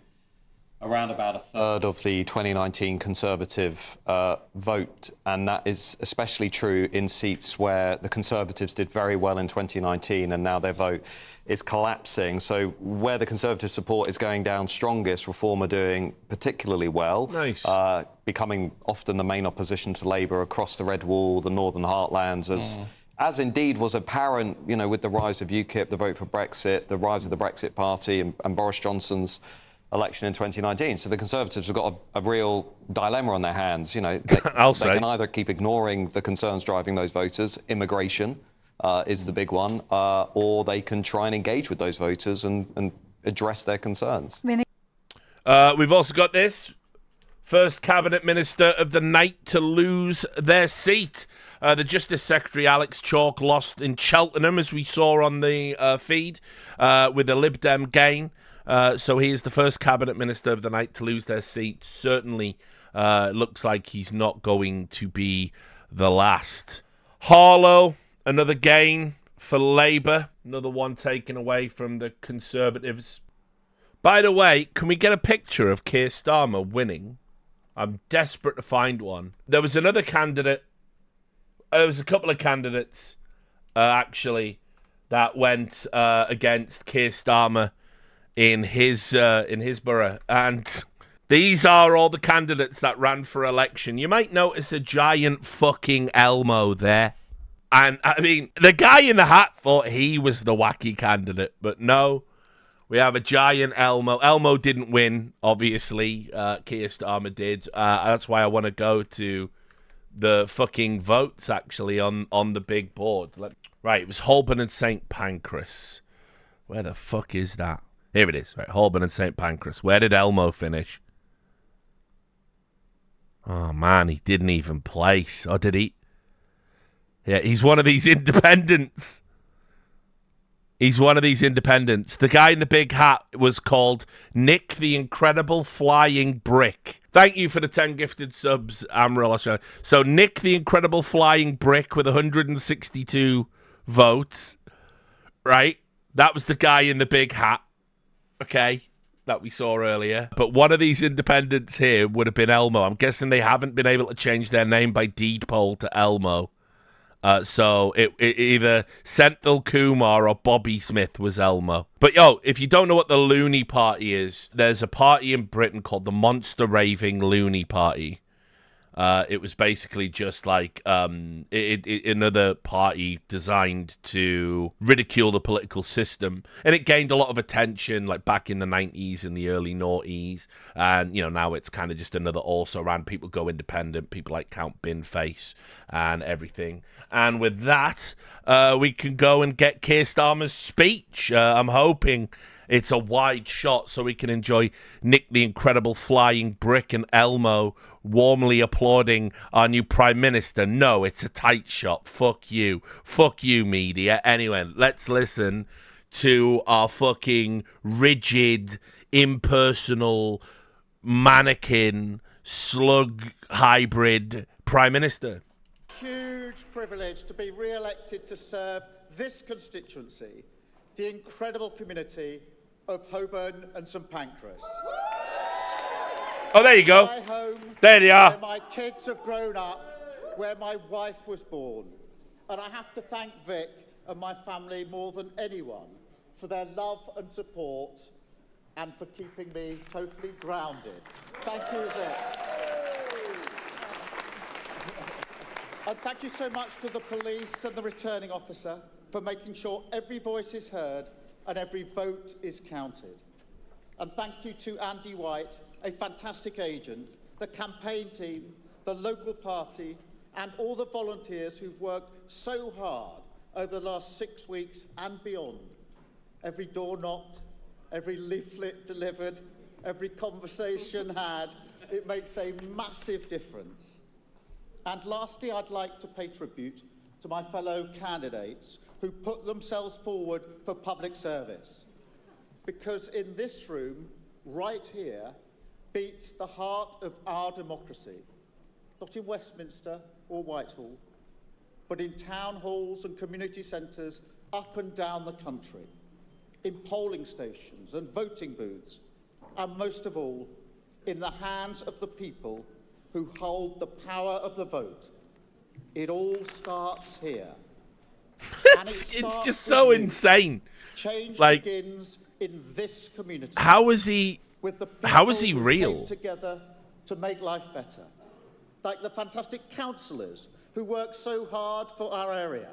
around about a third of the 2019 Conservative vote, and that is especially true in seats where the Conservatives did very well in 2019 and now their vote is collapsing. So where the Conservative support is going down strongest, Reform are doing particularly well. Nice. Becoming often the main opposition to Labour across the Red Wall, the Northern Heartlands, as indeed was apparent, with the rise of UKIP, the vote for Brexit, the rise of the Brexit Party and Boris Johnson's election in 2019. So the Conservatives have got a real dilemma on their hands. They can either keep ignoring the concerns driving those voters, immigration is the big one, or they can try and engage with those voters and address their concerns. We've also got this. First Cabinet Minister of the night to lose their seat. The Justice Secretary, Alex Chalk, lost in Cheltenham, as we saw on the feed, with a Lib Dem gain. So he is the first Cabinet Minister of the night to lose their seat. Certainly looks like he's not going to be the last. Harlow, another gain for Labour. Another one taken away from the Conservatives. By the way, can we get a picture of Keir Starmer winning? I'm desperate to find one. There was another candidate. There was a couple of candidates, actually, that went against Keir Starmer in his borough, and these are all the candidates that ran for election. You might notice a giant fucking Elmo there, and I mean the guy in the hat thought he was the wacky candidate, but no, we have a giant Elmo. Elmo didn't win, obviously. Keir Starmer did. That's why I want to go to the fucking votes actually on the big board. Right, it was Holborn and St Pancras. Where the fuck is that? Here it is. Right, Holborn and St Pancras. Where did Elmo finish? Oh man, he didn't even place. Or did he? Yeah, he's one of these independents. He's one of these independents. The guy in the big hat was called Nick the Incredible Flying Brick. Thank you for the 10 gifted subs, Amril. So Nick the Incredible Flying Brick with 162 votes. Right? That was the guy in the big hat. Okay? That we saw earlier. But one of these independents here would have been Elmo. I'm guessing they haven't been able to change their name by deed poll to Elmo. So it either Senthil Kumar or Bobby Smith was Elmo. But yo, if you don't know what the Loony Party is, there's a party in Britain called the Monster Raving Loony Party. It was basically just like another party designed to ridicule the political system, and it gained a lot of attention like back in the 90s and the early noughties, and you know now it's kind of just another also ran. People go independent, people like Count Binface and everything. And with that, we can go and get Keir Starmer's speech. I'm hoping it's a wide shot so we can enjoy Nick the Incredible Flying Brick and Elmo warmly applauding our new Prime Minister. No, it's a tight shot. Fuck you. Fuck you, media. Anyway, let's listen to our fucking rigid, impersonal, mannequin, slug hybrid Prime Minister. Huge privilege to be re-elected to serve this constituency, the incredible community of Holborn and St Pancras. Oh, there you go. My home, there they are. Where my kids have grown up, where my wife was born. And I have to thank Vic and my family more than anyone for their love and support and for keeping me totally grounded. Thank you, Vic. And thank you so much to the police and the returning officer for making sure every voice is heard and every vote is counted. And thank you to Andy White, a fantastic agent, the campaign team, the local party, and all the volunteers who've worked so hard over the last 6 weeks and beyond. Every door knocked, every leaflet delivered, every conversation had, it makes a massive difference. And lastly, I'd like to pay tribute to my fellow candidates who put themselves forward for public service. Because in this room, right here, beats the heart of our democracy, not in Westminster or Whitehall, but in town halls and community centres up and down the country, in polling stations and voting booths, and most of all, in the hands of the people who hold the power of the vote. It all starts here. It's just so insane. Change like, begins in this community. How is he real? Came together to make life better. Like the fantastic councillors who work so hard for our area.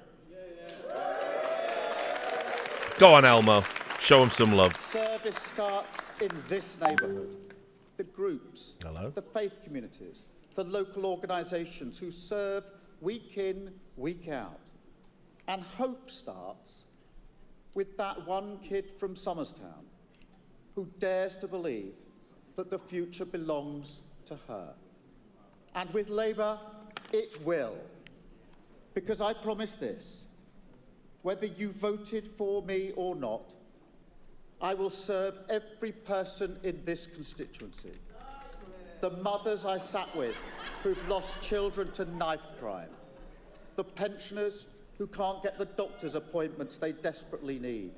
Go on, Elmo. Show him some love. Service starts in this neighbourhood. The groups, the faith communities, the local organisations who serve week in, week out. And hope starts with that one kid from Somerstown who dares to believe that the future belongs to her. And with Labour, it will. Because I promise this, whether you voted for me or not, I will serve every person in this constituency. The mothers I sat with who've lost children to knife crime. The pensioners who can't get the doctor's appointments they desperately need.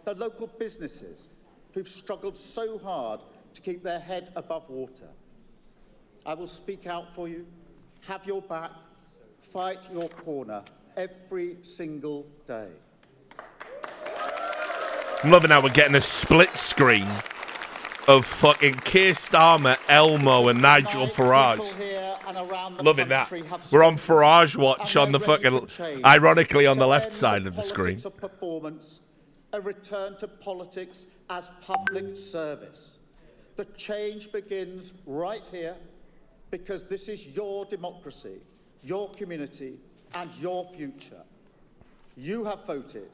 The local businesses who've struggled so hard to keep their head above water. I will speak out for you, have your back, fight your corner every single day. I'm loving how we're getting a split screen of fucking Keir Starmer, Elmo, and Nigel Farage. Loving that. We're on Farage watch on the fucking, ironically, on the left side of the screen. Of performance, a return to politics as public service. The change begins right here because this is your democracy, your community and your future. You have voted.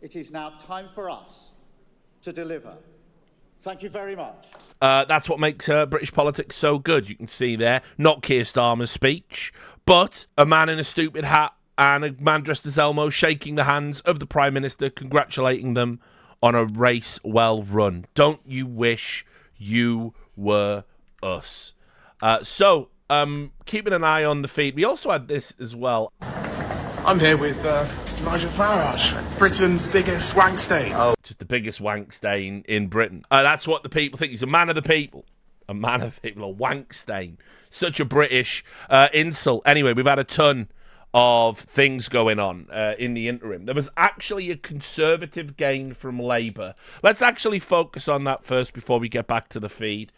It is now time for us to deliver. Thank you very much. That's what makes British politics so good. You can see there, not Keir Starmer's speech, but a man in a stupid hat and a man dressed as Elmo shaking the hands of the Prime Minister, congratulating them on a race well run. Don't you wish you were us? Keeping an eye on the feed. We also had this as well. I'm here with Nigel Farage, Britain's biggest wank stain. Oh, just the biggest wank stain in Britain. That's what the people think. He's a man of the people. A man of the people, a wank stain. Such a British insult. Anyway, we've had a ton of things going on in the interim. There was actually a Conservative gain from Labour. Let's actually focus on that first before we get back to the feed.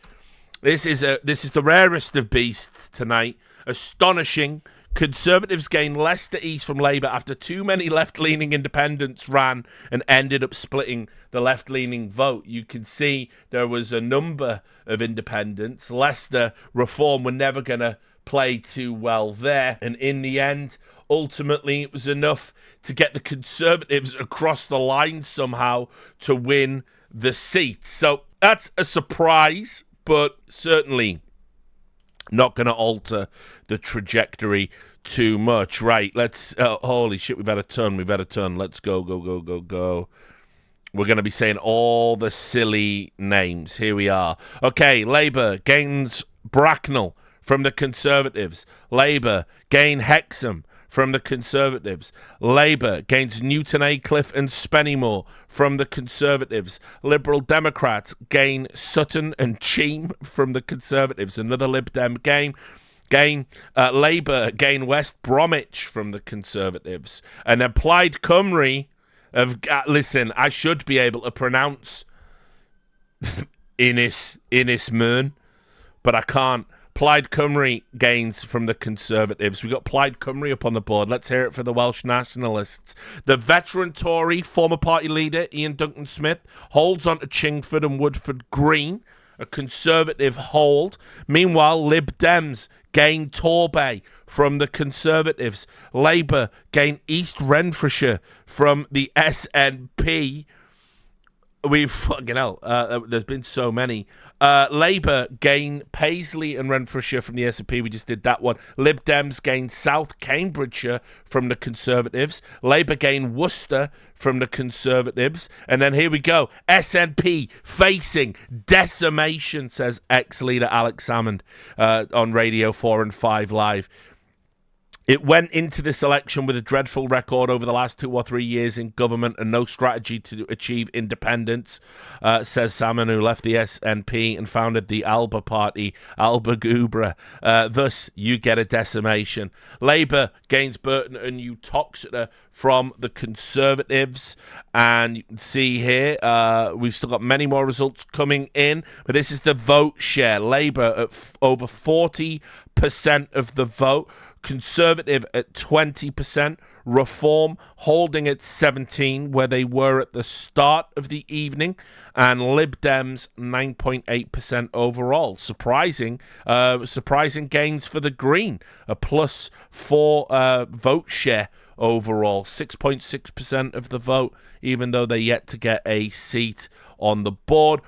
This is the rarest of beasts tonight. Astonishing. Conservatives gained Leicester East from Labour after too many left-leaning independents ran and ended up splitting the left-leaning vote. You can see there was a number of independents. Leicester Reform were never going to play too well there. And in the end, ultimately, it was enough to get the Conservatives across the line somehow to win the seat. So that's a surprise, but certainly not going to alter the trajectory too much. Right, let's... holy shit, we've had a ton. Let's go. We're going to be saying all the silly names. Here we are. Okay, Labour gains Bracknell from the Conservatives. Labour gain Hexham from the Conservatives. Labour gains Newton Aycliffe and Spennymoor from the Conservatives. Liberal Democrats gain Sutton and Cheam from the Conservatives. Another Lib Dem gain. Labour gain West Bromwich from the Conservatives. And then Plaid Cymru listen, I should be able to pronounce Innis Mern, but I can't. Plaid Cymru gains from the Conservatives. We got Plaid Cymru up on the board. Let's hear it for the Welsh nationalists. The veteran Tory, former party leader Ian Duncan Smith, holds on to Chingford and Woodford Green, a Conservative hold. Meanwhile, Lib Dems gain Torbay from the Conservatives. Labour gain East Renfrewshire from the SNP. There's been so many. Labour gain Paisley and Renfrewshire from the SNP. We just did that one. Lib Dems gain South Cambridgeshire from the Conservatives. Labour gain Worcester from the Conservatives. And then here we go. SNP facing decimation, says ex-leader Alex Salmond on Radio 4 and 5 Live. It went into this election with a dreadful record over the last 2 or 3 years in government and no strategy to achieve independence, says Salmon, who left the SNP and founded the Alba Party, Alba Gubra. Thus, you get a decimation. Labour gains Burton and Uttoxeter from the Conservatives. And you can see here, we've still got many more results coming in, but this is the vote share. Labour at over 40% of the vote. Conservative at 20%, Reform holding at 17%, where they were at the start of the evening, and Lib Dems 9.8% overall. Surprising gains for the Green, a +4 vote share overall, 6.6% of the vote, even though they're yet to get a seat on the board.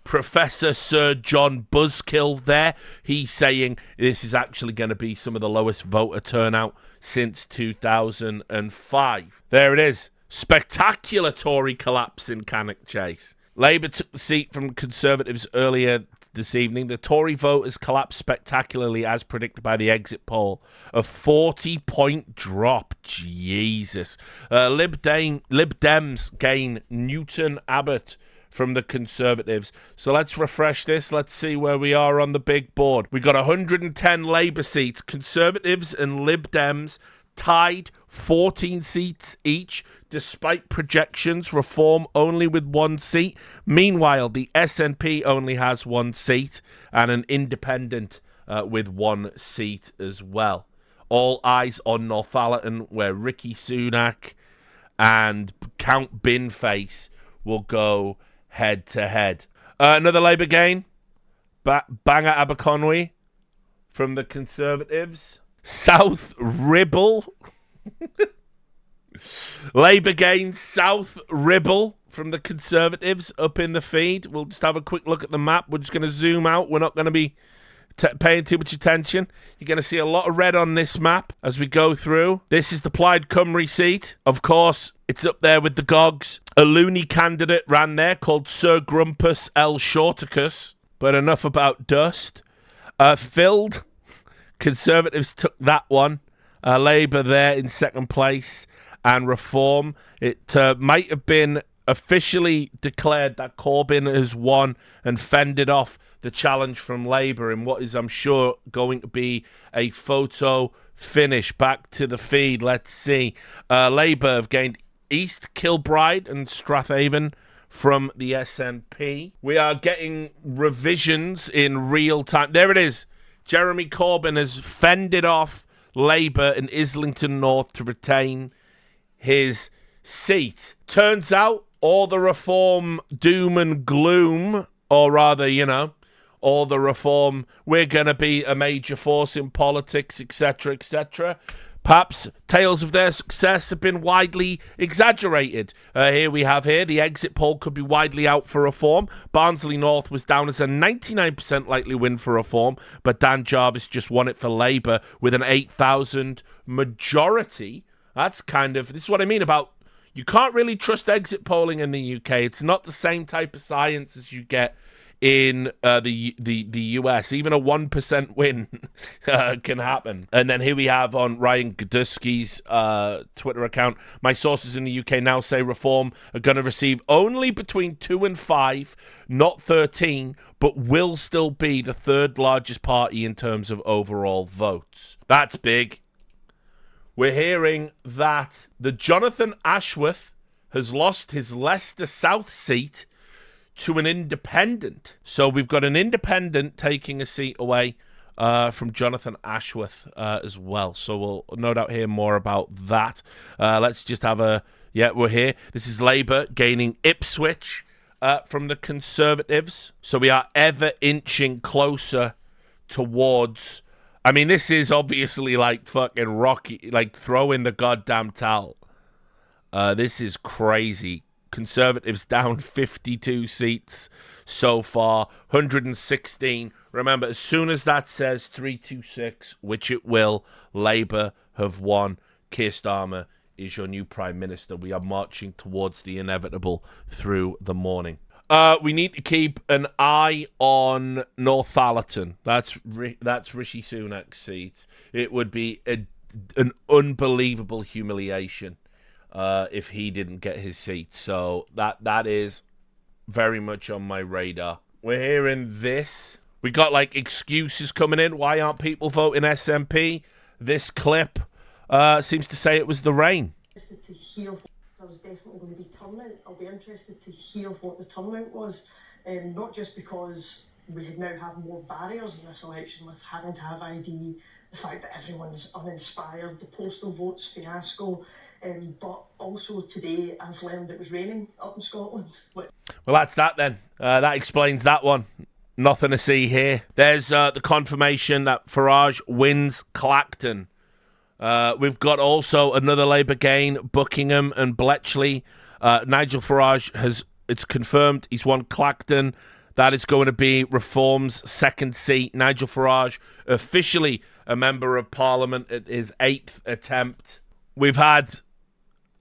Professor Sir John Buzzkill there. He's saying this is actually going to be some of the lowest voter turnout since 2005. There it is. Spectacular Tory collapse in Cannock Chase. Labour took the seat from Conservatives earlier this evening. The Tory vote has collapsed spectacularly as predicted by the exit poll. A 40-point drop. Jesus. Lib Dems gain Newton Abbott from the Conservatives. So let's refresh this. Let's see where we are on the big board. We got 110 Labour seats. Conservatives and Lib Dems tied 14 seats each, despite projections. Reform only with 1 seat. Meanwhile, the SNP only has 1 seat and an independent with 1 seat as well. All eyes on Northallerton, where Rishi Sunak and Count Binface will go head-to-head. Another Labour gain. Bangor Aberconwy from the Conservatives. South Ribble. Labour gains South Ribble from the Conservatives up in the feed. We'll just have a quick look at the map. We're just going to zoom out. We're not going to be paying too much attention. You're going to see a lot of red on this map as we go through. This is the Plaid Cymru seat. Of course, it's up there with the Gogs. A loony candidate ran there called Sir Grumpus L. Shorticus. But enough about dust. Filled. Conservatives took that one. Labour there in second place. And Reform. It might have been officially declared that Corbyn has won and fended off the challenge from Labour in what is, I'm sure, going to be a photo finish. Back to the feed. Let's see. Labour have gained East Kilbride and Strathaven from the SNP. We are getting revisions in real time. There it is. Jeremy Corbyn has fended off Labour in Islington North to retain his seat. Turns out all the Reform doom and gloom, or rather, you know, all the Reform, we're going to be a major force in politics, etc., etc. Perhaps tales of their success have been widely exaggerated. Here we have the exit poll could be widely out for Reform. Barnsley North was down as a 99% likely win for Reform, but Dan Jarvis just won it for Labour with an 8,000 majority. That's this is what I mean about you can't really trust exit polling in the UK. It's not the same type of science as you get in the US. Even a 1% win can happen. And then here we have on Ryan Godusky's Twitter account, my sources in the UK now say Reform are going to receive only between 2 and 5, not 13, but will still be the third largest party in terms of overall votes. That's big. We're hearing that the Jonathan Ashworth has lost his Leicester South seat to an independent. So we've got an independent taking a seat away from Jonathan Ashworth as well. So we'll no doubt hear more about that. Let's just have we're here. This is Labour gaining Ipswich from the Conservatives. So we are ever inching closer towards... I mean, this is obviously like fucking Rocky, like throw in the goddamn towel. This is crazy. Conservatives down 52 seats so far, 116. Remember, as soon as that says 326, which it will, Labour have won. Keir Starmer is your new Prime Minister. We are marching towards the inevitable through the morning. We need to keep an eye on Northallerton. That's Rishi Sunak's seat. It would be an unbelievable humiliation if he didn't get his seat. So that is very much on my radar. We're hearing this. We got like excuses coming in. Why aren't people voting SNP? This clip seems to say it was the rain. There was definitely going to be turnout. I'll be interested to hear what the turnout was, not just because we now have more barriers in this election with having to have ID, the fact that everyone's uninspired, the postal votes fiasco, but also today I've learned it was raining up in Scotland. Well, that's that then. That explains that one. Nothing to see here. There's the confirmation that Farage wins Clacton. We've got also another Labour gain, Buckingham and Bletchley. Nigel Farage it's confirmed he's won Clacton. That is going to be Reform's second seat. Nigel Farage, officially a Member of Parliament at his 8th attempt. We've had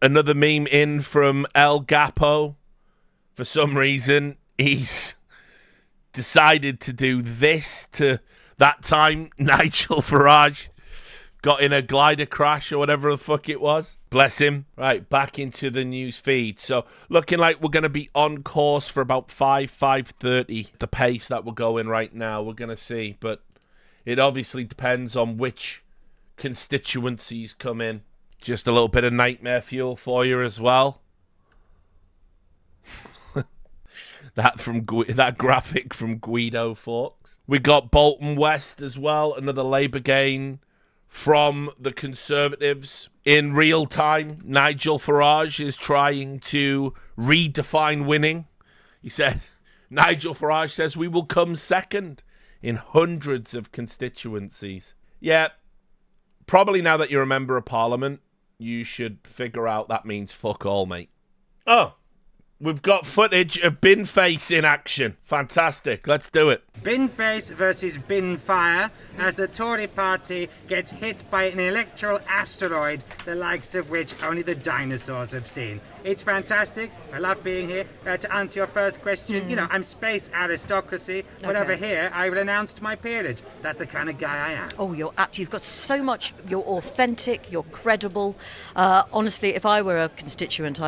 another meme in from El Gapo. For some reason, he's decided to do this to that time Nigel Farage got in a glider crash or whatever the fuck it was. Bless him. Right, back into the news feed. So looking like we're going to be on course for about 5:30. The pace that we're going right now, we're going to see. But it obviously depends on which constituencies come in. Just a little bit of nightmare fuel for you as well. That graphic from Guido Fawkes. We got Bolton West as well, another Labour gain from the Conservatives. In real time, Nigel Farage is trying to redefine winning. He said, Nigel Farage says we will come second in hundreds of constituencies. Yeah, Probably now that you're a member of Parliament, you should figure out that means fuck all, mate. Oh, we've got footage of Bin Face in action. Fantastic. Let's do it. Bin Face versus Bin Fire as the Tory party gets hit by an electoral asteroid, the likes of which only the dinosaurs have seen. It's fantastic. I love being here. To answer your first question, you know, I'm space aristocracy, but over here I've announced my peerage. That's the kind of guy I am. Oh, you've got so much. You're authentic. You're credible. Honestly, if I were a constituent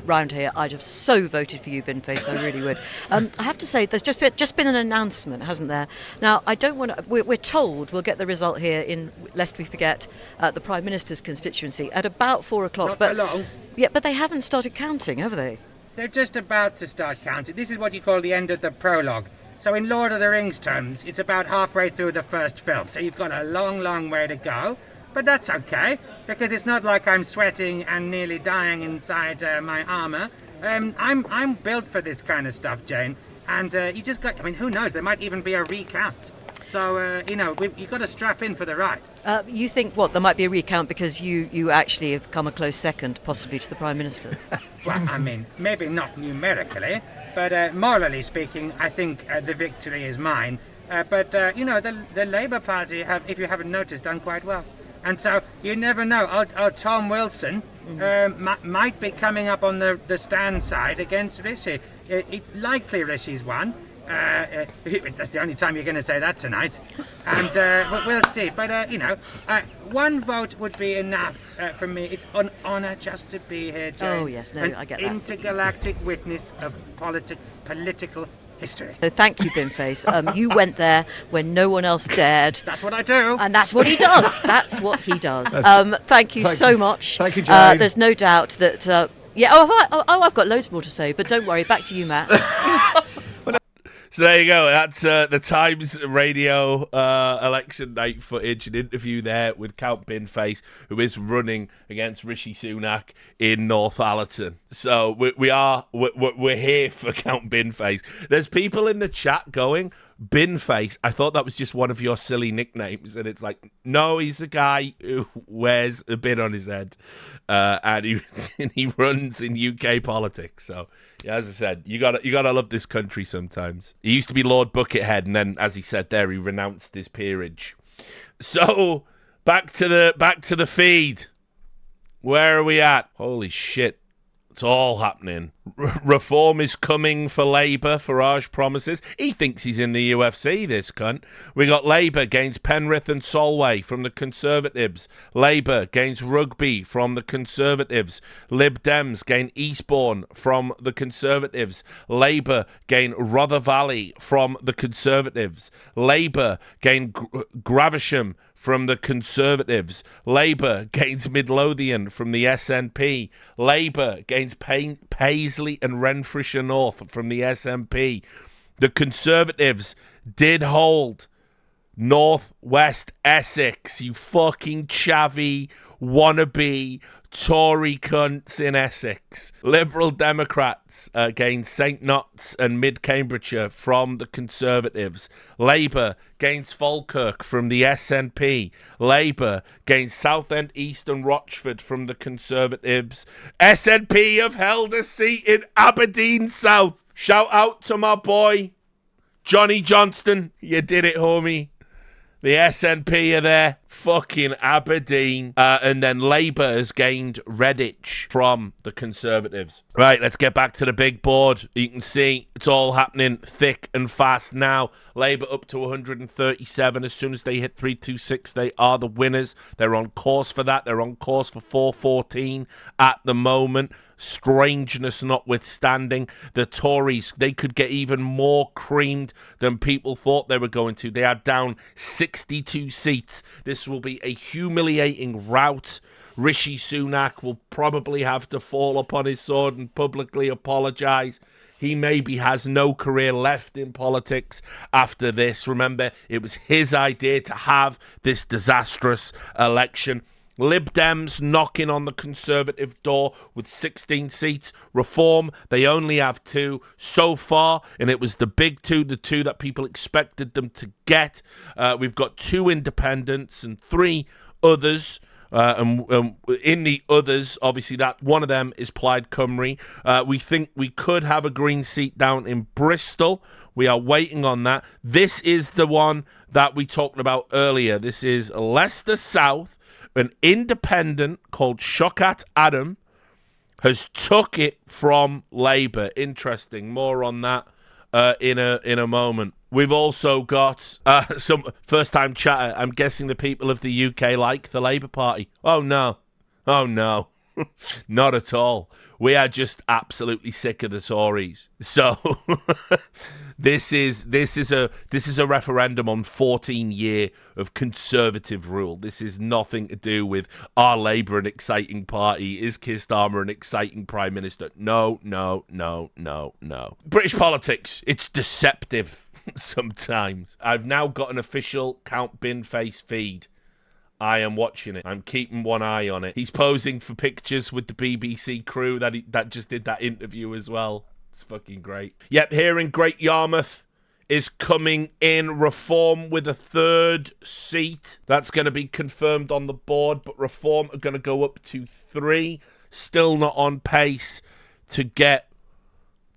round here, I'd have so voted for you, Bin Face. I really would. I have to say, there's just been an announcement, hasn't there? Now, I don't want to. We're told we'll get the result here in, lest we forget, the Prime Minister's constituency at about 4 o'clock. Not for long. Yeah, but they haven't started counting, have they? They're just about to start counting. This is what you call the end of the prologue. So in Lord of the Rings terms, it's about halfway through the first film. So you've got a long, long way to go. But that's okay, because it's not like I'm sweating and nearly dying inside my armour. I'm built for this kind of stuff, Jane. And you just got, I mean, who knows? There might even be a recount. So, you know, you've got to strap in for the ride. You think, what, there might be a recount because you actually have come a close second, possibly, to the Prime Minister? Well, I mean, maybe not numerically, but morally speaking, I think the victory is mine. But, you know, the Labour Party have, if you haven't noticed, done quite well. And so, you never know, Tom Wilson might be coming up on the stand side against Rishi. It's likely Rishi's won. That's the only time you're going to say that tonight. And we'll see. But, you know, one vote would be enough for me. It's an honour just to be here, Jane. Oh, yes, no, I get that. An intergalactic witness of political history. So thank you, Bin Face. You went there when no one else dared. That's what I do. And that's what he does. That's what he does. Thank you so much. Thank you, Jane. There's no doubt that... I've got loads more to say, but don't worry. Back to you, Matt. So there you go. That's the Times Radio election night footage, an interview there with Count Bin Face, who is running against Rishi Sunak in Northallerton. So we're here for Count Bin Face. There's people in the chat going, Bin Face, I thought that was just one of your silly nicknames, and it's like, no, he's a guy who wears a bin on his head, and he runs in UK politics. So yeah, as I said, you gotta love this country sometimes. He used to be Lord Buckethead, and then, as he said there, he renounced his peerage. So back to the feed. Where are we at? Holy shit. It's all happening. Reform is coming for Labour, Farage promises. He thinks he's in the UFC, this cunt. We got Labour gains Penrith and Solway from the Conservatives. Labour gains Rugby from the Conservatives. Lib Dems gain Eastbourne from the Conservatives. Labour gain Rother Valley from the Conservatives. Labour gain Gravesham from the Conservatives. Labour gains Midlothian from the SNP. Labour gains Paisley and Renfrewshire North from the SNP. The Conservatives did hold North West Essex, you fucking chavvy wannabe Tory cunts in Essex. Liberal Democrats gained St Notts and Mid Cambridgeshire from the Conservatives. Labour gains Falkirk from the SNP. Labour gains Southend, East and Rochford from the Conservatives. SNP have held a seat in Aberdeen South. Shout out to my boy Johnny Johnston. You did it, homie. The SNP are there, fucking Aberdeen. And then Labour has gained Redditch from the Conservatives. Right, let's get back to the big board. You can see it's all happening thick and fast now. Labour up to 137. As soon as they hit 326, they are the winners. They're on course for that. They're on course for 414 at the moment. Strangeness notwithstanding, the Tories, they could get even more creamed than people thought they were going to. They are down 62 seats. This will be a humiliating rout. Rishi Sunak will probably have to fall upon his sword and publicly apologise. He maybe has no career left in politics after this. Remember, it was his idea to have this disastrous election. Lib Dems knocking on the Conservative door with 16 seats. Reform, they only have 2 so far, and it was the big 2, the 2 that people expected them to get. We've got 2 independents and 3 others. In the others, obviously, that one of them is Plaid Cymru. We think we could have a Green seat down in Bristol. We are waiting on that. This is the one that we talked about earlier. This is Leicester South. An independent called Shokat Adam has took it from Labour. Interesting. More on that in a moment. We've also got some first-time chatter. I'm guessing the people of the UK like the Labour Party. Oh, no. Oh, no. Not at all. We are just absolutely sick of the Tories. So this is a referendum on 14 years of Conservative rule. This is nothing to do with are Labour an exciting party? Is Keir Starmer an exciting Prime Minister? No. British politics, it's deceptive. Sometimes. I've now got an official Count Binface feed. I am watching it. I'm keeping one eye on it. He's posing for pictures with the BBC crew that just did that interview as well. It's fucking great. Yep, here in Great Yarmouth is coming in Reform with a 3rd seat. That's going to be confirmed on the board, but Reform are going to go up to 3. Still not on pace to get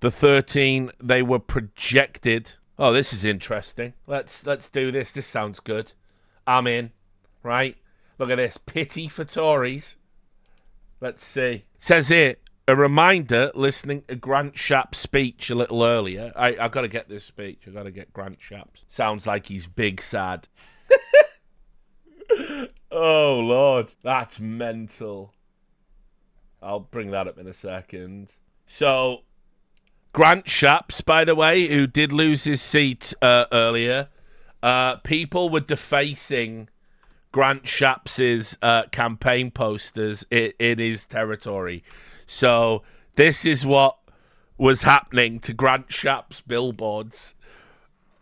the 13 they were projected. Oh, this is interesting. Let's do this. This sounds good. I'm in. Right? Look at this. Pity for Tories. Let's see. Says here, a reminder, listening to Grant Shapps' speech a little earlier. I've got to get this speech. I've got to get Grant Shapps. Sounds like he's big sad. Oh, Lord. That's mental. I'll bring that up in a second. So, Grant Shapps, by the way, who did lose his seat earlier, people were defacing Grant Shapps' campaign posters in his territory. So this is what was happening to Grant Shapps' billboards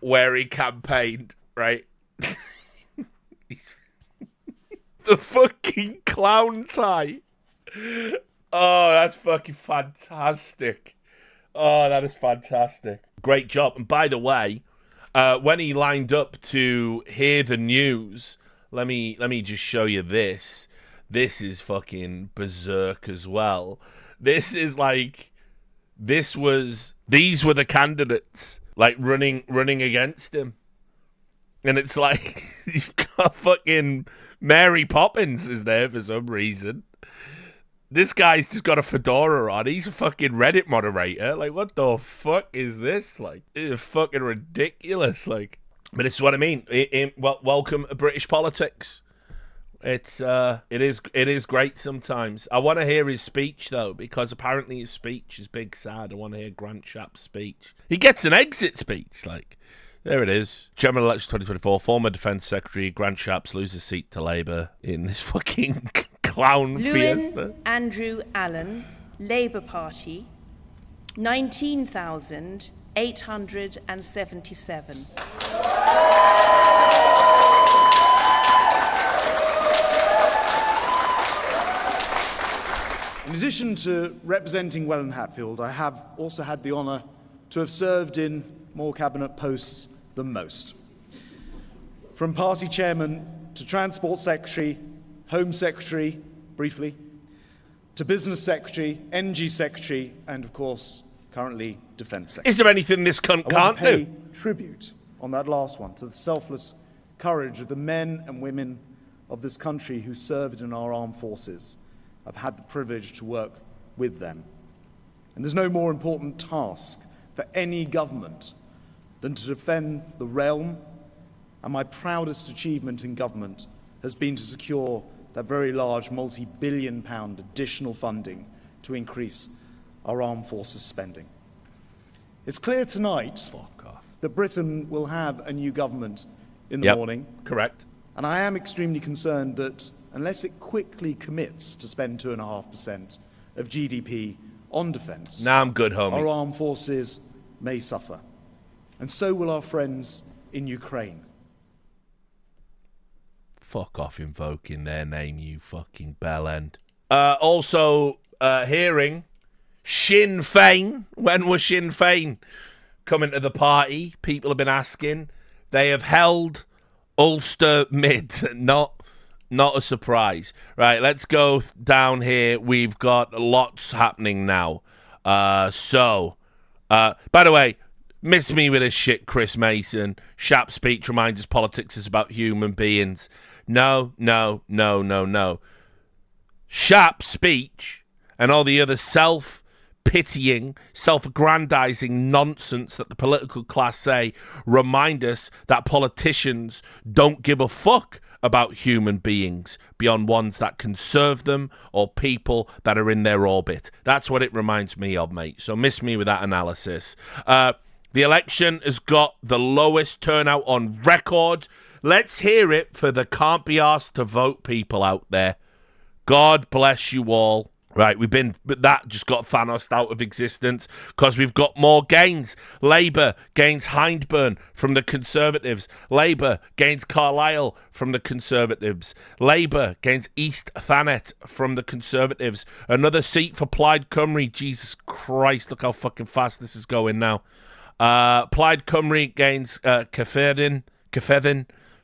where he campaigned, right? The fucking clown tie. Oh, that's fucking fantastic. Oh, that is fantastic. Great job. And by the way, when he lined up to hear the news, let me just show you this. This is fucking berserk as well. This is like, these were the candidates like running against him. And it's like, you've got fucking Mary Poppins is there for some reason. This guy's just got a fedora on. He's a fucking Reddit moderator. Like, what the fuck is this? Like, it's fucking ridiculous. Like, but it's what I mean. Welcome to British politics. It is great sometimes. I want to hear his speech though, because apparently his speech is big sad. I want to hear Grant Shapps' speech. He gets an exit speech. Like, there it is. General election 2024. Former Defence Secretary Grant Shapps loses seat to Labour in this fucking clown fiesta. Andrew Allen, Labour Party, 19,877. In addition to representing Welland Hatfield, I have also had the honour to have served in more cabinet posts than most. From party chairman to transport secretary, home secretary, briefly, to business secretary, energy secretary, and of course, currently defence secretary. Is there anything this cunt can't do? I want to do? pay tribute on that last one to the selfless courage of the men and women of this country who served in our armed forces. I've had the privilege to work with them. And there's no more important task for any government than to defend the realm, and my proudest achievement in government has been to secure that very large multi-billion-pound additional funding to increase our armed forces spending. It's clear tonight that Britain will have a new government in the morning. Correct. And I am extremely concerned that unless it quickly commits to spend 2.5% of GDP on defence, Nah, I'm good, homie. our armed forces may suffer. And so will our friends in Ukraine. Fuck off invoking their name, you fucking bellend. Also, hearing Sinn Féin. When was Sinn Féin coming to the party? People have been asking. They have held Ulster Mid, not Not a surprise. Right, let's go down here. We've got lots happening now. By the way, miss me with this shit, Chris Mason. Sharp speech reminds us politics is about human beings. No. Sharp speech and all the other self-pitying, self-aggrandizing nonsense that the political class say remind us that politicians don't give a fuck about human beings beyond ones that can serve them or people that are in their orbit. That's what it reminds me of, mate. So miss me with that analysis. The election has got the lowest turnout on record. Let's hear it for the can't be asked to vote people out there. God bless you all. Right, but that just got Thanos out of existence because we've got more gains. Labour gains Hindburn from the Conservatives. Labour gains Carlisle from the Conservatives. Labour gains East Thanet from the Conservatives. Another seat for Plaid Cymru. Jesus Christ, look how fucking fast this is going now. Plaid Cymru gains Cyffredin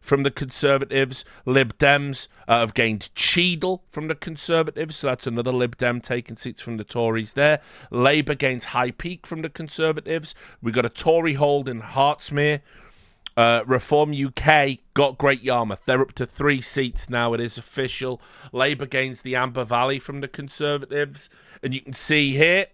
from the Conservatives. Lib Dems have gained Cheadle from the Conservatives, so that's another Lib Dem taking seats from the Tories there. Labour gains High Peak from the Conservatives. We got a Tory hold in Hertsmere. Reform UK got Great Yarmouth. They're up to 3 seats now. It is official. Labour gains the Amber Valley from the Conservatives. And you can see here,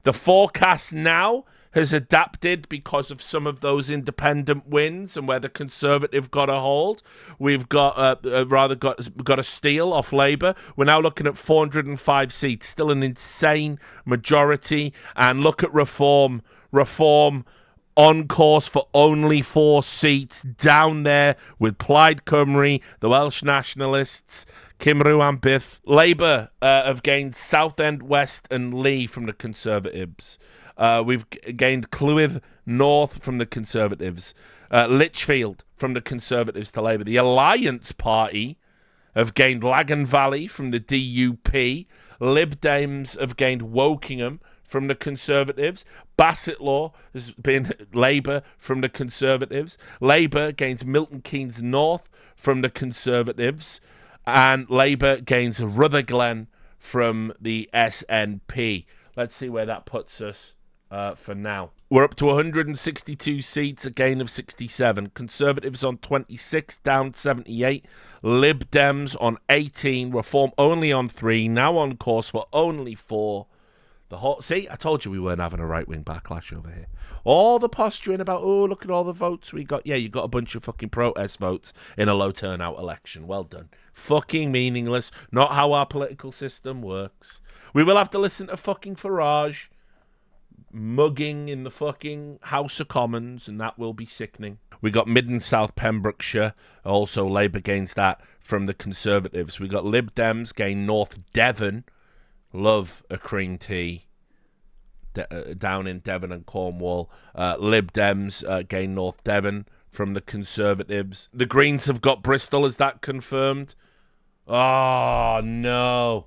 the forecast now has adapted because of some of those independent wins and where the Conservative got a hold. We've got got a steal off Labour. We're now looking at 405 seats, still an insane majority. And look at Reform on course for only 4 seats down there with Plaid Cymru, the Welsh Nationalists, Cymru and Byth. Labour have gained Southend, West and Lee from the Conservatives. We've gained Clwydd North from the Conservatives. Lichfield from the Conservatives to Labour. The Alliance Party have gained Lagan Valley from the DUP. Lib Dems have gained Wokingham from the Conservatives. Bassetlaw has been Labour from the Conservatives. Labour gains Milton Keynes North from the Conservatives. And Labour gains Rutherglen from the SNP. Let's see where that puts us. For now, we're up to 162 seats, a gain of 67. Conservatives on 26, down 78. Lib Dems on 18. Reform only on 3. Now on course for only 4. See, I told you we weren't having a right-wing backlash over here. All the posturing about, oh, look at all the votes we got. Yeah, you got a bunch of fucking protest votes in a low turnout election. Well done. Fucking meaningless. Not how our political system works. We will have to listen to fucking Farage mugging in the fucking House of Commons, and that will be sickening. We got Mid and South Pembrokeshire, also Labour gains that from the Conservatives. We got Lib Dems gain North Devon, love a cream tea down in Devon and Cornwall. Lib Dems gain North Devon from the Conservatives. The Greens have got Bristol, is that confirmed? Oh no.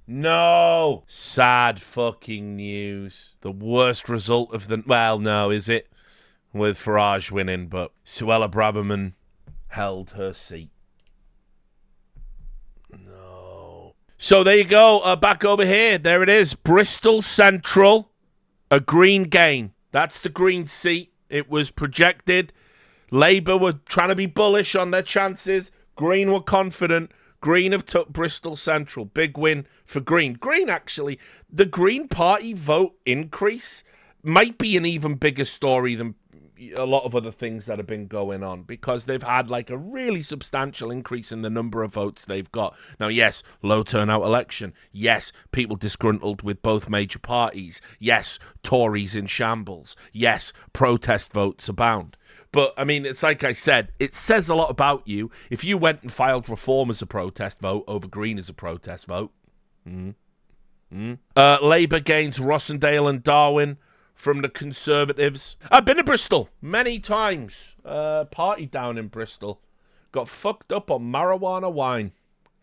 No! Sad fucking news. The worst result of the... Well, no, is it? With Farage winning, but Suella Braverman held her seat. No. So there you go. Back over here. There it is. Bristol Central. A Green gain. That's the Green seat. It was projected. Labour were trying to be bullish on their chances. Green were confident. Green have took Bristol Central. Big win for Green. Green, actually, the Green Party vote increase might be an even bigger story than a lot of other things that have been going on, because they've had like a really substantial increase in the number of votes they've got. Now, yes, low turnout election. Yes, people disgruntled with both major parties. Yes, Tories in shambles. Yes, protest votes abound. But, I mean, it's like I said, it says a lot about you if you went and filed Reform as a protest vote over Green as a protest vote. Labour gains Rossendale and Darwin from the Conservatives. I've been to Bristol many times. Party down in Bristol. Got fucked up on marijuana wine.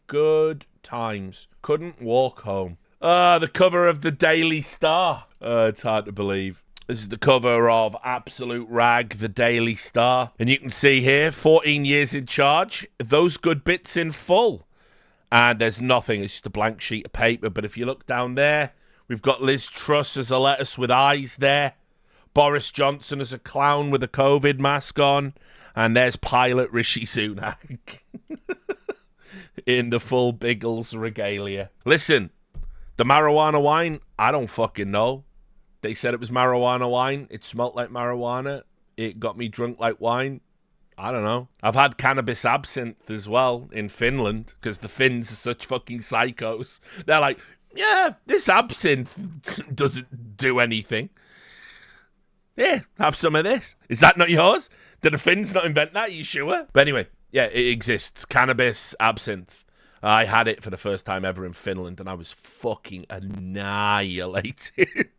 Good times. Couldn't walk home. The cover of the Daily Star. It's hard to believe. This is the cover of Absolute Rag, the Daily Star. And you can see here, 14 years in charge. Those good bits in full. And there's nothing. It's just a blank sheet of paper. But if you look down there, we've got Liz Truss as a lettuce with eyes there. Boris Johnson as a clown with a COVID mask on. And there's pilot Rishi Sunak in the full Biggles regalia. Listen, the marijuana wine, I don't fucking know. They said it was marijuana wine. It smelt like marijuana. It got me drunk like wine. I don't know. I've had cannabis absinthe as well in Finland because the Finns are such fucking psychos. They're like, yeah, this absinthe doesn't do anything. Yeah, have some of this. Is that not yours? Did the Finns not invent that? Are you sure? But anyway, yeah, it exists. Cannabis absinthe. I had it for the first time ever in Finland and I was fucking annihilated.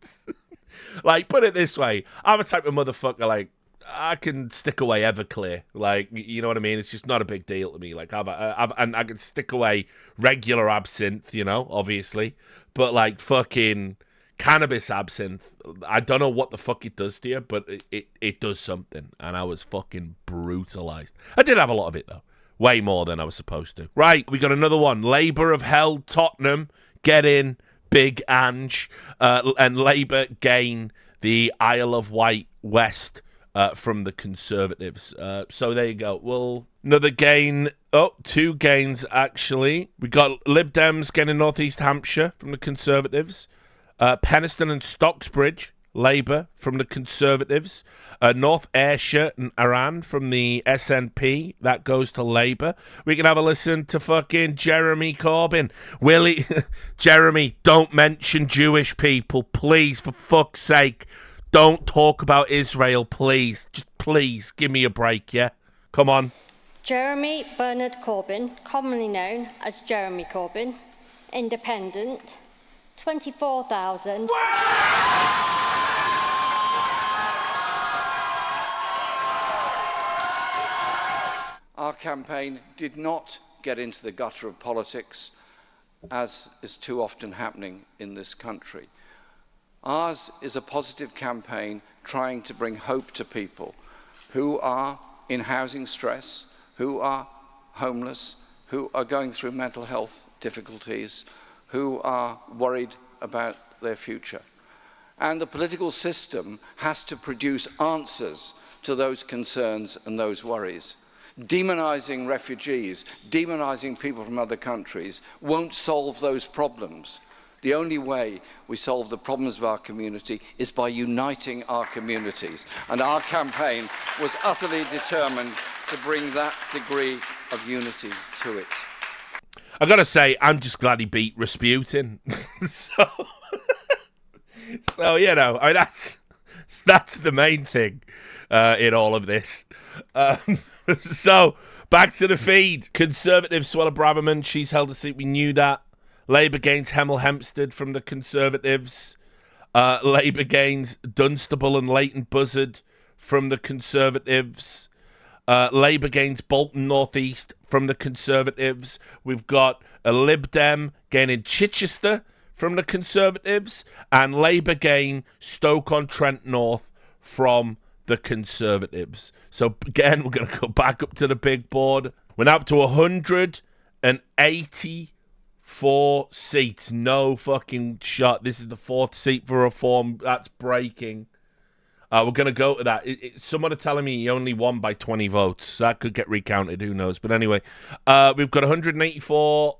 Like, put it this way. I'm a type of motherfucker, like, I can stick away Everclear. Like, you know what I mean? It's just not a big deal to me. Like, and I can stick away regular absinthe, you know, obviously. But, like, fucking cannabis absinthe, I don't know what the fuck it does to you, but it does something. And I was fucking brutalized. I did have a lot of it, though. Way more than I was supposed to. Right, we got another one. Labour have held Tottenham. Get in. Big Ange. And Labour gain the Isle of Wight West from the Conservatives. So there you go. Well, another gain. Oh, two gains, actually. We got Lib Dems getting North East Hampshire from the Conservatives. Penistone and Stocksbridge, Labour from the Conservatives. North Ayrshire and Arran from the SNP. That goes to Labour. We can have a listen to fucking Jeremy Corbyn. Willie, Jeremy, don't mention Jewish people. Please, for fuck's sake. Don't talk about Israel, please. Just please, give me a break, yeah? Come on. Jeremy Bernard Corbyn, commonly known as Jeremy Corbyn, independent, 24,000. Our campaign did not get into the gutter of politics, as is too often happening in this country. Ours is a positive campaign trying to bring hope to people who are in housing stress, who are homeless, who are going through mental health difficulties, who are worried about their future. And the political system has to produce answers to those concerns and those worries. Demonising refugees, demonising people from other countries won't solve those problems. The only way we solve the problems of our community is by uniting our communities. And our campaign was utterly determined to bring that degree of unity to it. I gotta say, I'm just glad he beat Rasputin. so, you know, I mean, that's the main thing in all of this. So, back to the feed. Conservative Swella Braverman, she's held a seat. We knew that. Labour gains Hemel Hempstead from the Conservatives. Labour gains Dunstable and Leighton Buzzard from the Conservatives. Labour gains Bolton North East from the Conservatives. We've got a Lib Dem gaining Chichester from the Conservatives. And Labour gain Stoke-on-Trent North from the Conservatives. So again, we're going to go back up to the big board. We're now up to 184 seats. No fucking shot. This is the fourth seat for Reform. That's breaking. We're going to go to that. Someone are telling me he only won by 20 votes. That could get recounted. Who knows? But anyway, we've got 184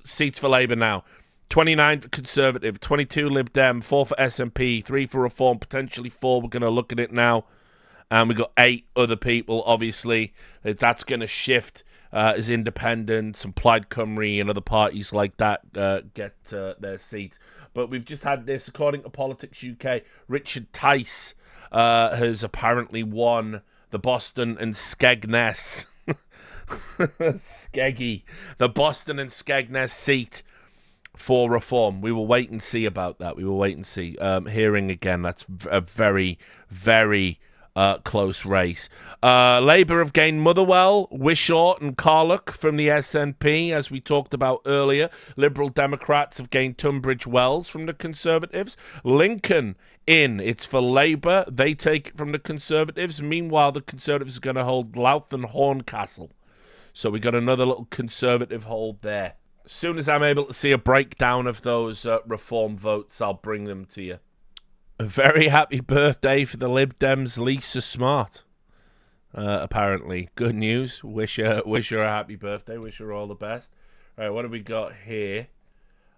seats for Labour now. 29 for Conservative, 22 Lib Dem, 4 for SNP, 3 for Reform, potentially 4. We're going to look at it now. And we've got 8 other people, obviously. That's going to shift as independents and Plaid Cymru and other parties like that get their seats. But we've just had this, according to Politics UK, Richard Tice has apparently won the Boston and Skegness. Skeggy. The Boston and Skegness seat for Reform. We will wait and see about that. We will wait and see. Hearing again, that's a very, very close race. Labour have gained Motherwell, Wishaw and Carluck from the SNP, as we talked about earlier. Liberal Democrats have gained Tunbridge Wells from the Conservatives. Lincoln in. It's for Labour. They take it from the Conservatives. Meanwhile, the Conservatives are going to hold Louth and Horncastle. So we got another little Conservative hold there. As soon as I'm able to see a breakdown of those reform votes, I'll bring them to you. A very happy birthday for the Lib Dems, Lisa Smart. Apparently, good news. Wish her a happy birthday. Wish her all the best. Right, what have we got here?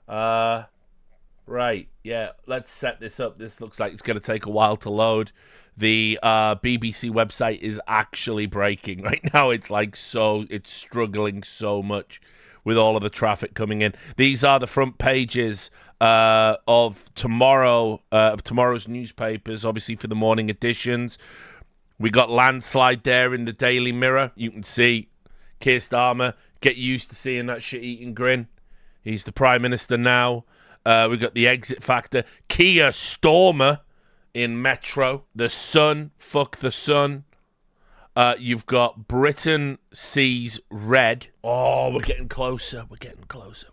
Right, yeah, let's set this up. This looks like it's going to take a while to load. The BBC website is actually breaking right now. It's like it's struggling so much with all of the traffic coming in. These are the front pages of tomorrow's newspapers, obviously for the morning editions. We got landslide there in the Daily Mirror. You can see Keir Starmer. Get used to seeing that shit-eating grin. He's the Prime Minister now. We got the exit factor. Keir Starmer in Metro. The Sun. Fuck the Sun. You've got Britain sees red. Oh, we're getting closer. We're getting closer.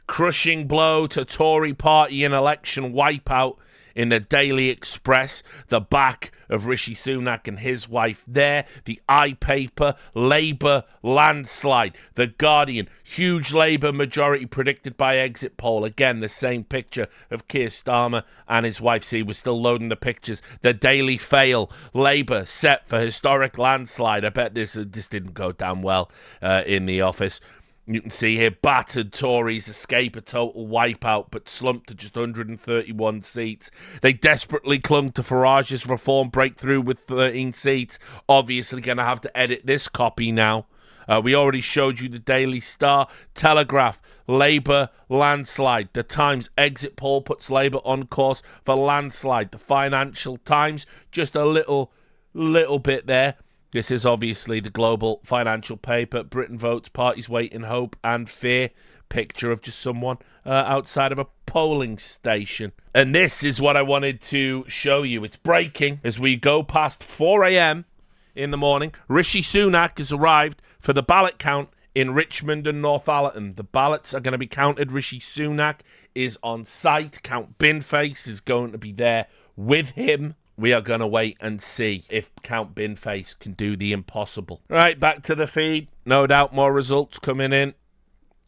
Crushing blow to Tory party in election wipeout in the Daily Express. The back of Rishi Sunak and his wife there. The iPaper, Labour landslide. The Guardian, huge Labour majority predicted by exit poll. Again, the same picture of Keir Starmer and his wife. See, we're still loading the pictures. The Daily Fail, Labour set for historic landslide. I bet this didn't go down well in the office. You can see here, battered Tories escape a total wipeout, but slumped to just 131 seats. They desperately clung to Farage's reform breakthrough with 13 seats. Obviously going to have to edit this copy now. We already showed you the Daily Star. Telegraph, Labour landslide. The Times exit poll puts Labour on course for landslide. The Financial Times, just a little bit there. This is obviously the global financial paper. Britain votes, parties wait in hope and fear. Picture of just someone outside of a polling station. And this is what I wanted to show you. It's breaking as we go past 4 a.m. in the morning. Rishi Sunak has arrived for the ballot count in Richmond and Northallerton. The ballots are going to be counted. Rishi Sunak is on site. Count Binface is going to be there with him. We are going to wait and see if Count Binface can do the impossible. Right, back to the feed. No doubt more results coming in.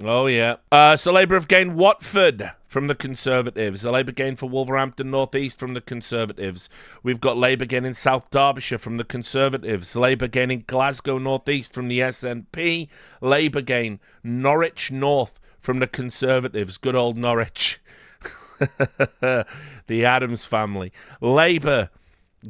Oh, yeah. So Labour have gained Watford from the Conservatives. A Labour gain for Wolverhampton North East from the Conservatives. We've got Labour gain in South Derbyshire from the Conservatives. Labour gain in Glasgow North East from the SNP. Labour gain Norwich North from the Conservatives. Good old Norwich. The Adams family. Labour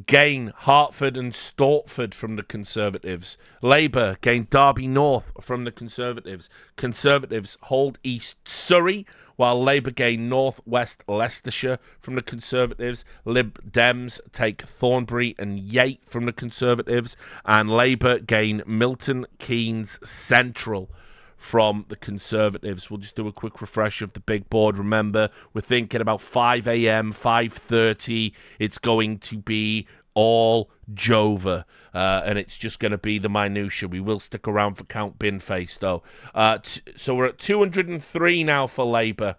gain Hertford and Stortford from the Conservatives. Labour gain Derby North from the Conservatives. Conservatives hold East Surrey, while Labour gain North West Leicestershire from the Conservatives. Lib Dems take Thornbury and Yate from the Conservatives. And Labour gain Milton Keynes Central from the Conservatives. We'll just do a quick refresh of the big board. Remember, we're thinking about 5 a.m., 5:30. It's going to be all Jova, and it's just going to be the minutiae. We will stick around for Count Binface, though. So we're at 203 now for Labour.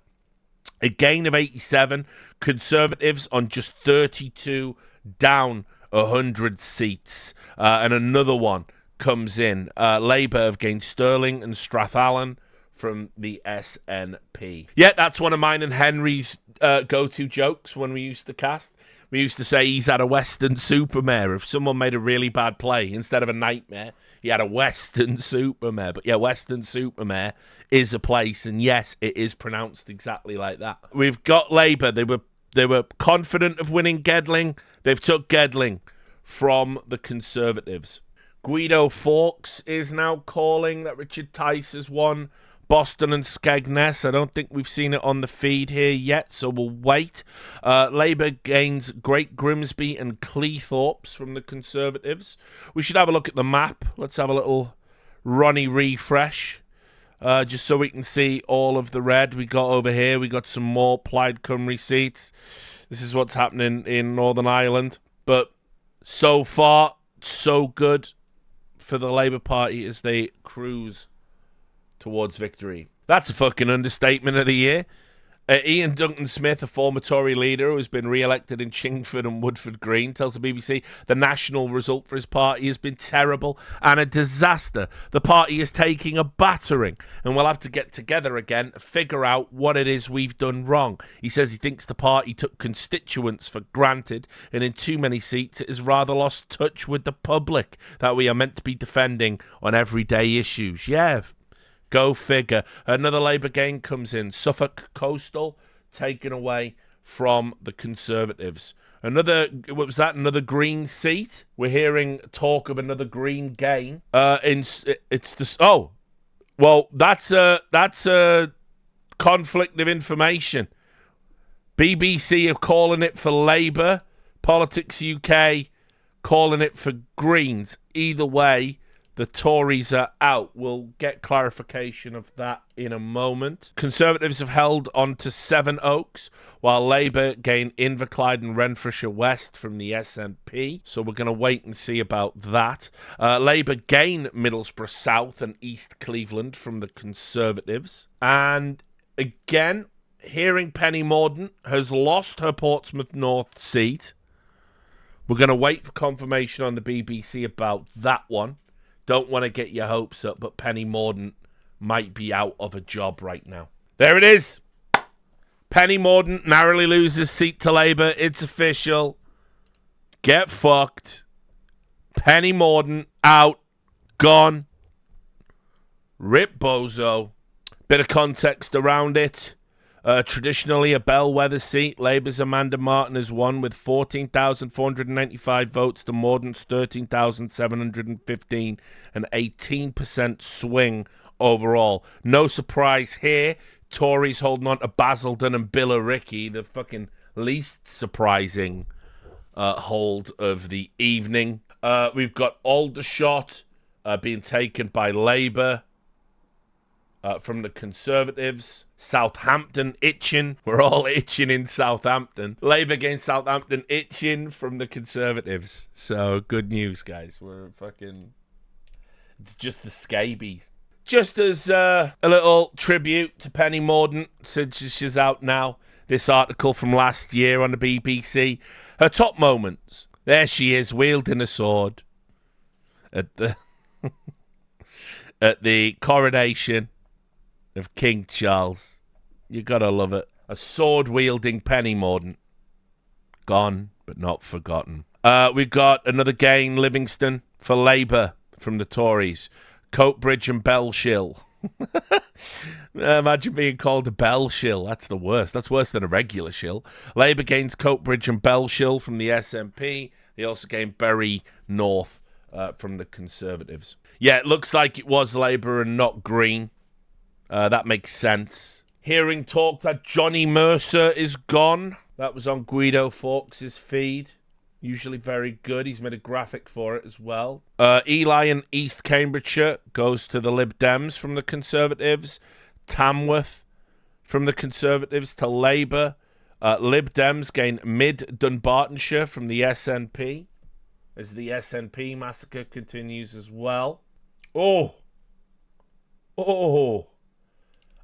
A gain of 87. Conservatives on just 32, down 100 seats. And another one comes in. Labour have gained Stirling and Strathallan from the SNP. Yeah, that's one of mine and Henry's go-to jokes when we used to cast. We used to say he's had a Western supermare. If someone made a really bad play, instead of a nightmare, he had a Western supermare. But yeah, Western supermare is a place, and yes, it is pronounced exactly like that. We've got Labour. They were confident of winning Gedling. They've took Gedling from the Conservatives. Guido Fawkes is now calling that Richard Tice has won Boston and Skegness. I don't think we've seen it on the feed here yet, so we'll wait. Labour gains Great Grimsby and Cleethorpes from the Conservatives. We should have a look at the map. Let's have a little Ronnie refresh, just so we can see all of the red we got over here. We got some more Plaid Cymru seats. This is what's happening in Northern Ireland. But so far, so good for the Labour Party as they cruise towards victory. That's a fucking understatement of the year. Ian Duncan Smith, a former Tory leader who has been re-elected in Chingford and Woodford Green, tells the BBC the national result for his party has been terrible and a disaster. The party is taking a battering and we'll have to get together again to figure out what it is we've done wrong. He says he thinks the party took constituents for granted and in too many seats it has rather lost touch with the public that we are meant to be defending on everyday issues. Yeah, go figure. Another Labour gain comes in. Suffolk Coastal taken away from the Conservatives. Another, what was that? Another Green seat. We're hearing talk of another Green gain. It's this. Oh, well, that's a conflict of information. BBC are calling it for Labour. Politics UK calling it for Greens. Either way, the Tories are out. We'll get clarification of that in a moment. Conservatives have held on to Sevenoaks, while Labour gain Inverclyde and Renfrewshire West from the SNP. So we're going to wait and see about that. Labour gain Middlesbrough South and East Cleveland from the Conservatives. And again, hearing Penny Mordaunt has lost her Portsmouth North seat. We're going to wait for confirmation on the BBC about that one. Don't want to get your hopes up, but Penny Mordaunt might be out of a job right now. There it is. Penny Mordaunt narrowly loses seat to Labour. It's official. Get fucked. Penny Mordaunt out. Gone. Rip bozo. Bit of context around it. Traditionally a bellwether seat, Labour's Amanda Martin has won with 14,495 votes to Mordaunt's 13,715, an 18% swing overall. No surprise here. Tories holding on to Basildon and Billericay, the fucking least surprising hold of the evening. We've got Aldershot being taken by Labour. From the Conservatives. Southampton itching. We're all itching in Southampton. Labour against Southampton itching from the Conservatives. So good news, guys. We're fucking... It's just the scabies. Just as a little tribute to Penny Mordaunt, since she's out now, this article from last year on the BBC. Her top moments. There she is, wielding a sword at the at the coronation of King Charles. You gotta love it. A sword-wielding Penny Mordaunt. Gone, but not forgotten. We've got another gain, Livingston, for Labour from the Tories. Coatbridge and Bellshill. Imagine being called a Bellshill. That's the worst. That's worse than a regular shill. Labour gains Coatbridge and Bellshill from the SNP. They also gained Bury North from the Conservatives. Yeah, it looks like it was Labour and not Green. That makes sense. Hearing talk that Johnny Mercer is gone. That was on Guido Fawkes' feed. Usually very good. He's made a graphic for it as well. Ely in East Cambridgeshire goes to the Lib Dems from the Conservatives. Tamworth from the Conservatives to Labour. Lib Dems gain Mid Dunbartonshire from the SNP as the SNP massacre continues as well. Oh.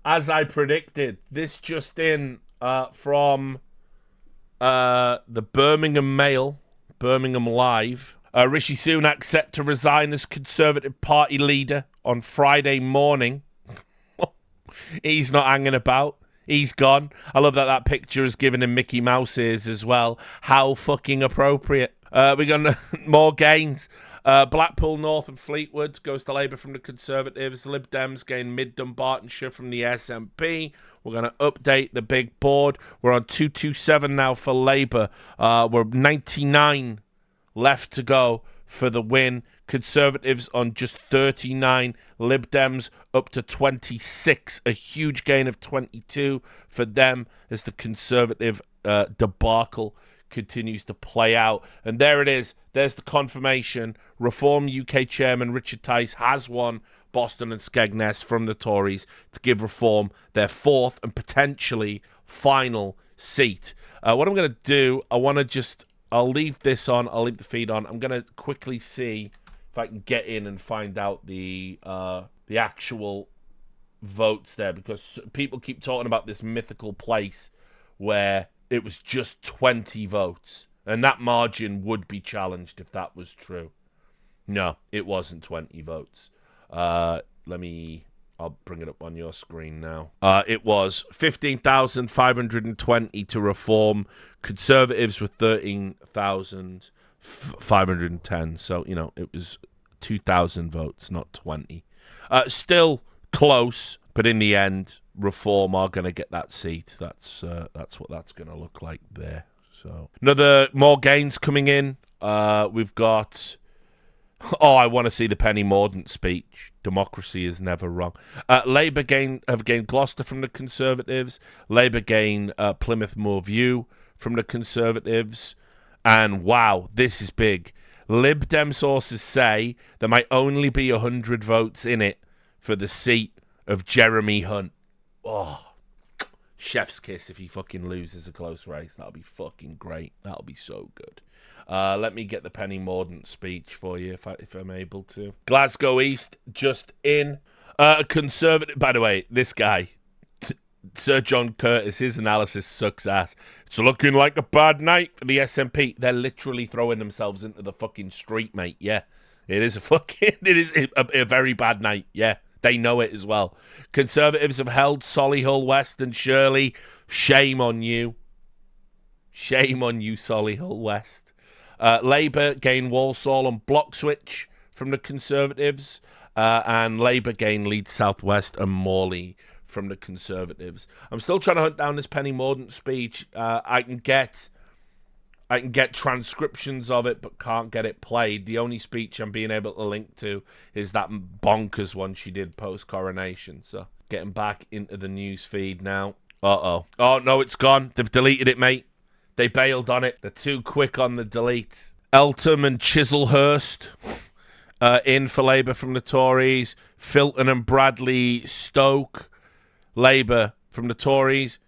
As I predicted, this just in from the Birmingham Mail, Birmingham Live. Rishi Sunak set to resign as Conservative Party leader on Friday morning. He's not hanging about. He's gone. I love that picture is given him Mickey Mouse ears as well. How fucking appropriate. We got more gains. Blackpool North and Fleetwood goes to Labour from the Conservatives. Lib Dems gain Mid Dunbartonshire from the SNP. We're going to update the big board. We're on 227 now for Labour. We're 99 left to go for the win. Conservatives on just 39. Lib Dems up to 26. A huge gain of 22 for them as the Conservative debacle continues to play out. And there it is. There's the confirmation. Reform UK Chairman Richard Tice has won Boston and Skegness from the Tories to give Reform their fourth and potentially final seat. What I'm going to do, I'll leave this on. I'll leave the feed on. I'm going to quickly see if I can get in and find out the actual votes there, because people keep talking about this mythical place where it was just 20 votes, and that margin would be challenged if that was true. No, it wasn't 20 votes. I'll bring it up on your screen now. It was 15,520 to Reform. Conservatives were 13,510. So, you know, it was 2,000 votes, not 20. Still close, but in the end, Reform are going to get that seat. That's what that's going to look like there. So, more gains coming in. We've got... Oh, I want to see the Penny Mordaunt speech. Democracy is never wrong. Labour have gained Gloucester from the Conservatives. Labour gain Plymouth Moor View from the Conservatives. And wow, this is big. Lib Dem sources say there might only be 100 votes in it for the seat of Jeremy Hunt. Oh, chef's kiss if he fucking loses a close race. That'll be fucking great. That'll be so good. Let me get the Penny Mordaunt speech for you if I'm able to. Glasgow East just in. Conservative. By the way, this guy, Sir John Curtis, his analysis sucks ass. It's looking like a bad night for the SNP. They're literally throwing themselves into the fucking street, mate. Yeah, it is a very bad night. Yeah, they know it as well. Conservatives have held Solihull West and Shirley. Shame on you. Shame on you, Solihull West. Labour gain Walsall and Bloxwich from the Conservatives, and Labour gain Leeds South West and Morley from the Conservatives. I'm still trying to hunt down this Penny Mordaunt speech. I can get transcriptions of it, but can't get it played. The only speech I'm being able to link to is that bonkers one she did post-coronation. So getting back into the news feed now. Oh no, it's gone. They've deleted it, mate. They bailed on it. They're too quick on the delete. Eltham and Chislehurst in for Labour from the Tories. Filton and Bradley Stoke, Labour from the Tories.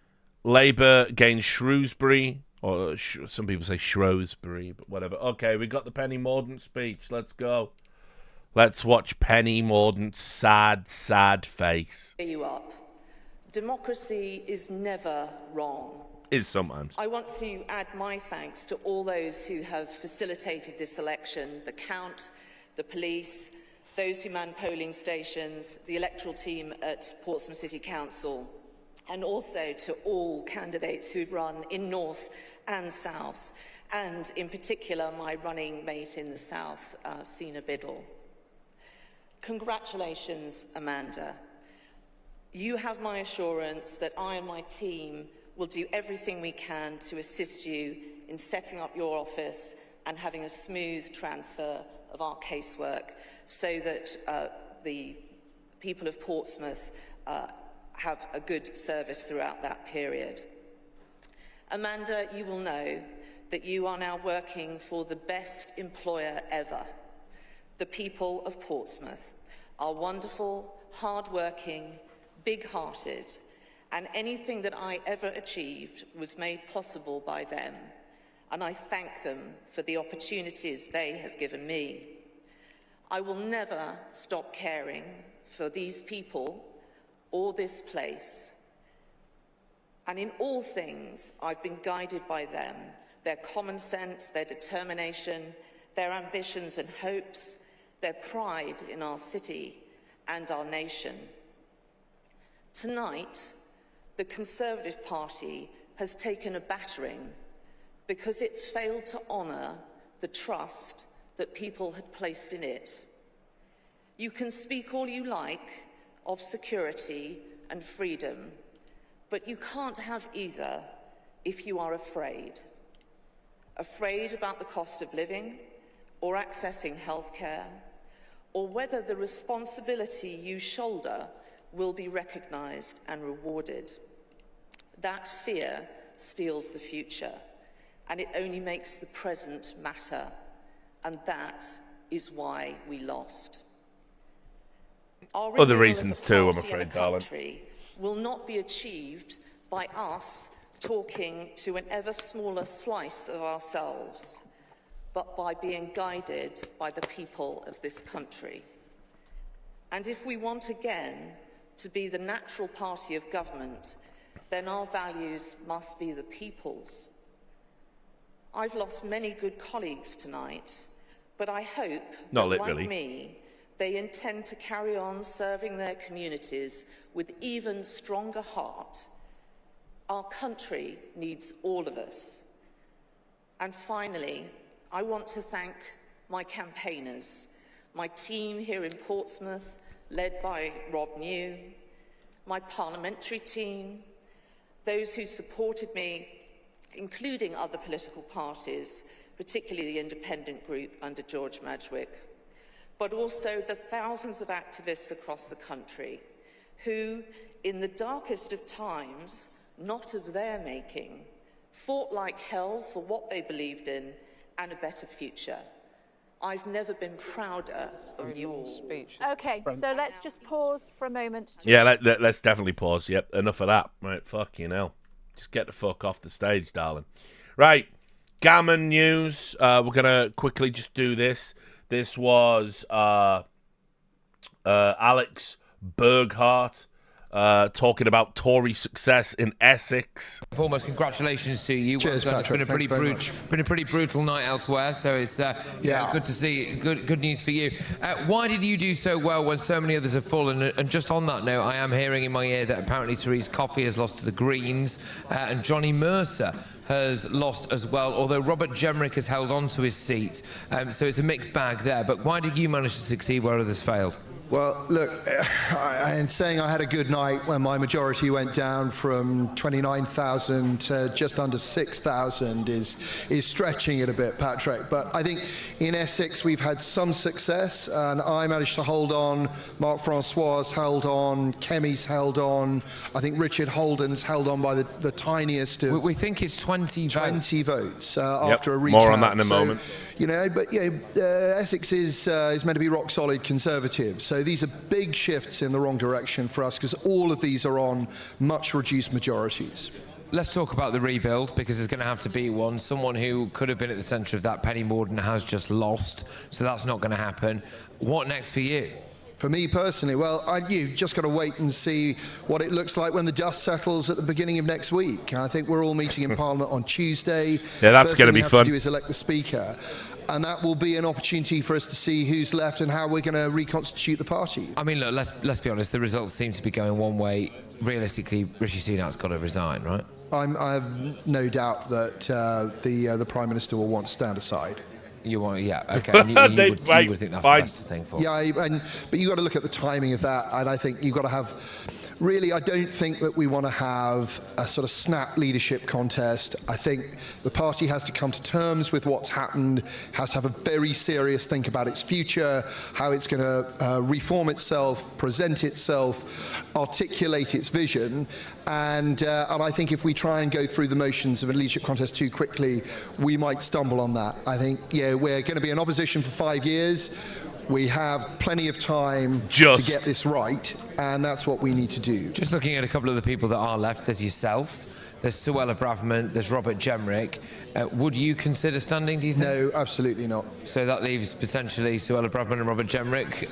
Labour gains Shrewsbury, or some people say Shrewsbury, but whatever. Okay, we got the Penny Mordaunt speech. Let's go. Let's watch Penny Mordaunt's sad, sad face. Here you up. Democracy is never wrong. Is sometimes. I want to add my thanks to all those who have facilitated this election, the count, the police, those who man polling stations, the electoral team at Portsmouth City Council, and also to all candidates who've run in North and South, and in particular my running mate in the South, Sina Biddle. Congratulations, Amanda. You have my assurance that I and my team will do everything we can to assist you in setting up your office and having a smooth transfer of our casework so that the people of Portsmouth have a good service throughout that period. Amanda, you will know that you are now working for the best employer ever. The people of Portsmouth are wonderful, hard-working, big-hearted, and anything that I ever achieved was made possible by them, and I thank them for the opportunities they have given me. I will never stop caring for these people or this place, and in all things I've been guided by them, their common sense, their determination, their ambitions and hopes, their pride in our city and our nation. Tonight, the Conservative Party has taken a battering because it failed to honour the trust that people had placed in it. You can speak all you like of security and freedom, but you can't have either if you are afraid. Afraid about the cost of living or accessing healthcare, or whether the responsibility you shoulder will be recognised and rewarded. That fear steals the future, and it only makes the present matter, and that is why we lost. Our Other reasons too, I'm afraid, darling. Will not be achieved by us talking to an ever smaller slice of ourselves, but by being guided by the people of this country. And if we want again to be the natural party of government, then our values must be the people's. I've lost many good colleagues tonight, but I hope Not that, literally. like me, they intend to carry on serving their communities with even stronger heart. Our country needs all of us. And finally, I want to thank my campaigners, my team here in Portsmouth, led by Rob New, my parliamentary team, those who supported me, including other political parties, particularly the independent group under George Madgwick, but also the thousands of activists across the country who, in the darkest of times, not of their making, fought like hell for what they believed in and a better future. I've never been prouder of you all. Okay, so let's just pause for a moment. Yeah, let's definitely pause. Yep, enough of that. Right, fucking hell. Just get the fuck off the stage, darling. Right, Gammon news. We're going to quickly just do this. This was Alex Burghardt talking about Tory success in Essex. Foremost, congratulations to you. Cheers, well done. Patrick. It's been a pretty brutal night elsewhere, so it's good to see. Good news for you. Why did you do so well when so many others have fallen? And just on that note, I am hearing in my ear that apparently Therese Coffey has lost to the Greens, and Johnny Mercer has lost as well, although Robert Jemrick has held on to his seat. So it's a mixed bag there. But why did you manage to succeed where others failed? Well, look, and saying I had a good night when my majority went down from 29,000 to just under 6,000 is stretching it a bit, Patrick. But I think in Essex we've had some success, and I managed to hold on. Mark Francois held on. Kemi's held on. I think Richard Holden's held on by the tiniest of... We think it's 20 votes after a recount. More on that in a moment. You know, but Essex is meant to be rock solid Conservative. So these are big shifts in the wrong direction for us because all of these are on much reduced majorities. Let's talk about the rebuild, because there's going to have to be one. Someone who could have been at the centre of that, Penny Mordaunt, has just lost, so that's not going to happen. What next for you? For me personally, well, you've just got to wait and see what it looks like when the dust settles at the beginning of next week. I think we're all meeting in Parliament on Tuesday. Yeah, that's going to be fun. First thing we have to do is elect the Speaker. And that will be an opportunity for us to see who's left and how we're going to reconstitute the party. I mean, look, let's be honest, the results seem to be going one way. Realistically, Rishi Sunak's got to resign, right? I have no doubt that the Prime Minister will want to stand aside. You want, yeah, okay. And you would think that's the best thing for. Yeah, but you've got to look at the timing of that, and I think you've got to have. Really, I don't think that we want to have a sort of snap leadership contest. I think the party has to come to terms with what's happened, has to have a very serious think about its future, how it's going to reform itself, present itself, articulate its vision. And I think if we try and go through the motions of a leadership contest too quickly, we might stumble on that. I think, we're going to be in opposition for 5 years. We have plenty of time to get this right, and that's what we need to do. Just looking at a couple of the people that are left, there's yourself, there's Suella Braverman, there's Robert Jemrick. Would you consider standing, do you think? No, absolutely not. So that leaves potentially Suella Braverman and Robert Jemrick.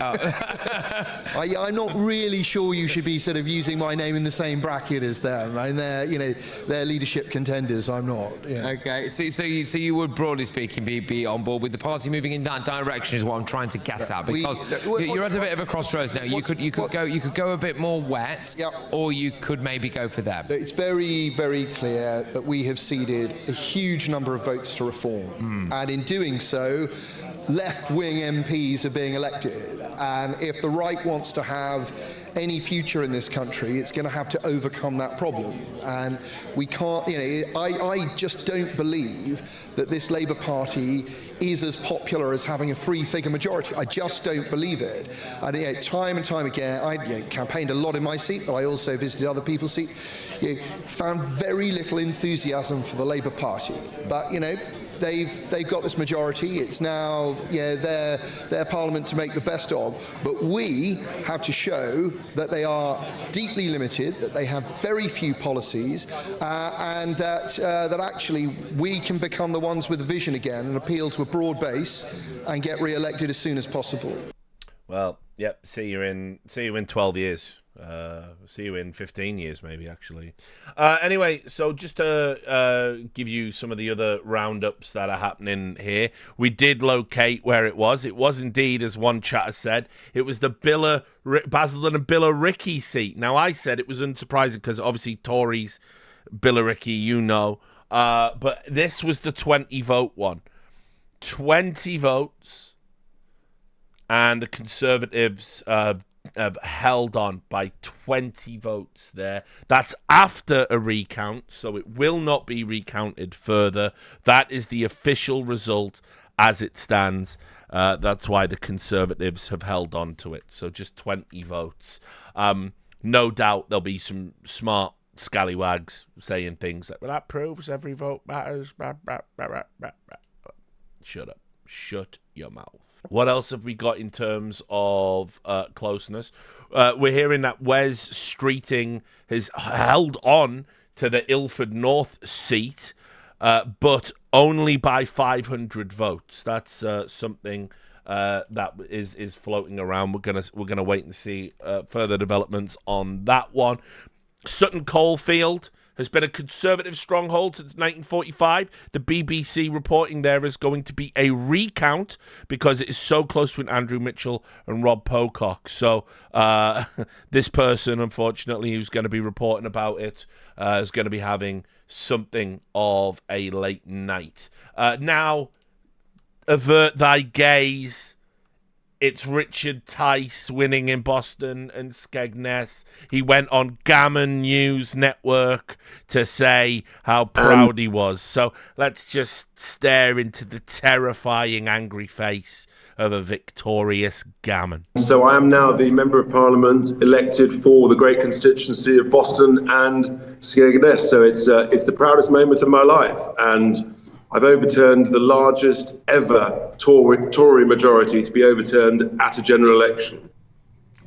I'm not really sure you should be sort of using my name in the same bracket as them. I mean, they're leadership contenders. I'm not. Yeah. Okay, so you would, broadly speaking, be on board with the party moving in that direction, is what I'm trying to get at, because you're at a bit of a crossroads now. You could go a bit more wet, or you could maybe go for them. It's very, very clear that we have ceded a huge number of votes to reform, and in doing so, left-wing MPs are being elected, and if the right wants to have any future in this country, it's going to have to overcome that problem. And we can't, I just don't believe that this Labour Party is as popular as having a three-figure majority. I just don't believe it. And time and time again, I campaigned a lot in my seat, but I also visited other people's seats. Found very little enthusiasm for the Labour Party. But, they've got this majority. It's now their parliament to make the best of. But we have to show that they are deeply limited, that they have very few policies, and that actually we can become the ones with a vision again and appeal to a broad base and get re-elected as soon as possible. Well, yep. See you in 12 years. See you in 15 years, maybe, actually. Anyway, so just to give you some of the other roundups that are happening here, we did locate where it was. It was indeed, as one chatter said, it was the Basildon and Billericay seat. Now, I said it was unsurprising because obviously Tories, Billericay, you know. But this was the 20-vote one. 20 votes. And the Conservatives have held on by 20 votes there. That's after a recount, so it will not be recounted further. That is the official result as it stands. That's why the Conservatives have held on to it. So just 20 votes. No doubt there'll be some smart scallywags saying things like, well, that proves every vote matters. Shut up. Shut your mouth. What else have we got in terms of closeness? We're hearing that Wes Streeting has held on to the Ilford North seat, but only by 500 votes. That's something that is floating around. We're gonna wait and see further developments on that one. Sutton Coldfield has been a Conservative stronghold since 1945. The BBC reporting there is going to be a recount because it is so close with Andrew Mitchell and Rob Pocock. So this person, unfortunately, who's going to be reporting about it, is going to be having something of a late night. Now, avert thy gaze. It's Richard Tice winning in Boston and Skegness. He went on Gammon News Network to say how proud he was. So let's just stare into the terrifying, angry face of a victorious Gammon. So I am now the Member of Parliament elected for the great constituency of Boston and Skegness. So it's the proudest moment of my life. And I've overturned the largest ever Tory majority to be overturned at a general election.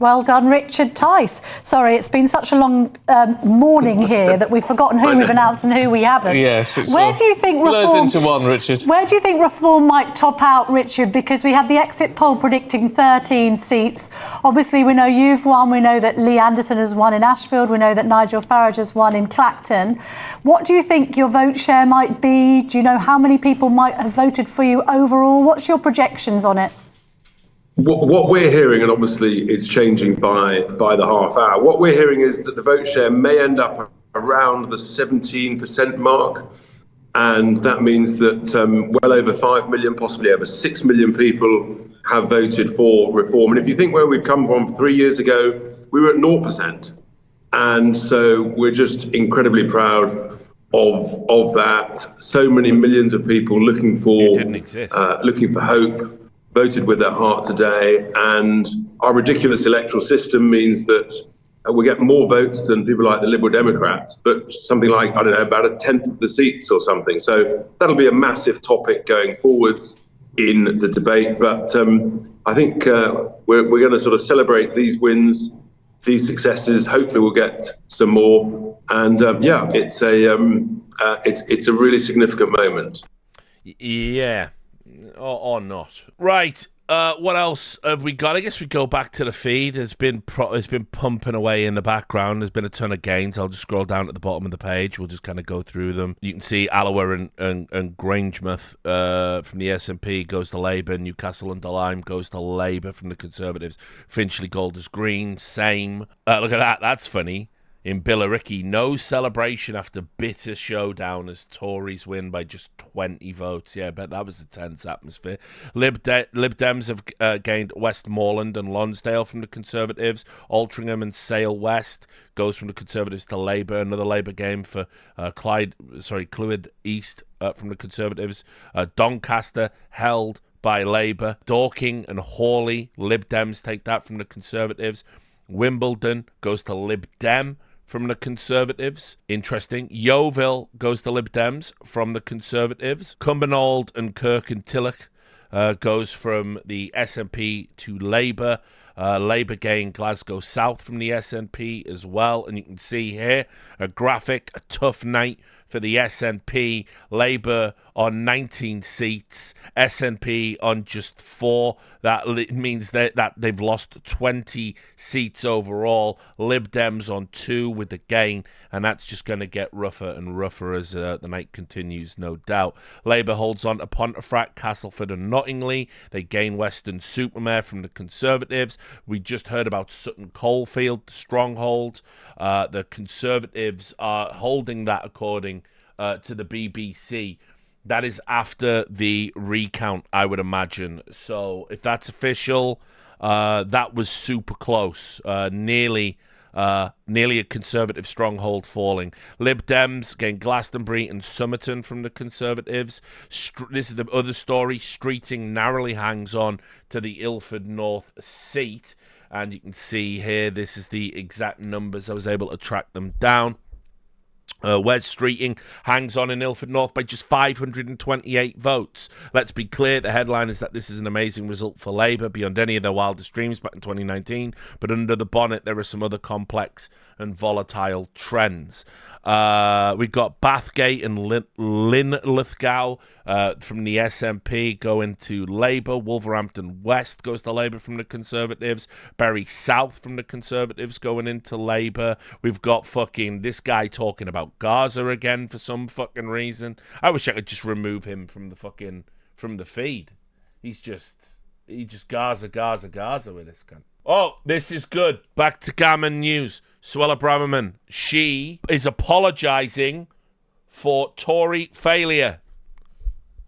Well done, Richard Tice. Sorry, it's been such a long morning here that we've forgotten who we've announced and who we haven't. Yes, it's where do you think reform into one, Richard? Where do you think reform might top out, Richard? Because we had the exit poll predicting 13 seats. Obviously, we know you've won. We know that Lee Anderson has won in Ashfield. We know that Nigel Farage has won in Clacton. What do you think your vote share might be? Do you know how many people might have voted for you overall? What's your projections on it? What we're hearing, and obviously it's changing by the half hour, what we're hearing is that the vote share may end up around the 17% mark. And that means that well over 5 million, possibly over 6 million people have voted for reform. And if you think where we've come from 3 years ago, we were at 0%. And so we're just incredibly proud of that. So many millions of people looking for hope, voted with their heart today, and our ridiculous electoral system means that we get more votes than people like the Liberal Democrats, but something like, I don't know, about a tenth of the seats or something. So that'll be a massive topic going forwards in the debate. But I think we're going to sort of celebrate these wins, these successes. Hopefully we'll get some more. And it's a really significant moment. Yeah. Or not. Right. What else have we got? I guess we go back to the feed. It's been pumping away in the background. There's been a ton of gains. I'll just scroll down at the bottom of the page. We'll just kind of go through them. You can see Alloa and Grangemouth from the SNP goes to Labour. Newcastle under Lyme goes to Labour from the Conservatives. Finchley Golders Green, same. Look at that. That's funny. In Billericay, no celebration after bitter showdown as Tories win by just 20 votes. Yeah, I bet that was a tense atmosphere. Lib Dems have gained Westmoreland and Lonsdale from the Conservatives. Altrincham and Sale West goes from the Conservatives to Labour. Another Labour game for Clwyd East from the Conservatives. Doncaster held by Labour. Dorking and Hawley, Lib Dems take that from the Conservatives. Wimbledon goes to Lib Dem from the Conservatives. Interesting. Yeovil goes to Lib Dems from the Conservatives. Cumbernauld and Kirkintilloch goes from the SNP to Labour. Labour gain Glasgow South from the SNP as well. And you can see here a graphic, a tough night for the SNP, Labour on 19 seats, SNP on just 4. That means that they've lost 20 seats overall. Lib Dems on 2 with the gain, and that's just going to get rougher and rougher as the night continues, no doubt. Labour holds on to Pontefract, Castleford and Nottingley. They gain Weston-super-Mare from the Conservatives. We just heard about Sutton Coldfield, the stronghold. The Conservatives are holding that according to the BBC. That is after the recount, I would imagine. So if that's official, that was super close. Nearly a Conservative stronghold falling. Lib Dems gain Glastonbury and Somerton from the Conservatives. This is the other story. Streeting narrowly hangs on to the Ilford North seat. And you can see here, this is the exact numbers. I was able to track them down. Wes Streeting hangs on in Ilford North by just 528 votes. Let's be clear, the headline is that this is an amazing result for Labour, beyond any of their wildest dreams back in 2019. But under the bonnet, there are some other complex and volatile trends. We've got Bathgate and Linlithgow from the SNP going to Labour. Wolverhampton West goes to Labour from the Conservatives. Bury South from the Conservatives going into Labour. We've got fucking this guy talking about Gaza again for some fucking reason. I wish I could just remove him from the feed. He's just Gaza with this cunt. Oh, this is good. Back to Gammon news. Suella Braverman, she is apologising for Tory failure.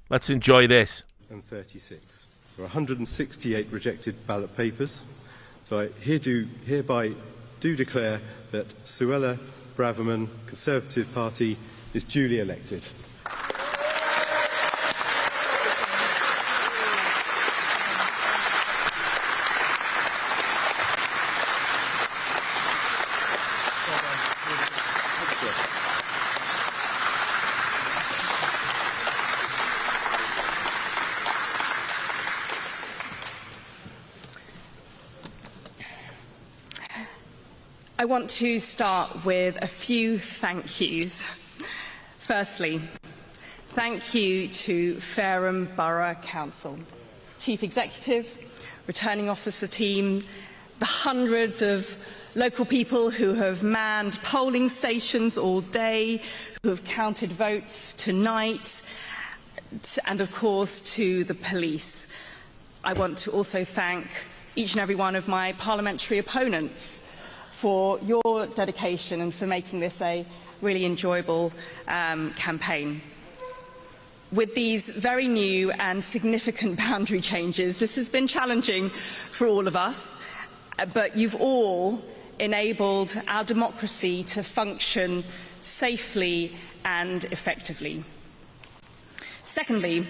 Let's enjoy this. And 36. There are 168 rejected ballot papers. So I hereby declare that Suella Braverman, Conservative Party, is duly elected. I want to start with a few thank yous. Firstly, thank you to Fareham Borough Council, Chief Executive, Returning Officer team, the hundreds of local people who have manned polling stations all day, who have counted votes tonight, and of course to the police. I want to also thank each and every one of my parliamentary opponents for your dedication and for making this a really enjoyable campaign. With these very new and significant boundary changes, this has been challenging for all of us, but you've all enabled our democracy to function safely and effectively. Secondly,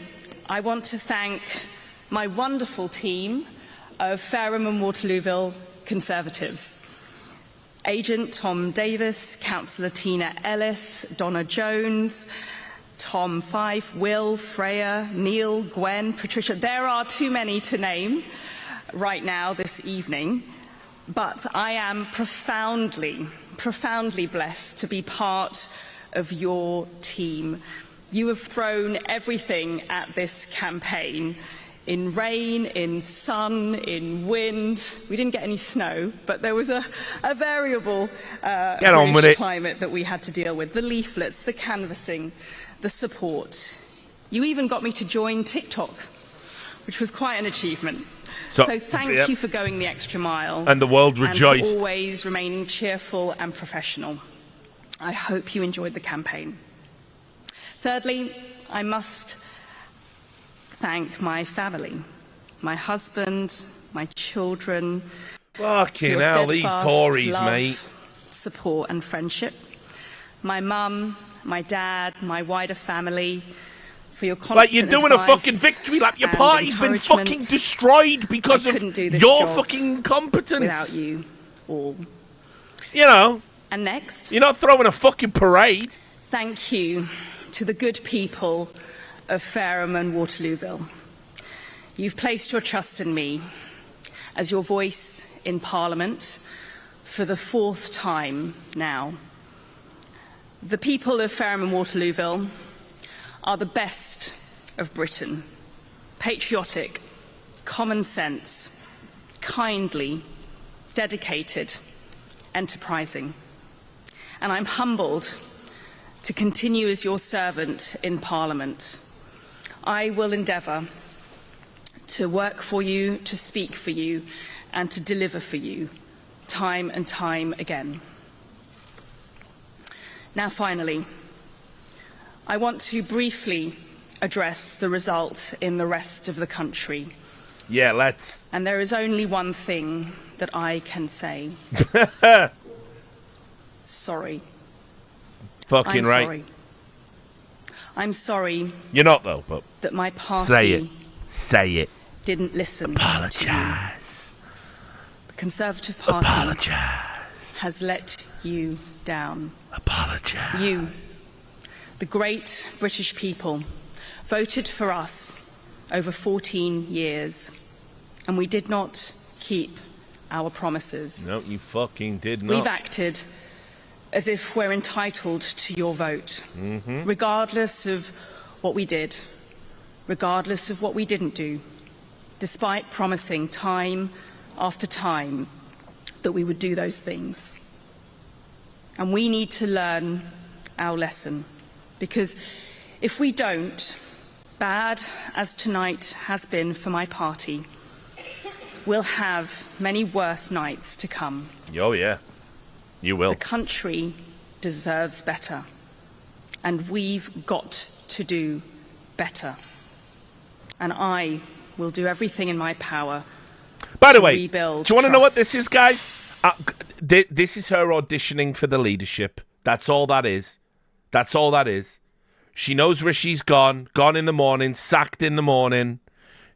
I want to thank my wonderful team of Fareham and Waterlooville Conservatives. Agent Tom Davis, Councillor Tina Ellis, Donna Jones, Tom Fife, Will, Freya, Neil, Gwen, Patricia. There are too many to name right now this evening, but I am profoundly blessed to be part of your team. You have thrown everything at this campaign. In rain, in sun, in wind. We didn't get any snow, but there was a variable British climate that we had to deal with. The leaflets, the canvassing, the support. You even got me to join TikTok, which was quite an achievement. So thank you for going the extra mile. And the world rejoiced. And for always remaining cheerful and professional. I hope you enjoyed the campaign. Thirdly, I must thank my family, my husband, my children. Fucking hell, these Tories, love, mate. Support and friendship. My mum, my dad, my wider family, for your constant Like you're doing a fucking victory lap. Your party's been fucking destroyed because of your fucking incompetence. Without you all. You know. And next. You're not throwing a fucking parade. Thank you to the good people of Fareham and Waterlooville. You've placed your trust in me as your voice in Parliament for the 4th time now. The people of Fareham and Waterlooville are the best of Britain. Patriotic, common sense, kindly, dedicated, enterprising. And I'm humbled to continue as your servant in Parliament. I will endeavour to work for you, to speak for you, and to deliver for you, time and time again. Now, finally, I want to briefly address the result in the rest of the country. Yeah, let's. And there is only one thing that I can say. Sorry. Fucking I'm right. Sorry. I'm sorry. You're not, though, but that my party say it. Say it. Didn't listen. Apologise. The Conservative Party Apologise. has let you down. Apologise. You, the great British people, voted for us over 14 years, and we did not keep our promises. No, you fucking did not. We've acted as if we're entitled to your vote, regardless of what we did, regardless of what we didn't do, despite promising time after time that we would do those things. And we need to learn our lesson, because if we don't, bad as tonight has been for my party, we'll have many worse nights to come. Oh, yeah. You will. The country deserves better, and we've got to do better. And I will do everything in my power. By the to way, rebuild do you want to know what trust. this is, guys? This is her auditioning for the leadership. That's all that is. That's all that is. She knows Rishi's gone in the morning, sacked in the morning.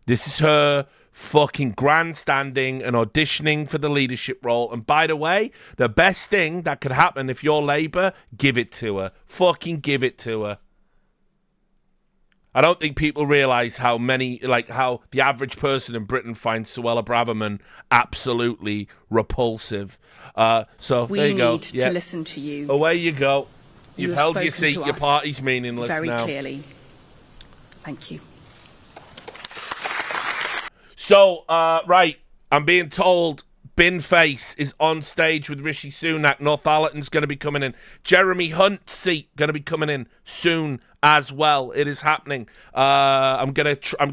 This is her fucking grandstanding and auditioning for the leadership role. And by the way, the best thing that could happen if you're Labour, give it to her. Fucking give it to her. I don't think people realise how the average person in Britain finds Suella Braverman absolutely repulsive. So We there you go. need to listen to you. Away you go. You You've have held your spoken seat. to Your us party's meaningless very now. clearly. Thank you. So, right, I'm being told Bin Face is on stage with Rishi Sunak. Northallerton's going to be coming in. Jeremy Hunt's seat going to be coming in soon as well. It is happening. I'm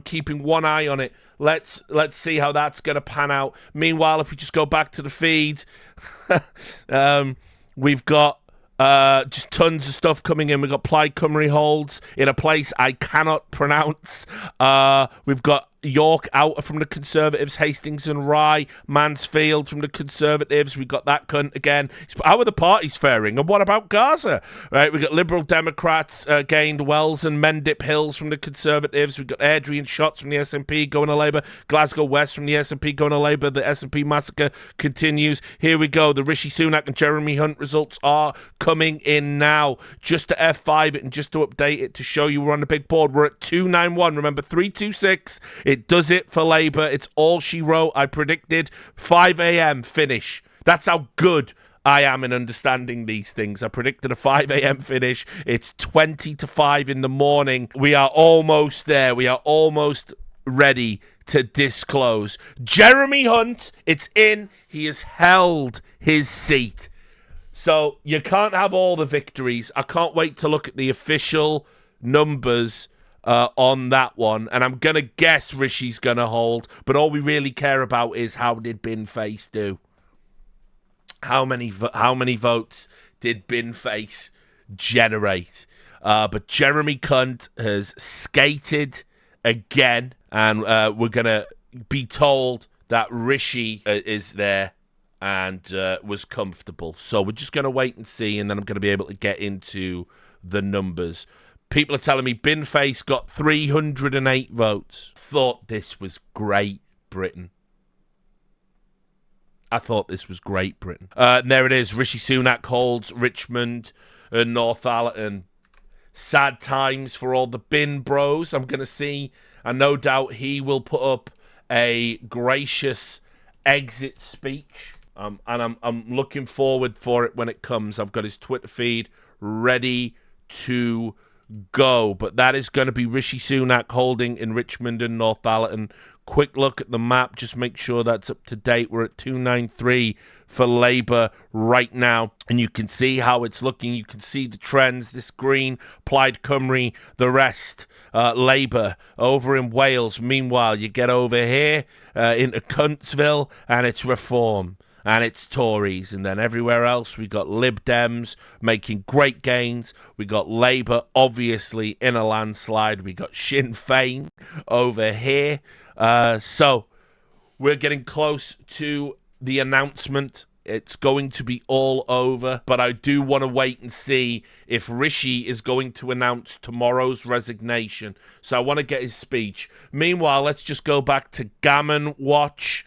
keeping one eye on it. Let's see how that's going to pan out. Meanwhile, if we just go back to the feed, we've got just tons of stuff coming in. We've got Plaid Cymru holds in a place I cannot pronounce. We've got York out from the Conservatives, Hastings and Rye, Mansfield from the Conservatives. We've got that cunt again. How are the parties faring? And what about Gaza? Right, we've got Liberal Democrats gained Wells and Mendip Hills from the Conservatives. We've got Adrian Shotts from the SNP going to Labour, Glasgow West from the SNP going to Labour. The SNP massacre continues. Here we go. The Rishi Sunak and Jeremy Hunt results are coming in now. Just to F5 it and just to update it to show you we're on the big board. We're at 291. Remember, 326. It does it for Labour. It's all she wrote. I predicted 5 a.m. finish. That's how good I am in understanding these things. I predicted a 5 a.m. finish. It's 20 to 5 in the morning. We are almost there. We are almost ready to disclose. Jeremy Hunt, it's in. He has held his seat. So you can't have all the victories. I can't wait to look at the official numbers on that one, and I'm gonna guess Rishi's gonna hold, but all we really care about is how did Bin Face do? How many votes did Bin Face generate? But Jeremy Cunt has skated again, and we're gonna be told that Rishi is there and was comfortable. So we're just gonna wait and see, and then I'm gonna be able to get into the numbers. People are telling me Bin Face got 308 votes. Thought this was Great Britain. I thought this was Great Britain. And there it is. Rishi Sunak holds Richmond and Northallerton. Sad times for all the bin bros. I'm going to see, and no doubt he will put up a gracious exit speech. And I'm looking forward for it when it comes. I've got his Twitter feed ready to go. But that is going to be Rishi Sunak holding in Richmond and Northallerton. Quick look at the map, just make sure that's up to date. We're at 293 for Labour right now, and you can see how it's looking. You can see the trends. This green, Plaid Cymru, the rest, Labour over in Wales. Meanwhile, you get over here into Cuntsville, and it's Reform. And it's Tories. And then everywhere else, we got Lib Dems making great gains. We got Labour, obviously, in a landslide. We got Sinn Féin over here. So we're getting close to the announcement. It's going to be all over. But I do want to wait and see if Rishi is going to announce tomorrow's resignation. So I want to get his speech. Meanwhile, let's just go back to Gammon Watch.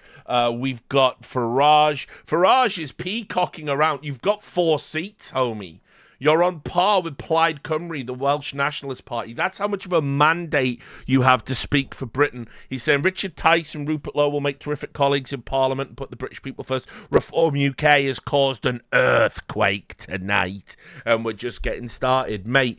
We've got Farage. Farage is peacocking around. You've got 4 seats, homie. You're on par with Plaid Cymru, the Welsh Nationalist Party. That's how much of a mandate you have to speak for Britain. He's saying Richard Tice and Rupert Lowe will make terrific colleagues in Parliament and put the British people first. Reform UK has caused an earthquake tonight, and we're just getting started. Mate,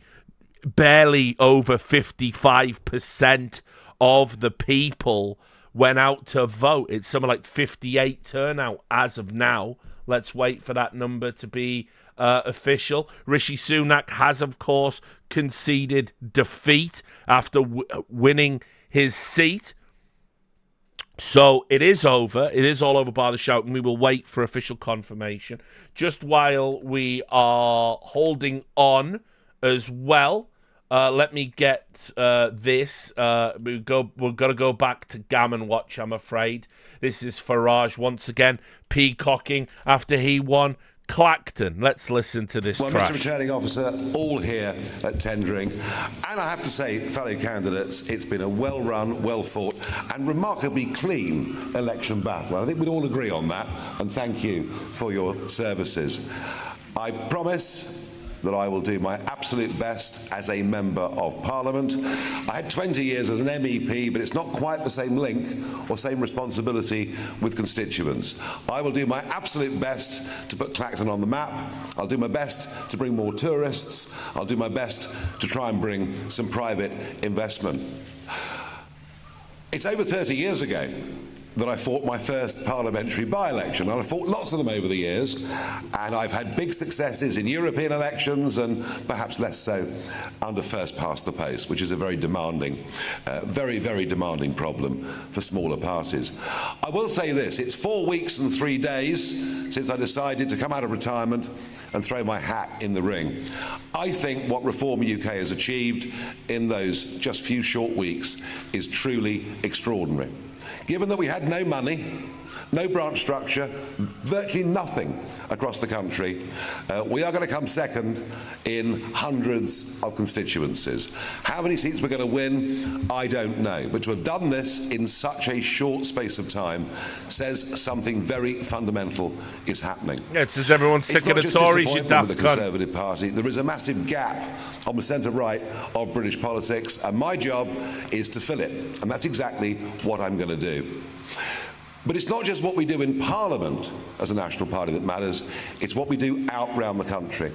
barely over 55% of the people went out to vote. It's something like 58 turnout as of now. Let's wait for that number to be official. Rishi Sunak has, of course, conceded defeat after winning his seat. So it is over. It is all over by the shout, and we will wait for official confirmation. Just while we are holding on as well, let me get this. We're going to go back to Gammon Watch, I'm afraid. This is Farage once again, peacocking after he won Clacton. Let's listen to this trash. Mr. Returning Officer, all here at tendering. And I have to say, fellow candidates, it's been a well-run, well-fought and remarkably clean election battle. I think we'd all agree on that, and thank you for your services. I promise that I will do my absolute best as a Member of Parliament. I had 20 years as an MEP, but it's not quite the same link or same responsibility with constituents. I will do my absolute best to put Clacton on the map. I'll do my best to bring more tourists. I'll do my best to try and bring some private investment. It's over 30 years ago that I fought my first parliamentary by-election. And I fought lots of them over the years, and I've had big successes in European elections and perhaps less so under first past the post, which is a very demanding, very, very demanding problem for smaller parties. I will say this, it's 4 weeks and 3 days since I decided to come out of retirement and throw my hat in the ring. I think what Reform UK has achieved in those just few short weeks is truly extraordinary. Given that we had no money, no branch structure, virtually nothing across the country, we are going to come second in hundreds of constituencies. How many seats we're going to win, I don't know. But to have done this in such a short space of time says something very fundamental is happening. Yeah, it says everyone's sick of the Tories, you daft with the Conservative Party. There is a massive gap on the centre-right of British politics, and my job is to fill it. And that's exactly what I'm going to do. But it's not just what we do in Parliament as a national party that matters, it's what we do out round the country.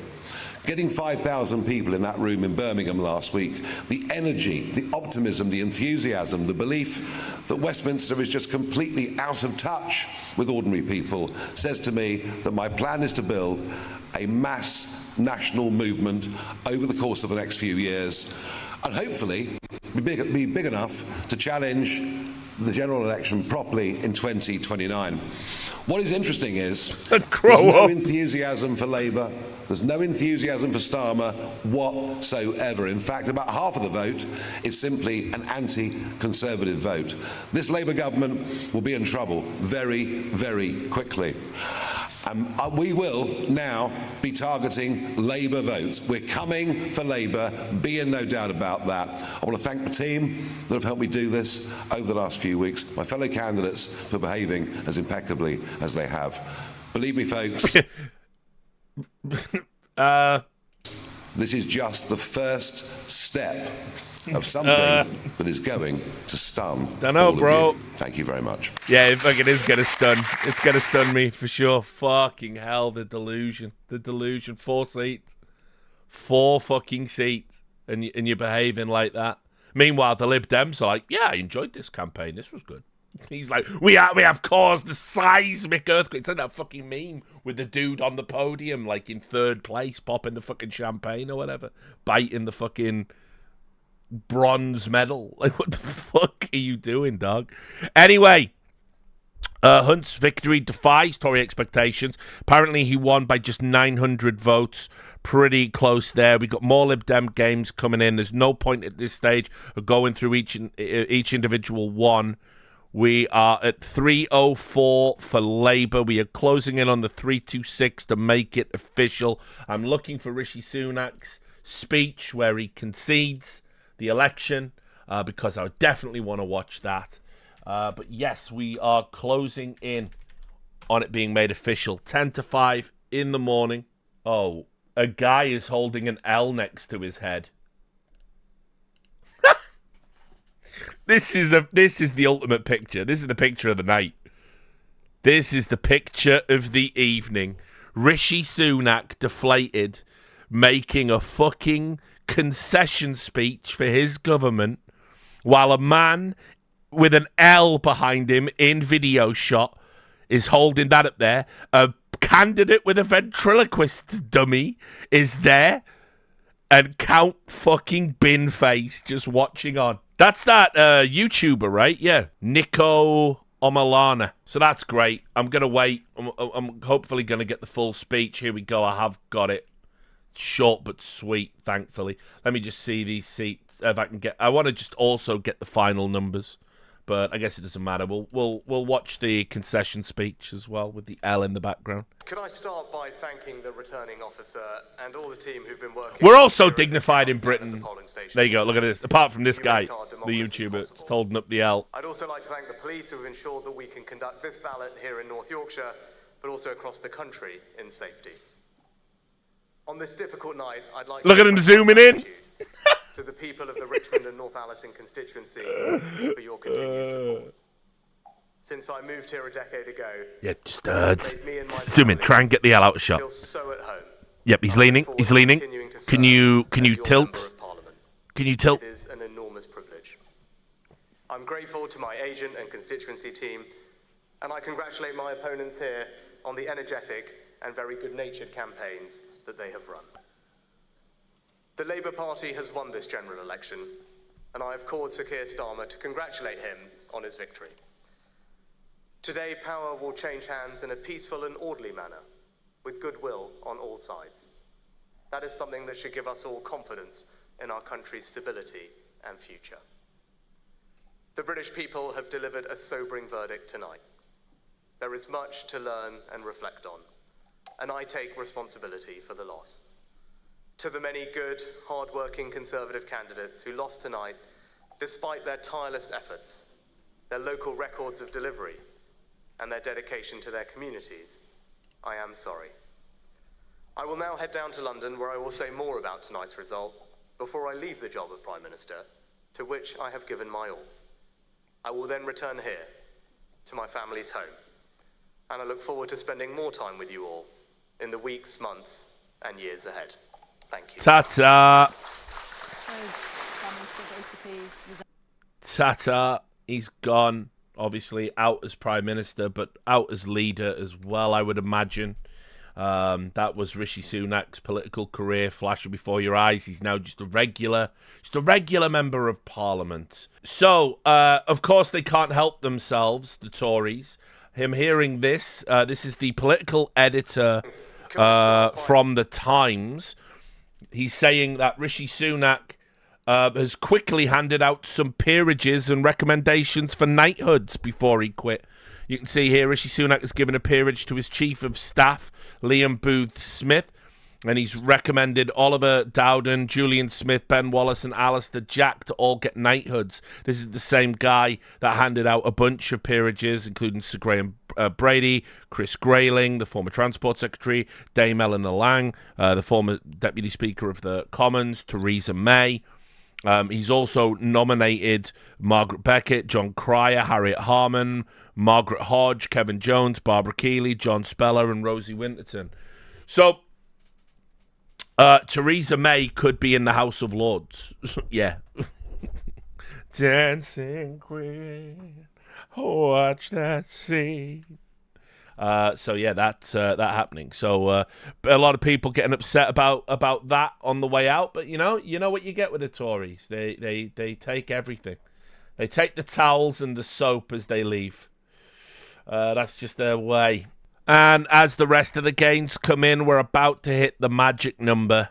Getting 5,000 people in that room in Birmingham last week, the energy, the optimism, the enthusiasm, the belief that Westminster is just completely out of touch with ordinary people says to me that my plan is to build a mass national movement over the course of the next few years, and hopefully be big enough to challenge the general election properly in 2029. What is interesting is there's no enthusiasm for Labour, there's no enthusiasm for Starmer whatsoever. In fact, about half of the vote is simply an anti-Conservative vote. This Labour government will be in trouble very, very quickly. We will now be targeting Labour votes. We're coming for Labour, be in no doubt about that. I want to thank the team that have helped me do this over the last few weeks, my fellow candidates for behaving as impeccably as they have. Believe me, folks, this is just the first step of something that is going to stun. Don't know, bro. Thank you very much. Yeah, it is gonna stun. It's gonna stun me for sure. Fucking hell, the delusion. The delusion. 4 seats. 4 fucking seats, and you're behaving like that. Meanwhile, the Lib Dems are like, yeah, I enjoyed this campaign. This was good. He's like, we have caused the seismic earthquake. It's like that fucking meme with the dude on the podium, like in 3rd place, popping the fucking champagne or whatever, biting the fucking bronze medal. Like, what the fuck are you doing, dog? Anyway, Hunt's victory defies Tory expectations. Apparently, he won by just 900 votes. Pretty close there. We got more Lib Dem games coming in. There's no point at this stage of going through each individual one. We are at 304 for Labour. We are closing in on the 326 to make it official. I'm looking for Rishi Sunak's speech where he concedes the election because I definitely want to watch that. But yes, we are closing in on it being made official. 10 to 5 in the morning. Oh, a guy is holding an L next to his head. This is the ultimate picture. This is the picture of the night. This is the picture of the evening. Rishi Sunak deflated, making a fucking concession speech for his government, while a man with an L behind him in video shot is holding that up there. A candidate with a ventriloquist dummy is there, and Count fucking Binface just watching on. That's that YouTuber, right? Yeah. Nico Omalana. So that's great. I'm going to wait. I'm hopefully going to get the full speech. Here we go. I have got it. Short but sweet, thankfully. Let me just see these seats. If I can get... I want to just also get the final numbers. But I guess it doesn't matter. We'll watch the concession speech as well with the L in the background. Could I start by thanking the returning officer and all the team who've been working... We're all so dignified in Britain. There you go, look at this. Apart from this guy, the YouTuber, holding up the L. I'd also like to thank the police who have ensured that we can conduct this ballot here in North Yorkshire, but also across the country in safety. On this difficult night, I'd like Look at him zooming in. To the people of the Richmond and North Allerton constituency for your continued support. Since I moved here a decade ago, yeah, just zoom in. Try and get the L out of shot. So at home. Yep, he's leaning. He's leaning. Can you tilt? Can you tilt? It is an enormous privilege. I'm grateful to my agent and constituency team, and I congratulate my opponents here on the energetic and very good-natured campaigns that they have run. The Labour Party has won this general election, and I have called Sir Keir Starmer to congratulate him on his victory. Today, power will change hands in a peaceful and orderly manner, with goodwill on all sides. That is something that should give us all confidence in our country's stability and future. The British people have delivered a sobering verdict tonight. There is much to learn and reflect on, and I take responsibility for the loss. To the many good, hard-working Conservative candidates who lost tonight, despite their tireless efforts, their local records of delivery, and their dedication to their communities, I am sorry. I will now head down to London, where I will say more about tonight's result before I leave the job of Prime Minister, to which I have given my all. I will then return here, to my family's home, and I look forward to spending more time with you all in the weeks, months, and years ahead. Thank you. Ta-ta. Ta-ta. He's gone, obviously, out as Prime Minister, but out as leader as well, I would imagine. That was Rishi Sunak's political career flashing before your eyes. He's now just a regular member of Parliament. So, of course, they can't help themselves, the Tories. Him hearing this, this is the political editor from The Times. He's saying that Rishi Sunak has quickly handed out some peerages and recommendations for knighthoods before he quit. You can see here Rishi Sunak has given a peerage to his Chief of Staff, Liam Booth-Smith, and he's recommended Oliver Dowden, Julian Smith, Ben Wallace, and Alistair Jack to all get knighthoods. This is the same guy that handed out a bunch of peerages, including Sir Graham Brady, Chris Grayling, the former Transport Secretary, Dame Eleanor Lang, the former Deputy Speaker of the Commons, Theresa May. He's also nominated Margaret Beckett, John Cryer, Harriet Harman, Margaret Hodge, Kevin Jones, Barbara Keeley, John Speller, and Rosie Winterton. So, Theresa May could be in the House of Lords. Yeah. Dancing Queen, watch that scene. So yeah, that's that happening. So a lot of people getting upset about that on the way out. But you know what you get with the Tories. They take everything. They take the towels and the soap as they leave. That's just their way. And as the rest of the gains come in, we're about to hit the magic number.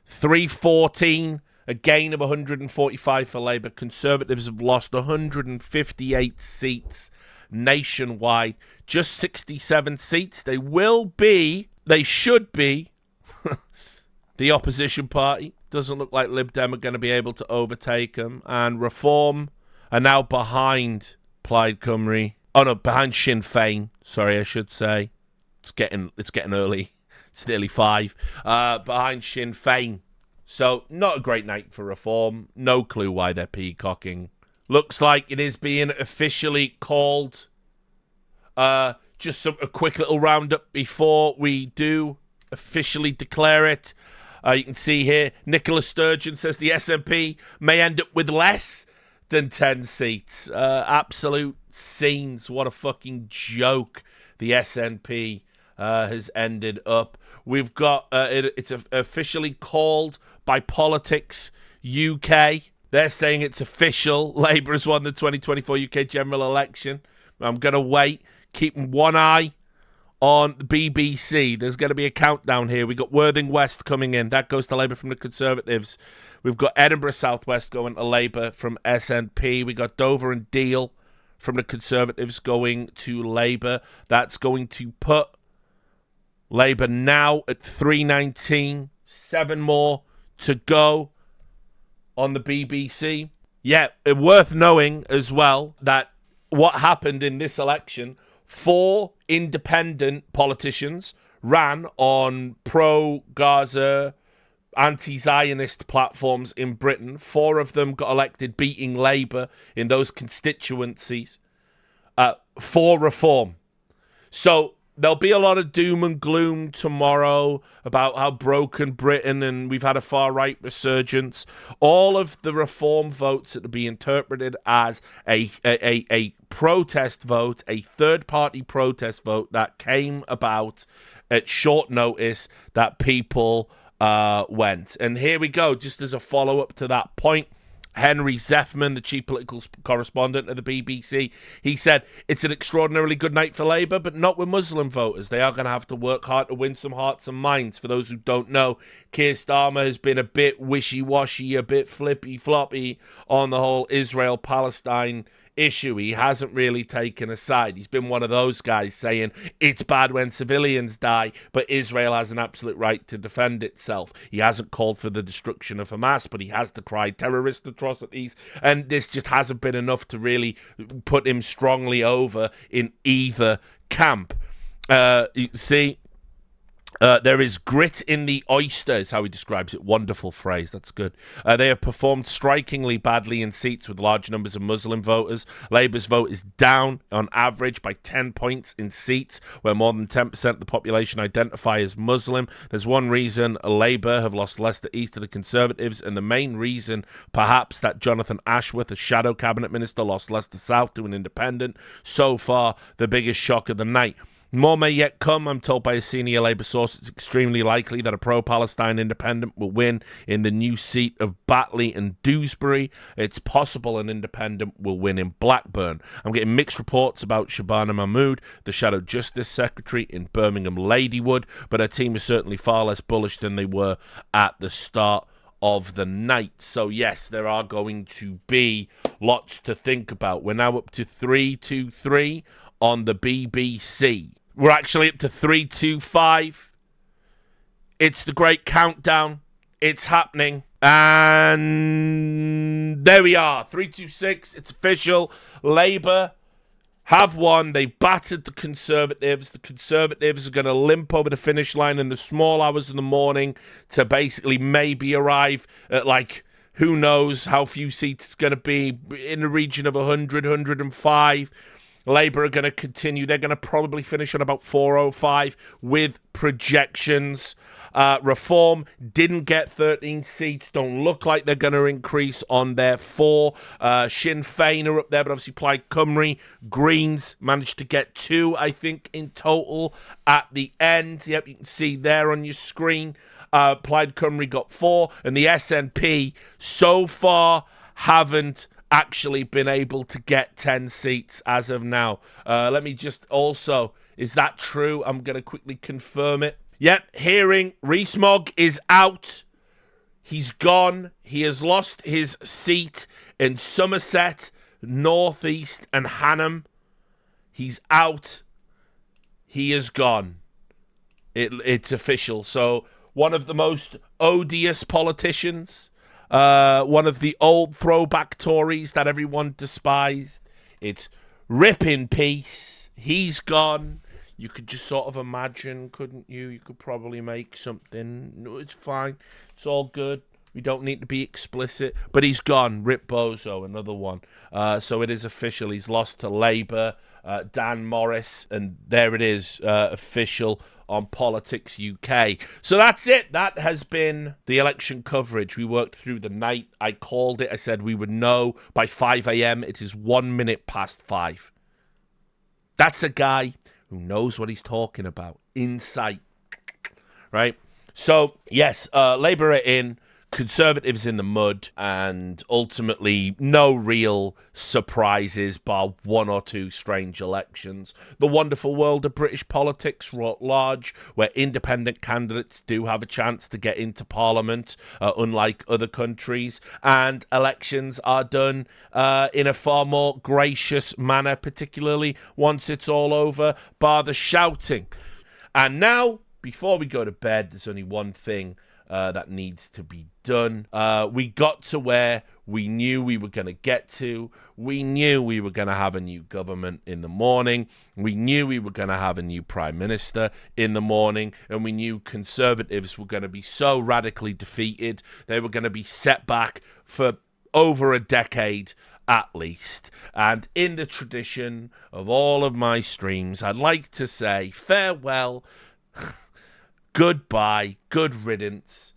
314, a gain of 145 for Labour. Conservatives have lost 158 seats nationwide. Just 67 seats. They should be, the opposition party. Doesn't look like Lib Dem are going to be able to overtake them. And Reform are now behind Plaid Cymru. Oh no, behind Sinn Féin. Sorry, I should say. It's getting early. It's nearly 5. Behind Sinn Féin. So not a great night for Reform. No clue why they're peacocking. Looks like it is being officially called. Just a quick little roundup before we do officially declare it. You can see here, Nicola Sturgeon says the SNP may end up with less than 10 seats. Absolute scenes. What a fucking joke the SNP has ended up. We've got, it's officially called by Politics UK. They're saying it's official. Labour has won the 2024 UK general election. I'm going to wait. Keeping one eye on the BBC. There's going to be a countdown here. We've got Worthing West coming in. That goes to Labour from the Conservatives. We've got Edinburgh South West going to Labour from SNP. We got Dover and Deal from the Conservatives going to Labour. That's going to put Labour now at 319. 7 more to go on the BBC. Yeah, worth knowing as well that what happened in this election, 4 independent politicians ran on pro-Gaza, anti-Zionist platforms in Britain. 4 of them got elected, beating Labour in those constituencies for Reform. So there'll be a lot of doom and gloom tomorrow about how broken Britain, and we've had a far-right resurgence. All of the Reform votes that will be interpreted as a protest vote, a third-party protest vote that came about at short notice that people went. And here we go, just as a follow-up to that point. Henry Zeffman, the chief political correspondent of the BBC, he said, it's an extraordinarily good night for Labour, but not with Muslim voters. They are going to have to work hard to win some hearts and minds. For those who don't know, Keir Starmer has been a bit wishy-washy, a bit flippy-floppy on the whole Israel-Palestine issue. He hasn't really taken a side. He's been one of those guys saying it's bad when civilians die, but Israel has an absolute right to defend itself. He hasn't called for the destruction of Hamas, but he has decried terrorist atrocities, and this just hasn't been enough to really put him strongly over in either camp. You can see there is grit in the oyster, is how he describes it. Wonderful phrase. That's good. They have performed strikingly badly in seats with large numbers of Muslim voters. Labour's vote is down on average by 10 points in seats where more than 10% of the population identify as Muslim. There's one reason Labour have lost Leicester East to the Conservatives, and the main reason perhaps that Jonathan Ashworth, a shadow cabinet minister, lost Leicester South to an independent. So far, the biggest shock of the night. More may yet come. I'm told by a senior Labour source it's extremely likely that a pro-Palestine independent will win in the new seat of Batley and Dewsbury. It's possible an independent will win in Blackburn. I'm getting mixed reports about Shabana Mahmood, the Shadow Justice Secretary in Birmingham Ladywood, but her team is certainly far less bullish than they were at the start of the night. So yes, there are going to be lots to think about. We're now up to 323 on the BBC. We're actually up to 325. It's the great countdown. It's happening. And there we are. 326. It's official. Labour have won. They battered the Conservatives. The Conservatives are going to limp over the finish line in the small hours of the morning to basically maybe arrive at, like, who knows how few seats it's going to be, in the region of 100, 105. Labour are going to continue. They're going to probably finish on about 405 with projections. Reform didn't get 13 seats. Don't look like they're going to increase on their 4. Sinn Féin are up there, but obviously Plaid Cymru, Greens managed to get 2, I think, in total at the end. Yep, you can see there on your screen. Plaid Cymru got 4, and the SNP so far haven't actually been able to get 10 seats as of now. Let me just also, is that true? I'm going to quickly confirm it. Yep, hearing Rees-Mogg is out. He's gone. He has lost his seat in Somerset, North East and Hanham. He's out. He is gone. It's official. So one of the most odious politicians, one of the old throwback Tories that everyone despised. It's rip in peace. He's gone. You could just sort of imagine, couldn't you? You could probably make something. No, it's fine. It's all good. We don't need to be explicit. But he's gone. Rip Bozo, another one. So it is official. He's lost to Labour, Dan Morris. And there it is, official on Politics UK. So that's it. That has been the election coverage. We worked through the night. I called it. I said we would know by 5 a.m. It is 1 minute past 5. That's a guy who knows what he's talking about. Insight. Right? So, yes, Labour are in. Conservatives in the mud, and ultimately no real surprises bar 1 or 2 strange elections. The wonderful world of British politics writ large, where independent candidates do have a chance to get into Parliament, unlike other countries, and elections are done in a far more gracious manner, particularly once it's all over, bar the shouting. And now, before we go to bed, there's only one thing that needs to be done. We got to where we knew we were going to get to. We knew we were going to have a new government in the morning. We knew we were going to have a new prime minister in the morning. And we knew Conservatives were going to be so radically defeated. They were going to be set back for over a decade at least. And in the tradition of all of my streams, I'd like to say farewell, goodbye, good riddance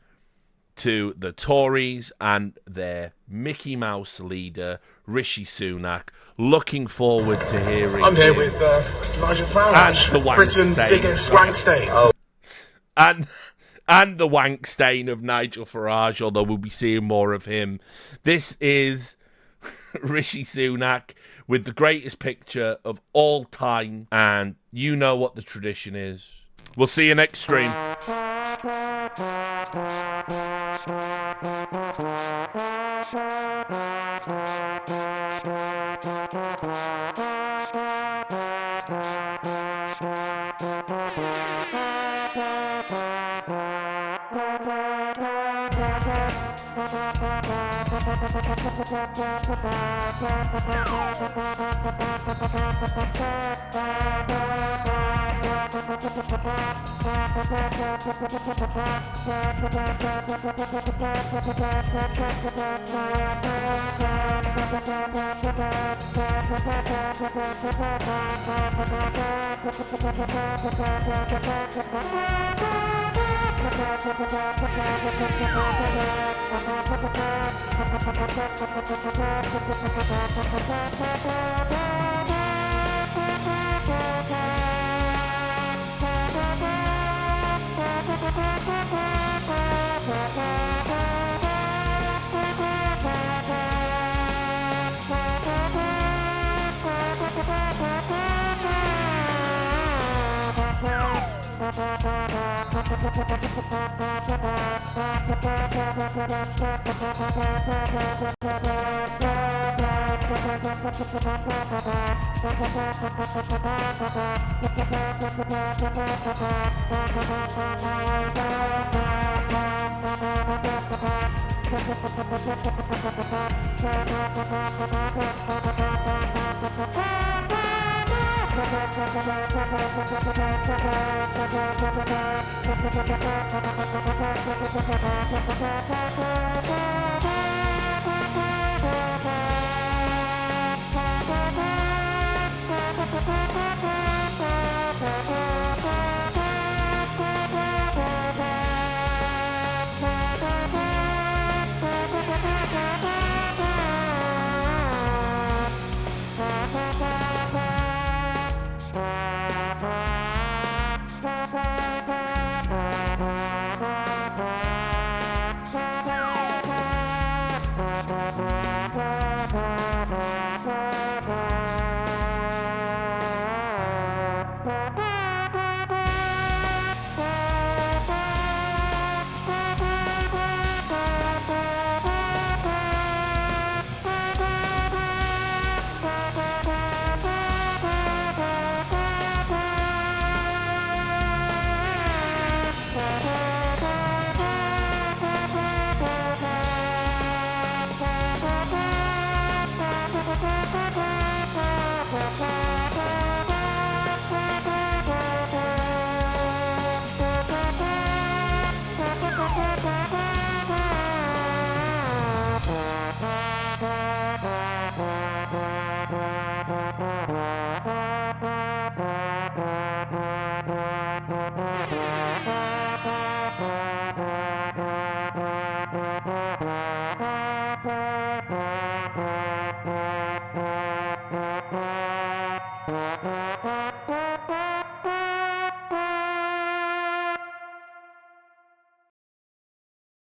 to the Tories and their Mickey Mouse leader, Rishi Sunak. Looking forward to hearing I'm here with Nigel Farage, Britain's biggest wank stain. Oh. And the wank stain of Nigel Farage, although we'll be seeing more of him. This is Rishi Sunak with the greatest picture of all time, and you know what the tradition is. We'll see you next stream. Bye.